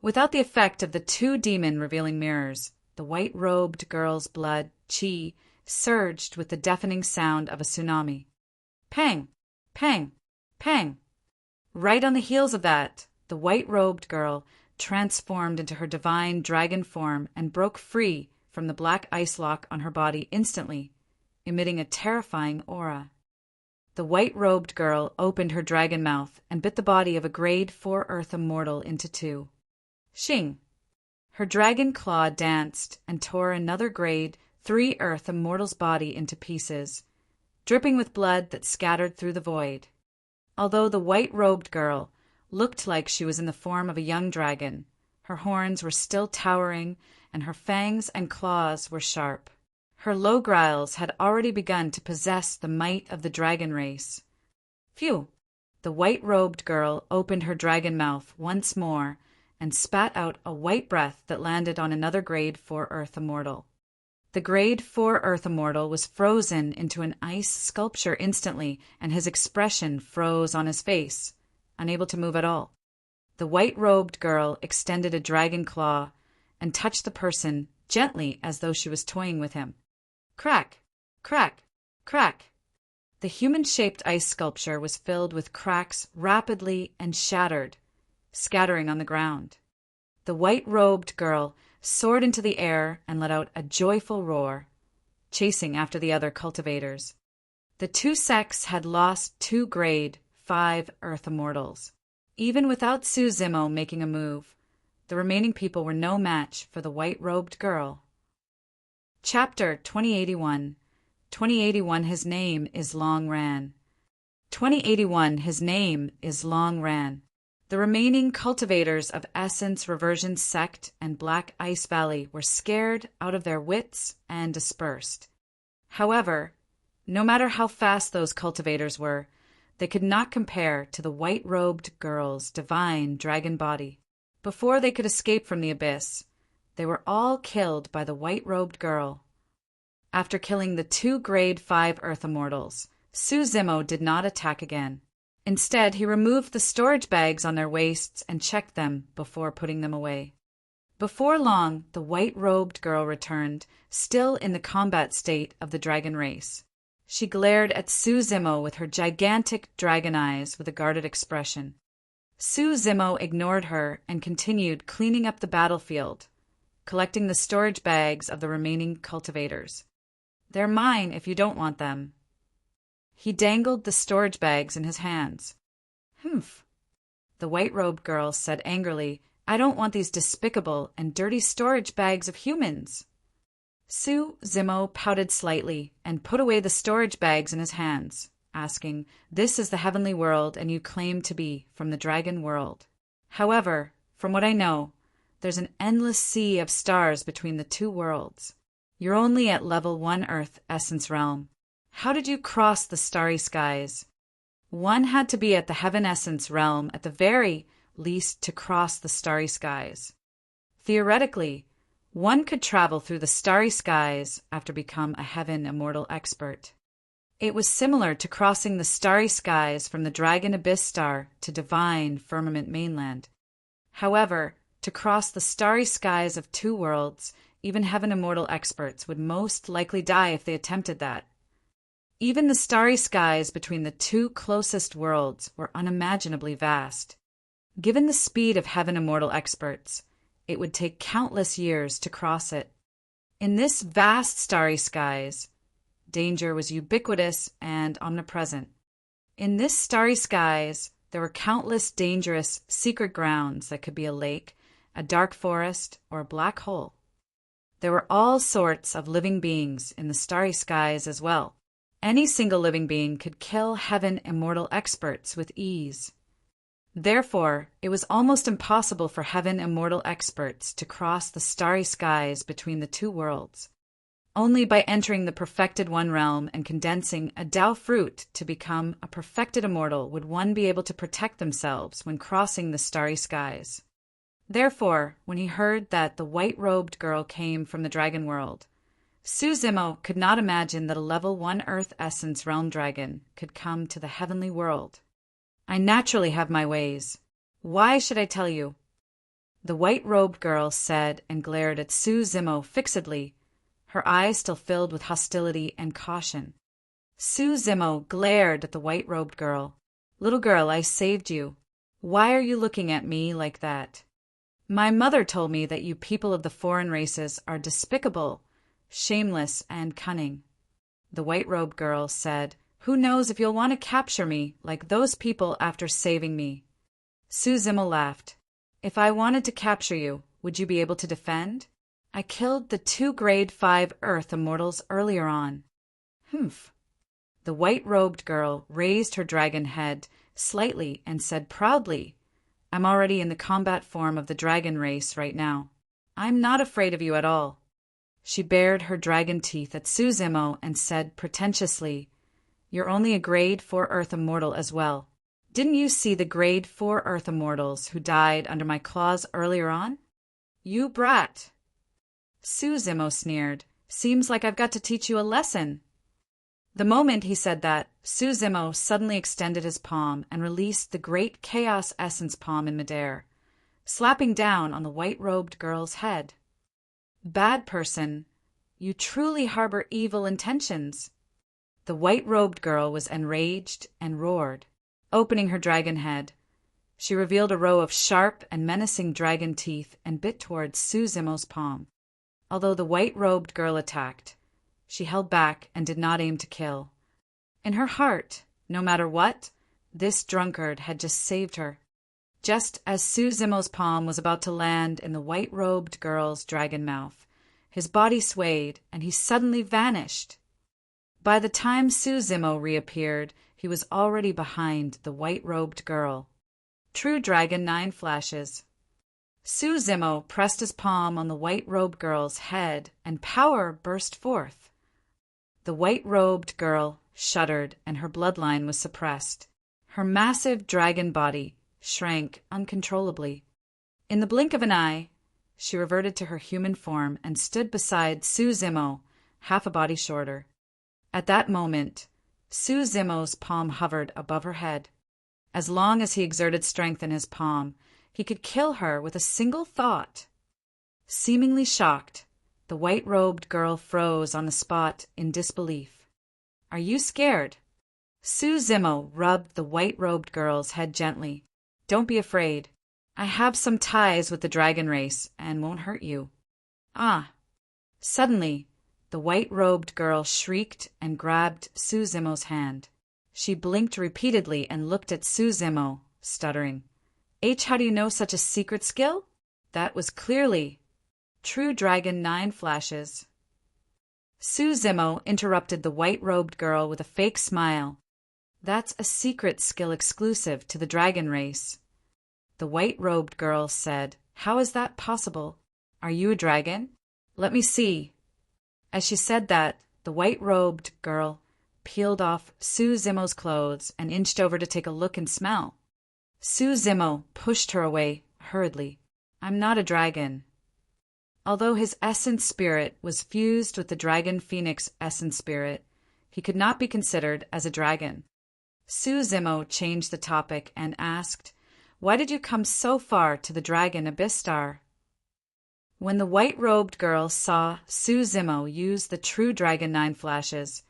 Without the effect of the 2 demon revealing mirrors, the white-robed girl's blood, chi, surged with the deafening sound of a tsunami. Pang! Pang! Pang! Right on the heels of that, the white-robed girl transformed into her divine dragon form and broke free from the black ice lock on her body instantly, emitting a terrifying aura. The white-robed girl opened her dragon mouth and bit the body of a Grade 4 Earth immortal into 2. Shing! Her dragon claw danced and tore another Grade 3 Earth immortal's body into pieces, dripping with blood that scattered through the void. Although the white-robed girl looked like she was in the form of a young dragon. Her horns were still towering, and her fangs and claws were sharp. Her logriles had already begun to possess the might of the dragon race. Phew! The white-robed girl opened her dragon mouth once more and spat out a white breath that landed on another Grade 4 Earth Immortal. The Grade 4 Earth Immortal was frozen into an ice sculpture instantly, and his expression froze on his face, unable to move at all. The white-robed girl extended a dragon claw and touched the person gently as though she was toying with him. Crack! Crack! Crack! The human-shaped ice sculpture was filled with cracks rapidly and shattered, scattering on the ground. The white-robed girl soared into the air and let out a joyful roar, chasing after the other cultivators. The two sects had lost 2 Grade 5 Earth Immortals. Even without Suzimo making a move, the remaining people were no match for the white-robed girl. Chapter 2081. 2081 His name is Long Ran. 2081 His name is Long Ran. The remaining cultivators of Essence Reversion Sect and Black Ice Valley were scared out of their wits and dispersed. However, no matter how fast those cultivators were, they could not compare to the white-robed girl's divine dragon body. Before they could escape from the abyss, they were all killed by the white-robed girl. After killing the 2 Grade 5 Earth Immortals, Suzimo did not attack again. Instead, he removed the storage bags on their waists and checked them before putting them away. Before long, the white-robed girl returned, still in the combat state of the dragon race. She glared at Suzimo with her gigantic dragon eyes with a guarded expression. Suzimo ignored her and continued cleaning up the battlefield, collecting the storage bags of the remaining cultivators. They're mine if you don't want them. He dangled the storage bags in his hands. Humph. The white-robed girl said angrily, I don't want these despicable and dirty storage bags of humans. Suzimo pouted slightly and put away the storage bags in his hands, asking, This is the heavenly world and you claim to be from the dragon world. However, from what I know, there's an endless sea of stars between the 2 worlds. You're only at level 1 Earth Essence Realm. How did you cross the starry skies? One had to be at the Heaven Essence Realm at the very least to cross the starry skies. Theoretically, one could travel through the starry skies after become a Heaven Immortal expert. It was similar to crossing the starry skies from the Dragon Abyss Star to Divine Firmament Mainland. However, to cross the starry skies of 2 worlds, even Heaven Immortal experts would most likely die if they attempted that. Even the starry skies between the 2 closest worlds were unimaginably vast. Given the speed of Heaven Immortal experts, it would take countless years to cross it. In this vast starry skies, danger was ubiquitous and omnipresent. In this starry skies, there were countless dangerous secret grounds that could be a lake, a dark forest, or a black hole. There were all sorts of living beings in the starry skies as well. Any single living being could kill Heaven Immortal experts with ease. Therefore, it was almost impossible for Heaven Immortal experts to cross the starry skies between the 2 worlds. Only by entering the Perfected One realm and condensing a Tao fruit to become a Perfected Immortal would one be able to protect themselves when crossing the starry skies. Therefore, when he heard that the white-robed girl came from the dragon world, Suzimo could not imagine that a level 1 Earth Essence Realm Dragon could come to the heavenly world. I naturally have my ways. Why should I tell you? The white-robed girl said and glared at Suzimo fixedly, her eyes still filled with hostility and caution. Suzimo glared at the white-robed girl. Little girl, I saved you. Why are you looking at me like that? My mother told me that you people of the foreign races are despicable, shameless, and cunning. The white-robed girl said, Who knows if you'll want to capture me like those people after saving me? Suzimo laughed. If I wanted to capture you, would you be able to defend? I killed the 2 Grade 5 Earth Immortals earlier on. Humph. The white-robed girl raised her dragon head slightly and said proudly, I'm already in the combat form of the dragon race right now. I'm not afraid of you at all. She bared her dragon teeth at Suzimo and said pretentiously, You're only a grade 4 Earth Immortal as well. Didn't you see the grade 4 Earth Immortals who died under my claws earlier on? You brat! Suzimo sneered. Seems like I've got to teach you a lesson. The moment he said that, Suzimo suddenly extended his palm and released the great Chaos Essence palm in midair, slapping down on the white-robed girl's head. Bad person, you truly harbor evil intentions. The white-robed girl was enraged and roared. Opening her dragon head, she revealed a row of sharp and menacing dragon teeth and bit towards Suzimo's palm. Although the white-robed girl attacked, she held back and did not aim to kill. In her heart, no matter what, this drunkard had just saved her. Just as Suzimo's palm was about to land in the white-robed girl's dragon mouth, his body swayed and he suddenly vanished. By the time Suzimo reappeared, he was already behind the white-robed girl. True Dragon 9 flashes. Suzimo pressed his palm on the white-robed girl's head, and power burst forth. The white-robed girl shuddered, and her bloodline was suppressed. Her massive dragon body shrank uncontrollably. In the blink of an eye, she reverted to her human form and stood beside Suzimo, half a body shorter. At that moment, Suzimo's palm hovered above her head. As long as he exerted strength in his palm, he could kill her with a single thought. Seemingly shocked, the white-robed girl froze on the spot in disbelief. Are you scared? Suzimo rubbed the white-robed girl's head gently. Don't be afraid. I have some ties with the dragon race and won't hurt you. Ah! Suddenly, the white-robed girl shrieked and grabbed Suzimo's hand. She blinked repeatedly and looked at Suzimo, stuttering. How do you know such a secret skill? That was clearly True Dragon 9 flashes. Suzimo interrupted the white-robed girl with a fake smile. That's a secret skill exclusive to the dragon race. The white-robed girl said, How is that possible? Are you a dragon? Let me see. As she said that, the white-robed girl peeled off Suzimo's clothes and inched over to take a look and smell. Suzimo pushed her away hurriedly. I'm not a dragon. Although his essence spirit was fused with the dragon phoenix essence spirit, he could not be considered as a dragon. Suzimo changed the topic and asked, Why did you come so far to the dragon abyss star? When the white-robed girl saw Suzimo use the True Dragon 9 flashes,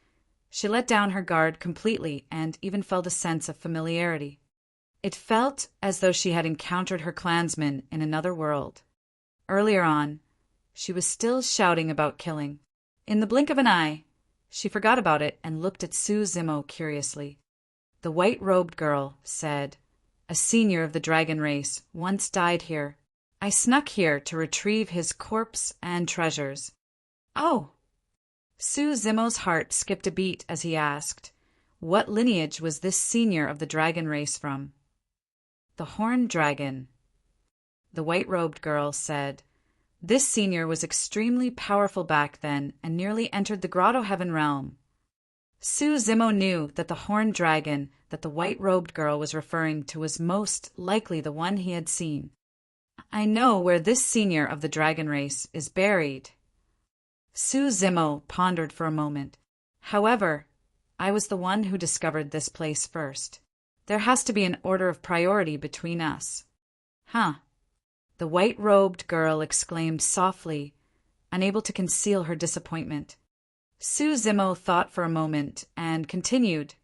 she let down her guard completely and even felt a sense of familiarity. It felt as though she had encountered her clansmen in another world. Earlier on, she was still shouting about killing. In the blink of an eye, she forgot about it and looked at Suzimo curiously. The white-robed girl said, A senior of the dragon race once died here. I snuck here to retrieve his corpse and treasures. Oh! Suzimo's heart skipped a beat as he asked, What lineage was this senior of the dragon race from? The Horned Dragon. The white-robed girl said, This senior was extremely powerful back then and nearly entered the Grotto Heaven realm. Suzimo knew that the Horned Dragon that the white-robed girl was referring to was most likely the one he had seen. I know where this senior of the dragon race is buried. Suzimo pondered for a moment. However, I was the one who discovered this place first. There has to be an order of priority between us. Huh. The white-robed girl exclaimed softly, unable to conceal her disappointment. Suzimo thought for a moment and continued,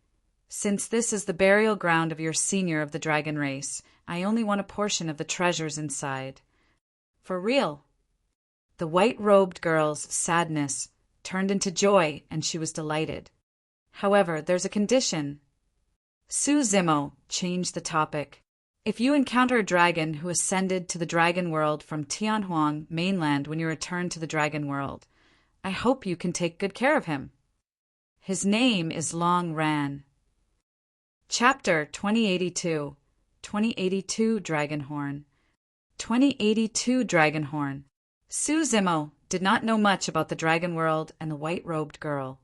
Since this is the burial ground of your senior of the dragon race, I only want a portion of the treasures inside. For real. The white-robed girl's sadness turned into joy, and she was delighted. However, there's a condition. Suzimo changed the topic. If you encounter a dragon who ascended to the dragon world from Tianhuang mainland when you return to the dragon world, I hope you can take good care of him. His name is Long Ran. Chapter 2082. 2082 Dragon Horn. 2082 Dragon Horn. Suzumo did not know much about the dragon world and the white-robed girl.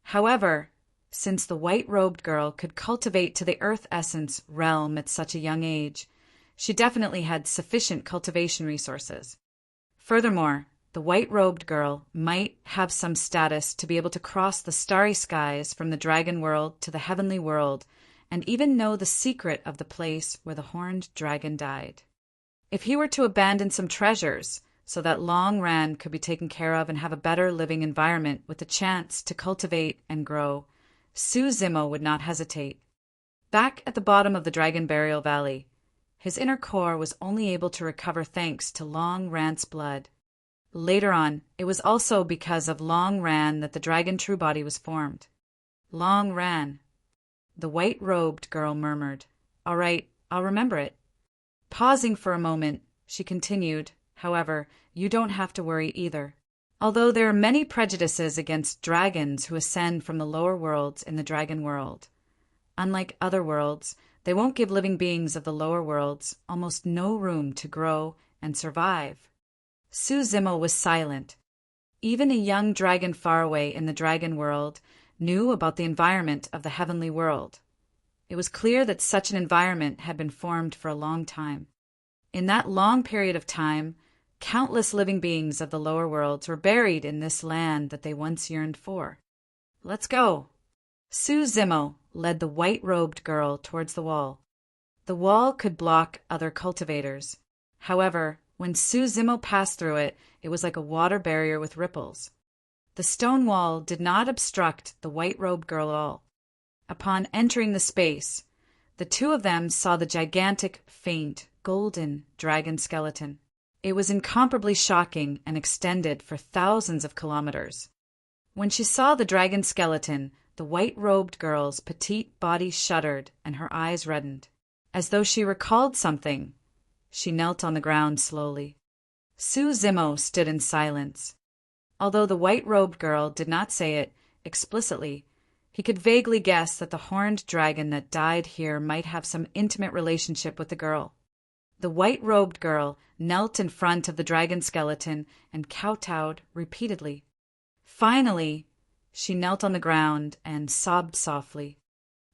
However, since the white-robed girl could cultivate to the earth essence realm at such a young age, she definitely had sufficient cultivation resources. Furthermore, the white-robed girl might have some status to be able to cross the starry skies from the dragon world to the heavenly world and even know the secret of the place where the horned dragon died. If he were to abandon some treasures so that Long Ran could be taken care of and have a better living environment with a chance to cultivate and grow, Suzumo would not hesitate. Back at the bottom of the Dragon Burial Valley, his inner core was only able to recover thanks to Long Ran's blood. Later on, it was also because of Long Ran that the dragon true body was formed. Long Ran. The white-robed girl murmured, "All right, I'll remember it." Pausing for a moment, she continued, "However, you don't have to worry either. Although there are many prejudices against dragons who ascend from the lower worlds in the dragon world. Unlike other worlds, they won't give living beings of the lower worlds almost no room to grow and survive." Suzumo was silent. Even a young dragon far away in the dragon world knew about the environment of the heavenly world. It was clear that such an environment had been formed for a long time. In that long period of time, countless living beings of the lower worlds were buried in this land that they once yearned for. "Let's go." Suzumo led the white-robed girl towards the wall. The wall could block other cultivators. However, when Suzumo passed through it, it was like a water barrier with ripples. The stone wall did not obstruct the white-robed girl at all. Upon entering the space, the two of them saw the gigantic, faint, golden dragon skeleton. It was incomparably shocking and extended for thousands of kilometers. When she saw the dragon skeleton, the white-robed girl's petite body shuddered and her eyes reddened. As though she recalled something, she knelt on the ground slowly. Suzumo stood in silence. Although the white-robed girl did not say it explicitly, he could vaguely guess that the horned dragon that died here might have some intimate relationship with the girl. The white-robed girl knelt in front of the dragon skeleton and kowtowed repeatedly. Finally, she knelt on the ground and sobbed softly.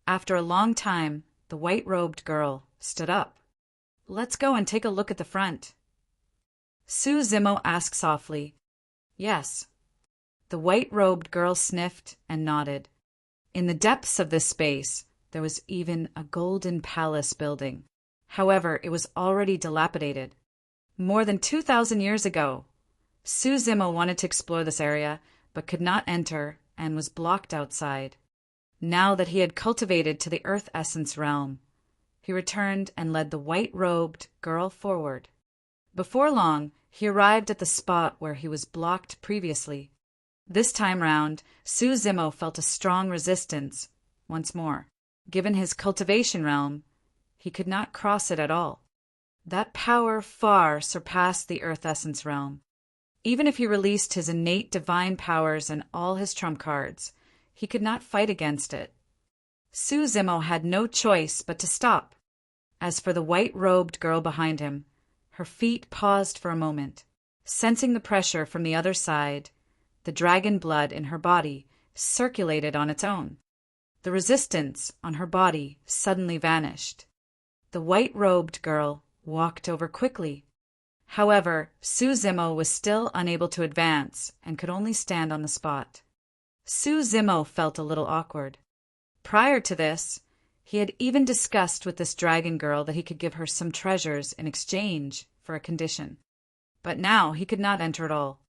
After a long time, the white-robed girl stood up. "Let's go and take a look at the front." Suzumo asked softly. "Yes." The white-robed girl sniffed and nodded. In the depths of this space, there was even a golden palace building. However, it was already dilapidated. More than 2,000 years ago, Suzumo wanted to explore this area, but could not enter and was blocked outside. Now that he had cultivated to the earth essence realm, he returned and led the white-robed girl forward. Before long, he arrived at the spot where he was blocked previously. This time round, Suzumo felt a strong resistance. Once more, given his cultivation realm, he could not cross it at all. That power far surpassed the earth essence realm. Even if he released his innate divine powers and all his trump cards, he could not fight against it. Suzumo had no choice but to stop. As for the white-robed girl behind him, her feet paused for a moment. Sensing the pressure from the other side, the dragon blood in her body circulated on its own. The resistance on her body suddenly vanished. The white-robed girl walked over quickly. However, Suzumo was still unable to advance and could only stand on the spot. Suzumo felt a little awkward. Prior to this, he had even discussed with this dragon girl that he could give her some treasures in exchange for a condition. But now he could not enter at all.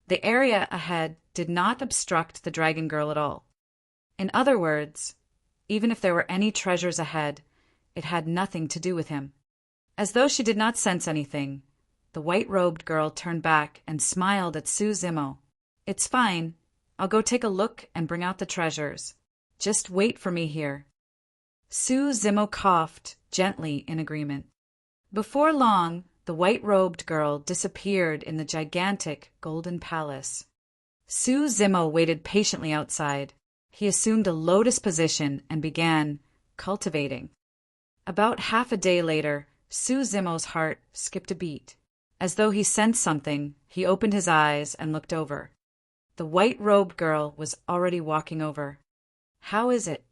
The area ahead did not obstruct the dragon girl at all. In other words, even if there were any treasures ahead, it had nothing to do with him. As though she did not sense anything, the white-robed girl turned back and smiled at Suzumo. "It's fine. I'll go take a look and bring out the treasures. Just wait for me here." Suzumo coughed gently in agreement. Before long, the white-robed girl disappeared in the gigantic golden palace. Suzumo waited patiently outside. He assumed a lotus position and began cultivating. About half a day later, Su Zimo's heart skipped a beat. As though he sensed something, he opened his eyes and looked over. The white-robed girl was already walking over. "How is it?"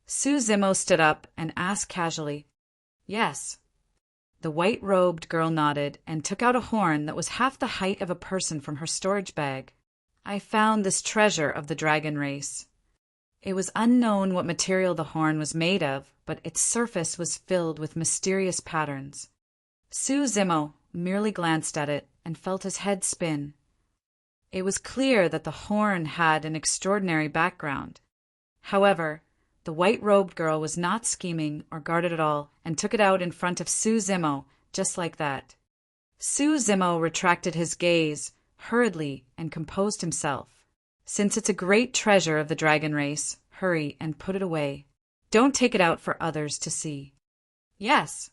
Su Zimo stood up and asked casually. "Yes." The white-robed girl nodded and took out a horn that was half the height of a person from her storage bag. "I found this treasure of the dragon race." It was unknown what material the horn was made of, but its surface was filled with mysterious patterns. Su Zimo merely glanced at it and felt his head spin. It was clear that the horn had an extraordinary background. However, the white-robed girl was not scheming or guarded at all and took it out in front of Su Zimo just like that. Su Zimo retracted his gaze hurriedly and composed himself. "Since it's a great treasure of the dragon race, hurry and put it away. Don't take it out for others to see." "Yes."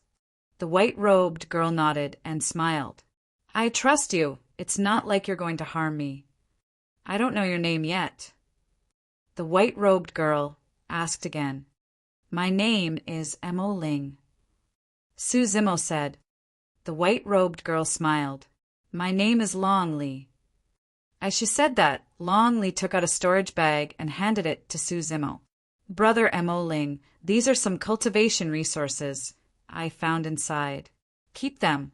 The white-robed girl nodded and smiled. "I trust you. It's not like you're going to harm me." "I don't know your name yet." The white-robed girl asked again. "My name is Mo Ling." Su Zimo said. The white-robed girl smiled. "My name is Long Li." As she said that, Long Li took out a storage bag and handed it to Su Zimo. "Brother Mo Ling, these are some cultivation resources I found inside. Keep them."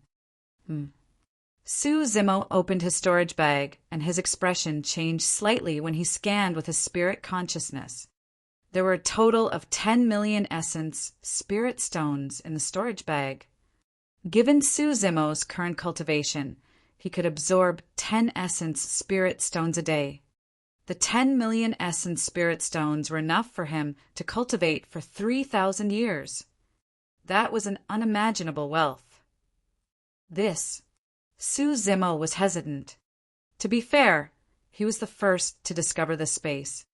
Su Zimo opened his storage bag, and his expression changed slightly when he scanned with his spirit consciousness. There were a total of 10 million essence spirit stones in the storage bag. Given Su Zimo's current cultivation, he could absorb 10 essence spirit stones a day. The 10 million essence spirit stones were enough for him to cultivate for 3,000 years. That was an unimaginable wealth. Su Zimo was hesitant. To be fair, he was the first to discover this space.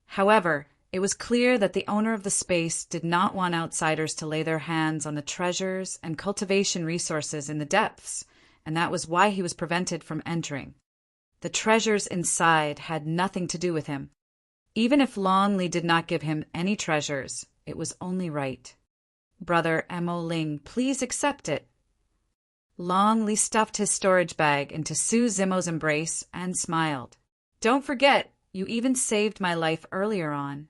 However, it was clear that the owner of the space did not want outsiders to lay their hands on the treasures and cultivation resources in the depths, and that was why he was prevented from entering. The treasures inside had nothing to do with him. Even if Long Li did not give him any treasures, it was only right. "Brother Mo Ling, please accept it." Long Li stuffed his storage bag into Su Zimo's embrace and smiled. "Don't forget, you even saved my life earlier on."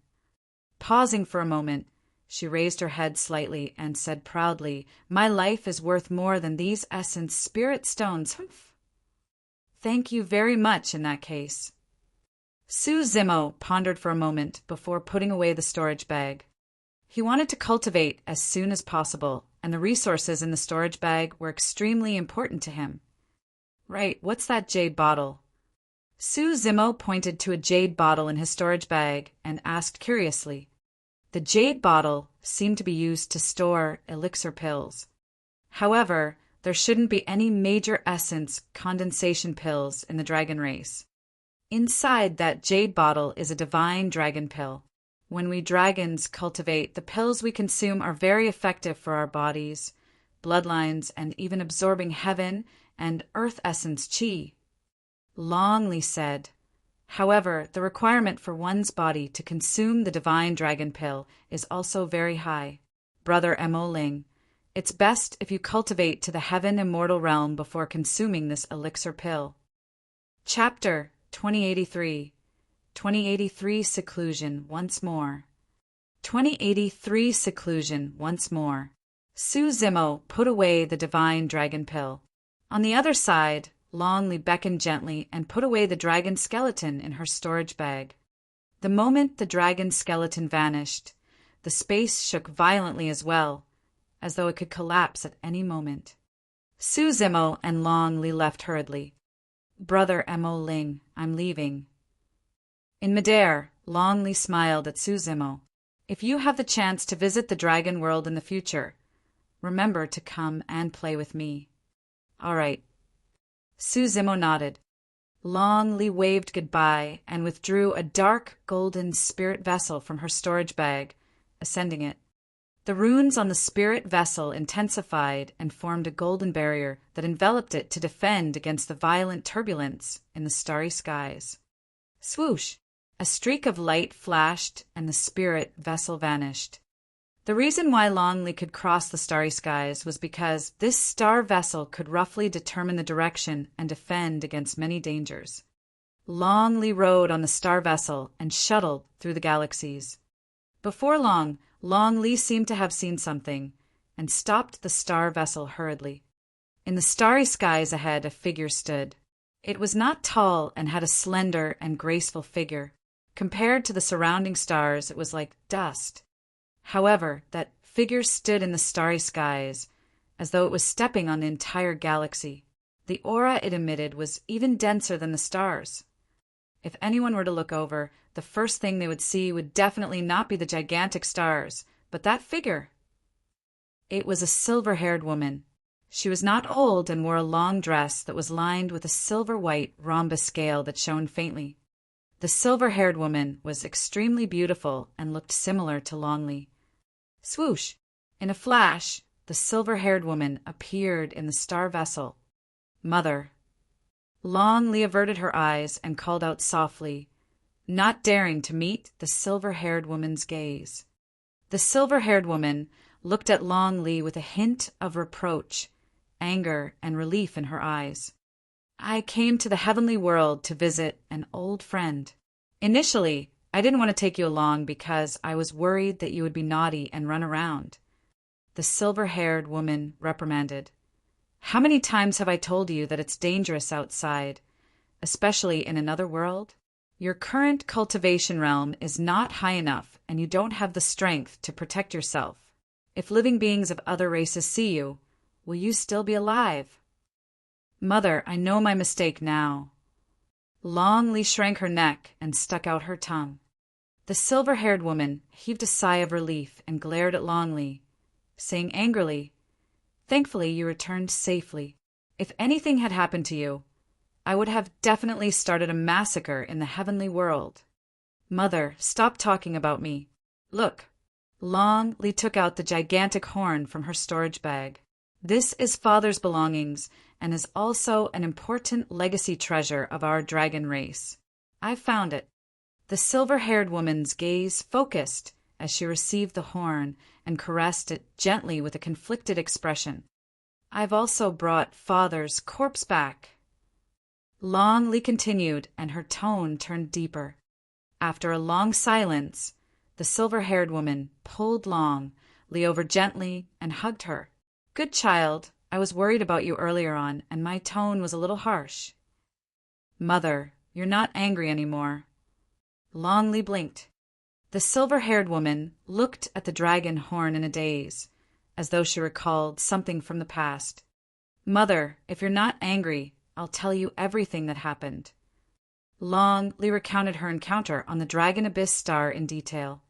Pausing for a moment, she raised her head slightly and said proudly, "My life is worth more than these essence spirit stones." "Thank you very much in that case." Su Zimo pondered for a moment before putting away the storage bag. He wanted to cultivate as soon as possible, and the resources in the storage bag were extremely important to him. "Right, what's that jade bottle?" Su Zimo pointed to a jade bottle in his storage bag and asked curiously. The jade bottle seemed to be used to store elixir pills. However, there shouldn't be any major essence condensation pills in the dragon race. Inside that jade bottle is a divine dragon pill. When we dragons cultivate, the pills we consume are very effective for our bodies, bloodlines, and even absorbing heaven and earth essence chi. Long Li said. However, the requirement for one's body to consume the divine dragon pill is also very high. Brother Mo Ling, it's best if you cultivate to the heaven immortal realm before consuming this elixir pill. Chapter 2083. 2083 Seclusion once more. 2083 Seclusion once more. Su Zimo put away the divine dragon pill. On the other side, Long Li beckoned gently and put away the dragon skeleton in her storage bag. The moment the dragon skeleton vanished, the space shook violently as well, as though it could collapse at any moment. Su Zimo and Long Li left hurriedly. Brother Mo Ling, I'm leaving. In midair, Long Li smiled at Su Zimo. If you have the chance to visit the dragon world in the future, remember to come and play with me. All right. Su Zimo nodded. Long Li waved goodbye and withdrew a dark golden spirit vessel from her storage bag, ascending it. The runes on the spirit vessel intensified and formed a golden barrier that enveloped it to defend against the violent turbulence in the starry skies. Swoosh! A streak of light flashed and the spirit vessel vanished. The reason why Long Li could cross the starry skies was because this star vessel could roughly determine the direction and defend against many dangers. Long Li rode on the star vessel and shuttled through the galaxies. Before long, Long Li seemed to have seen something and stopped the star vessel hurriedly. In the starry skies ahead, a figure stood. It was not tall and had a slender and graceful figure. Compared to the surrounding stars, it was like dust. However, that figure stood in the starry skies as though it was stepping on the entire galaxy. The aura it emitted was even denser than the stars. If anyone were to look over, the first thing they would see would definitely not be the gigantic stars, but that figure. It was a silver-haired woman. She was not old and wore a long dress that was lined with a silver-white rhombus scale that shone faintly. The silver-haired woman was extremely beautiful and looked similar to Long Li. Swoosh! In a flash, the silver-haired woman appeared in the star vessel. Mother. Long Li averted her eyes and called out softly, not daring to meet the silver-haired woman's gaze. The silver-haired woman looked at Long Li with a hint of reproach, anger, and relief in her eyes. I came to the heavenly world to visit an old friend. Initially, I didn't want to take you along because I was worried that you would be naughty and run around. The silver-haired woman reprimanded. How many times have I told you that it's dangerous outside, especially in another world? Your current cultivation realm is not high enough, and you don't have the strength to protect yourself. If living beings of other races see you, will you still be alive? Mother, I know my mistake now. Long Li shrank her neck and stuck out her tongue. The silver-haired woman heaved a sigh of relief and glared at Long Li, saying angrily, Thankfully you returned safely. If anything had happened to you, I would have definitely started a massacre in the heavenly world. Mother, stop talking about me. Look. Long Li took out the gigantic horn from her storage bag. This is Father's belongings and is also an important legacy treasure of our dragon race. I found it. The silver-haired woman's gaze focused as she received the horn and caressed it gently with a conflicted expression. I've also brought Father's corpse back. Long Li continued, and her tone turned deeper. After a long silence, the silver-haired woman pulled Long Li over gently and hugged her. Good child, I was worried about you earlier on, and my tone was a little harsh. Mother, you're not angry anymore. Long Li blinked. The silver-haired woman looked at the dragon horn in a daze, as though she recalled something from the past. Mother, if you're not angry, I'll tell you everything that happened. Long Li recounted her encounter on the Dragon Abyss star in detail.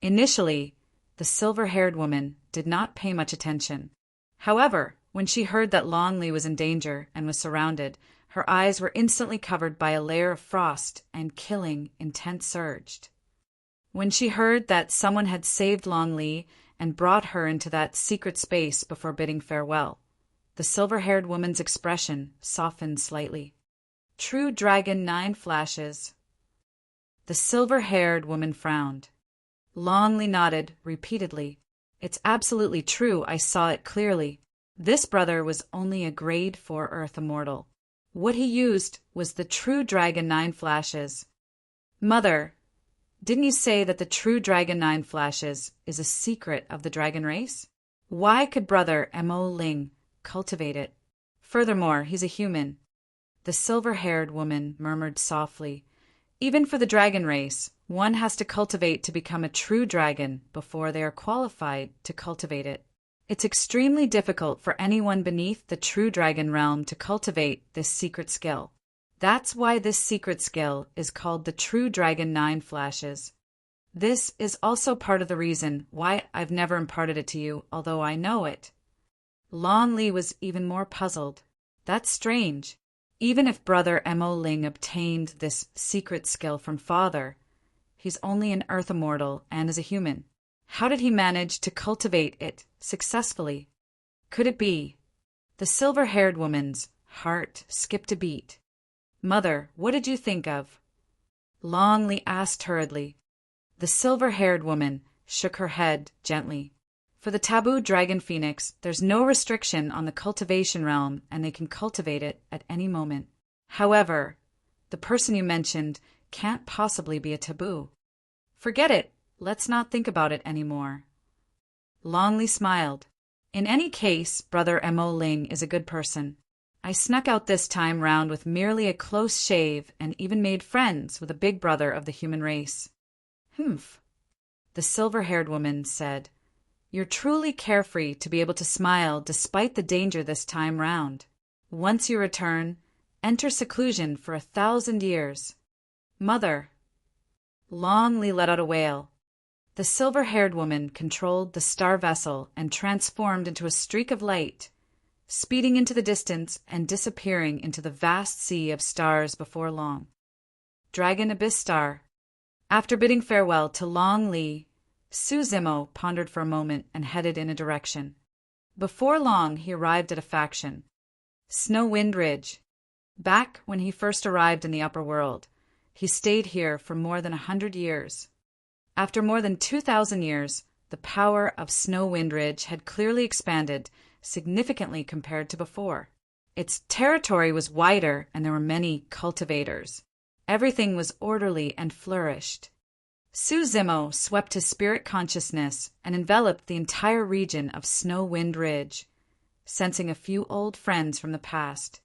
Initially, the silver-haired woman did not pay much attention. However, when she heard that Long Li was in danger and was surrounded, her eyes were instantly covered by a layer of frost and killing intent surged. When she heard that someone had saved Long Li and brought her into that secret space before bidding farewell, the silver-haired woman's expression softened slightly. True Dragon 9 flashes. The silver-haired woman frowned. Long Li nodded repeatedly. It's absolutely true, I saw it clearly. This brother was only a grade 4 Earth immortal. What he used was the True Dragon 9 flashes. Mother, didn't you say that the True Dragon 9 flashes is a secret of the dragon race? Why could brother Mo Ling cultivate it? Furthermore, he's a human. The silver-haired woman murmured softly. Even for the dragon race, one has to cultivate to become a true dragon before they are qualified to cultivate it. It's extremely difficult for anyone beneath the true dragon realm to cultivate this secret skill. That's why this secret skill is called the True Dragon 9 flashes. This is also part of the reason why I've never imparted it to you, although I know it. Long Li was even more puzzled. That's strange. Even if brother Mo Ling obtained this secret skill from father, he's only an earth immortal and is a human. How did he manage to cultivate it successfully? Could it be? The silver-haired woman's heart skipped a beat. Mother, what did you think of? Long Li asked hurriedly. The silver-haired woman shook her head gently. For the taboo dragon phoenix, there's no restriction on the cultivation realm, and they can cultivate it at any moment. However, the person you mentioned can't possibly be a taboo. Forget it. Let's not think about it anymore. Longley smiled. In any case, Brother Mo Ling is a good person. I snuck out this time round with merely a close shave and even made friends with a big brother of the human race. Humph, the silver-haired woman said. You're truly carefree to be able to smile despite the danger this time round. Once you return, enter seclusion for 1,000 years. Mother. Longley let out a wail. The silver-haired woman controlled the star vessel and transformed into a streak of light, speeding into the distance and disappearing into the vast sea of stars before long. Dragon Abyss Star. After bidding farewell to Long Li, Su Zimo pondered for a moment and headed in a direction. Before long, he arrived at a faction. Snow Wind Ridge. Back when he first arrived in the upper world, he stayed here for more than 100 years. After more than 2,000 years, the power of Snow Wind Ridge had clearly expanded significantly compared to before. Its territory was wider and there were many cultivators. Everything was orderly and flourished. Su Zimo swept his spirit consciousness and enveloped the entire region of Snow Wind Ridge, sensing a few old friends from the past.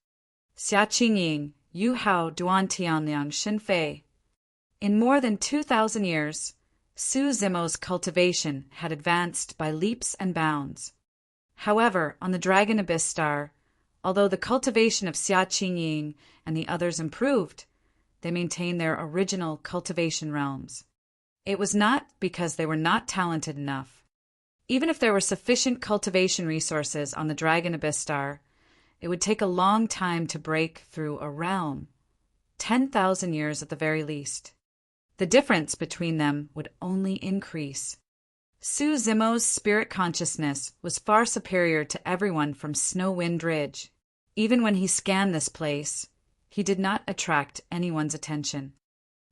Xia Qingying, Yu Hao, Duan Tianliang, Xin Fei. In more than 2,000 years, Su Zimo's cultivation had advanced by leaps and bounds. However, on the Dragon Abyss Star, although the cultivation of Xia Qingying and the others improved, they maintained their original cultivation realms. It was not because they were not talented enough. Even if there were sufficient cultivation resources on the Dragon Abyss Star, it would take a long time to break through a realm, 10,000 years at the very least. The difference between them would only increase. Su Zimo's spirit consciousness was far superior to everyone from Snow Wind Ridge. Even when he scanned this place, he did not attract anyone's attention.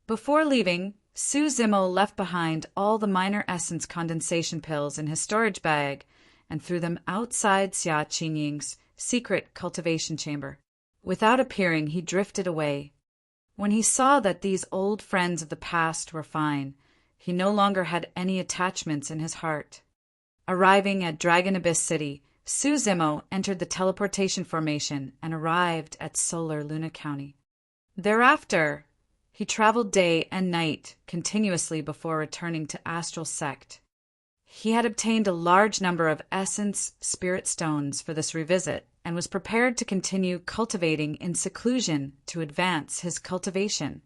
Before leaving, Su Zimo left behind all the minor essence condensation pills in his storage bag and threw them outside Xia Qingying's secret cultivation chamber. Without appearing, he drifted away. When he saw that these old friends of the past were fine, he no longer had any attachments in his heart. Arriving at Dragon Abyss City, Su Zimo entered the teleportation formation and arrived at Solar Luna County. Thereafter, he traveled day and night continuously before returning to Astral Sect. He had obtained a large number of essence spirit stones for this revisit and was prepared to continue cultivating in seclusion to advance his cultivation.